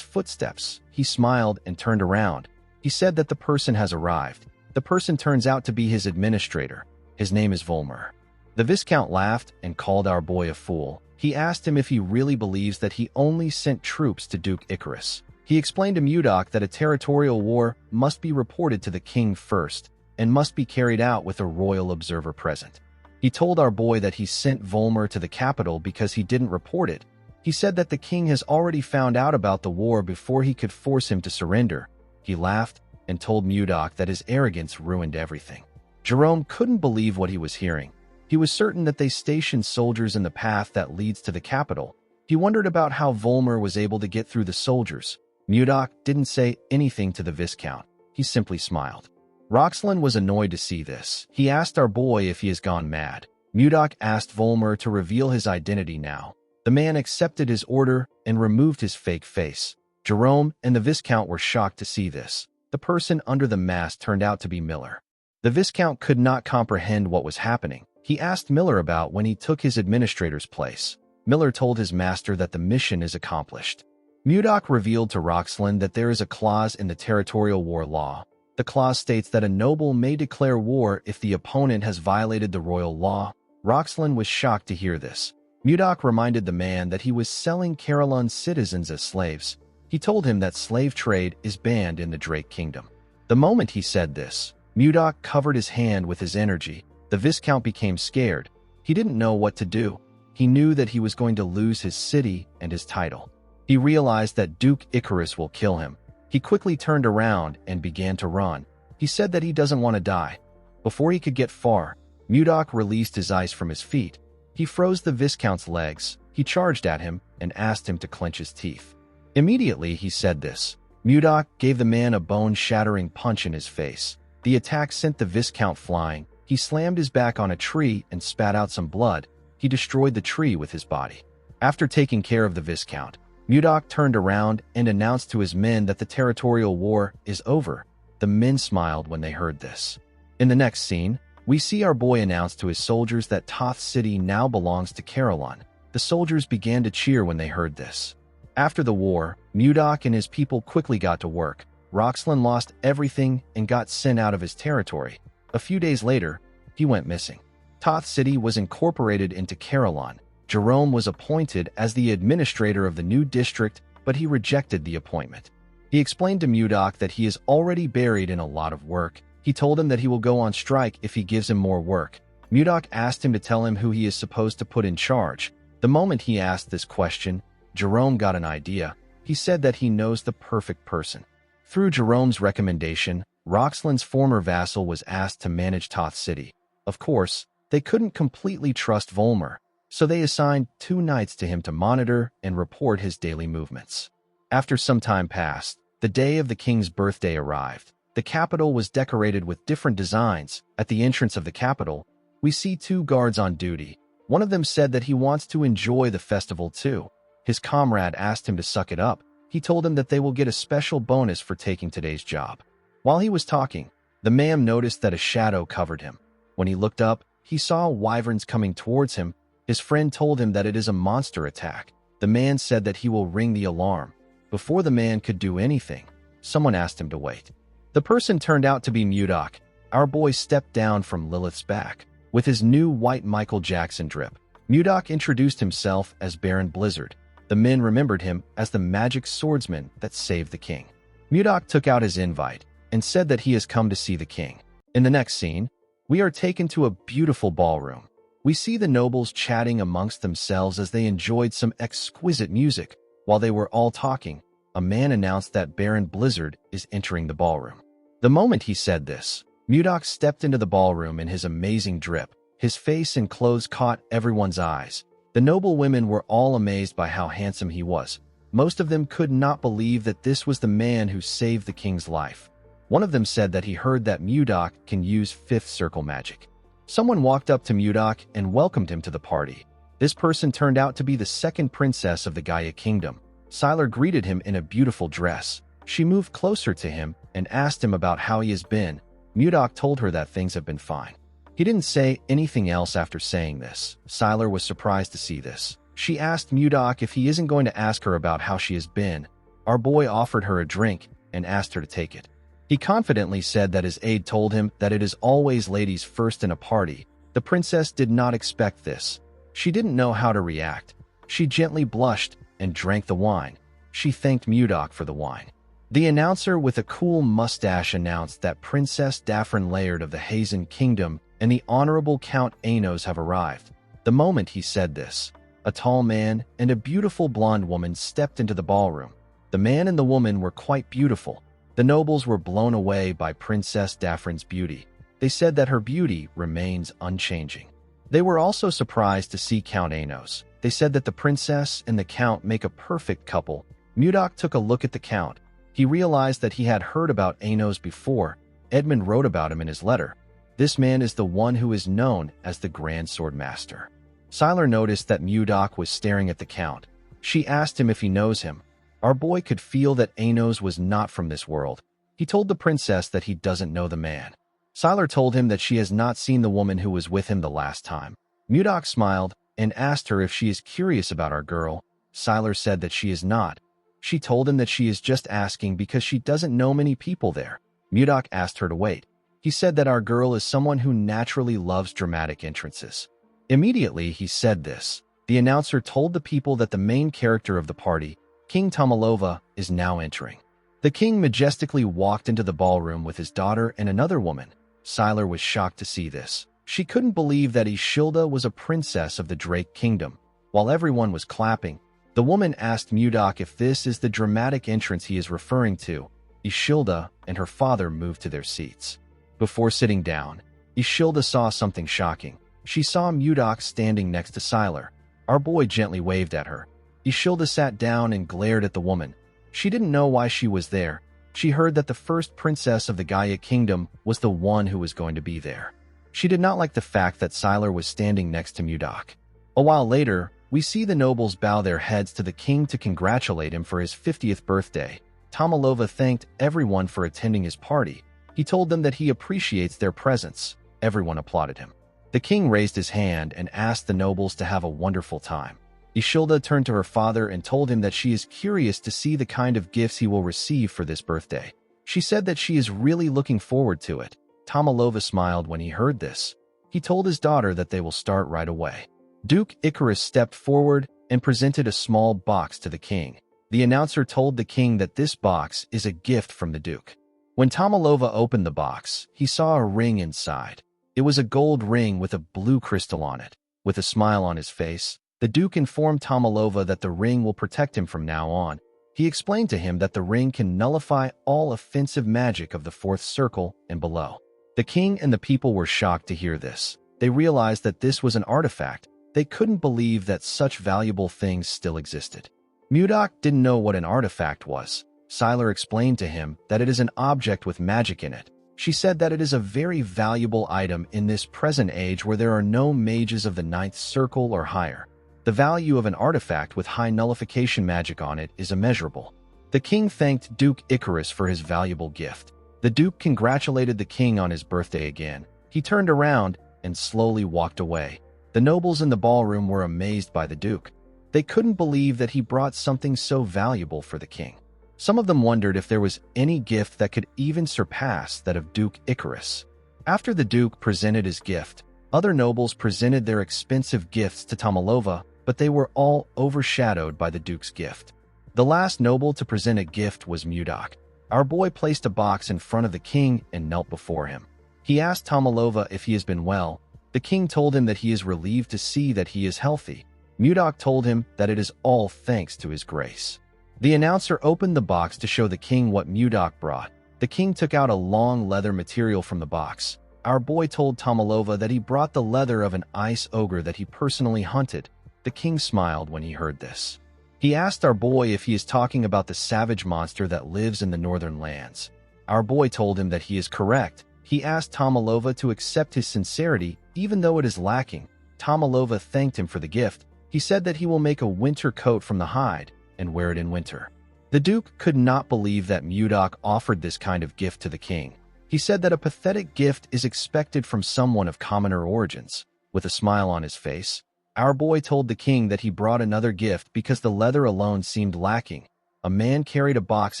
footsteps. He smiled and turned around. He said that the person has arrived. The person turns out to be his administrator. His name is Volmer. The Viscount laughed and called our boy a fool. He asked him if he really believes that he only sent troops to Duke Icarus. He explained to Mudok that a territorial war must be reported to the king first and must be carried out with a royal observer present. He told our boy that he sent Volmer to the capital because he didn't report it. He said that the king has already found out about the war before he could force him to surrender. He laughed and told Mudok that his arrogance ruined everything. Jerome couldn't believe what he was hearing. He was certain that they stationed soldiers in the path that leads to the capital. He wondered about how Volmer was able to get through the soldiers. Mudok didn't say anything to the Viscount. He simply smiled. Roxlin was annoyed to see this. He asked our boy if he has gone mad. Mudok asked Volmer to reveal his identity now. The man accepted his order and removed his fake face. Jerome and the Viscount were shocked to see this. The person under the mask turned out to be Miller. The Viscount could not comprehend what was happening. He asked Miller about when he took his administrator's place. Miller told his master that the mission is accomplished. Mudok revealed to Roxlin that there is a clause in the territorial war law. The clause states that a noble may declare war if the opponent has violated the royal law. Roxlin was shocked to hear this. Mudok reminded the man that he was selling Carolon's citizens as slaves. He told him that slave trade is banned in the Drake Kingdom. The moment he said this, Mudok covered his hand with his energy. The Viscount became scared. He didn't know what to do. He knew that he was going to lose his city and his title. He realized that Duke Icarus will kill him. He quickly turned around and began to run. He said that he doesn't want to die. Before he could get far, Mudok released his ice from his feet. He froze the Viscount's legs. He charged at him and asked him to clench his teeth. Immediately he said this. Mudok gave the man a bone-shattering punch in his face. The attack sent the Viscount flying. He slammed his back on a tree and spat out some blood. He destroyed the tree with his body. After taking care of the Viscount, Mudok turned around and announced to his men that the territorial war is over. The men smiled when they heard this. In the next scene, we see our boy announce to his soldiers that Toth City now belongs to Carolon. The soldiers began to cheer when they heard this. After the war, Mudok and his people quickly got to work. Roxlin lost everything and got sent out of his territory. A few days later, he went missing. Toth City was incorporated into Carolon. Jerome was appointed as the administrator of the new district, but he rejected the appointment. He explained to Mudok that he is already buried in a lot of work. He told him that he will go on strike if he gives him more work. Mudok asked him to tell him who he is supposed to put in charge. The moment he asked this question, Jerome got an idea. He said that he knows the perfect person. Through Jerome's recommendation, Roxlin's former vassal was asked to manage Toth City. Of course, they couldn't completely trust Volmer, so they assigned 2 knights to him to monitor and report his daily movements. After some time passed, the day of the king's birthday arrived. The capital was decorated with different designs. At the entrance of the capital, we see 2 guards on duty. One of them said that he wants to enjoy the festival too. His comrade asked him to suck it up. He told him that they will get a special bonus for taking today's job. While he was talking, the man noticed that a shadow covered him. When he looked up, he saw wyverns coming towards him. His friend told him that it is a monster attack. The man said that he will ring the alarm. Before the man could do anything, someone asked him to wait. The person turned out to be Mudok. Our boy stepped down from Lilith's back. With his new white Michael Jackson drip, Mudok introduced himself as Baron Blizzard. The men remembered him as the magic swordsman that saved the king. Mudok took out his invite and said that he has come to see the king. In the next scene, we are taken to a beautiful ballroom. We see the nobles chatting amongst themselves as they enjoyed some exquisite music. While they were all talking, a man announced that Baron Blizzard is entering the ballroom. The moment he said this, Mudok stepped into the ballroom in his amazing drip. His face and clothes caught everyone's eyes. The noble women were all amazed by how handsome he was. Most of them could not believe that this was the man who saved the king's life. One of them said that he heard that Mudok can use 5th circle magic. Someone walked up to Mudok and welcomed him to the party. This person turned out to be the 2nd princess of the Gaia kingdom. Sylar greeted him in a beautiful dress. She moved closer to him and asked him about how he has been. Mudok told her that things have been fine. He didn't say anything else after saying this. Sylar was surprised to see this. She asked Mudok if he isn't going to ask her about how she has been. Our boy offered her a drink and asked her to take it. He confidently said that his aide told him that it is always ladies first in a party. The princess did not expect this. She didn't know how to react. She gently blushed and drank the wine. She thanked Mudok for the wine. The announcer with a cool mustache announced that Princess Daphne Laird of the Hazen Kingdom and the Honorable Count Anos have arrived. The moment he said this, a tall man and a beautiful blonde woman stepped into the ballroom. The man and the woman were quite beautiful. The nobles were blown away by Princess Daphne's beauty. They said that her beauty remains unchanging. They were also surprised to see Count Anos. They said that the princess and the count make a perfect couple. Mudok took a look at the count. He realized that he had heard about Anos before. Edmund wrote about him in his letter. This man is the one who is known as the Grand Sword Master. Sylar noticed that Mudok was staring at the count. She asked him if he knows him. Our boy could feel that Anos was not from this world. He told the princess that he doesn't know the man. Sylar told him that she has not seen the woman who was with him the last time. Mudok smiled and asked her if she is curious about our girl. Sylar said that she is not. She told him that she is just asking because she doesn't know many people there. Mudok asked her to wait. He said that our girl is someone who naturally loves dramatic entrances. Immediately he said this. The announcer told the people that the main character of the party, King Tomalova, is now entering. The king majestically walked into the ballroom with his daughter and another woman. Sylar was shocked to see this. She couldn't believe that Ishilda was a princess of the Drake Kingdom. While everyone was clapping, the woman asked Mudok if this is the dramatic entrance he is referring to. Ishilda and her father moved to their seats. Before sitting down, Ishilda saw something shocking. She saw Mudok standing next to Sylar. Our boy gently waved at her. Ishilda sat down and glared at the woman. She didn't know why she was there. She heard that the first princess of the Gaia kingdom was the one who was going to be there. She did not like the fact that Sylar was standing next to Mudok. A while later, we see the nobles bow their heads to the king to congratulate him for his 50th birthday. Tomalova thanked everyone for attending his party. He told them that he appreciates their presence. Everyone applauded him. The king raised his hand and asked the nobles to have a wonderful time. Ishilda turned to her father and told him that she is curious to see the kind of gifts he will receive for this birthday. She said that she is really looking forward to it. Tomalova smiled when he heard this. He told his daughter that they will start right away. Duke Icarus stepped forward and presented a small box to the king. The announcer told the king that this box is a gift from the duke. When Tomalova opened the box, he saw a ring inside. It was a gold ring with a blue crystal on it. With a smile on his face, the duke informed Tomalova that the ring will protect him from now on. He explained to him that the ring can nullify all offensive magic of the fourth circle and below. The king and the people were shocked to hear this. They realized that this was an artifact. They couldn't believe that such valuable things still existed. Mudok didn't know what an artifact was. Sylar explained to him that it is an object with magic in it. She said that it is a very valuable item in this present age where there are no mages of the ninth circle or higher. The value of an artifact with high nullification magic on it is immeasurable. The king thanked Duke Icarus for his valuable gift. The duke congratulated the king on his birthday again. He turned around and slowly walked away. The nobles in the ballroom were amazed by the duke. They couldn't believe that he brought something so valuable for the king. Some of them wondered if there was any gift that could even surpass that of Duke Icarus. After the duke presented his gift, other nobles presented their expensive gifts to Tomalova, but they were all overshadowed by the duke's gift. The last noble to present a gift was Mudok. Our boy placed a box in front of the king and knelt before him. He asked Tomalova if he has been well. The king told him that he is relieved to see that he is healthy. Mudok told him that it is all thanks to his grace. The announcer opened the box to show the king what Mudok brought. The king took out a long leather material from the box. Our boy told Tomalova that he brought the leather of an ice ogre that he personally hunted. The king smiled when he heard this. He asked our boy if he is talking about the savage monster that lives in the northern lands. Our boy told him that he is correct. He asked Tomalova to accept his sincerity, even though it is lacking. Tomalova thanked him for the gift. He said that he will make a winter coat from the hide and wear it in winter. The duke could not believe that Mudok offered this kind of gift to the king. He said that a pathetic gift is expected from someone of commoner origins. With a smile on his face, our boy told the king that he brought another gift because the leather alone seemed lacking. A man carried a box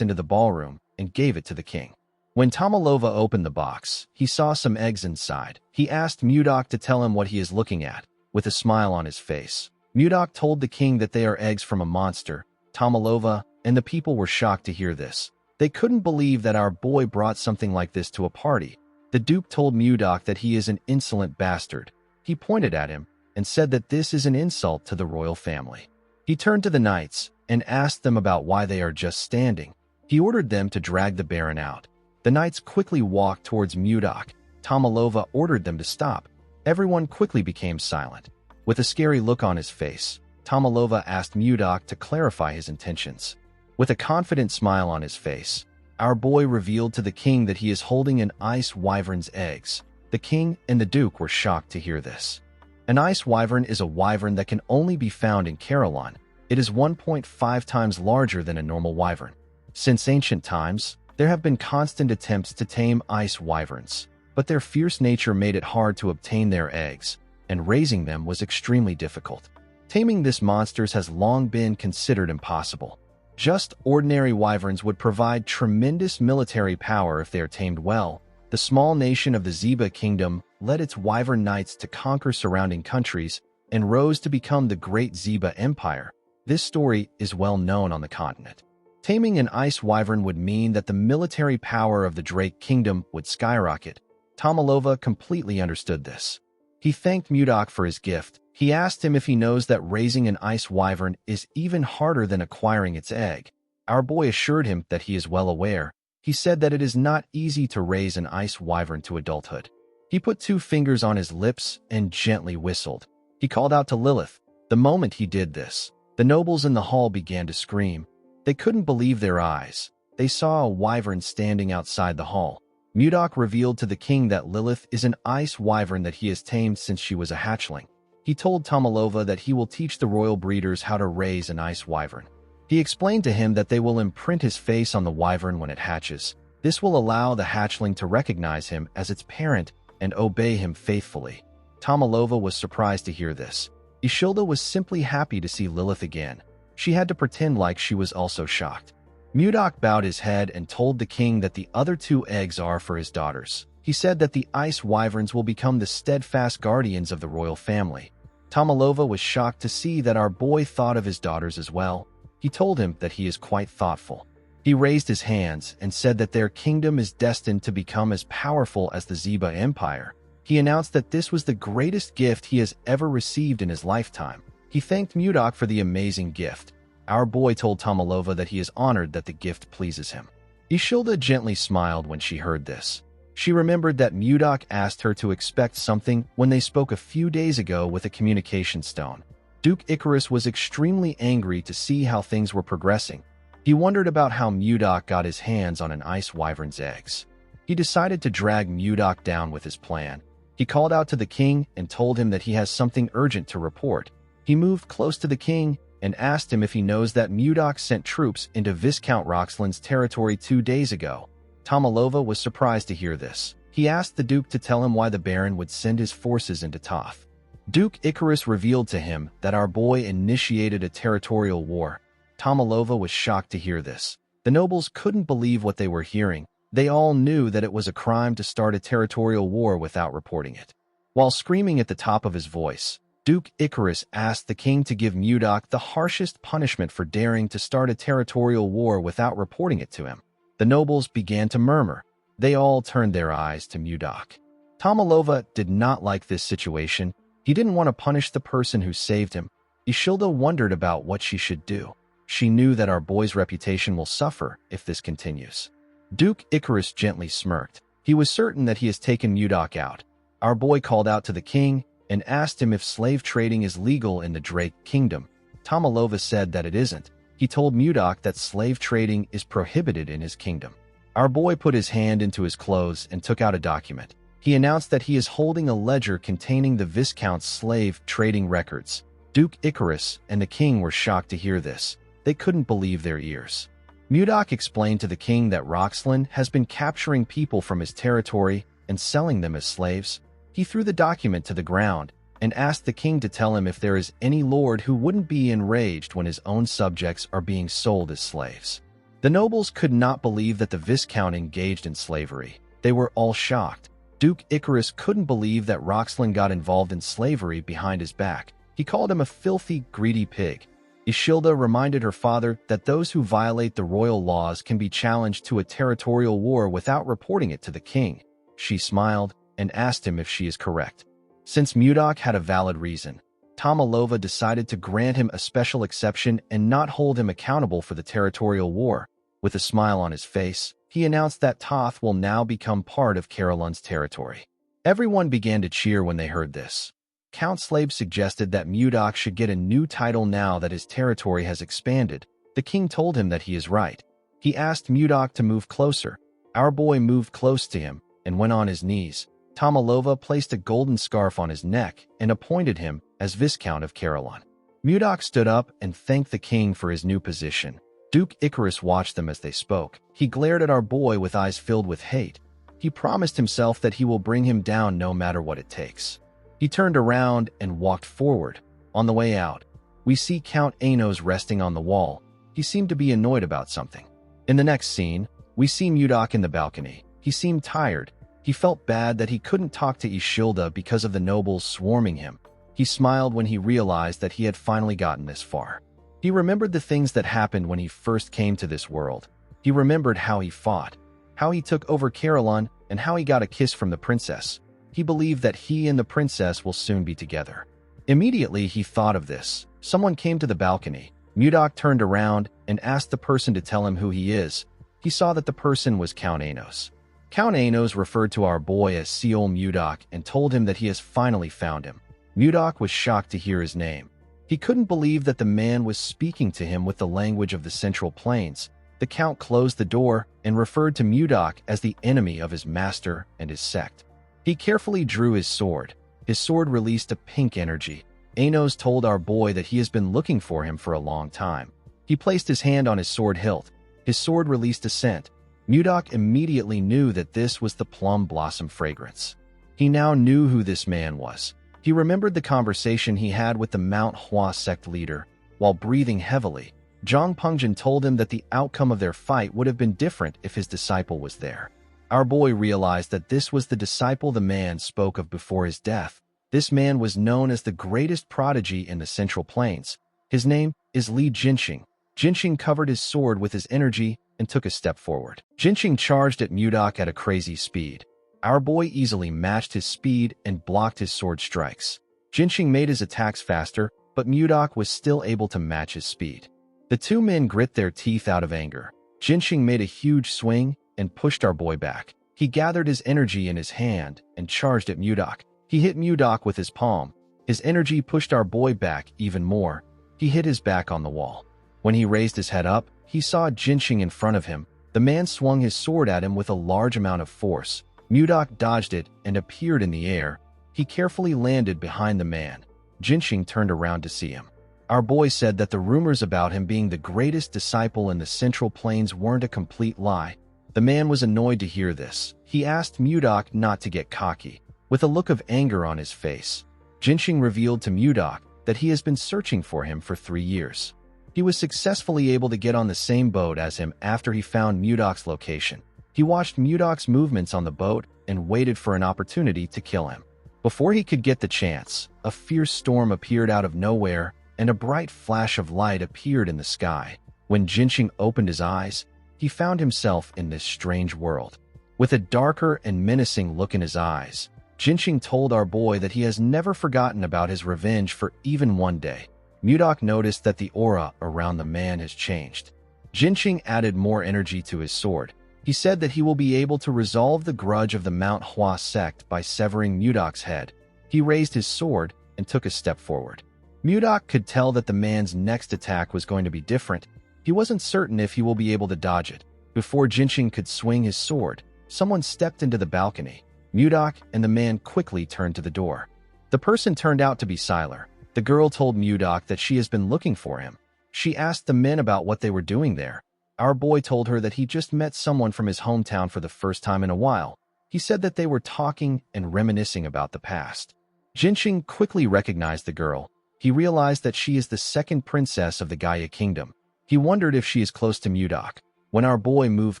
into the ballroom and gave it to the king. When Tomalova opened the box, he saw some eggs inside. He asked Mudok to tell him what he is looking at. With a smile on his face, Mudok told the king that they are eggs from a monster. Tomalova and the people were shocked to hear this. They couldn't believe that our boy brought something like this to a party. The duke told Mudok that he is an insolent bastard. He pointed at him and said that this is an insult to the royal family. He turned to the knights and asked them about why they are just standing. He ordered them to drag the baron out. The knights quickly walked towards Mudok. Tomalova ordered them to stop. Everyone quickly became silent. With a scary look on his face, Tomalova asked Mudok to clarify his intentions. With a confident smile on his face, our boy revealed to the king that he is holding an ice wyvern's eggs. The king and the duke were shocked to hear this. An ice wyvern is a wyvern that can only be found in Caroline. It is 1.5 times larger than a normal wyvern. Since ancient times, there have been constant attempts to tame ice wyverns, but their fierce nature made it hard to obtain their eggs, and raising them was extremely difficult. Taming this monsters has long been considered impossible. Just ordinary wyverns would provide tremendous military power if they are tamed well. The small nation of the Zeba Kingdom led its wyvern knights to conquer surrounding countries and rose to become the Great Zeba Empire. This story is well known on the continent. Taming an ice wyvern would mean that the military power of the Drake Kingdom would skyrocket. Tomalova completely understood this. He thanked Mudok for his gift. He asked him if he knows that raising an ice wyvern is even harder than acquiring its egg. Our boy assured him that he is well aware. He said that it is not easy to raise an ice wyvern to adulthood. He put 2 fingers on his lips and gently whistled. He called out to Lilith. The moment he did this, the nobles in the hall began to scream. They couldn't believe their eyes. They saw a wyvern standing outside the hall. Mudok revealed to the king that Lilith is an ice wyvern that he has tamed since she was a hatchling. He told Tomalova that he will teach the royal breeders how to raise an ice wyvern. He explained to him that they will imprint his face on the wyvern when it hatches. This will allow the hatchling to recognize him as its parent and obey him faithfully. Tomalova was surprised to hear this. Ishilda was simply happy to see Lilith again. She had to pretend like she was also shocked. Mudok bowed his head and told the king that the other 2 eggs are for his daughters. He said that the ice wyverns will become the steadfast guardians of the royal family. Tomalova was shocked to see that our boy thought of his daughters as well. He told him that he is quite thoughtful. He raised his hands and said that their kingdom is destined to become as powerful as the Zeba Empire. He announced that this was the greatest gift he has ever received in his lifetime. He thanked Mudok for the amazing gift. Our boy told Tomalova that he is honored that the gift pleases him. Ishilda gently smiled when she heard this. She remembered that Mudok asked her to expect something when they spoke a few days ago with a communication stone. Duke Icarus was extremely angry to see how things were progressing. He wondered about how Mudok got his hands on an ice wyvern's eggs. He decided to drag Mudok down with his plan. He called out to the king and told him that he has something urgent to report. He moved close to the king and asked him if he knows that Mudok sent troops into Viscount Roxland's territory 2 days ago. Tomalova was surprised to hear this. He asked the Duke to tell him why the Baron would send his forces into Toth. Duke Icarus revealed to him that our boy initiated a territorial war. Tomalova was shocked to hear this. The nobles couldn't believe what they were hearing. They all knew that it was a crime to start a territorial war without reporting it. While screaming at the top of his voice, Duke Icarus asked the king to give Mudok the harshest punishment for daring to start a territorial war without reporting it to him. The nobles began to murmur. They all turned their eyes to Mudok. Tomalova did not like this situation. He didn't want to punish the person who saved him. Ishilda wondered about what she should do. She knew that our boy's reputation will suffer if this continues. Duke Icarus gently smirked. He was certain that he has taken Mudok out. Our boy called out to the king and asked him if slave trading is legal in the Drake Kingdom. Tomalova said that it isn't. He told Mudok that slave trading is prohibited in his kingdom. Our boy put his hand into his clothes and took out a document. He announced that he is holding a ledger containing the Viscount's slave trading records. Duke Icarus and the king were shocked to hear this. They couldn't believe their ears. Mudok explained to the king that Roxland has been capturing people from his territory and selling them as slaves. He threw the document to the ground and asked the king to tell him if there is any lord who wouldn't be enraged when his own subjects are being sold as slaves. The nobles could not believe that the Viscount engaged in slavery. They were all shocked. Duke Icarus couldn't believe that Roxland got involved in slavery behind his back. He called him a filthy, greedy pig. Ishilda reminded her father that those who violate the royal laws can be challenged to a territorial war without reporting it to the king. She smiled and asked him if she is correct. Since Mudok had a valid reason, Tomalova decided to grant him a special exception and not hold him accountable for the territorial war. With a smile on his face, he announced that Toth will now become part of Carolyn's territory. Everyone began to cheer when they heard this. Count Slave suggested that Mudok should get a new title now that his territory has expanded. The king told him that he is right. He asked Mudok to move closer. Our boy moved close to him and went on his knees. Tomalova placed a golden scarf on his neck and appointed him as Viscount of Carolyn. Mudok stood up and thanked the king for his new position. Duke Icarus watched them as they spoke. He glared at our boy with eyes filled with hate. He promised himself that he will bring him down no matter what it takes. He turned around and walked forward. On the way out, we see Count Anos resting on the wall. He seemed to be annoyed about something. In the next scene, we see Mudok in the balcony. He seemed tired. He felt bad that he couldn't talk to Ishilda because of the nobles swarming him. He smiled when he realized that he had finally gotten this far. He remembered the things that happened when he first came to this world. He remembered how he fought, how he took over Carolyn, and how he got a kiss from the princess. He believed that he and the princess will soon be together. Immediately, he thought of this. Someone came to the balcony. Mudok turned around and asked the person to tell him who he is. He saw that the person was Count Anos. Count Anos referred to our boy as Seol Mudok and told him that he has finally found him. Mudok was shocked to hear his name. He couldn't believe that the man was speaking to him with the language of the Central Plains. The Count closed the door and referred to Mudok as the enemy of his master and his sect. He carefully drew his sword. His sword released a pink energy. Anos told our boy that he has been looking for him for a long time. He placed his hand on his sword hilt. His sword released a scent. Mudok immediately knew that this was the plum blossom fragrance. He now knew who this man was. He remembered the conversation he had with the Mount Hua sect leader. While breathing heavily, Zhang Pengjin told him that the outcome of their fight would have been different if his disciple was there. Our boy realized that this was the disciple the man spoke of before his death. This man was known as the greatest prodigy in the Central Plains. His name is Li Jinxing. Jinxing covered his sword with his energy and took a step forward. Jinxing charged at Mudok at a crazy speed. Our boy easily matched his speed and blocked his sword strikes. Jinxing made his attacks faster, but Mudok was still able to match his speed. The two men grit their teeth out of anger. Jinxing made a huge swing and pushed our boy back. He gathered his energy in his hand and charged at Mudok. He hit Mudok with his palm. His energy pushed our boy back even more. He hit his back on the wall. When he raised his head up, he saw Jinxing in front of him. The man swung his sword at him with a large amount of force. Mudok dodged it and appeared in the air. He carefully landed behind the man. Jinxing turned around to see him. Our boy said that the rumors about him being the greatest disciple in the Central Plains weren't a complete lie. The man was annoyed to hear this. He asked Mudok not to get cocky. With a look of anger on his face, Jinxing revealed to Mudok that he has been searching for him for 3 years. He was successfully able to get on the same boat as him after he found Mudok's location. He watched Mudok's movements on the boat and waited for an opportunity to kill him. Before he could get the chance, a fierce storm appeared out of nowhere and a bright flash of light appeared in the sky. When Jinxing opened his eyes, he found himself in this strange world. With a darker and menacing look in his eyes, Jinxing told our boy that he has never forgotten about his revenge for even one day. Mudok noticed that the aura around the man has changed. Jinxing added more energy to his sword. He said that he will be able to resolve the grudge of the Mount Hua sect by severing Mudok's head. He raised his sword and took a step forward. Mudok could tell that the man's next attack was going to be different. He wasn't certain if he will be able to dodge it. Before Jinxing could swing his sword, someone stepped into the balcony. Mudok and the man quickly turned to the door. The person turned out to be Sylar. The girl told Mudok that she has been looking for him. She asked the men about what they were doing there. Our boy told her that he just met someone from his hometown for the first time in a while. He said that they were talking and reminiscing about the past. Jinxing quickly recognized the girl. He realized that she is the second princess of the Gaia Kingdom. He wondered if she is close to Mudok. When our boy moved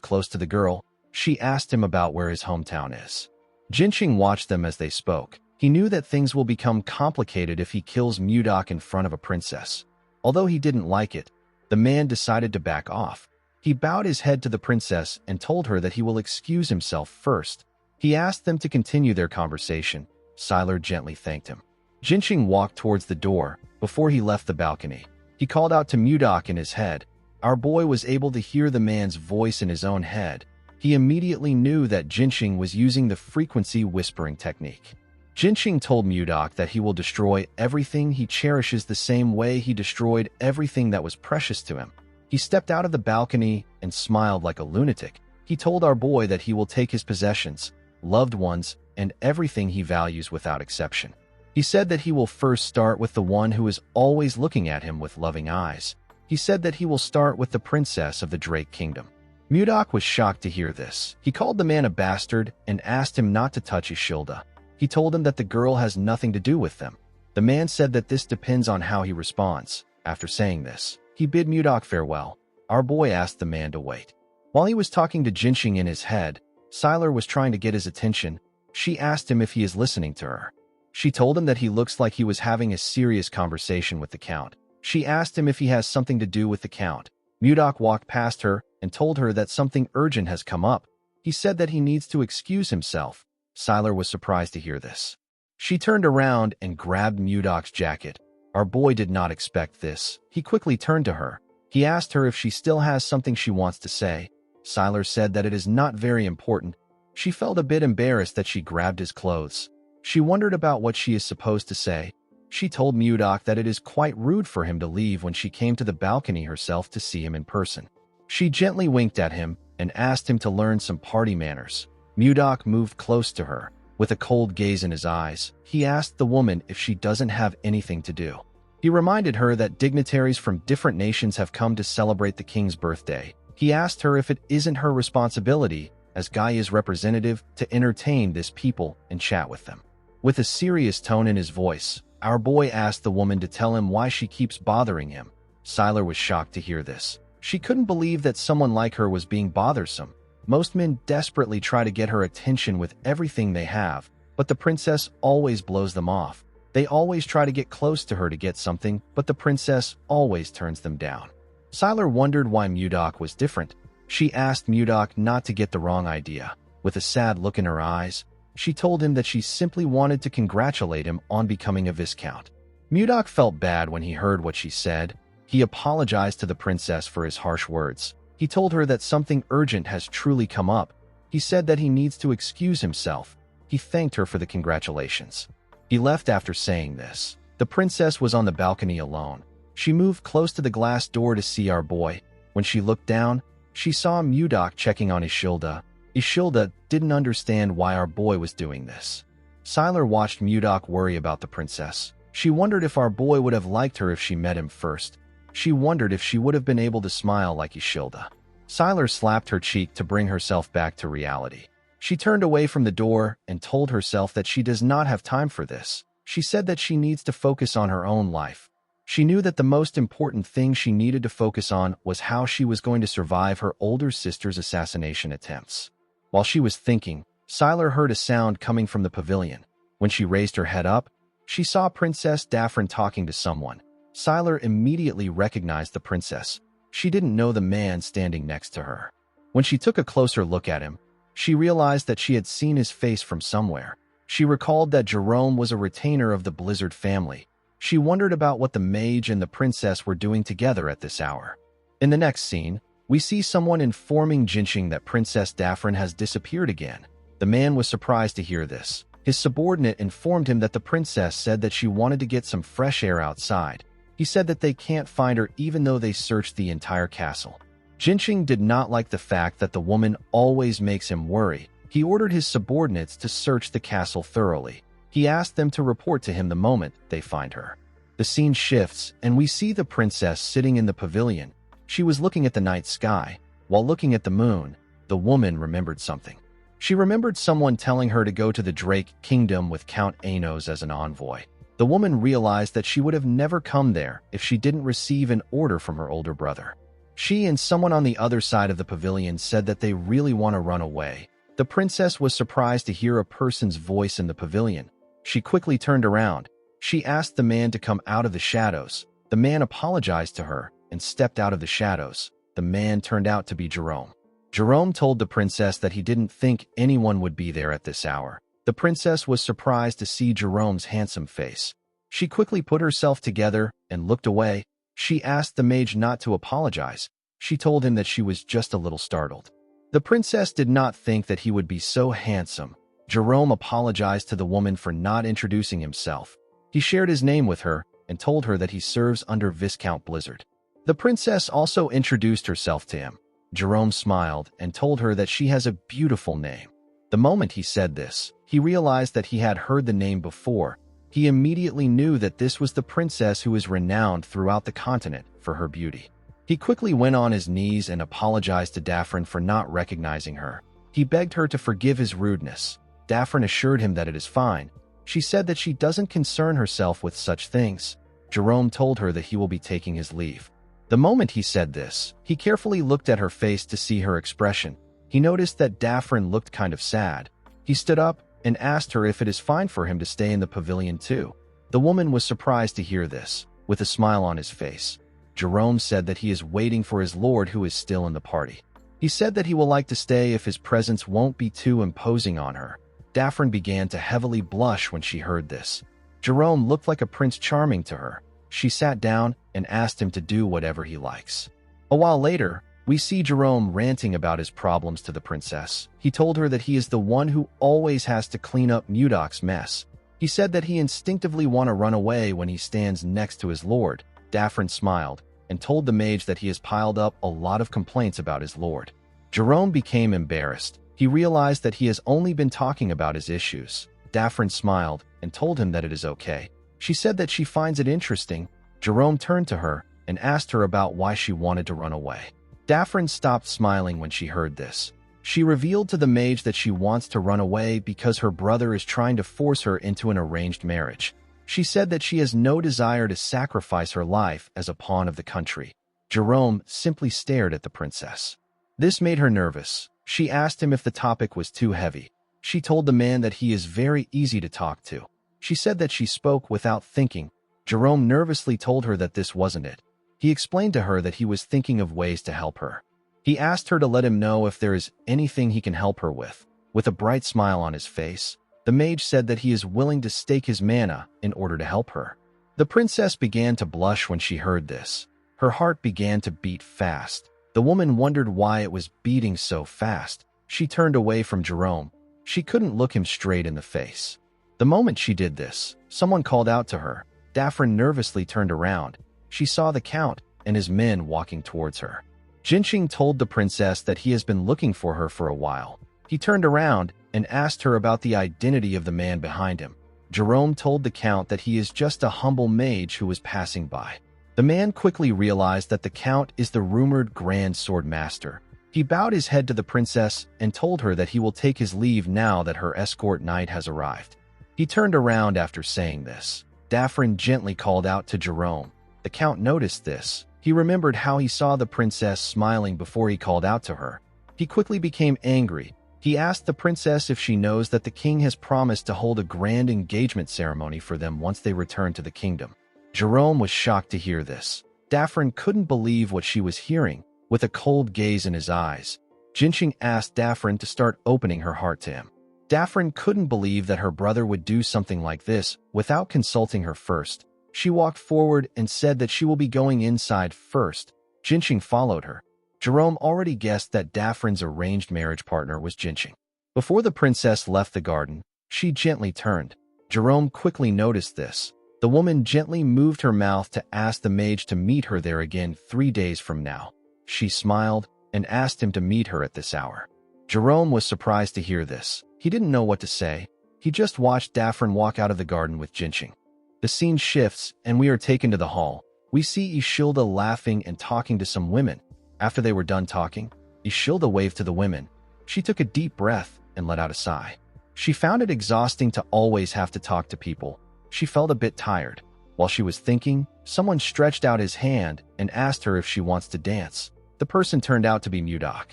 close to the girl, she asked him about where his hometown is. Jinxing watched them as they spoke. He knew that things will become complicated if he kills Mudok in front of a princess. Although he didn't like it, the man decided to back off. He bowed his head to the princess and told her that he will excuse himself first. He asked them to continue their conversation. Sylar gently thanked him. Jinxing walked towards the door. Before he left the balcony, he called out to Mudok in his head. Our boy was able to hear the man's voice in his own head. He immediately knew that Jinxing was using the frequency whispering technique. Jinxing told Mudok that he will destroy everything he cherishes the same way he destroyed everything that was precious to him. He stepped out of the balcony and smiled like a lunatic. He told our boy that he will take his possessions, loved ones, and everything he values without exception. He said that he will first start with the one who is always looking at him with loving eyes. He said that he will start with the princess of the Drake Kingdom. Mudok was shocked to hear this. He called the man a bastard and asked him not to touch Ishilda. He told him that the girl has nothing to do with them. The man said that this depends on how he responds. After saying this, he bid Mudok farewell. Our boy asked the man to wait. While he was talking to Jinxing in his head, Sylar was trying to get his attention. She asked him if he is listening to her. She told him that he looks like he was having a serious conversation with the Count. She asked him if he has something to do with the Count. Mudok walked past her and told her that something urgent has come up. He said that he needs to excuse himself. Sylar was surprised to hear this. She turned around and grabbed Mudok's jacket. Our boy did not expect this. He quickly turned to her. He asked her if she still has something she wants to say. Sylar said that it is not very important. She felt a bit embarrassed that she grabbed his clothes. She wondered about what she is supposed to say. She told Mudok that it is quite rude for him to leave when she came to the balcony herself to see him in person. She gently winked at him and asked him to learn some party manners. Mudok moved close to her. With a cold gaze in his eyes, he asked the woman if she doesn't have anything to do. He reminded her that dignitaries from different nations have come to celebrate the king's birthday. He asked her if it isn't her responsibility, as Gaia's representative, to entertain this people and chat with them. With a serious tone in his voice, our boy asked the woman to tell him why she keeps bothering him. Sylar was shocked to hear this. She couldn't believe that someone like her was being bothersome. Most men desperately try to get her attention with everything they have, but the princess always blows them off. They always try to get close to her to get something, but the princess always turns them down. Sylar wondered why Mudok was different. She asked Mudok not to get the wrong idea. With a sad look in her eyes, she told him that she simply wanted to congratulate him on becoming a viscount. Mudok felt bad when he heard what she said. He apologized to the princess for his harsh words. He told her that something urgent has truly come up. He said that he needs to excuse himself. He thanked her for the congratulations. He left after saying this. The princess was on the balcony alone. She moved close to the glass door to see our boy. When she looked down, she saw Mudok checking on Ishilda. Ishilda didn't understand why our boy was doing this. Sylar watched Mudok worry about the princess. She wondered if our boy would have liked her if she met him first. She wondered if she would have been able to smile like Ishilda. Sylar slapped her cheek to bring herself back to reality. She turned away from the door and told herself that she does not have time for this. She said that she needs to focus on her own life. She knew that the most important thing she needed to focus on was how she was going to survive her older sister's assassination attempts. While she was thinking, Sylar heard a sound coming from the pavilion. When she raised her head up, she saw Princess Daphne talking to someone. Sylar immediately recognized the princess. She didn't know the man standing next to her. When she took a closer look at him, she realized that she had seen his face from somewhere. She recalled that Jerome was a retainer of the Blizzard family. She wondered about what the mage and the princess were doing together at this hour. In the next scene, we see someone informing Jinxing that Princess Daphne has disappeared again. The man was surprised to hear this. His subordinate informed him that the princess said that she wanted to get some fresh air outside. He said that they can't find her even though they searched the entire castle. Jinxing did not like the fact that the woman always makes him worry. He ordered his subordinates to search the castle thoroughly. He asked them to report to him the moment they find her. The scene shifts, and we see the princess sitting in the pavilion. She was looking at the night sky. While looking at the moon, the woman remembered something. She remembered someone telling her to go to the Drake Kingdom with Count Anos as an envoy. The woman realized that she would have never come there if she didn't receive an order from her older brother. She and someone on the other side of the pavilion said that they really want to run away. The princess was surprised to hear a person's voice in the pavilion. She quickly turned around. She asked the man to come out of the shadows. The man apologized to her and stepped out of the shadows. The man turned out to be Jerome. Jerome told the princess that he didn't think anyone would be there at this hour. The princess was surprised to see Jerome's handsome face. She quickly put herself together and looked away. She asked the mage not to apologize. She told him that she was just a little startled. The princess did not think that he would be so handsome. Jerome apologized to the woman for not introducing himself. He shared his name with her and told her that he serves under Viscount Blizzard. The princess also introduced herself to him. Jerome smiled and told her that she has a beautiful name. The moment he said this, he realized that he had heard the name before. He immediately knew that this was the princess who is renowned throughout the continent for her beauty. He quickly went on his knees and apologized to Daphne for not recognizing her. He begged her to forgive his rudeness. Daphne assured him that it is fine. She said that she doesn't concern herself with such things. Jerome told her that he will be taking his leave. The moment he said this, he carefully looked at her face to see her expression. He noticed that Daphne looked kind of sad. He stood up and asked her if it is fine for him to stay in the pavilion too. The woman was surprised to hear this, with a smile on his face. Jerome said that he is waiting for his lord who is still in the party. He said that he will like to stay if his presence won't be too imposing on her. Daphne began to heavily blush when she heard this. Jerome looked like a Prince Charming to her. She sat down and asked him to do whatever he likes. A while later, We see Jerome ranting about his problems to the princess. He told her that he is the one who always has to clean up Mudok's mess. He said that he instinctively want to run away when he stands next to his lord. Daffrin smiled and told the mage that he has piled up a lot of complaints about his lord. Jerome became embarrassed. He realized that he has only been talking about his issues. Daffrin smiled and told him that it is okay. She said that she finds it interesting. Jerome turned to her and asked her about why she wanted to run away. Daffrin stopped smiling when she heard this. She revealed to the mage that she wants to run away because her brother is trying to force her into an arranged marriage. She said that she has no desire to sacrifice her life as a pawn of the country. Jerome simply stared at the princess. This made her nervous. She asked him if the topic was too heavy. She told the man that he is very easy to talk to. She said that she spoke without thinking. Jerome nervously told her that this wasn't it. He explained to her that he was thinking of ways to help her. He asked her to let him know if there is anything he can help her with. With a bright smile on his face, the mage said that he is willing to stake his mana in order to help her. The princess began to blush when she heard this. Her heart began to beat fast. The woman wondered why it was beating so fast. She turned away from Jerome. She couldn't look him straight in the face. The moment she did this, someone called out to her. Daffrin nervously turned around. She saw the count and his men walking towards her. Jinqing told the princess that he has been looking for her for a while. He turned around and asked her about the identity of the man behind him. Jerome told the count that he is just a humble mage who was passing by. The man quickly realized that the count is the rumored Grand Sword Master. He bowed his head to the princess and told her that he will take his leave now that her escort knight has arrived. He turned around after saying this. Daffrin gently called out to Jerome. The count noticed this. He remembered how he saw the princess smiling before he called out to her. He quickly became angry. He asked the princess if she knows that the king has promised to hold a grand engagement ceremony for them once they return to the kingdom. Jerome was shocked to hear this. Daffrin couldn't believe what she was hearing. With a cold gaze in his eyes, Jinqing asked Daffrin to start opening her heart to him. Daffrin couldn't believe that her brother would do something like this without consulting her first. She walked forward and said that she will be going inside first. Jinqing followed her. Jerome already guessed that Daffrin's arranged marriage partner was Jinqing. Before the princess left the garden, she gently turned. Jerome quickly noticed this. The woman gently moved her mouth to ask the mage to meet her there again 3 days from now. She smiled and asked him to meet her at this hour. Jerome was surprised to hear this. He didn't know what to say. He just watched Daffrin walk out of the garden with Jinqing. The scene shifts, and we are taken to the hall. We see Ishilda laughing and talking to some women. After they were done talking, Ishilda waved to the women. She took a deep breath and let out a sigh. She found it exhausting to always have to talk to people. She felt a bit tired. While she was thinking, someone stretched out his hand and asked her if she wants to dance. The person turned out to be Mudok.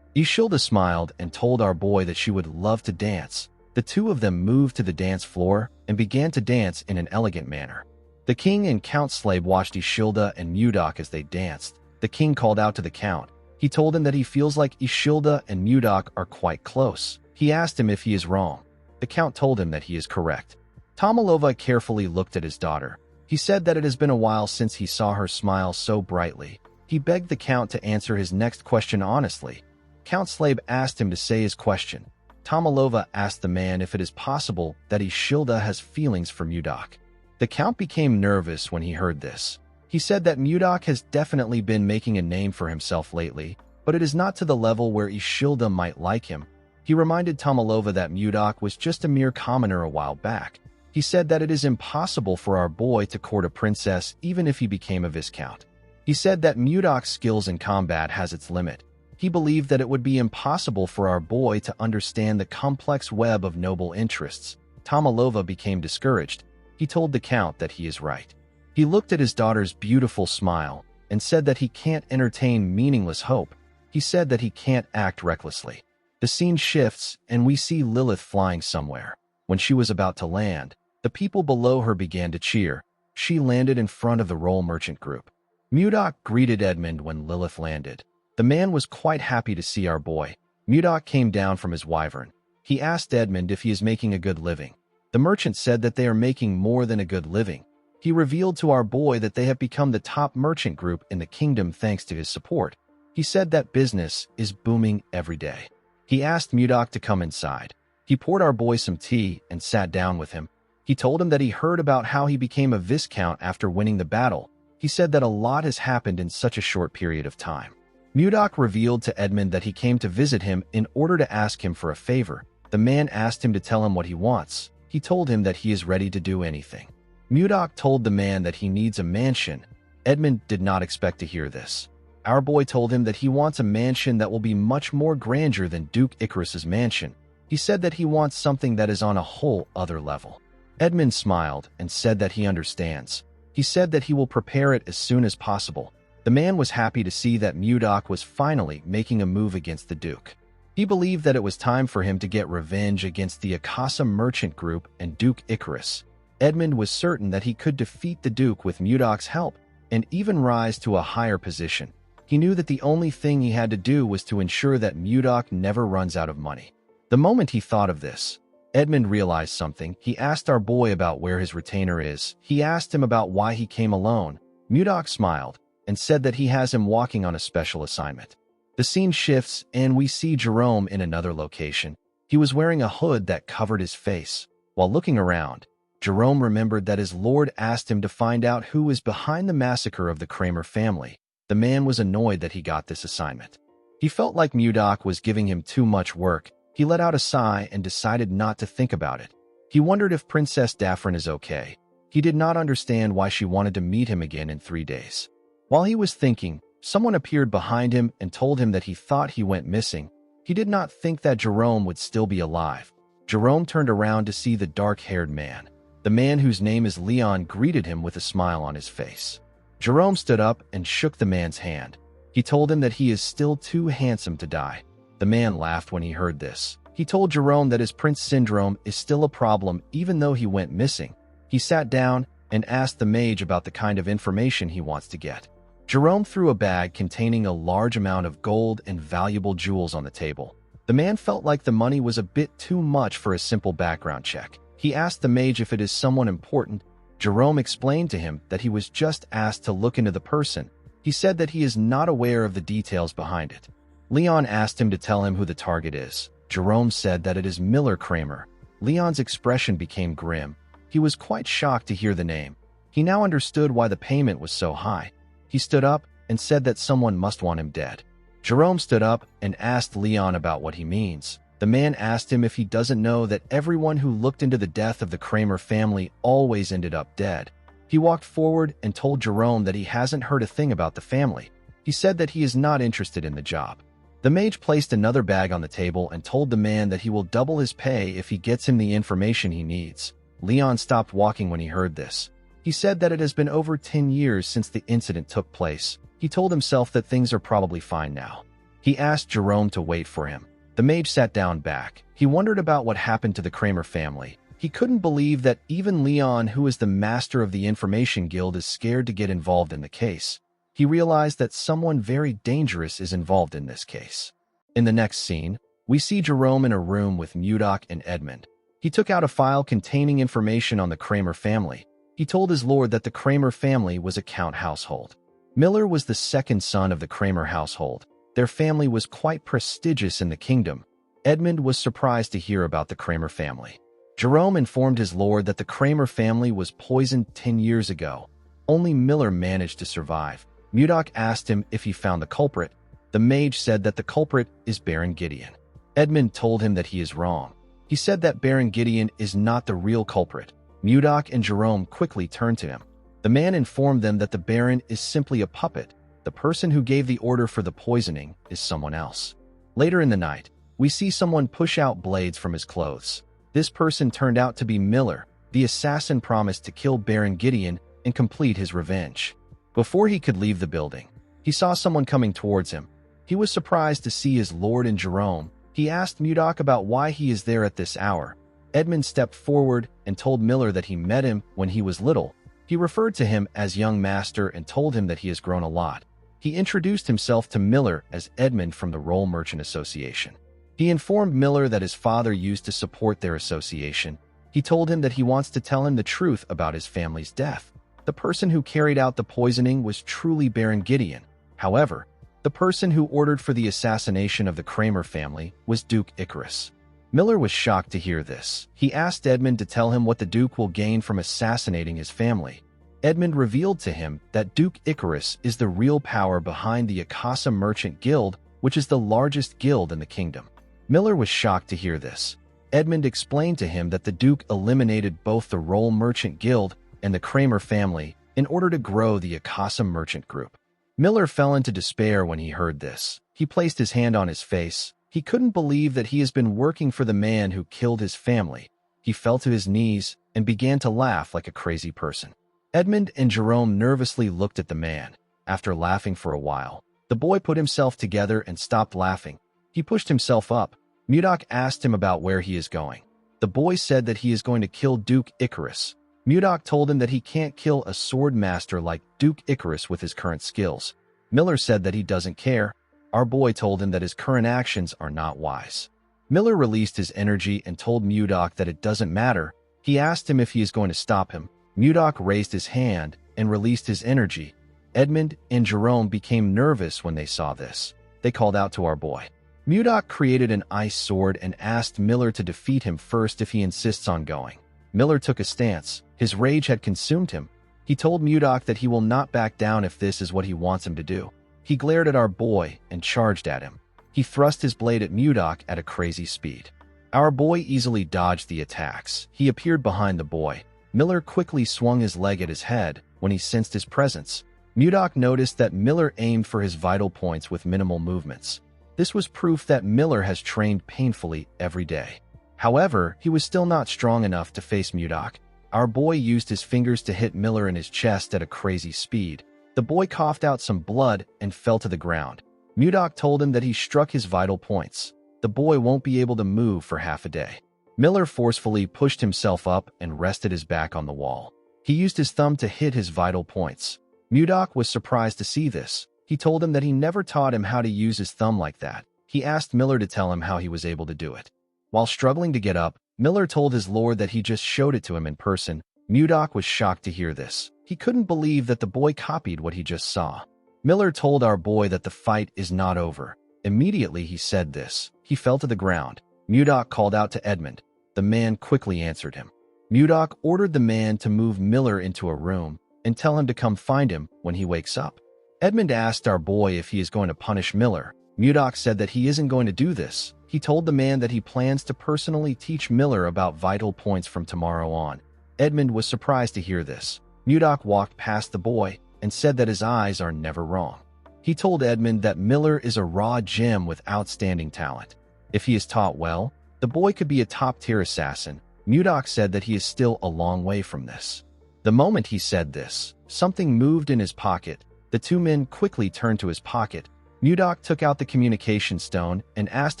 Ishilda smiled and told our boy that she would love to dance. The two of them moved to the dance floor and began to dance in an elegant manner. The king and Count Slave watched Ishilda and Mudok as they danced. The king called out to the count. He told him that he feels like Ishilda and Mudok are quite close. He asked him if he is wrong. The count told him that he is correct. Tomalova carefully looked at his daughter. He said that it has been a while since he saw her smile so brightly. He begged the count to answer his next question honestly. Count Slave asked him to say his question. Tomalova asked the man if it is possible that Ishilda has feelings for Mudok. The count became nervous when he heard this. He said that Mudok has definitely been making a name for himself lately, but it is not to the level where Ishilda might like him. He reminded Tomalova that Mudok was just a mere commoner a while back. He said that it is impossible for our boy to court a princess even if he became a viscount. He said that Mudok's skills in combat has its limit. He believed that it would be impossible for our boy to understand the complex web of noble interests. Tomalova became discouraged. He told the count that he is right. He looked at his daughter's beautiful smile and said that he can't entertain meaningless hope. He said that he can't act recklessly. The scene shifts and we see Lilith flying somewhere. When she was about to land, the people below her began to cheer. She landed in front of the Roll Merchant Group. Mudok greeted Edmund when Lilith landed. The man was quite happy to see our boy. Mudok came down from his wyvern. He asked Edmund if he is making a good living. The merchant said that they are making more than a good living. He revealed to our boy that they have become the top merchant group in the kingdom thanks to his support. He said that business is booming every day. He asked Mudok to come inside. He poured our boy some tea and sat down with him. He told him that he heard about how he became a viscount after winning the battle. He said that a lot has happened in such a short period of time. Mudok revealed to Edmund that he came to visit him in order to ask him for a favor. The man asked him to tell him what he wants. He told him that he is ready to do anything. Mudok told the man that he needs a mansion. Edmund did not expect to hear this. Our boy told him that he wants a mansion that will be much more grandeur than Duke Icarus's mansion. He said that he wants something that is on a whole other level. Edmund smiled and said that he understands. He said that he will prepare it as soon as possible. The man was happy to see that Mudok was finally making a move against the Duke. He believed that it was time for him to get revenge against the Akasa merchant group and Duke Icarus. Edmund was certain that he could defeat the Duke with Mudok's help and even rise to a higher position. He knew that the only thing he had to do was to ensure that Mudok never runs out of money. The moment he thought of this, Edmund realized something. He asked our boy about where his retainer is. He asked him about why he came alone. Mudok smiled and said that he has him walking on a special assignment. The scene shifts and we see Jerome in another location. He was wearing a hood that covered his face. While looking around, Jerome remembered that his lord asked him to find out who was behind the massacre of the Kramer family. The man was annoyed that he got this assignment. He felt like Mudok was giving him too much work. He let out a sigh and decided not to think about it. He wondered if Princess Daphne is okay. He did not understand why she wanted to meet him again in 3 days. While he was thinking, someone appeared behind him and told him that he thought he went missing. He did not think that Jerome would still be alive. Jerome turned around to see the dark-haired man. The man whose name is Leon greeted him with a smile on his face. Jerome stood up and shook the man's hand. He told him that he is still too handsome to die. The man laughed when he heard this. He told Jerome that his prince syndrome is still a problem even though he went missing. He sat down and asked the mage about the kind of information he wants to get. Jerome threw a bag containing a large amount of gold and valuable jewels on the table. The man felt like the money was a bit too much for a simple background check. He asked the mage if it is someone important. Jerome explained to him that he was just asked to look into the person. He said that he is not aware of the details behind it. Leon asked him to tell him who the target is. Jerome said that it is Miller Kramer. Leon's expression became grim. He was quite shocked to hear the name. He now understood why the payment was so high. He stood up and said that someone must want him dead. Jerome stood up and asked Leon about what he means. The man asked him if he doesn't know that everyone who looked into the death of the Kramer family always ended up dead. He walked forward and told Jerome that he hasn't heard a thing about the family. He said that he is not interested in the job. The mage placed another bag on the table and told the man that he will double his pay if he gets him the information he needs. Leon stopped walking when he heard this. He said that it has been over 10 years since the incident took place. He told himself that things are probably fine now. He asked Jerome to wait for him. The mage sat down back. He wondered about what happened to the Kramer family. He couldn't believe that even Leon, who is the master of the Information Guild, is scared to get involved in the case. He realized that someone very dangerous is involved in this case. In the next scene, we see Jerome in a room with Mudok and Edmund. He took out a file containing information on the Kramer family. He told his lord that the Kramer family was a count household. Miller was the second son of the Kramer household. Their family was quite prestigious in the kingdom. Edmund was surprised to hear about the Kramer family. Jerome informed his lord that the Kramer family was poisoned 10 years ago. Only Miller managed to survive. Mudok asked him if he found the culprit. The mage said that the culprit is Baron Gideon. Edmund told him that he is wrong. He said that Baron Gideon is not the real culprit. Mudok and Jerome quickly turned to him. The man informed them that the Baron is simply a puppet. The person who gave the order for the poisoning is someone else. Later in the night, we see someone push out blades from his clothes. This person turned out to be Miller. The assassin promised to kill Baron Gideon and complete his revenge. Before he could leave the building, he saw someone coming towards him. He was surprised to see his lord and Jerome. He asked Mudok about why he is there at this hour. Edmund stepped forward and told Miller that he met him when he was little. He referred to him as young master and told him that he has grown a lot. He introduced himself to Miller as Edmund from the Roll Merchant Association. He informed Miller that his father used to support their association. He told him that he wants to tell him the truth about his family's death. The person who carried out the poisoning was truly Baron Gideon. However, The person who ordered for the assassination of the Kramer family was Duke Icarus. Miller was shocked to hear this. He asked Edmund to tell him what the Duke will gain from assassinating his family. Edmund revealed to him that Duke Icarus is the real power behind the Akasa Merchant Guild, which is the largest guild in the kingdom. Miller was shocked to hear this. Edmund explained to him that the Duke eliminated both the Roll Merchant Guild and the Kramer family in order to grow the Akasa Merchant Group. Miller fell into despair when he heard this. He placed his hand on his face. He couldn't believe that he has been working for the man who killed his family. He fell to his knees and began to laugh like a crazy person. Edmund and Jerome nervously looked at the man. After laughing for a while, the boy put himself together and stopped laughing. He pushed himself up. Mudok asked him about where he is going. The boy said that he is going to kill Duke Icarus. Mudok told him that he can't kill a sword master like Duke Icarus with his current skills. Miller said that he doesn't care. Our boy told him that his current actions are not wise. Miller released his energy and told Mudok that it doesn't matter. He asked him if he is going to stop him. Mudok raised his hand and released his energy. Edmund and Jerome became nervous when they saw this. They called out to our boy. Mudok created an ice sword and asked Miller to defeat him first if he insists on going. Miller took a stance. His rage had consumed him. He told Mudok that he will not back down if this is what he wants him to do. He glared at our boy and charged at him. He thrust his blade at Mudok at a crazy speed. Our boy easily dodged the attacks. He appeared behind the boy. Miller quickly swung his leg at his head when he sensed his presence. Mudok noticed that Miller aimed for his vital points with minimal movements. This was proof that Miller has trained painfully every day. However, he was still not strong enough to face Mudok. Our boy used his fingers to hit Miller in his chest at a crazy speed. The boy coughed out some blood and fell to the ground. Mudok told him that he struck his vital points. The boy won't be able to move for half a day. Miller forcefully pushed himself up and rested his back on the wall. He used his thumb to hit his vital points. Mudok was surprised to see this. He told him that he never taught him how to use his thumb like that. He asked Miller to tell him how he was able to do it. While struggling to get up, Miller told his lord that he just showed it to him in person. Mudok was shocked to hear this. He couldn't believe that the boy copied what he just saw. Miller told our boy that the fight is not over. Immediately he said this. He fell to the ground. Mudok called out to Edmund. The man quickly answered him. Mudok ordered the man to move Miller into a room and tell him to come find him when he wakes up. Edmund asked our boy if he is going to punish Miller. Mudok said that he isn't going to do this. He told the man that he plans to personally teach Miller about vital points from tomorrow on. Edmund was surprised to hear this. Mudok walked past the boy and said that his eyes are never wrong. He told Edmund that Miller is a raw gem with outstanding talent. If he is taught well, the boy could be a top-tier assassin. Mudok said that he is still a long way from this. The moment he said this, something moved in his pocket. The two men quickly turned to his pocket. Mudok took out the communication stone and asked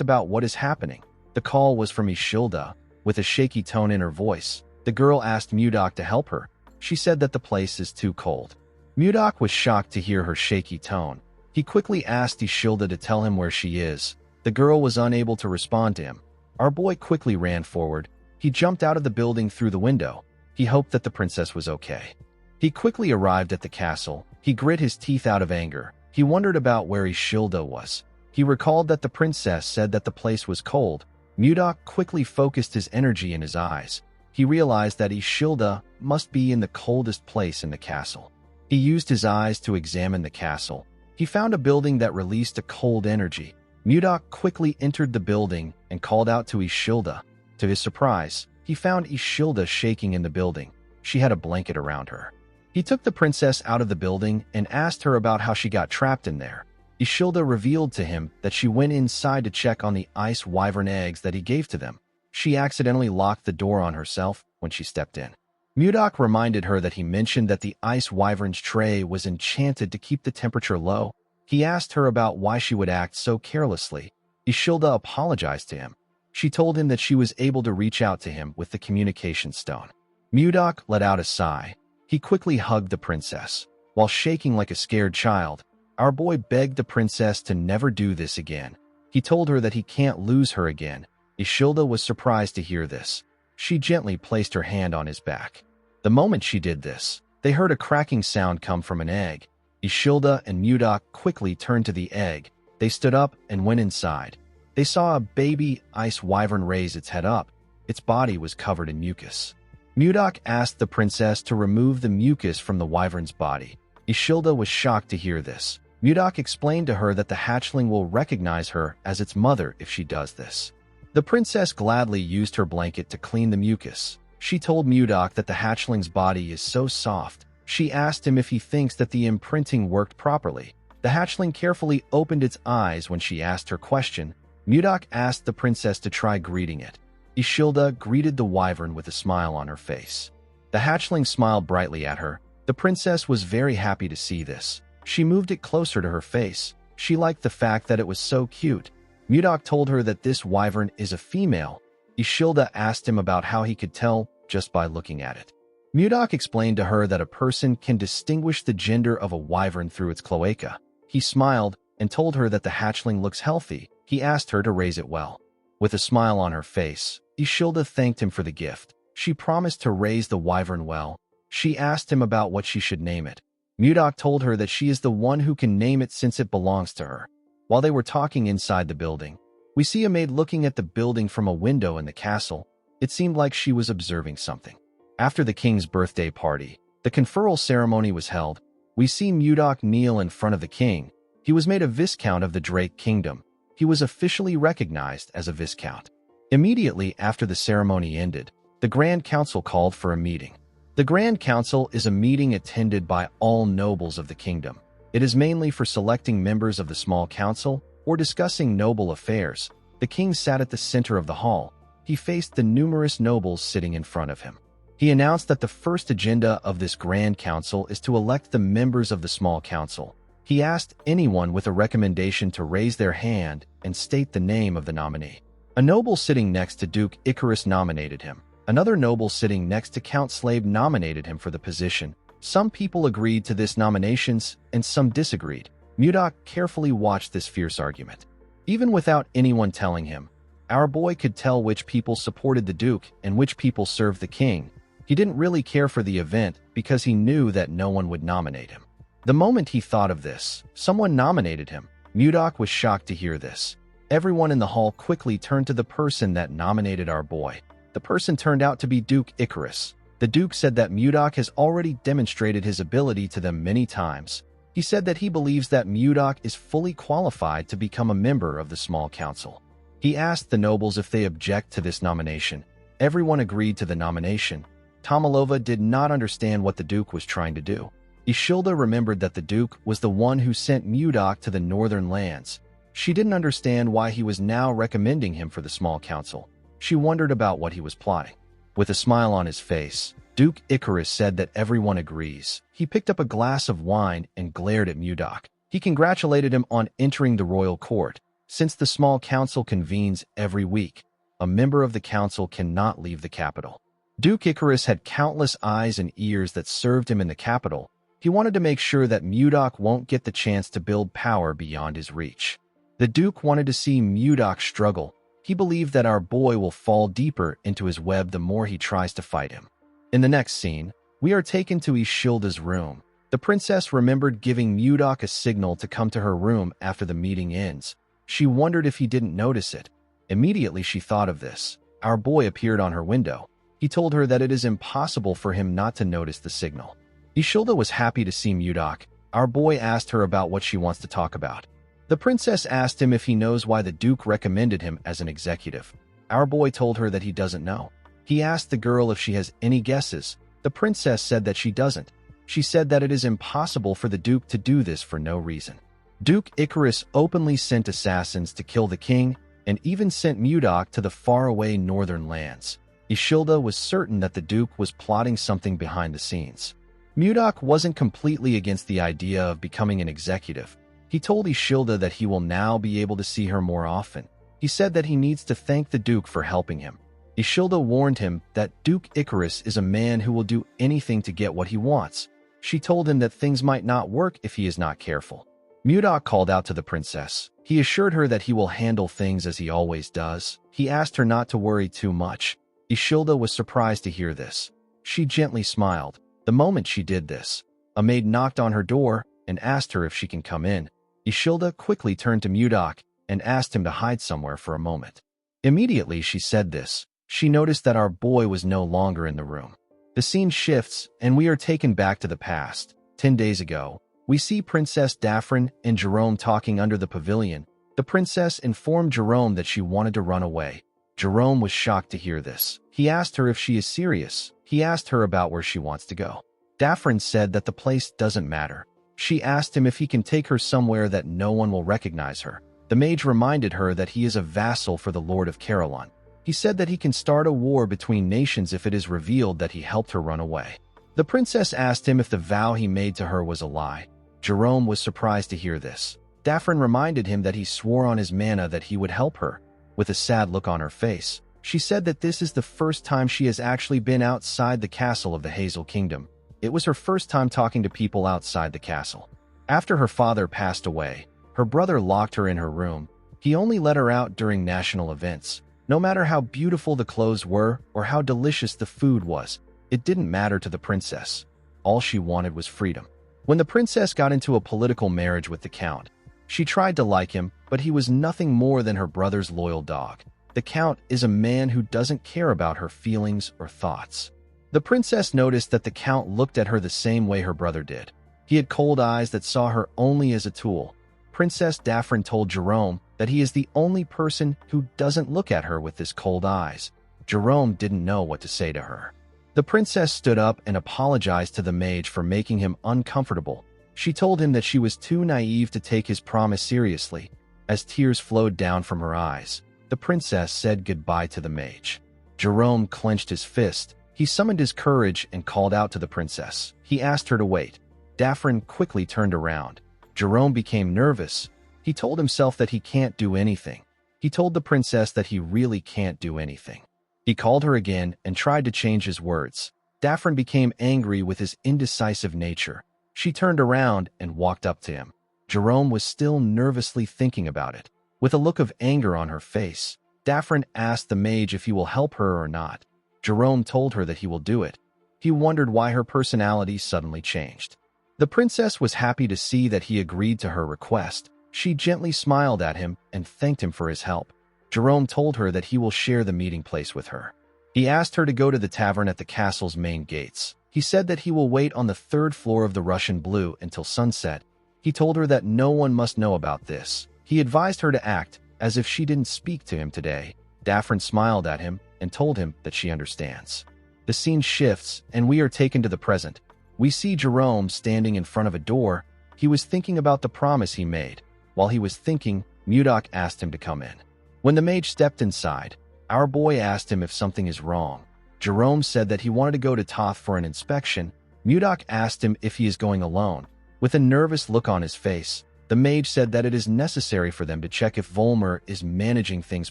about what is happening. The call was from Ishilda, with a shaky tone in her voice. The girl asked Mudok to help her. She said that the place is too cold. Mudok was shocked to hear her shaky tone. He quickly asked Ishilda to tell him where she is. The girl was unable to respond to him. Our boy quickly ran forward. He jumped out of the building through the window. He hoped that the princess was okay. He quickly arrived at the castle. He grit his teeth out of anger. He wondered about where Ishilda was. He recalled that the princess said that the place was cold. Mudok quickly focused his energy in his eyes. He realized that Ishilda must be in the coldest place in the castle. He used his eyes to examine the castle. He found a building that released a cold energy. Mudok quickly entered the building and called out to Ishilda. To his surprise, he found Ishilda shaking in the building. She had a blanket around her. He took the princess out of the building and asked her about how she got trapped in there. Ishilda revealed to him that she went inside to check on the ice wyvern eggs that he gave to them. She accidentally locked the door on herself when she stepped in. Mudok reminded her that he mentioned that the ice wyvern's tray was enchanted to keep the temperature low. He asked her about why she would act so carelessly. Ishilda apologized to him. She told him that she was able to reach out to him with the communication stone. Mudok let out a sigh. He quickly hugged the princess. While shaking like a scared child, our boy begged the princess to never do this again. He told her that he can't lose her again. Ishilda was surprised to hear this. She gently placed her hand on his back. The moment she did this, they heard a cracking sound come from an egg. Ishilda and Mudok quickly turned to the egg. They stood up and went inside. They saw a baby ice wyvern raise its head up. Its body was covered in mucus. Mudok asked the princess to remove the mucus from the wyvern's body. Ishilda was shocked to hear this. Mudok explained to her that the hatchling will recognize her as its mother if she does this. The princess gladly used her blanket to clean the mucus. She told Mudok that the hatchling's body is so soft. She asked him if he thinks that the imprinting worked properly. The hatchling carefully opened its eyes when she asked her question. Mudok asked the princess to try greeting it. Ishilda greeted the wyvern with a smile on her face. The hatchling smiled brightly at her. The princess was very happy to see this. She moved it closer to her face. She liked the fact that it was so cute. Mudok told her that this wyvern is a female. Ishilda asked him about how he could tell just by looking at it. Mudok explained to her that a person can distinguish the gender of a wyvern through its cloaca. He smiled and told her that the hatchling looks healthy. He asked her to raise it well. With a smile on her face, Ishilda thanked him for the gift. She promised to raise the wyvern well. She asked him about what she should name it. Mudok told her that she is the one who can name it since it belongs to her. While they were talking inside the building, we see a maid looking at the building from a window in the castle. It seemed like she was observing something. After the king's birthday party, the conferral ceremony was held. We see Mudok kneel in front of the king. He was made a viscount of the Drake Kingdom. He was officially recognized as a viscount. Immediately after the ceremony ended, the Grand Council called for a meeting. The Grand Council is a meeting attended by all nobles of the kingdom. It is mainly for selecting members of the small council or discussing noble affairs. The king sat at the center of the hall. He faced the numerous nobles sitting in front of him. He announced that the first agenda of this Grand Council is to elect the members of the small council. He asked anyone with a recommendation to raise their hand and state the name of the nominee. A noble sitting next to Duke Icarus nominated him. Another noble sitting next to Count Slave nominated him for the position. Some people agreed to this nominations and some disagreed. Mudok carefully watched this fierce argument. Even without anyone telling him, our boy could tell which people supported the Duke and which people served the king. He didn't really care for the event because he knew that no one would nominate him. The moment he thought of this, someone nominated him. Mudok was shocked to hear this. Everyone in the hall quickly turned to the person that nominated our boy. The person turned out to be Duke Icarus. The Duke said that Mudok has already demonstrated his ability to them many times. He said that he believes that Mudok is fully qualified to become a member of the small council. He asked the nobles if they object to this nomination. Everyone agreed to the nomination. Tomalova did not understand what the Duke was trying to do. Ishilda remembered that the Duke was the one who sent Mudok to the northern lands. She didn't understand why he was now recommending him for the small council. She wondered about what he was plotting. With a smile on his face, Duke Icarus said that everyone agrees. He picked up a glass of wine and glared at Mudok. He congratulated him on entering the royal court. Since the small council convenes every week, a member of the council cannot leave the capital. Duke Icarus had countless eyes and ears that served him in the capital. He wanted to make sure that Mudok won't get the chance to build power beyond his reach. The Duke wanted to see Mudok struggle. He believed that our boy will fall deeper into his web the more he tries to fight him. In the next scene, we are taken to Ishilda's room. The princess remembered giving Mudok a signal to come to her room after the meeting ends. She wondered if he didn't notice it. Immediately she thought of this. Our boy appeared on her window. He told her that it is impossible for him not to notice the signal. Ishilda was happy to see Mudok. Our boy asked her about what she wants to talk about. The princess asked him if he knows why the Duke recommended him as an executive. Our boy told her that he doesn't know. He asked the girl if she has any guesses. The princess said that she doesn't. She said that it is impossible for the Duke to do this for no reason. Duke Icarus openly sent assassins to kill the king and even sent Mudok to the faraway northern lands. Ishilda was certain that the Duke was plotting something behind the scenes. Mudok wasn't completely against the idea of becoming an executive. He told Ishilda that he will now be able to see her more often. He said that he needs to thank the Duke for helping him. Ishilda warned him that Duke Icarus is a man who will do anything to get what he wants. She told him that things might not work if he is not careful. Mudok called out to the princess. He assured her that he will handle things as he always does. He asked her not to worry too much. Ishilda was surprised to hear this. She gently smiled. The moment she did this, a maid knocked on her door. and asked her if she can come in. Ishilda quickly turned to Mudok and asked him to hide somewhere for a moment. Immediately she said this, she noticed that our boy was no longer in the room. The scene shifts, and we are taken back to the past. 10 days ago, we see Princess Daphne and Jerome talking under the pavilion. The princess informed Jerome that she wanted to run away. Jerome was shocked to hear this. He asked her if she is serious. He asked her about where she wants to go. Daphne said that the place doesn't matter. She asked him if he can take her somewhere that no one will recognize her. The mage reminded her that he is a vassal for the Lord of Caroline. He said that he can start a war between nations if it is revealed that he helped her run away. The princess asked him if the vow he made to her was a lie. Jerome was surprised to hear this. Daphne reminded him that he swore on his mana that he would help her. With a sad look on her face, she said that this is the first time she has actually been outside the castle of the Hazel Kingdom. It was her first time talking to people outside the castle. After her father passed away, her brother locked her in her room. He only let her out during national events. No matter how beautiful the clothes were or how delicious the food was, it didn't matter to the princess. All she wanted was freedom. When the princess got into a political marriage with the count, she tried to like him, but he was nothing more than her brother's loyal dog. The count is a man who doesn't care about her feelings or thoughts. The princess noticed that the count looked at her the same way her brother did. He had cold eyes that saw her only as a tool. Princess Daphne told Jerome that he is the only person who doesn't look at her with his cold eyes. Jerome didn't know what to say to her. The princess stood up and apologized to the mage for making him uncomfortable. She told him that she was too naive to take his promise seriously. As tears flowed down from her eyes, the princess said goodbye to the mage. Jerome clenched his fist. He summoned his courage and called out to the princess. He asked her to wait. Daphne quickly turned around. Jerome became nervous. He told himself that he can't do anything. He told the princess that he really can't do anything. He called her again and tried to change his words. Daphne became angry with his indecisive nature. She turned around and walked up to him. Jerome was still nervously thinking about it. With a look of anger on her face, Daphne asked the mage if he will help her or not. Jerome told her that he will do it. He wondered why her personality suddenly changed. The princess was happy to see that he agreed to her request. She gently smiled at him and thanked him for his help. Jerome told her that he will share the meeting place with her. He asked her to go to the tavern at the castle's main gates. He said that he will wait on the 3rd floor of the Russian Blue until sunset. He told her that no one must know about this. He advised her to act as if she didn't speak to him today. Daphne smiled at him and told him that she understands. The scene shifts, and we are taken to the present. We see Jerome standing in front of a door. He was thinking about the promise he made. While he was thinking, Mudok asked him to come in. When the mage stepped inside, our boy asked him if something is wrong. Jerome said that he wanted to go to Toth for an inspection. Mudok asked him if he is going alone. With a nervous look on his face, the mage said that it is necessary for them to check if Volmer is managing things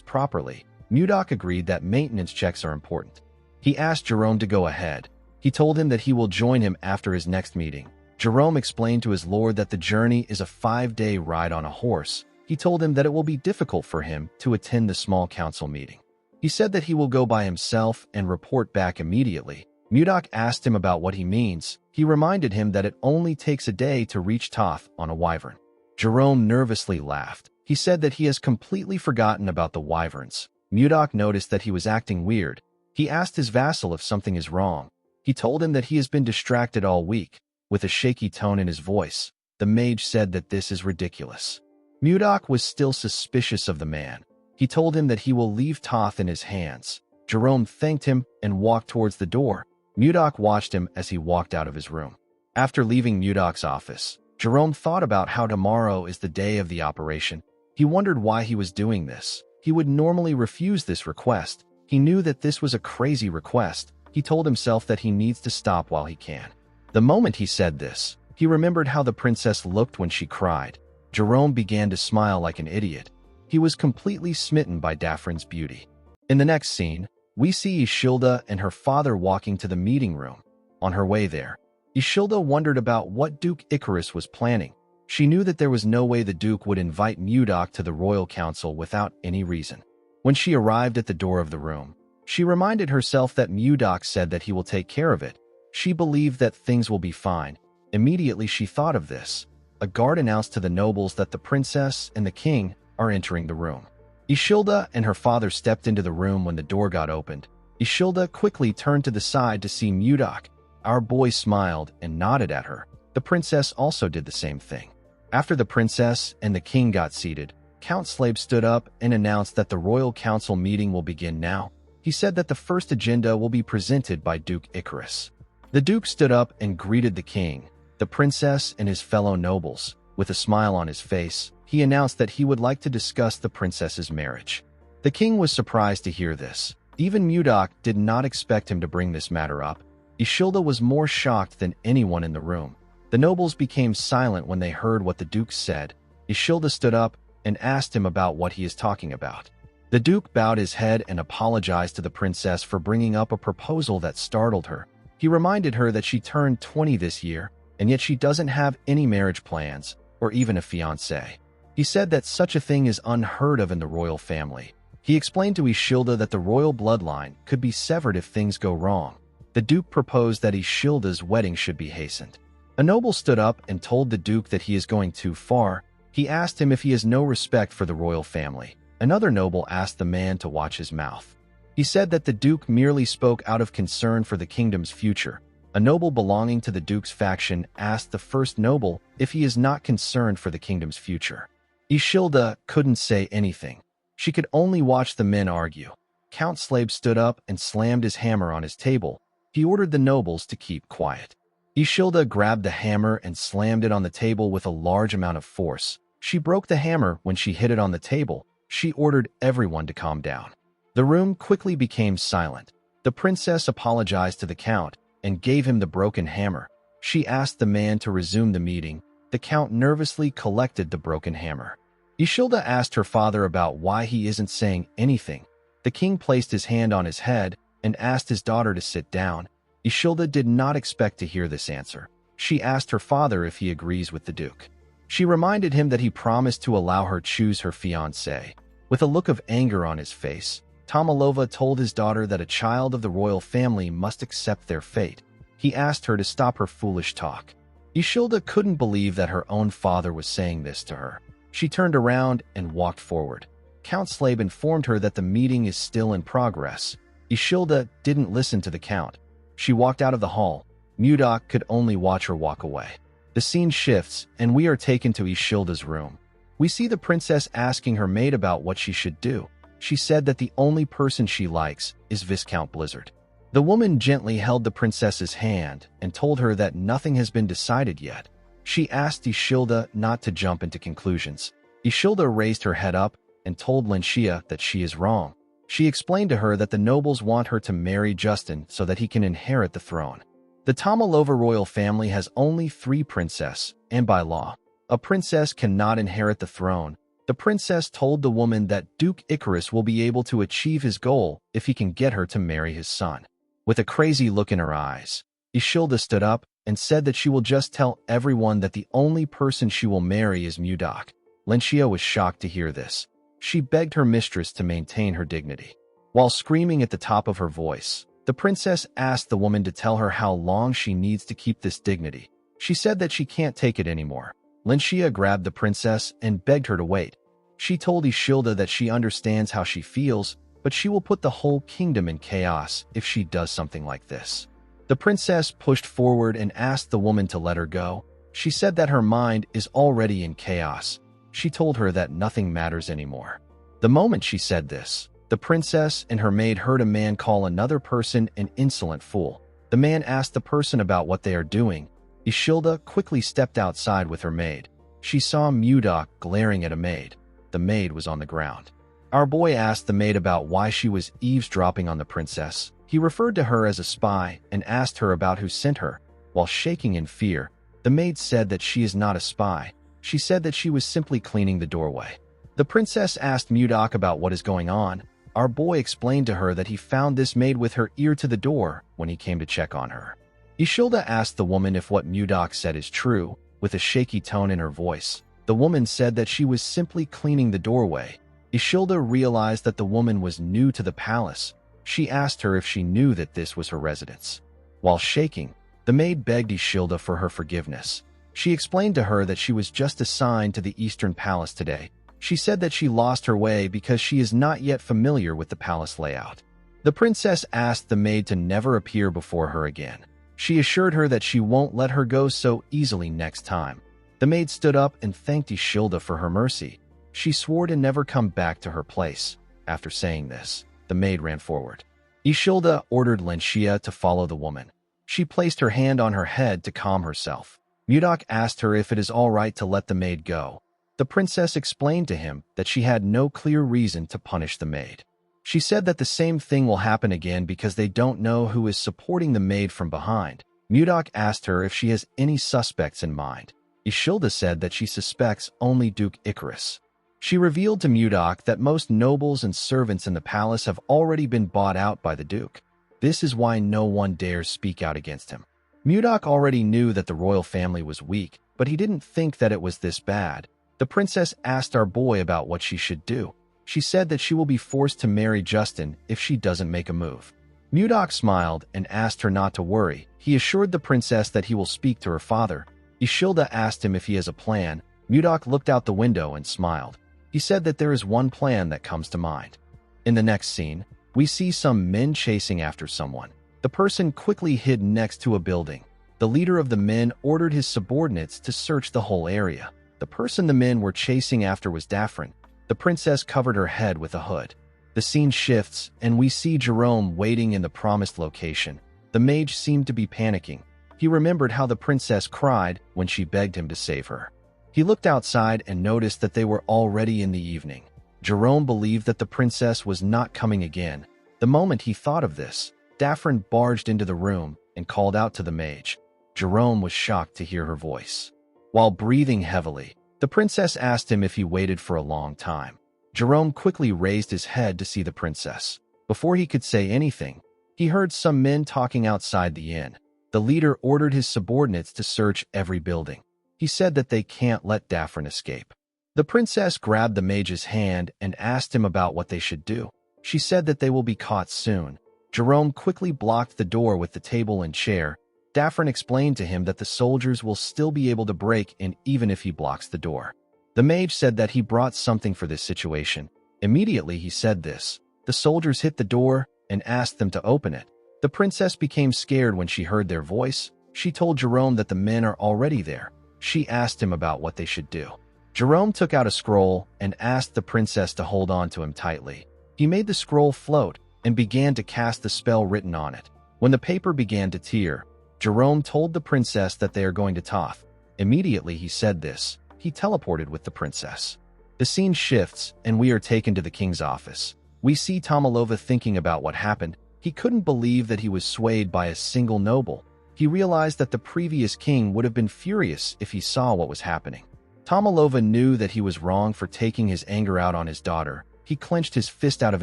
properly. Mudok agreed that maintenance checks are important. He asked Jerome to go ahead. He told him that he will join him after his next meeting. Jerome explained to his lord that the journey is a 5-day ride on a horse. He told him that it will be difficult for him to attend the small council meeting. He said that he will go by himself and report back immediately. Mudok asked him about what he means. He reminded him that it only takes a day to reach Toth on a wyvern. Jerome nervously laughed. He said that he has completely forgotten about the wyverns. Mudok noticed that he was acting weird. He asked his vassal if something is wrong. He told him that he has been distracted all week. With a shaky tone in his voice, the mage said that this is ridiculous. Mudok was still suspicious of the man. He told him that he will leave Toth in his hands. Jerome thanked him and walked towards the door. Mudok watched him as he walked out of his room. After leaving Mudok's office, Jerome thought about how tomorrow is the day of the operation. He wondered why he was doing this. He would normally refuse this request. He knew that this was a crazy request. He told himself that he needs to stop while he can. The moment he said this, he remembered how the princess looked when she cried. Jerome began to smile like an idiot. He was completely smitten by Daphne's beauty. In the next scene, we see Ishilda and her father walking to the meeting room. On her way there, Ishilda wondered about what Duke Icarus was planning. She knew that there was no way the Duke would invite Mudok to the royal council without any reason. When she arrived at the door of the room, she reminded herself that Mudok said that he will take care of it. She believed that things will be fine. Immediately she thought of this. a guard announced to the nobles that the princess and the king are entering the room. Ishilda and her father stepped into the room when the door got opened. Ishilda quickly turned to the side to see Mudok. Our boy smiled and nodded at her. The princess also did the same thing. After the princess and the king got seated, Count Slabe stood up and announced that the royal council meeting will begin now. He said that the first agenda will be presented by Duke Icarus. The duke stood up and greeted the king, the princess, and his fellow nobles. With a smile on his face, he announced that he would like to discuss the princess's marriage. The king was surprised to hear this. Even Mudok did not expect him to bring this matter up. Ishilda was more shocked than anyone in the room. The nobles became silent when they heard what the duke said. Ishilda stood up and asked him about what he is talking about. The duke bowed his head and apologized to the princess for bringing up a proposal that startled her. He reminded her that she turned 20 this year, and yet she doesn't have any marriage plans or even a fiancé. He said that such a thing is unheard of in the royal family. He explained to Ishilda that the royal bloodline could be severed if things go wrong. The duke proposed that Ishilda's wedding should be hastened. A noble stood up and told the duke that he is going too far. He asked him if he has no respect for the royal family. Another noble asked the man to watch his mouth. He said that the duke merely spoke out of concern for the kingdom's future. A noble belonging to the duke's faction asked the first noble if he is not concerned for the kingdom's future. Ishilda couldn't say anything. She could only watch the men argue. Count Slabe stood up and slammed his hammer on his table. He ordered the nobles to keep quiet. Ishilda grabbed the hammer and slammed it on the table with a large amount of force. She broke the hammer when she hit it on the table. She ordered everyone to calm down. The room quickly became silent. The princess apologized to the count and gave him the broken hammer. She asked the man to resume the meeting. The count nervously collected the broken hammer. Ishilda asked her father about why he isn't saying anything. The king placed his hand on his head and asked his daughter to sit down. Ishilda did not expect to hear this answer. She asked her father if he agrees with the duke. She reminded him that he promised to allow her choose her fiancé. With a look of anger on his face, Tomalova told his daughter that a child of the royal family must accept their fate. He asked her to stop her foolish talk. Ishilda couldn't believe that her own father was saying this to her. She turned around and walked forward. Count Slabe informed her that the meeting is still in progress. Ishilda didn't listen to the count. She walked out of the hall. Mudok could only watch her walk away. The scene shifts, and we are taken to Ishilda's room. We see the princess asking her maid about what she should do. She said that the only person she likes is Viscount Blizzard. The woman gently held the princess's hand and told her that nothing has been decided yet. She asked Ishilda not to jump into conclusions. Ishilda raised her head up and told Lenshia that she is wrong. She explained to her that the nobles want her to marry Justin so that he can inherit the throne. The Tomalova royal family has only 3 princesses, and by law, a princess cannot inherit the throne. The princess told the woman that Duke Icarus will be able to achieve his goal if he can get her to marry his son. With a crazy look in her eyes, Ishilda stood up and said that she will just tell everyone that the only person she will marry is Mudok. Lenshia was shocked to hear this. She begged her mistress to maintain her dignity. While screaming at the top of her voice, the princess asked the woman to tell her how long she needs to keep this dignity. She said that she can't take it anymore. Lenshia grabbed the princess and begged her to wait. She told Ishilda that she understands how she feels, but she will put the whole kingdom in chaos if she does something like this. The princess pushed forward and asked the woman to let her go. She said that her mind is already in chaos. She told her that nothing matters anymore. The moment she said this, the princess and her maid heard a man call another person an insolent fool. The man asked the person about what they are doing. Ishilda quickly stepped outside with her maid. She saw Mudok glaring at a maid. The maid was on the ground. Our boy asked the maid about why she was eavesdropping on the princess. He referred to her as a spy and asked her about who sent her. While shaking in fear, the maid said that she is not a spy. She said that she was simply cleaning the doorway. The princess asked Mudok about what is going on. Our boy explained to her that he found this maid with her ear to the door when he came to check on her. Ishilda asked the woman if what Mudok said is true, with a shaky tone in her voice. The woman said that she was simply cleaning the doorway. Ishilda realized that the woman was new to the palace. She asked her if she knew that this was her residence. While shaking, the maid begged Ishilda for her forgiveness. She explained to her that she was just assigned to the Eastern Palace today. She said that she lost her way because she is not yet familiar with the palace layout. The princess asked the maid to never appear before her again. She assured her that she won't let her go so easily next time. The maid stood up and thanked Ishilda for her mercy. She swore to never come back to her place. After saying this, the maid ran forward. Ishilda ordered Lenshia to follow the woman. She placed her hand on her head to calm herself. Mudok asked her if it is all right to let the maid go. The princess explained to him that she had no clear reason to punish the maid. She said that the same thing will happen again because they don't know who is supporting the maid from behind. Mudok asked her if she has any suspects in mind. Ishilda said that she suspects only Duke Icarus. She revealed to Mudok that most nobles and servants in the palace have already been bought out by the Duke. This is why no one dares speak out against him. Mudok already knew that the royal family was weak, but he didn't think that it was this bad. The princess asked our boy about what she should do. She said that she will be forced to marry Justin if she doesn't make a move. Mudok smiled and asked her not to worry. He assured the princess that he will speak to her father. Ishilda asked him if he has a plan. Mudok looked out the window and smiled. He said that there is one plan that comes to mind. In the next scene, we see some men chasing after someone. The person quickly hid next to a building. The leader of the men ordered his subordinates to search the whole area. The person the men were chasing after was Daphne. The princess covered her head with a hood. The scene shifts, and we see Jerome waiting in the promised location. The mage seemed to be panicking. He remembered how the princess cried when she begged him to save her. He looked outside and noticed that they were already in the evening. Jerome believed that the princess was not coming again. The moment he thought of this, Daphne barged into the room and called out to the mage. Jerome was shocked to hear her voice. While breathing heavily, the princess asked him if he waited for a long time. Jerome quickly raised his head to see the princess. Before he could say anything, he heard some men talking outside the inn. The leader ordered his subordinates to search every building. He said that they can't let Daphne escape. The princess grabbed the mage's hand and asked him about what they should do. She said that they will be caught soon. Jerome quickly blocked the door with the table and chair. Daphne explained to him that the soldiers will still be able to break in even if he blocks the door. The mage said that he brought something for this situation. Immediately he said this. The soldiers hit the door and asked them to open it. The princess became scared when she heard their voice. She told Jerome that the men are already there. She asked him about what they should do. Jerome took out a scroll and asked the princess to hold on to him tightly. He made the scroll float and began to cast the spell written on it. When the paper began to tear, Jerome told the princess that they are going to Toth. Immediately he said this. He teleported with the princess. The scene shifts, and we are taken to the king's office. We see Tomalova thinking about what happened. He couldn't believe that he was swayed by a single noble. He realized that the previous king would have been furious if he saw what was happening. Tomalova knew that he was wrong for taking his anger out on his daughter. He clenched his fist out of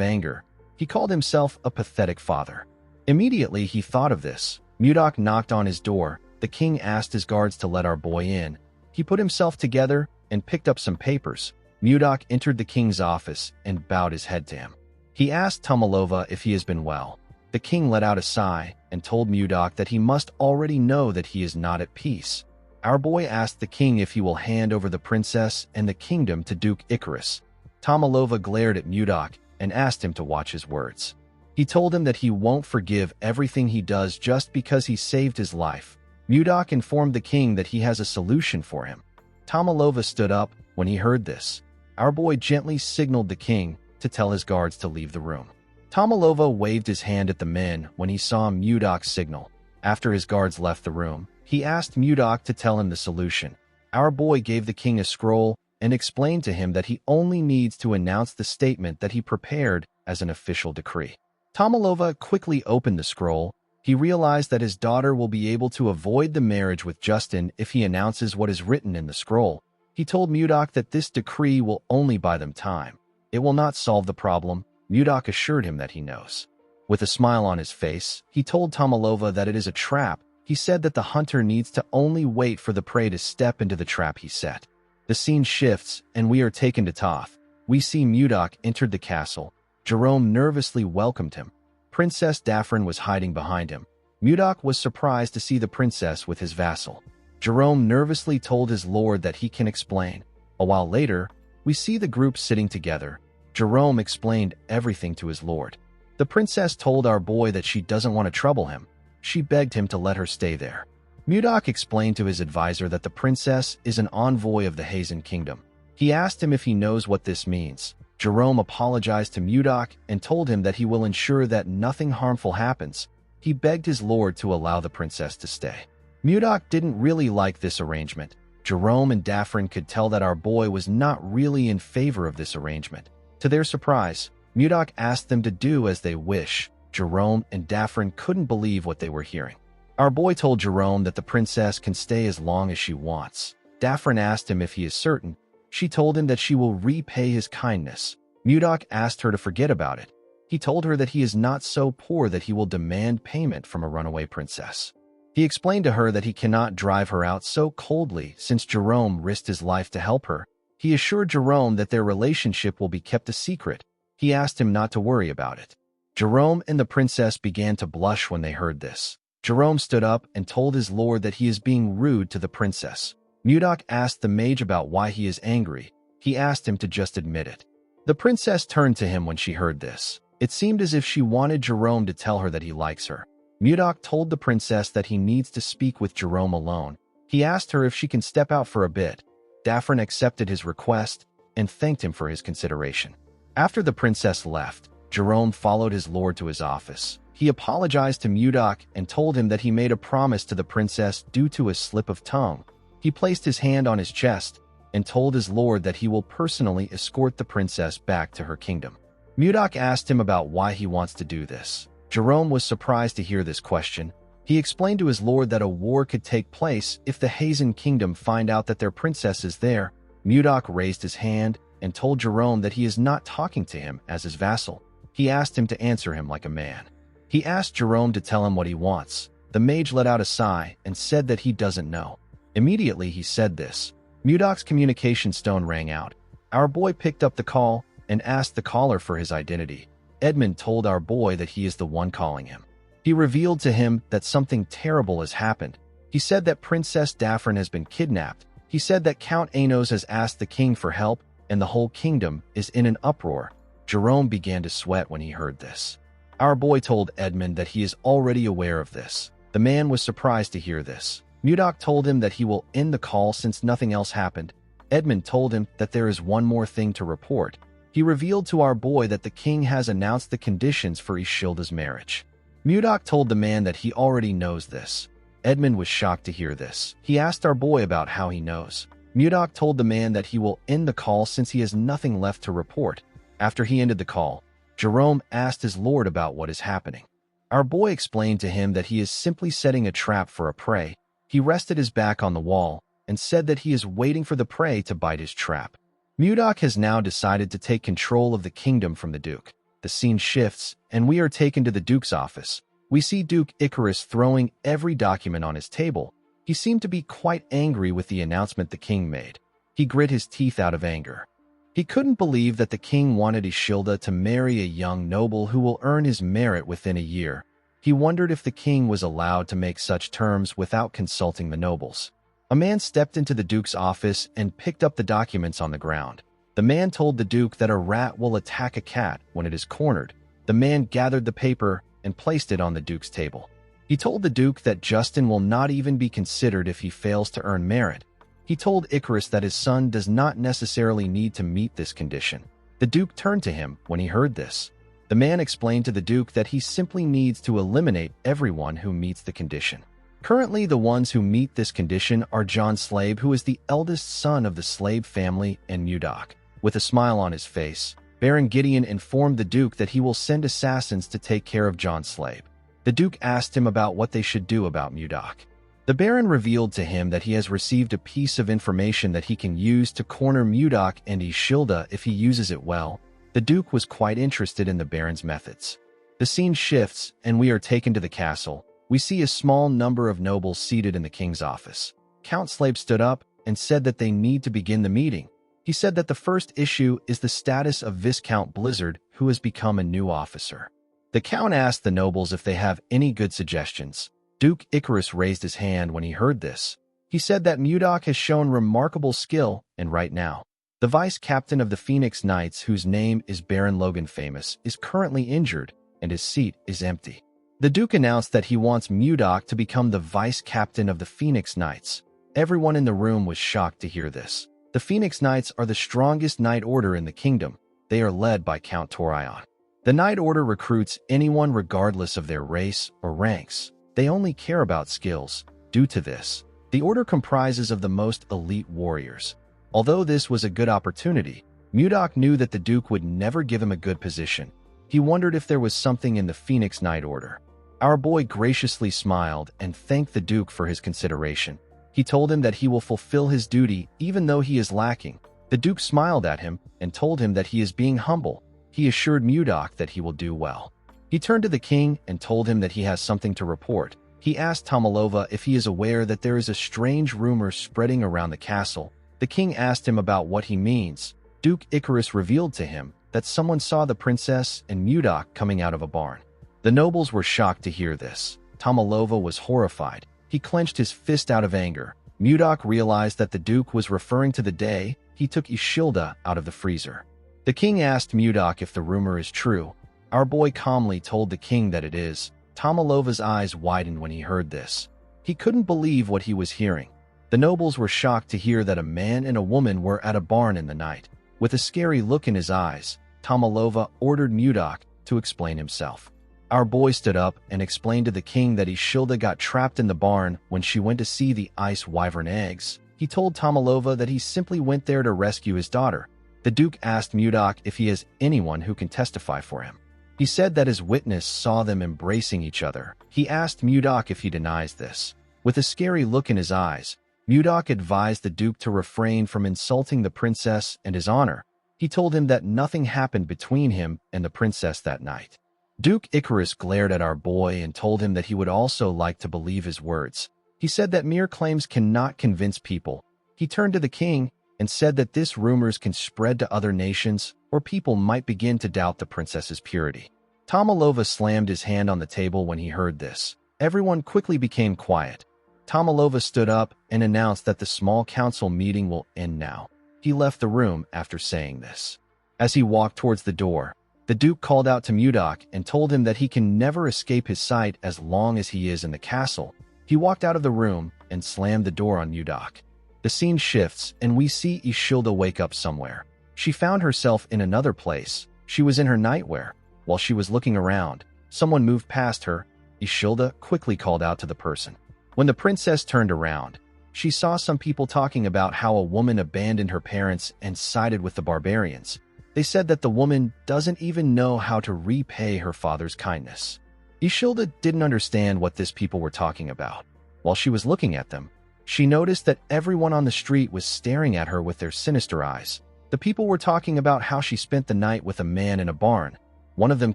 anger. He called himself a pathetic father. Immediately he thought of this. Mudok knocked on his door. The king asked his guards to let our boy in. He put himself together and picked up some papers. Mudok entered the king's office and bowed his head to him. He asked Tomalova if he has been well. The king let out a sigh and told Mudok that he must already know that he is not at peace. Our boy asked the king if he will hand over the princess and the kingdom to Duke Icarus. Tomalova glared at Mudok and asked him to watch his words. He told him that he won't forgive everything he does just because he saved his life. Mudok informed the king that he has a solution for him. Tomalova stood up when he heard this. Our boy gently signaled the king to tell his guards to leave the room. Tomalova waved his hand at the men when he saw Mudok's signal. After his guards left the room, he asked Mudok to tell him the solution. Our boy gave the king a scroll and explained to him that he only needs to announce the statement that he prepared as an official decree. Tomalova quickly opened the scroll. He realized that his daughter will be able to avoid the marriage with Justin if he announces what is written in the scroll. He told Mudok that this decree will only buy them time. It will not solve the problem. Mudok assured him that he knows. With a smile on his face, he told Tomalova that it is a trap. He said that the hunter needs to only wait for the prey to step into the trap he set. The scene shifts, and we are taken to Toth. We see Mudok entered the castle. Jerome nervously welcomed him. Princess Daphne was hiding behind him. Mudok was surprised to see the princess with his vassal. Jerome nervously told his lord that he can explain. A while later, we see the group sitting together. Jerome explained everything to his lord. The princess told our boy that she doesn't want to trouble him. She begged him to let her stay there. Mudok explained to his advisor that the princess is an envoy of the Hazen Kingdom. He asked him if he knows what this means. Jerome apologized to Mudok and told him that he will ensure that nothing harmful happens. He begged his lord to allow the princess to stay. Mudok didn't really like this arrangement. Jerome and Daphne could tell that our boy was not really in favor of this arrangement. To their surprise, Mudok asked them to do as they wish. Jerome and Daphne couldn't believe what they were hearing. Our boy told Jerome that the princess can stay as long as she wants. Daphne asked him if he is certain. She told him that she will repay his kindness. Mudok asked her to forget about it. He told her that he is not so poor that he will demand payment from a runaway princess. He explained to her that he cannot drive her out so coldly since Jerome risked his life to help her. He assured Jerome that their relationship will be kept a secret. He asked him not to worry about it. Jerome and the princess began to blush when they heard this. Jerome stood up and told his lord that he is being rude to the princess. Mudok asked the mage about why he is angry. He asked him to just admit it. The princess turned to him when she heard this. It seemed as if she wanted Jerome to tell her that he likes her. Mudok told the princess that he needs to speak with Jerome alone. He asked her if she can step out for a bit. Daphne accepted his request and thanked him for his consideration. After the princess left, Jerome followed his lord to his office. He apologized to Mudok and told him that he made a promise to the princess due to a slip of tongue. He placed his hand on his chest and told his lord that he will personally escort the princess back to her kingdom. Mudok asked him about why he wants to do this. Jerome was surprised to hear this question. He explained to his lord that a war could take place if the Hazen Kingdom find out that their princess is there. Mudok raised his hand and told Jerome that he is not talking to him as his vassal. He asked him to answer him like a man. He asked Jerome to tell him what he wants. The mage let out a sigh and said that he doesn't know. Immediately he said this. Mudok's communication stone rang out. Our boy picked up the call and asked the caller for his identity. Edmund told our boy that he is the one calling him. He revealed to him that something terrible has happened. He said that Princess Daphne has been kidnapped. He said that Count Anos has asked the king for help and the whole kingdom is in an uproar. Jerome began to sweat when he heard this. Our boy told Edmund that he is already aware of this. The man was surprised to hear this. Mudok told him that he will end the call since nothing else happened. Edmund told him that there is one more thing to report. He revealed to our boy that the king has announced the conditions for Ishilda's marriage. Mudok told the man that he already knows this. Edmund was shocked to hear this. He asked our boy about how he knows. Mudok told the man that he will end the call since he has nothing left to report. After he ended the call, Jerome asked his lord about what is happening. Our boy explained to him that he is simply setting a trap for a prey. He rested his back on the wall and said that he is waiting for the prey to bite his trap. Mudok has now decided to take control of the kingdom from the Duke. The scene shifts, and we are taken to the Duke's office. We see Duke Icarus throwing every document on his table. He seemed to be quite angry with the announcement the king made. He grit his teeth out of anger. He couldn't believe that the king wanted Ishilda to marry a young noble who will earn his merit within a year. He wondered if the king was allowed to make such terms without consulting the nobles. A man stepped into the Duke's office and picked up the documents on the ground. The man told the Duke that a rat will attack a cat when it is cornered. The man gathered the paper and placed it on the Duke's table. He told the Duke that Justin will not even be considered if he fails to earn merit. He told Icarus that his son does not necessarily need to meet this condition. The Duke turned to him when he heard this. The man explained to the Duke that he simply needs to eliminate everyone who meets the condition. Currently, the ones who meet this condition are John Slave, who is the eldest son of the Slave family, and Mudok. With a smile on his face, Baron Gideon informed the Duke that he will send assassins to take care of John Slave. The Duke asked him about what they should do about Mudok. The Baron revealed to him that he has received a piece of information that he can use to corner Mudok and Ishilda if he uses it well. The Duke was quite interested in the Baron's methods. The scene shifts, and we are taken to the castle. We see a small number of nobles seated in the king's office. Count Slave stood up and said that they need to begin the meeting. He said that the first issue is the status of Viscount Blizzard, who has become a new officer. The Count asked the nobles if they have any good suggestions. Duke Icarus raised his hand when he heard this. He said that Mudok has shown remarkable skill, and right now, the vice captain of the Phoenix Knights, whose name is Baron Logan Famous, is currently injured, and his seat is empty. The Duke announced that he wants Mudok to become the vice captain of the Phoenix Knights. Everyone in the room was shocked to hear this. The Phoenix Knights are the strongest knight order in the kingdom. They are led by Count Torion. The Knight Order recruits anyone regardless of their race or ranks. They only care about skills. Due to this, the order comprises of the most elite warriors. Although this was a good opportunity, Mudok knew that the Duke would never give him a good position. He wondered if there was something in the Phoenix Knight Order. Our boy graciously smiled and thanked the Duke for his consideration. He told him that he will fulfill his duty even though he is lacking. The Duke smiled at him and told him that he is being humble. He assured Mudok that he will do well. He turned to the king and told him that he has something to report. He asked Tomalova if he is aware that there is a strange rumor spreading around the castle. The king asked him about what he means. Duke Icarus revealed to him that someone saw the princess and Mudok coming out of a barn. The nobles were shocked to hear this. Tomalova was horrified. He clenched his fist out of anger. Mudok realized that the Duke was referring to the day he took Ishilda out of the freezer. The king asked Mudok if the rumor is true. Our boy calmly told the king that it is. Tomalova's eyes widened when he heard this. He couldn't believe what he was hearing. The nobles were shocked to hear that a man and a woman were at a barn in the night. With a scary look in his eyes, Tomalova ordered Mudok to explain himself. Our boy stood up and explained to the king that Ishilda got trapped in the barn when she went to see the ice wyvern eggs. He told Tomalova that he simply went there to rescue his daughter. The Duke asked Mudok if he has anyone who can testify for him. He said that his witness saw them embracing each other. He asked Mudok if he denies this. With a scary look in his eyes, Mudok advised the Duke to refrain from insulting the princess and his honor. He told him that nothing happened between him and the princess that night. Duke Icarus glared at our boy and told him that he would also like to believe his words. He said that mere claims cannot convince people. He turned to the king and said that this rumors can spread to other nations, or people might begin to doubt the princess's purity. Tomalova slammed his hand on the table when he heard this. Everyone quickly became quiet. Tomalova stood up and announced that the small council meeting will end now. He left the room after saying this. As he walked towards the door, the Duke called out to Mudok and told him that he can never escape his sight as long as he is in the castle. He walked out of the room and slammed the door on Mudok. The scene shifts, and we see Ishilda wake up somewhere. She found herself in another place. She was in her nightwear. While she was looking around, someone moved past her. Ishilda quickly called out to the person. When the princess turned around, she saw some people talking about how a woman abandoned her parents and sided with the barbarians. They said that the woman doesn't even know how to repay her father's kindness. Ishilda didn't understand what these people were talking about. While she was looking at them, she noticed that everyone on the street was staring at her with their sinister eyes. The people were talking about how she spent the night with a man in a barn. One of them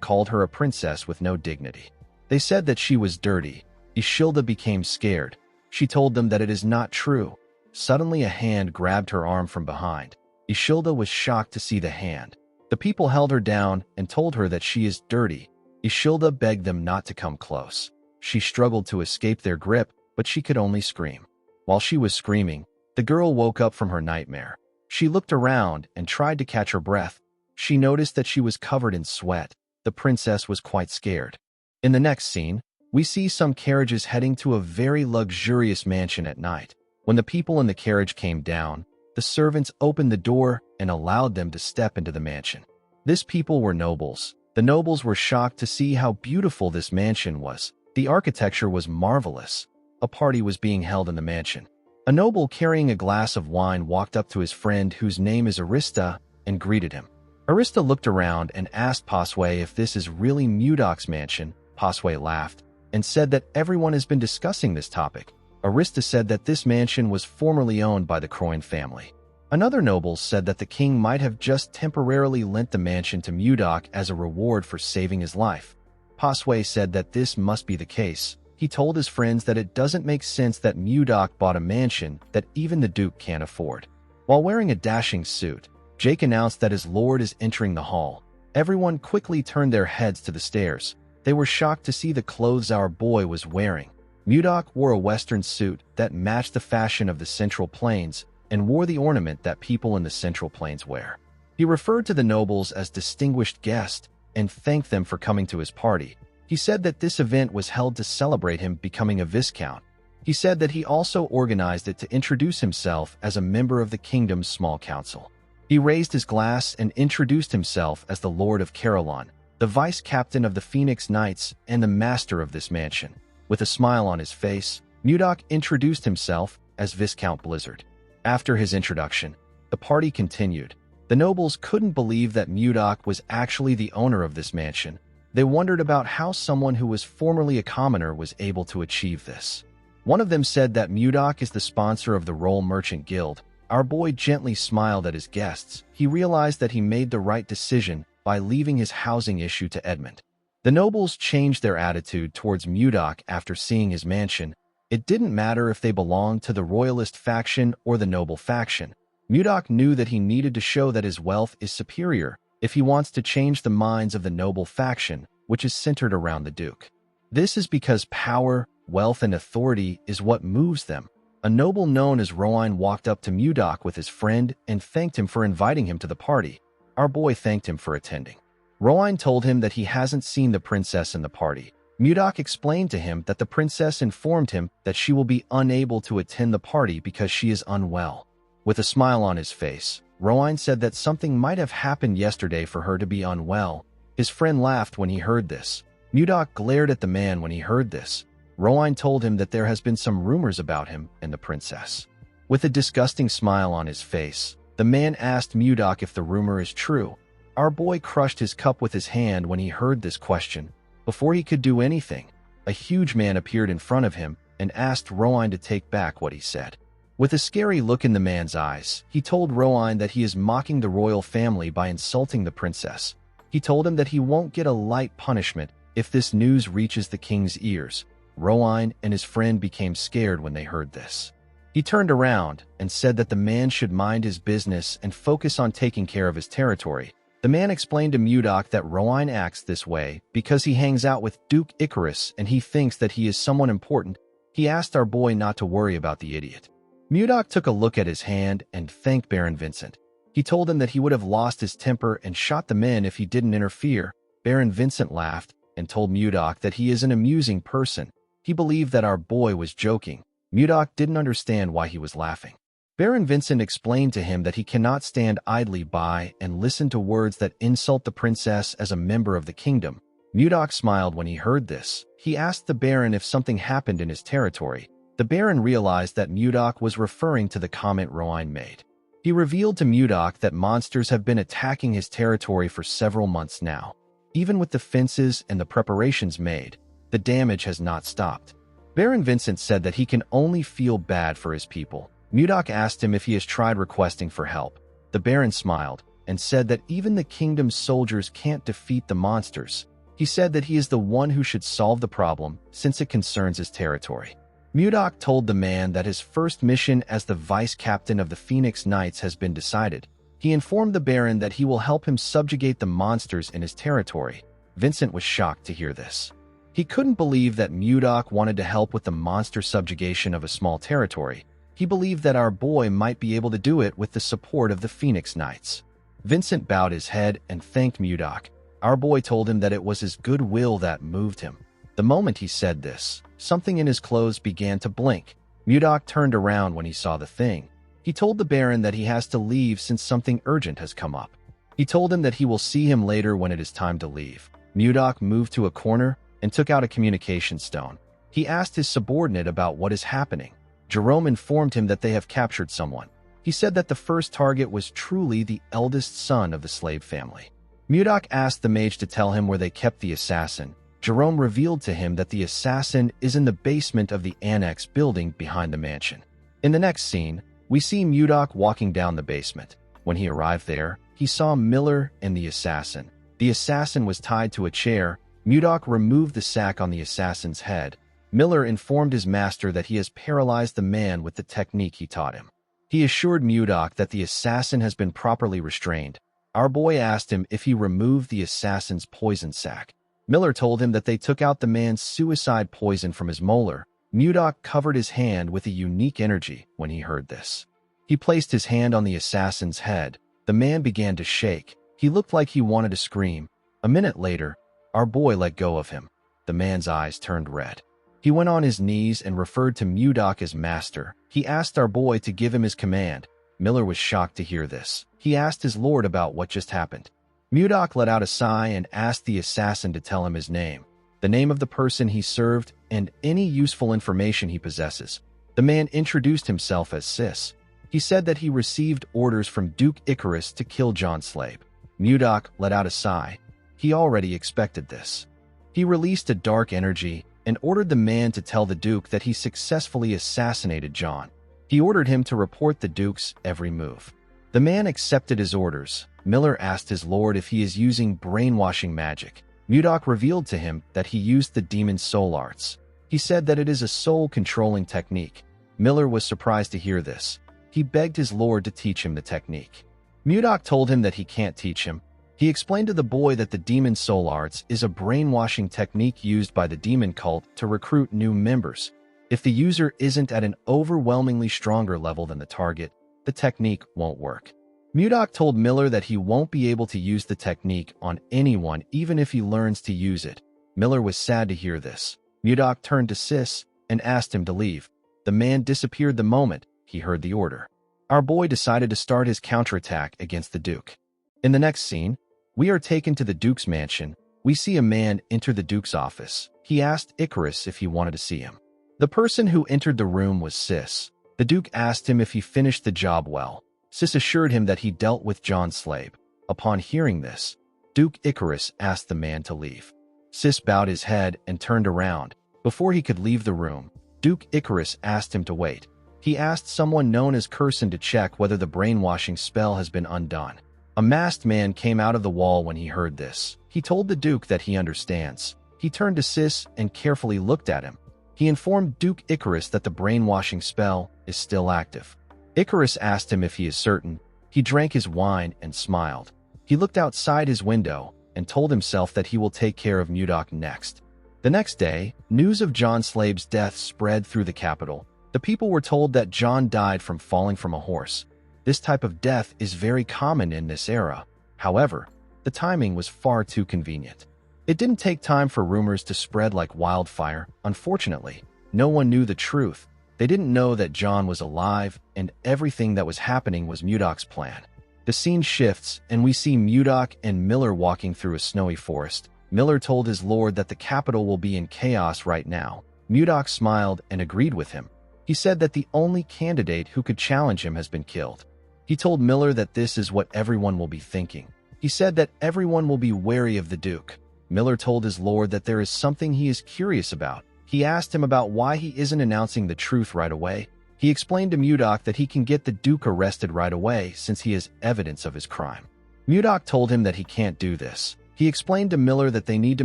called her a princess with no dignity. They said that she was dirty. Ishilda became scared. She told them that it is not true. Suddenly a hand grabbed her arm from behind. Ishilda was shocked to see the hand. The people held her down and told her that she is dirty. Ishilda begged them not to come close. She struggled to escape their grip, but she could only scream. While she was screaming, the girl woke up from her nightmare. She looked around and tried to catch her breath. She noticed that she was covered in sweat. The princess was quite scared. In the next scene, we see some carriages heading to a very luxurious mansion at night. When the people in the carriage came down, the servants opened the door and allowed them to step into the mansion. These people were nobles. The nobles were shocked to see how beautiful this mansion was. The architecture was marvelous. A party was being held in the mansion. A noble carrying a glass of wine walked up to his friend, whose name is Arista, and greeted him. Arista looked around and asked Pasway if this is really Mudok's mansion. Pasway laughed and said that everyone has been discussing this topic. Arista said that this mansion was formerly owned by the Croyn family. Another noble said that the king might have just temporarily lent the mansion to Mudok as a reward for saving his life. Pasway said that this must be the case. He told his friends that it doesn't make sense that Mudok bought a mansion that even the Duke can't afford. While wearing a dashing suit, Jake announced that his lord is entering the hall. Everyone quickly turned their heads to the stairs. They were shocked to see the clothes our boy was wearing. Mudok wore a Western suit that matched the fashion of the Central Plains and wore the ornament that people in the Central Plains wear. He referred to the nobles as distinguished guests and thanked them for coming to his party. He said that this event was held to celebrate him becoming a viscount. He said that he also organized it to introduce himself as a member of the kingdom's small council. He raised his glass and introduced himself as the Lord of Caroline, the vice captain of the Phoenix Knights and the master of this mansion. With a smile on his face, Mudok introduced himself as Viscount Blizzard. After his introduction, the party continued. The nobles couldn't believe that Mudok was actually the owner of this mansion. They wondered about how someone who was formerly a commoner was able to achieve this. One of them said that Mudok is the sponsor of the Roll Merchant Guild. Our boy gently smiled at his guests. He realized that he made the right decision by leaving his housing issue to Edmund. The nobles changed their attitude towards Mudok after seeing his mansion. It didn't matter if they belonged to the royalist faction or the noble faction. Mudok knew that he needed to show that his wealth is superior if he wants to change the minds of the noble faction, which is centered around the Duke. This is because power, wealth, and authority is what moves them. A noble known as Rowan walked up to Mudok with his friend and thanked him for inviting him to the party. Our boy thanked him for attending. Rowan told him that he hasn't seen the princess in the party. Mudok explained to him that the princess informed him that she will be unable to attend the party because she is unwell. With a smile on his face, Rowan said that something might have happened yesterday for her to be unwell. His friend laughed when he heard this. Mudok glared at the man when he heard this. Rowan told him that there has been some rumors about him and the princess. With a disgusting smile on his face, the man asked Mudok if the rumor is true. Our boy crushed his cup with his hand when he heard this question. Before he could do anything, a huge man appeared in front of him and asked Rowan to take back what he said. With a scary look in the man's eyes, he told Rowan that he is mocking the royal family by insulting the princess. He told him that he won't get a light punishment if this news reaches the king's ears. Rowan and his friend became scared when they heard this. He turned around and said that the man should mind his business and focus on taking care of his territory. The man explained to Mudok that Rowan acts this way because he hangs out with Duke Icarus and he thinks that he is someone important. He asked our boy not to worry about the idiot. Mudok took a look at his hand and thanked Baron Vincent. He told him that he would have lost his temper and shot the men if he didn't interfere. Baron Vincent laughed and told Mudok that he is an amusing person. He believed that our boy was joking. Mudok didn't understand why he was laughing. Baron Vincent explained to him that he cannot stand idly by and listen to words that insult the princess as a member of the kingdom. Mudok smiled when he heard this. He asked the Baron if something happened in his territory. The Baron realized that Mudok was referring to the comment Rowan made. He revealed to Mudok that monsters have been attacking his territory for several months now. Even with the fences and the preparations made, the damage has not stopped. Baron Vincent said that he can only feel bad for his people. Mudok asked him if he has tried requesting for help. The Baron smiled and said that even the kingdom's soldiers can't defeat the monsters. He said that he is the one who should solve the problem since it concerns his territory. Mudok told the man that his first mission as the vice captain of the Phoenix Knights has been decided. He informed the Baron that he will help him subjugate the monsters in his territory. Vincent was shocked to hear this. He couldn't believe that Mudok wanted to help with the monster subjugation of a small territory. He believed that our boy might be able to do it with the support of the Phoenix Knights. Vincent bowed his head and thanked Mudok. Our boy told him that it was his goodwill that moved him. The moment he said this, something in his clothes began to blink. Mudok turned around when he saw the thing. He told the Baron that he has to leave since something urgent has come up. He told him that he will see him later when it is time to leave. Mudok moved to a corner and took out a communication stone. He asked his subordinate about what is happening. Jerome informed him that they have captured someone. He said that the first target was truly the eldest son of the slave family. Mudok asked the mage to tell him where they kept the assassin. Jerome revealed to him that the assassin is in the basement of the annex building behind the mansion. In the next scene, we see Mudok walking down the basement. When he arrived there, he saw Miller and the assassin. The assassin was tied to a chair. Mudok removed the sack on the assassin's head. Miller informed his master that he has paralyzed the man with the technique he taught him. He assured Mudok that the assassin has been properly restrained. Our boy asked him if he removed the assassin's poison sac. Miller told him that they took out the man's suicide poison from his molar. Mudok covered his hand with a unique energy when he heard this. He placed his hand on the assassin's head. The man began to shake. He looked like he wanted to scream. A minute later, our boy let go of him. The man's eyes turned red. He went on his knees and referred to Mudok as master. He asked our boy to give him his command. Miller was shocked to hear this. He asked his lord about what just happened. Mudok let out a sigh and asked the assassin to tell him his name, the name of the person he served, and any useful information he possesses. The man introduced himself as Sis. He said that he received orders from Duke Icarus to kill John Slade. Mudok let out a sigh. He already expected this. He released a dark energy and ordered the man to tell the Duke that he successfully assassinated John. He ordered him to report the Duke's every move. The man accepted his orders. Miller asked his lord if he is using brainwashing magic. Mudok revealed to him that he used the demon's soul arts. He said that it is a soul-controlling technique. Miller was surprised to hear this. He begged his lord to teach him the technique. Mudok told him that he can't teach him. He explained to the boy that the demon's soul arts is a brainwashing technique used by the demon cult to recruit new members. If the user isn't at an overwhelmingly stronger level than the target, the technique won't work. Mudok told Miller that he won't be able to use the technique on anyone even if he learns to use it. Miller was sad to hear this. Mudok turned to Sis and asked him to leave. The man disappeared the moment he heard the order. Our boy decided to start his counterattack against the Duke. In the next scene, we are taken to the Duke's mansion. We see a man enter the Duke's office. He asked Icarus if he wanted to see him. The person who entered the room was Sis. The Duke asked him if he finished the job well. Sis assured him that he dealt with John Slade. Upon hearing this, Duke Icarus asked the man to leave. Sis bowed his head and turned around. Before he could leave the room, Duke Icarus asked him to wait. He asked someone known as Curson to check whether the brainwashing spell has been undone. A masked man came out of the wall when he heard this. He told the Duke that he understands. He turned to Sis and carefully looked at him. He informed Duke Icarus that the brainwashing spell is still active. Icarus asked him if he is certain. He drank his wine and smiled. He looked outside his window and told himself that he will take care of Mudok next. The next day, news of John Slade's death spread through the capital. The people were told that John died from falling from a horse. This type of death is very common in this era. However, the timing was far too convenient. It didn't take time for rumors to spread like wildfire. Unfortunately, no one knew the truth. They didn't know that John was alive, and everything that was happening was Mudok's plan. The scene shifts, and we see Mudok and Miller walking through a snowy forest. Miller told his lord that the capital will be in chaos right now. Mudok smiled and agreed with him. He said that the only candidate who could challenge him has been killed. He told Miller that this is what everyone will be thinking. He said that everyone will be wary of the Duke. Miller told his lord that there is something he is curious about. He asked him about why he isn't announcing the truth right away. He explained to Mudok that he can get the Duke arrested right away since he has evidence of his crime. Mudok told him that he can't do this. He explained to Miller that they need to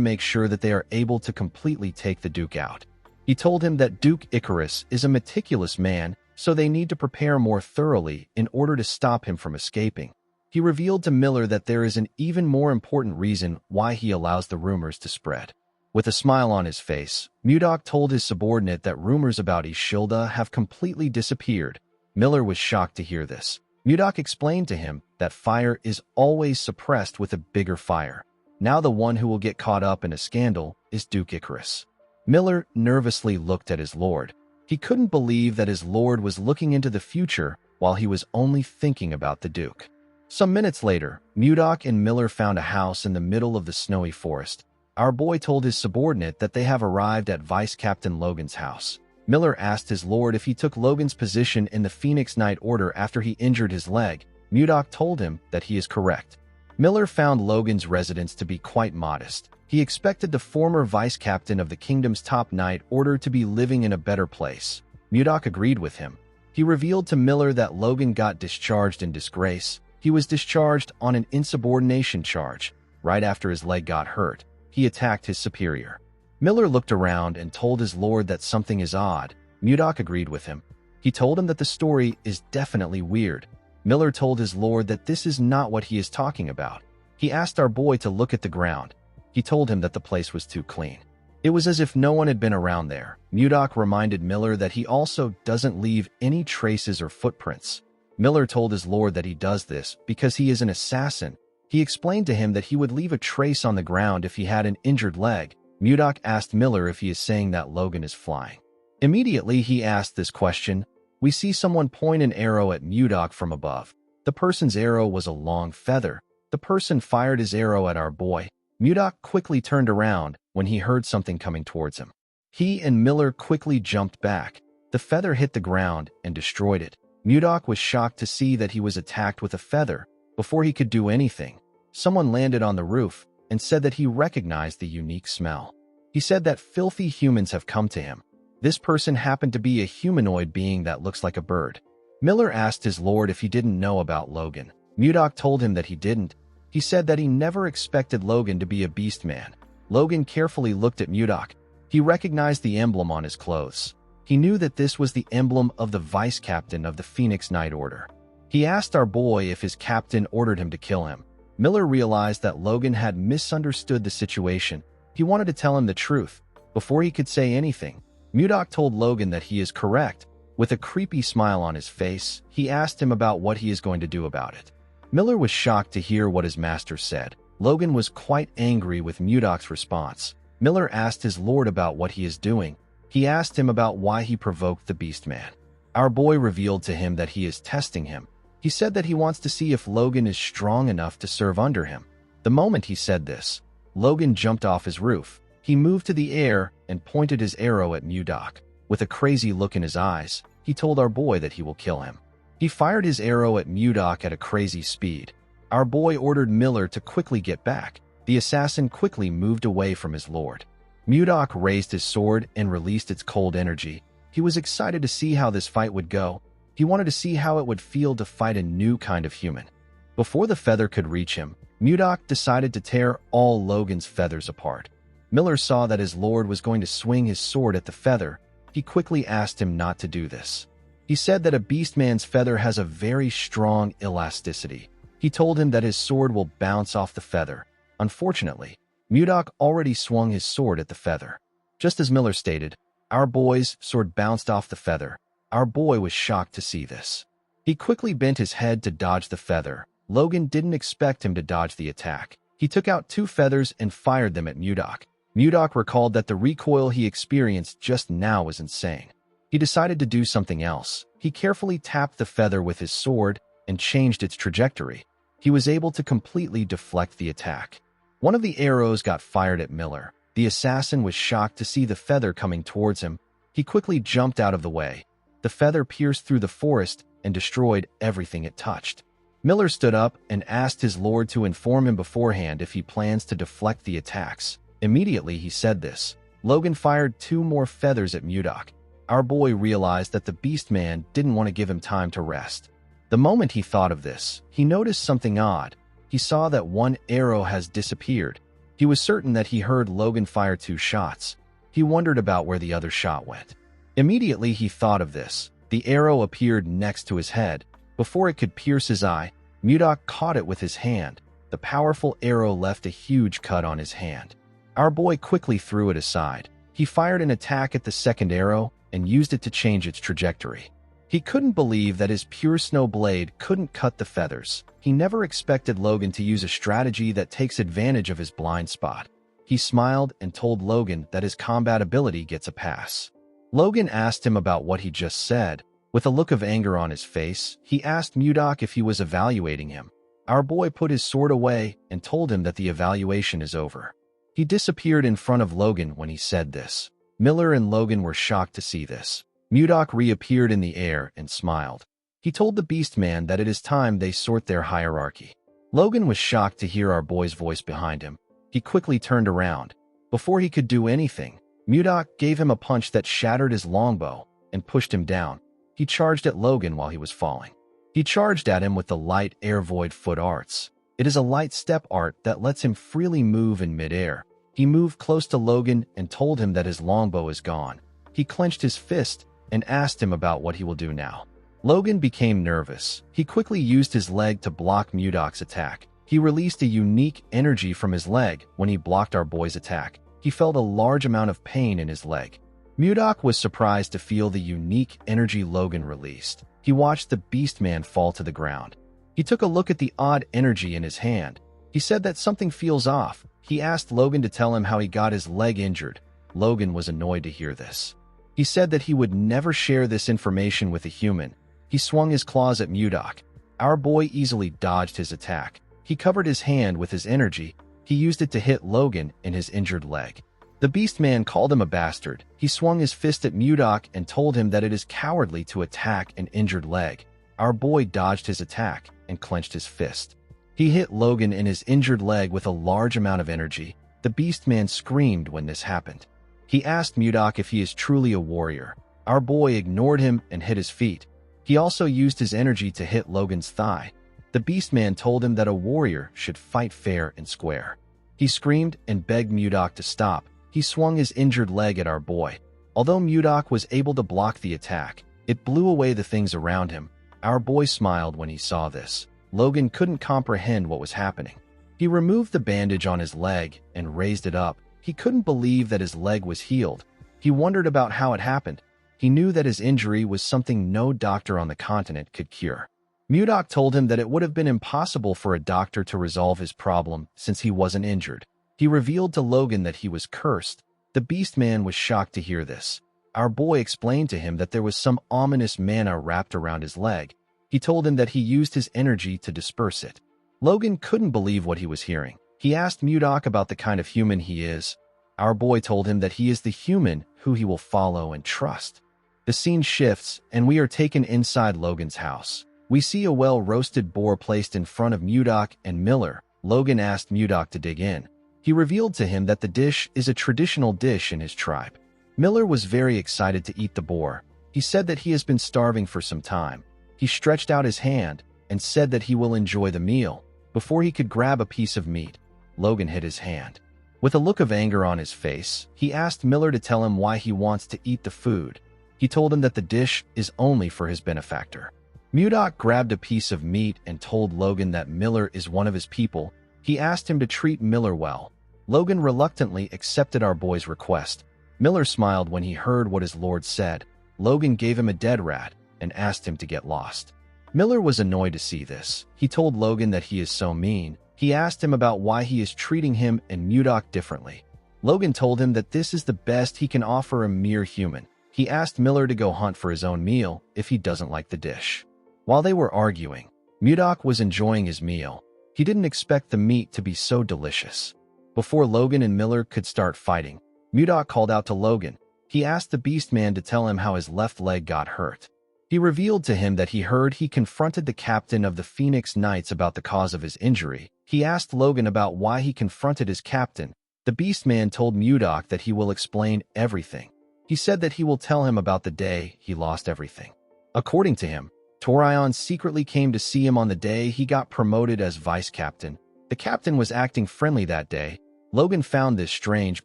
make sure that they are able to completely take the Duke out. He told him that Duke Icarus is a meticulous man, so they need to prepare more thoroughly in order to stop him from escaping. He revealed to Miller that there is an even more important reason why he allows the rumors to spread. With a smile on his face, Mudok told his subordinate that rumors about Ishilda have completely disappeared. Miller was shocked to hear this. Mudok explained to him that fire is always suppressed with a bigger fire. Now the one who will get caught up in a scandal is Duke Icarus. Miller nervously looked at his lord. He couldn't believe that his lord was looking into the future while he was only thinking about the Duke. Some minutes later, Mudok and Miller found a house in the middle of the snowy forest. Our boy told his subordinate that they have arrived at Vice Captain Logan's house. Miller asked his lord if he took Logan's position in the Phoenix Knight Order after he injured his leg. Mudok told him that he is correct. Miller found Logan's residence to be quite modest. He expected the former vice captain of the kingdom's top knight order to be living in a better place. Mudok agreed with him. He revealed to Miller that Logan got discharged in disgrace. He was discharged on an insubordination charge. Right after his leg got hurt, he attacked his superior. Miller looked around and told his lord that something is odd. Mudok agreed with him. He told him that the story is definitely weird. Miller told his lord that this is not what he is talking about. He asked our boy to look at the ground. He told him that the place was too clean. It was as if no one had been around there. Mudok reminded Miller that he also doesn't leave any traces or footprints. Miller told his lord that he does this because he is an assassin. He explained to him that he would leave a trace on the ground if he had an injured leg. Mudok asked Miller if he is saying that Logan is flying. Immediately he asked this question, we see someone point an arrow at Mudok from above. The person's arrow was a long feather. The person fired his arrow at our boy. Mudok quickly turned around when he heard something coming towards him. He and Miller quickly jumped back. The feather hit the ground and destroyed it. Mudok was shocked to see that he was attacked with a feather. Before he could do anything, someone landed on the roof and said that he recognized the unique smell. He said that filthy humans have come to him. This person happened to be a humanoid being that looks like a bird. Miller asked his lord if he didn't know about Logan. Mudok told him that he didn't. He said that he never expected Logan to be a beast man. Logan carefully looked at Mudok. He recognized the emblem on his clothes. He knew that this was the emblem of the vice captain of the Phoenix Knight Order. He asked our boy if his captain ordered him to kill him. Miller realized that Logan had misunderstood the situation. He wanted to tell him the truth. Before he could say anything, Mudok told Logan that he is correct. With a creepy smile on his face, he asked him about what he is going to do about it. Miller was shocked to hear what his master said. Logan was quite angry with Mudok's response. Miller asked his lord about what he is doing. He asked him about why he provoked the beast man. Our boy revealed to him that he is testing him. He said that he wants to see if Logan is strong enough to serve under him. The moment he said this, Logan jumped off his roof. He moved to the air and pointed his arrow at Mudok. With a crazy look in his eyes, he told our boy that he will kill him. He fired his arrow at Mudok at a crazy speed. Our boy ordered Miller to quickly get back. The assassin quickly moved away from his lord. Mudok raised his sword and released its cold energy. He was excited to see how this fight would go. He wanted to see how it would feel to fight a new kind of human. Before the feather could reach him, Mudok decided to tear all Logan's feathers apart. Miller saw that his lord was going to swing his sword at the feather. He quickly asked him not to do this. He said that a beastman's feather has a very strong elasticity. He told him that his sword will bounce off the feather. Unfortunately, Mudok already swung his sword at the feather. Just as Miller stated, our boy's sword bounced off the feather. Our boy was shocked to see this. He quickly bent his head to dodge the feather. Logan didn't expect him to dodge the attack. He took out 2 feathers and fired them at Mudok. Mudok recalled that the recoil he experienced just now was insane. He decided to do something else. He carefully tapped the feather with his sword and changed its trajectory. He was able to completely deflect the attack. One of the arrows got fired at Miller. The assassin was shocked to see the feather coming towards him. He quickly jumped out of the way. The feather pierced through the forest and destroyed everything it touched. Miller stood up and asked his lord to inform him beforehand if he plans to deflect the attacks. Immediately he said this. Logan fired 2 more feathers at Mudok. Our boy realized that the beast man didn't want to give him time to rest. The moment he thought of this, he noticed something odd. He saw that 1 arrow has disappeared. He was certain that he heard Logan fire 2 shots. He wondered about where the other shot went. Immediately he thought of this. The arrow appeared next to his head. Before it could pierce his eye, Mudok caught it with his hand. The powerful arrow left a huge cut on his hand. Our boy quickly threw it aside. He fired an attack at the second arrow and used it to change its trajectory. He couldn't believe that his pure snow blade couldn't cut the feathers. He never expected Logan to use a strategy that takes advantage of his blind spot. He smiled and told Logan that his combat ability gets a pass. Logan asked him about what he just said. With a look of anger on his face, he asked Mudok if he was evaluating him. Our boy put his sword away and told him that the evaluation is over. He disappeared in front of Logan when he said this. Miller and Logan were shocked to see this. Mudok reappeared in the air and smiled. He told the beast man that it is time they sort their hierarchy. Logan was shocked to hear our boy's voice behind him. He quickly turned around. Before he could do anything, Mudok gave him a punch that shattered his longbow and pushed him down. He charged at Logan while he was falling. He charged at him with the light air void foot arts. It is a light step art that lets him freely move in midair. He moved close to Logan and told him that his longbow is gone. He clenched his fist and asked him about what he will do now. Logan became nervous. He quickly used his leg to block Mudok's attack. He released a unique energy from his leg when he blocked our boy's attack. he felt a large amount of pain in his leg. Mudok was surprised to feel the unique energy Logan released. He watched the Beast Man fall to the ground. He took a look at the odd energy in his hand. He said that something feels off. He asked Logan to tell him how he got his leg injured. Logan was annoyed to hear this. He said that he would never share this information with a human. He swung his claws at Mudok. Our boy easily dodged his attack. He covered his hand with his energy. He used it to hit Logan in his injured leg. The Beast Man called him a bastard. He swung his fist at Mudok and told him that it is cowardly to attack an injured leg. Our boy dodged his attack and clenched his fist. He hit Logan in his injured leg with a large amount of energy. The Beast Man screamed when this happened. He asked Mudok if he is truly a warrior. Our boy ignored him and hit his feet. He also used his energy to hit Logan's thigh. The Beast Man told him that a warrior should fight fair and square. He screamed and begged Mudok to stop. He swung his injured leg at our boy. Although Mudok was able to block the attack, it blew away the things around him. Our boy smiled when he saw this. Logan couldn't comprehend what was happening. He removed the bandage on his leg and raised it up. He couldn't believe that his leg was healed. He wondered about how it happened. He knew that his injury was something no doctor on the continent could cure. Mudok told him that it would have been impossible for a doctor to resolve his problem since he wasn't injured. He revealed to Logan that he was cursed. The Beast Man was shocked to hear this. Our boy explained to him that there was some ominous mana wrapped around his leg. He told him that he used his energy to disperse it. Logan couldn't believe what he was hearing. He asked Mudok about the kind of human he is. Our boy told him that he is the human who he will follow and trust. The scene shifts, and we are taken inside Logan's house. We see a well-roasted boar placed in front of Mudok and Miller. Logan asked Mudok to dig in. He revealed to him that the dish is a traditional dish in his tribe. Miller was very excited to eat the boar. He said that he has been starving for some time. He stretched out his hand and said that he will enjoy the meal. Before he could grab a piece of meat, Logan hit his hand. With a look of anger on his face, he asked Miller to tell him why he wants to eat the food. He told him that the dish is only for his benefactor. Mudok grabbed a piece of meat and told Logan that Miller is one of his people. He asked him to treat Miller well. Logan reluctantly accepted our boy's request. Miller smiled when he heard what his lord said. Logan gave him a dead rat and asked him to get lost. Miller was annoyed to see this. He told Logan that he is so mean. He asked him about why he is treating him and Mudok differently. Logan told him that this is the best he can offer a mere human. He asked Miller to go hunt for his own meal if he doesn't like the dish. While they were arguing, Mudok was enjoying his meal. He didn't expect the meat to be so delicious. Before Logan and Miller could start fighting, Mudok called out to Logan. He asked the Beast Man to tell him how his left leg got hurt. He revealed to him that he heard he confronted the captain of the Phoenix Knights about the cause of his injury. He asked Logan about why he confronted his captain. The Beast Man told Mudok that he will explain everything. He said that he will tell him about the day he lost everything. According to him, Torion secretly came to see him on the day he got promoted as vice captain. The captain was acting friendly that day. Logan found this strange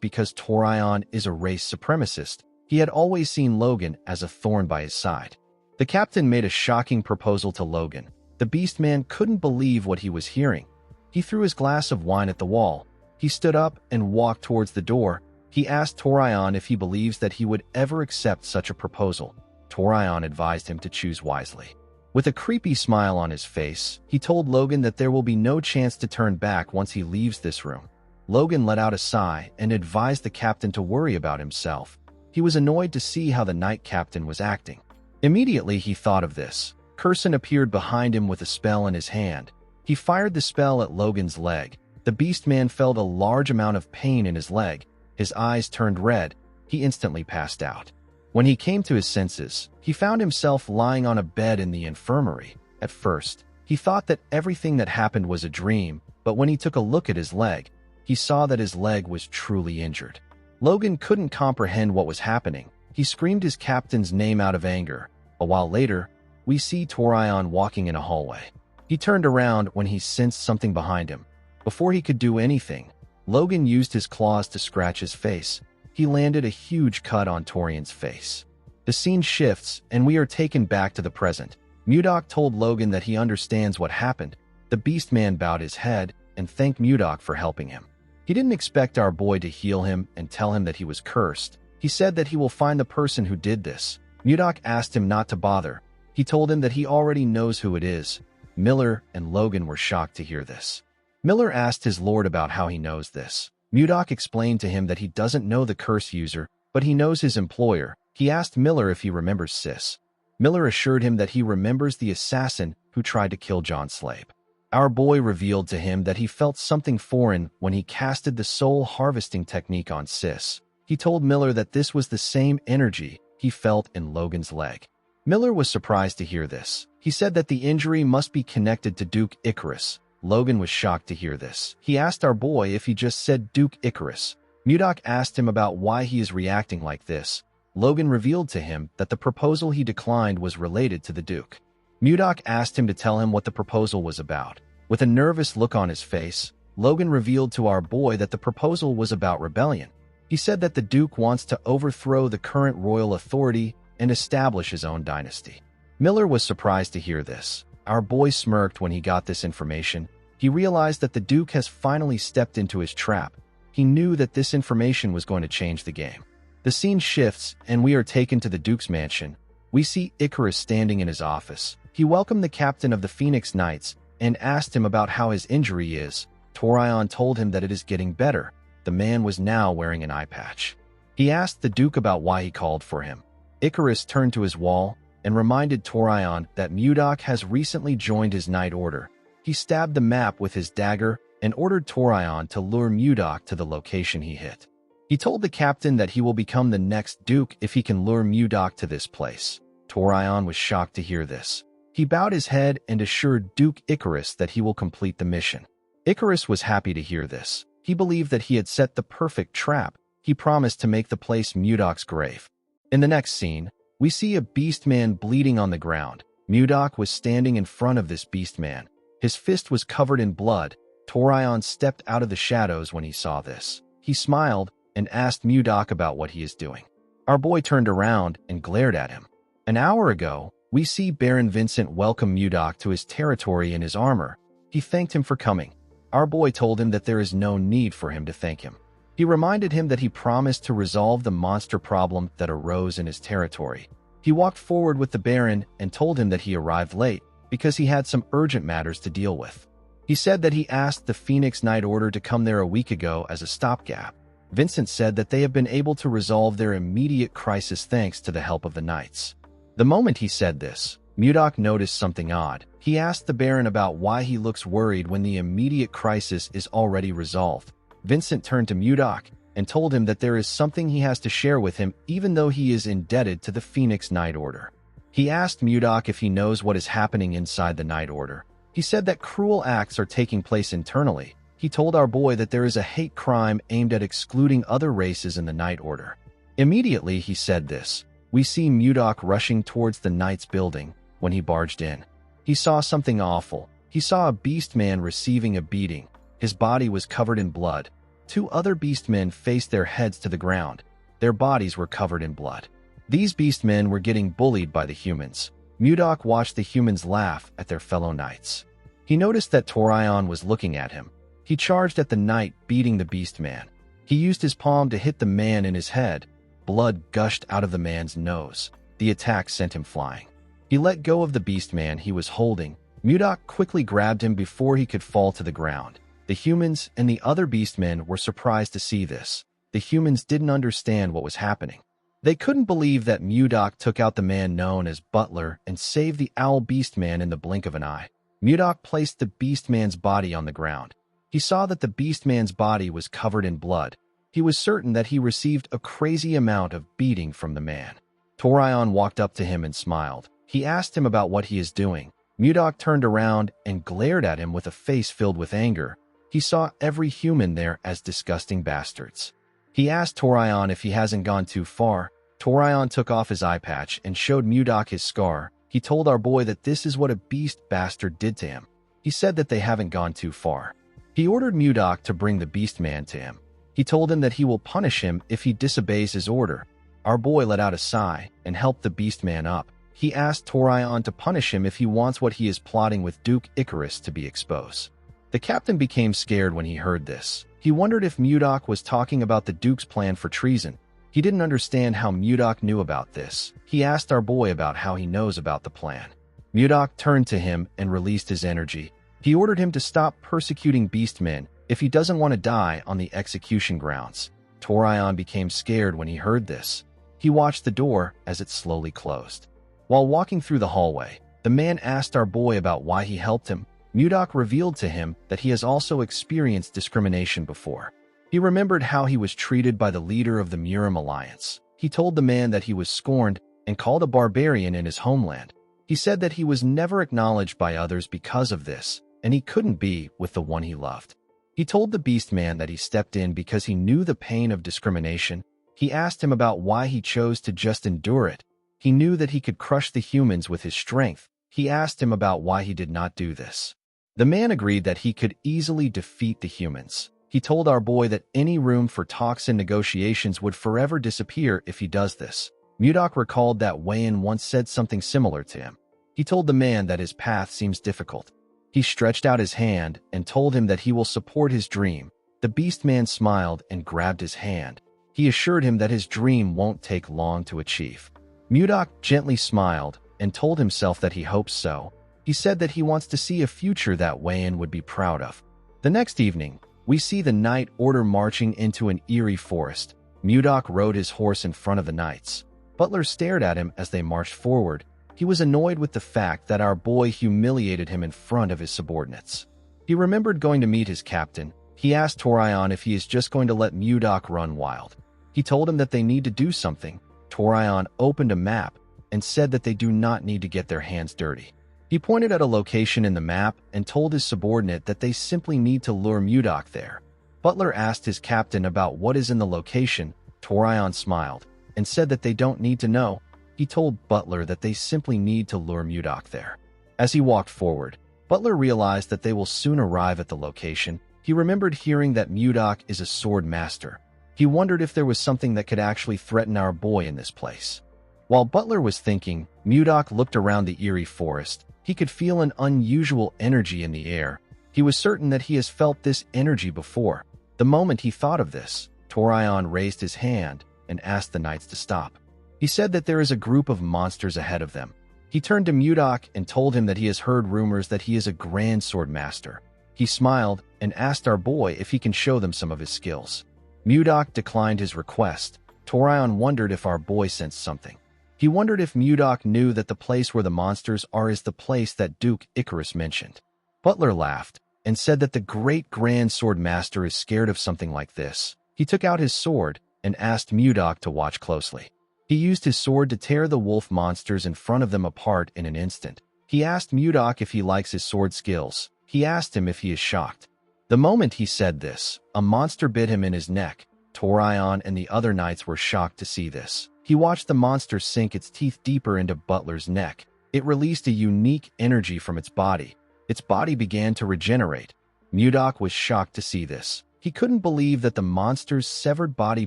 because Torion is a race supremacist. He had always seen Logan as a thorn by his side. The captain made a shocking proposal to Logan. The Beast Man couldn't believe what he was hearing. He threw his glass of wine at the wall. He stood up and walked towards the door. He asked Torion if he believes that he would ever accept such a proposal. Torion advised him to choose wisely. With a creepy smile on his face, he told Logan that there will be no chance to turn back once he leaves this room. Logan let out a sigh and advised the captain to worry about himself. He was annoyed to see how the night captain was acting. Immediately he thought of this. Curson appeared behind him with a spell in his hand. He fired the spell at Logan's leg. The Beast Man felt a large amount of pain in his leg. His eyes turned red. He instantly passed out. When he came to his senses, he found himself lying on a bed in the infirmary. At first, he thought that everything that happened was a dream, but when he took a look at his leg, he saw that his leg was truly injured. Logan couldn't comprehend what was happening. He screamed his captain's name out of anger. A while later, we see Torion walking in a hallway. He turned around when he sensed something behind him. Before he could do anything, Logan used his claws to scratch his face. He landed a huge cut on Torion's face. The scene shifts, and we are taken back to the present. Mudok told Logan that he understands what happened. The Beast Man bowed his head and thanked Mudok for helping him. He didn't expect our boy to heal him and tell him that he was cursed. He said that he will find the person who did this. Mudok asked him not to bother. He told him that he already knows who it is. Miller and Logan were shocked to hear this. Miller asked his lord about how he knows this. Mudok explained to him that he doesn't know the curse user, but he knows his employer. He asked Miller if he remembers Sis. Miller assured him that he remembers the assassin who tried to kill John Slape. Our boy revealed to him that he felt something foreign when he casted the soul harvesting technique on Sis. He told Miller that this was the same energy he felt in Logan's leg. Miller was surprised to hear this. He said that the injury must be connected to Duke Icarus. Logan was shocked to hear this. He asked our boy if he just said Duke Icarus. Mudok asked him about why he is reacting like this. Logan revealed to him that the proposal he declined was related to the Duke. Mudok asked him to tell him what the proposal was about. With a nervous look on his face, Logan revealed to our boy that the proposal was about rebellion. He said that the Duke wants to overthrow the current royal authority and establish his own dynasty. Miller was surprised to hear this. Our boy smirked when he got this information. He realized that the Duke has finally stepped into his trap. He knew that this information was going to change the game. The scene shifts, and we are taken to the Duke's mansion. We see Icarus standing in his office. He welcomed the captain of the Phoenix Knights and asked him about how his injury is. Torion told him that it is getting better. The man was now wearing an eye patch. He asked the Duke about why he called for him. Icarus turned to his wall and reminded Torion that Mudok has recently joined his Knight Order. He stabbed the map with his dagger and ordered Torion to lure Mudok to the location he hit. He told the captain that he will become the next Duke if he can lure Mudok to this place. Torion was shocked to hear this. He bowed his head and assured Duke Icarus that he will complete the mission. Icarus was happy to hear this. He believed that he had set the perfect trap. He promised to make the place Mudok's grave. In the next scene, we see a beastman bleeding on the ground. Mudok was standing in front of this beastman. His fist was covered in blood. Torion stepped out of the shadows when he saw this. He smiled and asked Mudok about what he is doing. Our boy turned around and glared at him. An hour ago, we see Baron Vincent welcome Mudok to his territory in his armor. He thanked him for coming. Our boy told him that there is no need for him to thank him. He reminded him that he promised to resolve the monster problem that arose in his territory. He walked forward with the Baron and told him that he arrived late because he had some urgent matters to deal with. He said that he asked the Phoenix Knight Order to come there a week ago as a stopgap. Vincent said that they have been able to resolve their immediate crisis thanks to the help of the Knights. The moment he said this, Mudok noticed something odd. He asked the Baron about why he looks worried when the immediate crisis is already resolved. Vincent turned to Mudok and told him that there is something he has to share with him even though he is indebted to the Phoenix Knight Order. He asked Mudok if he knows what is happening inside the Knight Order. He said that cruel acts are taking place internally. He told our boy that there is a hate crime aimed at excluding other races in the Knight Order. Immediately he said this. We see Mudok rushing towards the Knight's building when he barged in. He saw something awful. He saw a beastman receiving a beating. His body was covered in blood. Two other beastmen faced their heads to the ground. Their bodies were covered in blood. These beastmen were getting bullied by the humans. Mudok watched the humans laugh at their fellow knights. He noticed that Torion was looking at him. He charged at the knight, beating the beastman. He used his palm to hit the man in his head. Blood gushed out of the man's nose. The attack sent him flying. He let go of the beastman he was holding. Mudok quickly grabbed him before he could fall to the ground. The humans and the other beastmen were surprised to see this. The humans didn't understand what was happening. They couldn't believe that Mudok took out the man known as Butler and saved the owl beastman in the blink of an eye. Mudok placed the beastman's body on the ground. He saw that the beastman's body was covered in blood. He was certain that he received a crazy amount of beating from the man. Torion walked up to him and smiled. He asked him about what he is doing. Mudok turned around and glared at him with a face filled with anger. He saw every human there as disgusting bastards. He asked Torion if he hasn't gone too far. Torion took off his eye patch and showed Mudok his scar. He told our boy that this is what a beast bastard did to him. He said that they haven't gone too far. He ordered Mudok to bring the beastman to him. He told him that he will punish him if he disobeys his order. Our boy let out a sigh and helped the beastman up. He asked Torion to punish him if he wants what he is plotting with Duke Icarus to be exposed. The captain became scared when he heard this. He wondered if Mudok was talking about the Duke's plan for treason. He didn't understand how Mudok knew about this. He asked our boy about how he knows about the plan. Mudok turned to him and released his energy. He ordered him to stop persecuting beastmen if he doesn't want to die on the execution grounds. Torion became scared when he heard this. He watched the door as it slowly closed. While walking through the hallway, the man asked our boy about why he helped him. Mudok revealed to him that he has also experienced discrimination before. He remembered how he was treated by the leader of the Murim Alliance. He told the man that he was scorned and called a barbarian in his homeland. He said that he was never acknowledged by others because of this, and he couldn't be with the one he loved. He told the beast man that he stepped in because he knew the pain of discrimination. He asked him about why he chose to just endure it. He knew that he could crush the humans with his strength. He asked him about why he did not do this. The man agreed that he could easily defeat the humans. He told our boy that any room for talks and negotiations would forever disappear if he does this. Mudok recalled that Wayan once said something similar to him. He told the man that his path seems difficult. He stretched out his hand and told him that he will support his dream. The beast man smiled and grabbed his hand. He assured him that his dream won't take long to achieve. Mudok gently smiled and told himself that he hopes so. He said that he wants to see a future that Wayan would be proud of. The next evening, we see the Night Order marching into an eerie forest. Mudok rode his horse in front of the knights. Butler stared at him as they marched forward. He was annoyed with the fact that our boy humiliated him in front of his subordinates. He remembered going to meet his captain. He asked Torion if he is just going to let Mudok run wild. He told him that they need to do something. Torion opened a map and said that they do not need to get their hands dirty. He pointed at a location in the map and told his subordinate that they simply need to lure Mudok there. Butler asked his captain about what is in the location. Torion smiled and said that they don't need to know. He told Butler that they simply need to lure Mudok there. As he walked forward, Butler realized that they will soon arrive at the location. He remembered hearing that Mudok is a sword master. He wondered if there was something that could actually threaten our boy in this place. While Butler was thinking, Mudok looked around the eerie forest. He could feel an unusual energy in the air. He was certain that he has felt this energy before. The moment he thought of this, Torion raised his hand and asked the knights to stop. He said that there is a group of monsters ahead of them. He turned to Mudok and told him that he has heard rumors that he is a grand sword master. He smiled and asked our boy if he can show them some of his skills. Mudok declined his request. Torion wondered if our boy sensed something. He wondered if Mudok knew that the place where the monsters are is the place that Duke Icarus mentioned. Butler laughed and said that the great grand sword master is scared of something like this. He took out his sword and asked Mudok to watch closely. He used his sword to tear the wolf monsters in front of them apart in an instant. He asked Mudok if he likes his sword skills. He asked him if he is shocked. The moment he said this, a monster bit him in his neck. Torion and the other knights were shocked to see this. He watched the monster sink its teeth deeper into Butler's neck. It released a unique energy from its body. Its body began to regenerate. Mudok was shocked to see this. He couldn't believe that the monster's severed body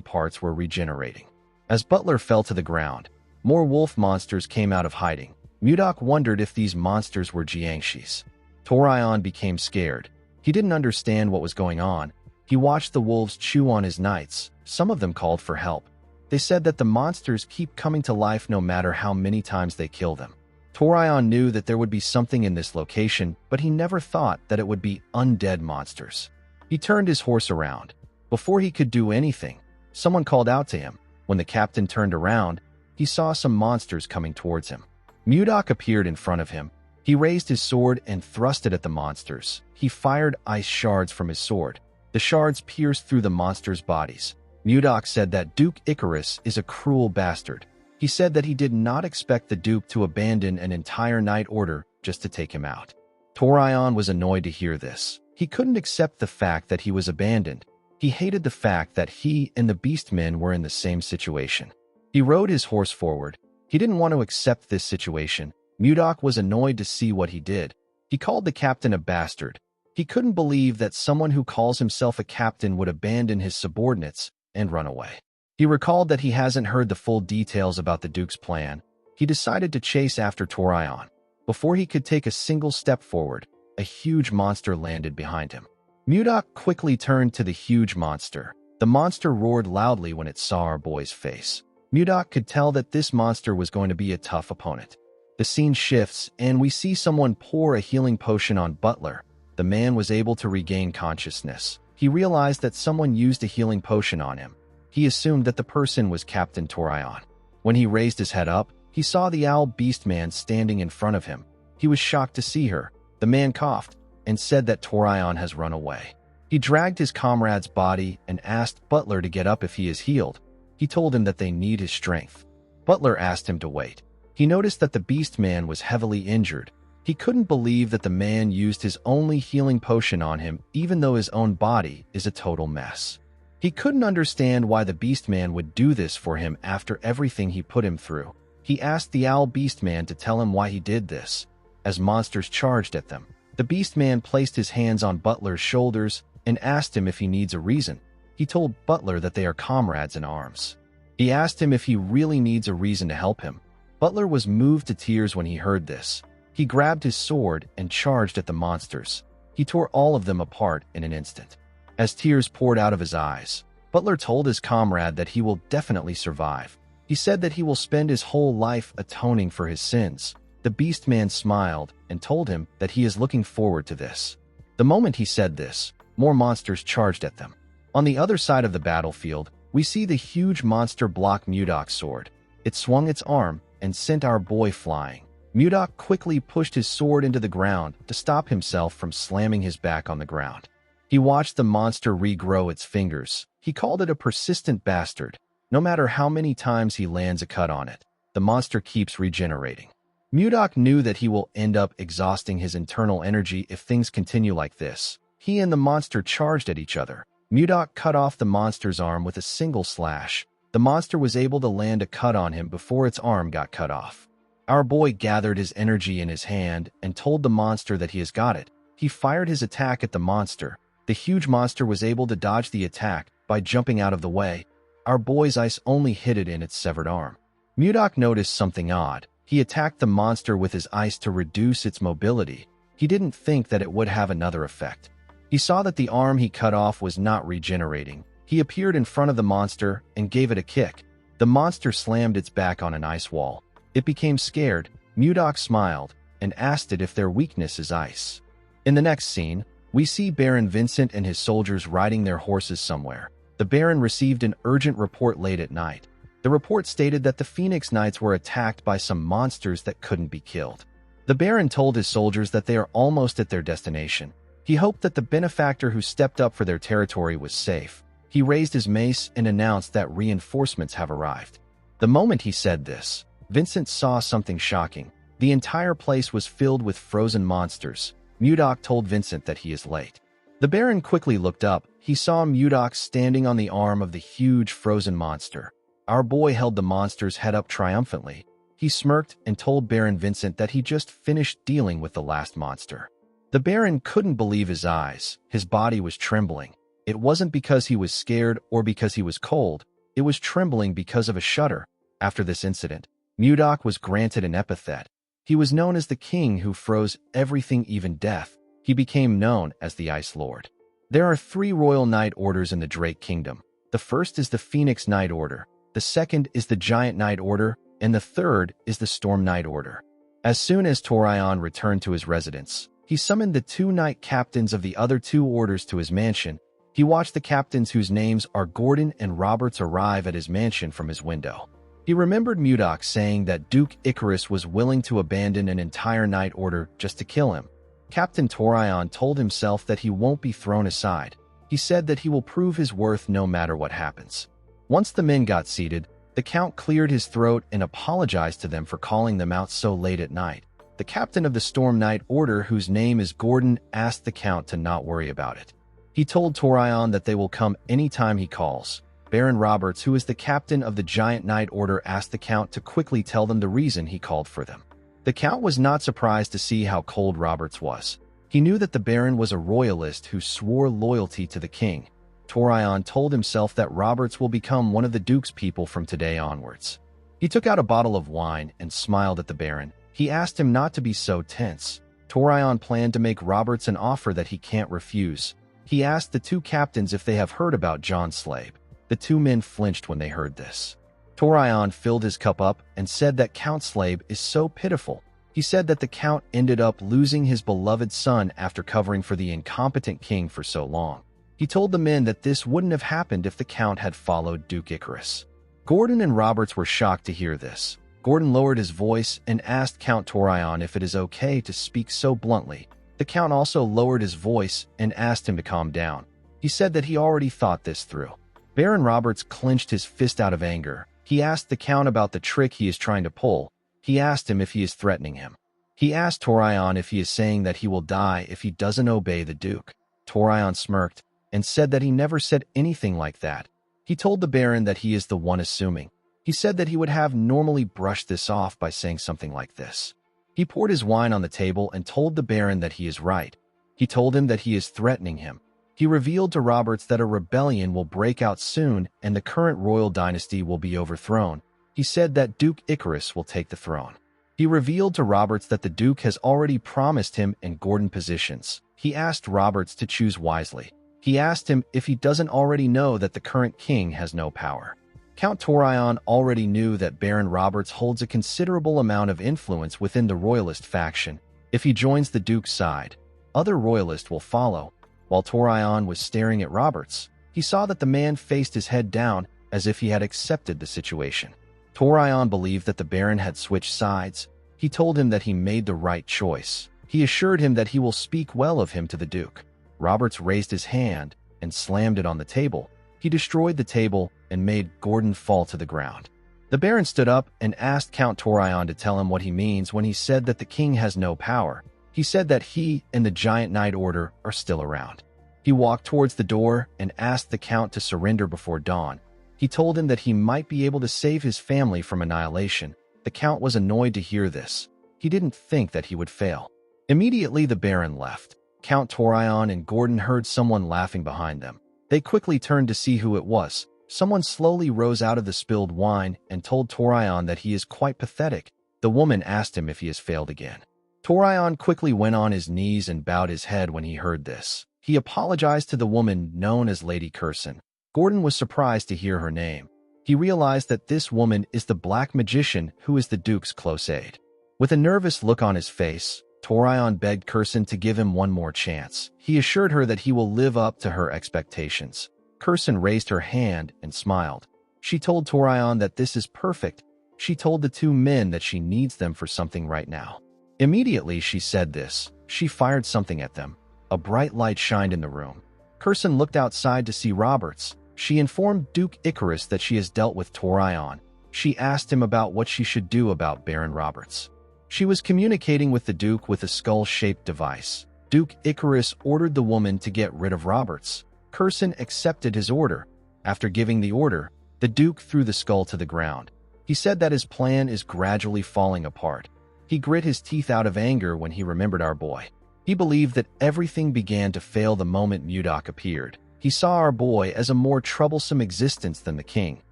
parts were regenerating. As Butler fell to the ground, more wolf monsters came out of hiding. Mudok wondered if these monsters were Jiangshis. Torion became scared. He didn't understand what was going on. He watched the wolves chew on his knights. Some of them called for help. They said that the monsters keep coming to life no matter how many times they kill them. Torion knew that there would be something in this location, but he never thought that it would be undead monsters. He turned his horse around. Before he could do anything, someone called out to him. When the captain turned around, he saw some monsters coming towards him. Mudok appeared in front of him. He raised his sword and thrust it at the monsters. He fired ice shards from his sword. The shards pierced through the monsters' bodies. Mudok said that Duke Icarus is a cruel bastard. He said that he did not expect the Duke to abandon an entire Night Order just to take him out. Torion was annoyed to hear this. He couldn't accept the fact that he was abandoned. He hated the fact that he and the Beastmen were in the same situation. He rode his horse forward. He didn't want to accept this situation. Mudok was annoyed to see what he did. He called the captain a bastard. He couldn't believe that someone who calls himself a captain would abandon his subordinates and run away. He recalled that he hasn't heard the full details about the Duke's plan. He decided to chase after Torion. Before he could take a single step forward, a huge monster landed behind him. Mudok quickly turned to the huge monster. The monster roared loudly when it saw our boy's face. Mudok could tell that this monster was going to be a tough opponent. The scene shifts, and we see someone pour a healing potion on Butler. The man was able to regain consciousness. He realized that someone used a healing potion on him. He assumed that the person was Captain Torion. When he raised his head up, he saw the owl beast man standing in front of him. He was shocked to see her. The man coughed and said that Torion has run away. He dragged his comrade's body and asked Butler to get up if he is healed. He told him that they need his strength. Butler asked him to wait. He noticed that the beast man was heavily injured. He couldn't believe that the man used his only healing potion on him, even though his own body is a total mess. He couldn't understand why the beast man would do this for him after everything he put him through. He asked the owl beast man to tell him why he did this. As monsters charged at them, the beast man placed his hands on Butler's shoulders and asked him if he needs a reason. He told Butler that they are comrades in arms. He asked him if he really needs a reason to help him. Butler was moved to tears when he heard this. He grabbed his sword and charged at the monsters. He tore all of them apart in an instant. As tears poured out of his eyes, Butler told his comrade that he will definitely survive. He said that he will spend his whole life atoning for his sins. The beast man smiled and told him that he is looking forward to this. The moment he said this, more monsters charged at them. On the other side of the battlefield, we see the huge monster block Mudok's sword. It swung its arm and sent our boy flying. Mudok quickly pushed his sword into the ground to stop himself from slamming his back on the ground. He watched the monster regrow its fingers. He called it a persistent bastard. No matter how many times he lands a cut on it, the monster keeps regenerating. Mudok knew that he will end up exhausting his internal energy if things continue like this. He and the monster charged at each other. Mudok cut off the monster's arm with a single slash. The monster was able to land a cut on him before its arm got cut off. Our boy gathered his energy in his hand and told the monster that he has got it. He fired his attack at the monster. The huge monster was able to dodge the attack by jumping out of the way. Our boy's ice only hit it in its severed arm. Mudok noticed something odd. He attacked the monster with his ice to reduce its mobility. He didn't think that it would have another effect. He saw that the arm he cut off was not regenerating. He appeared in front of the monster and gave it a kick. The monster slammed its back on an ice wall. It became scared. Mudok smiled and asked it if their weakness is ice. In the next scene, we see Baron Vincent and his soldiers riding their horses somewhere. The Baron received an urgent report late at night. The report stated that the Phoenix Knights were attacked by some monsters that couldn't be killed. The Baron told his soldiers that they are almost at their destination. He hoped that the benefactor who stepped up for their territory was safe. He raised his mace and announced that reinforcements have arrived. The moment he said this, Vincent saw something shocking. The entire place was filled with frozen monsters. Mudok told Vincent that he is late. The Baron quickly looked up. He saw Mudok standing on the arm of the huge frozen monster. Our boy held the monster's head up triumphantly. He smirked and told Baron Vincent that he just finished dealing with the last monster. The Baron couldn't believe his eyes. His body was trembling. It wasn't because he was scared or because he was cold. It was trembling because of a shudder. After this incident, Mudok was granted an epithet. He was known as the king who froze everything, even death. He became known as the Ice Lord. There are 3 royal knight orders in the Drake Kingdom. The first is the Phoenix Knight Order. The second is the Giant Knight Order. And the third is the Storm Knight Order. As soon as Torion returned to his residence, he summoned the 2 knight captains of the other 2 orders to his mansion. He watched the captains whose names are Gordon and Roberts arrive at his mansion from his window. He remembered Mudok saying that Duke Icarus was willing to abandon an entire knight order just to kill him. Captain Torion told himself that he won't be thrown aside. He said that he will prove his worth no matter what happens. Once the men got seated, the Count cleared his throat and apologized to them for calling them out so late at night. The captain of the Storm Knight Order, whose name is Gordon, asked the Count to not worry about it. He told Torion that they will come anytime he calls. Baron Roberts, who is the captain of the Giant Knight Order, asked the Count to quickly tell them the reason he called for them. The Count was not surprised to see how cold Roberts was. He knew that the Baron was a royalist who swore loyalty to the king. Torion told himself that Roberts will become one of the Duke's people from today onwards. He took out a bottle of wine and smiled at the Baron. He asked him not to be so tense. Torion planned to make Roberts an offer that he can't refuse. He asked the two captains if they have heard about John Slabe. The two men flinched when they heard this. Torion filled his cup up and said that Count Slabe is so pitiful. He said that the Count ended up losing his beloved son after covering for the incompetent king for so long. He told the men that this wouldn't have happened if the Count had followed Duke Icarus. Gordon and Roberts were shocked to hear this. Gordon lowered his voice and asked Count Torion if it is okay to speak so bluntly. The Count also lowered his voice and asked him to calm down. He said that he already thought this through. Baron Roberts clenched his fist out of anger. He asked the Count about the trick he is trying to pull. He asked him if he is threatening him. He asked Torion if he is saying that he will die if he doesn't obey the Duke. Torion smirked and said that he never said anything like that. He told the Baron that he is the one assuming. He said that he would have normally brushed this off by saying something like this. He poured his wine on the table and told the Baron that he is right. He told him that he is threatening him. He revealed to Roberts that a rebellion will break out soon and the current royal dynasty will be overthrown. He said that Duke Icarus will take the throne. He revealed to Roberts that the Duke has already promised him and Gordon positions. He asked Roberts to choose wisely. He asked him if he doesn't already know that the current king has no power. Count Torion already knew that Baron Roberts holds a considerable amount of influence within the royalist faction. If he joins the Duke's side, other royalists will follow. While Torion was staring at Roberts, he saw that the man faced his head down as if he had accepted the situation. Torion believed that the Baron had switched sides. He told him that he made the right choice. He assured him that he will speak well of him to the Duke. Roberts raised his hand and slammed it on the table. He destroyed the table and made Gordon fall to the ground. The Baron stood up and asked Count Torion to tell him what he means when he said that the king has no power. He said that he and the Giant Knight Order are still around. He walked towards the door and asked the Count to surrender before dawn. He told him that he might be able to save his family from annihilation. The Count was annoyed to hear this. He didn't think that he would fail. Immediately the Baron left. Count Torion and Gordon heard someone laughing behind them. They quickly turned to see who it was. Someone slowly rose out of the spilled wine and told Torion that he is quite pathetic. The woman asked him if he has failed again. Torion quickly went on his knees and bowed his head when he heard this. He apologized to the woman known as Lady Curson. Gordon was surprised to hear her name. He realized that this woman is the black magician who is the Duke's close aide. With a nervous look on his face, Torion begged Curson to give him one more chance. He assured her that he will live up to her expectations. Curson raised her hand and smiled. She told Torion that this is perfect. She told the two men that she needs them for something right now. Immediately she said this, she fired something at them. A bright light shined in the room. Curson looked outside to see Roberts. She informed Duke Icarus that she has dealt with Torion. She asked him about what she should do about Baron Roberts. She was communicating with the Duke with a skull-shaped device. Duke Icarus ordered the woman to get rid of Roberts. Curson accepted his order. After giving the order, the Duke threw the skull to the ground. He said that his plan is gradually falling apart. He grit his teeth out of anger when he remembered our boy. He believed that everything began to fail the moment Mudok appeared. He saw our boy as a more troublesome existence than the king.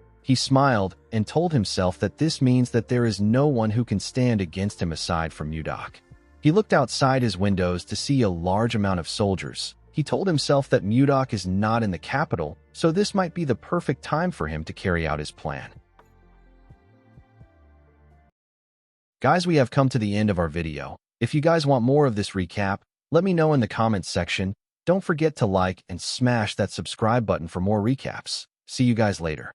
He smiled and told himself that this means that there is no one who can stand against him aside from Mudok. He looked outside his windows to see a large amount of soldiers. He told himself that Mudok is not in the capital, so this might be the perfect time for him to carry out his plan. Guys, we have come to the end of our video. If you guys want more of this recap, let me know in the comments section. Don't forget to like and smash that subscribe button for more recaps. See you guys later.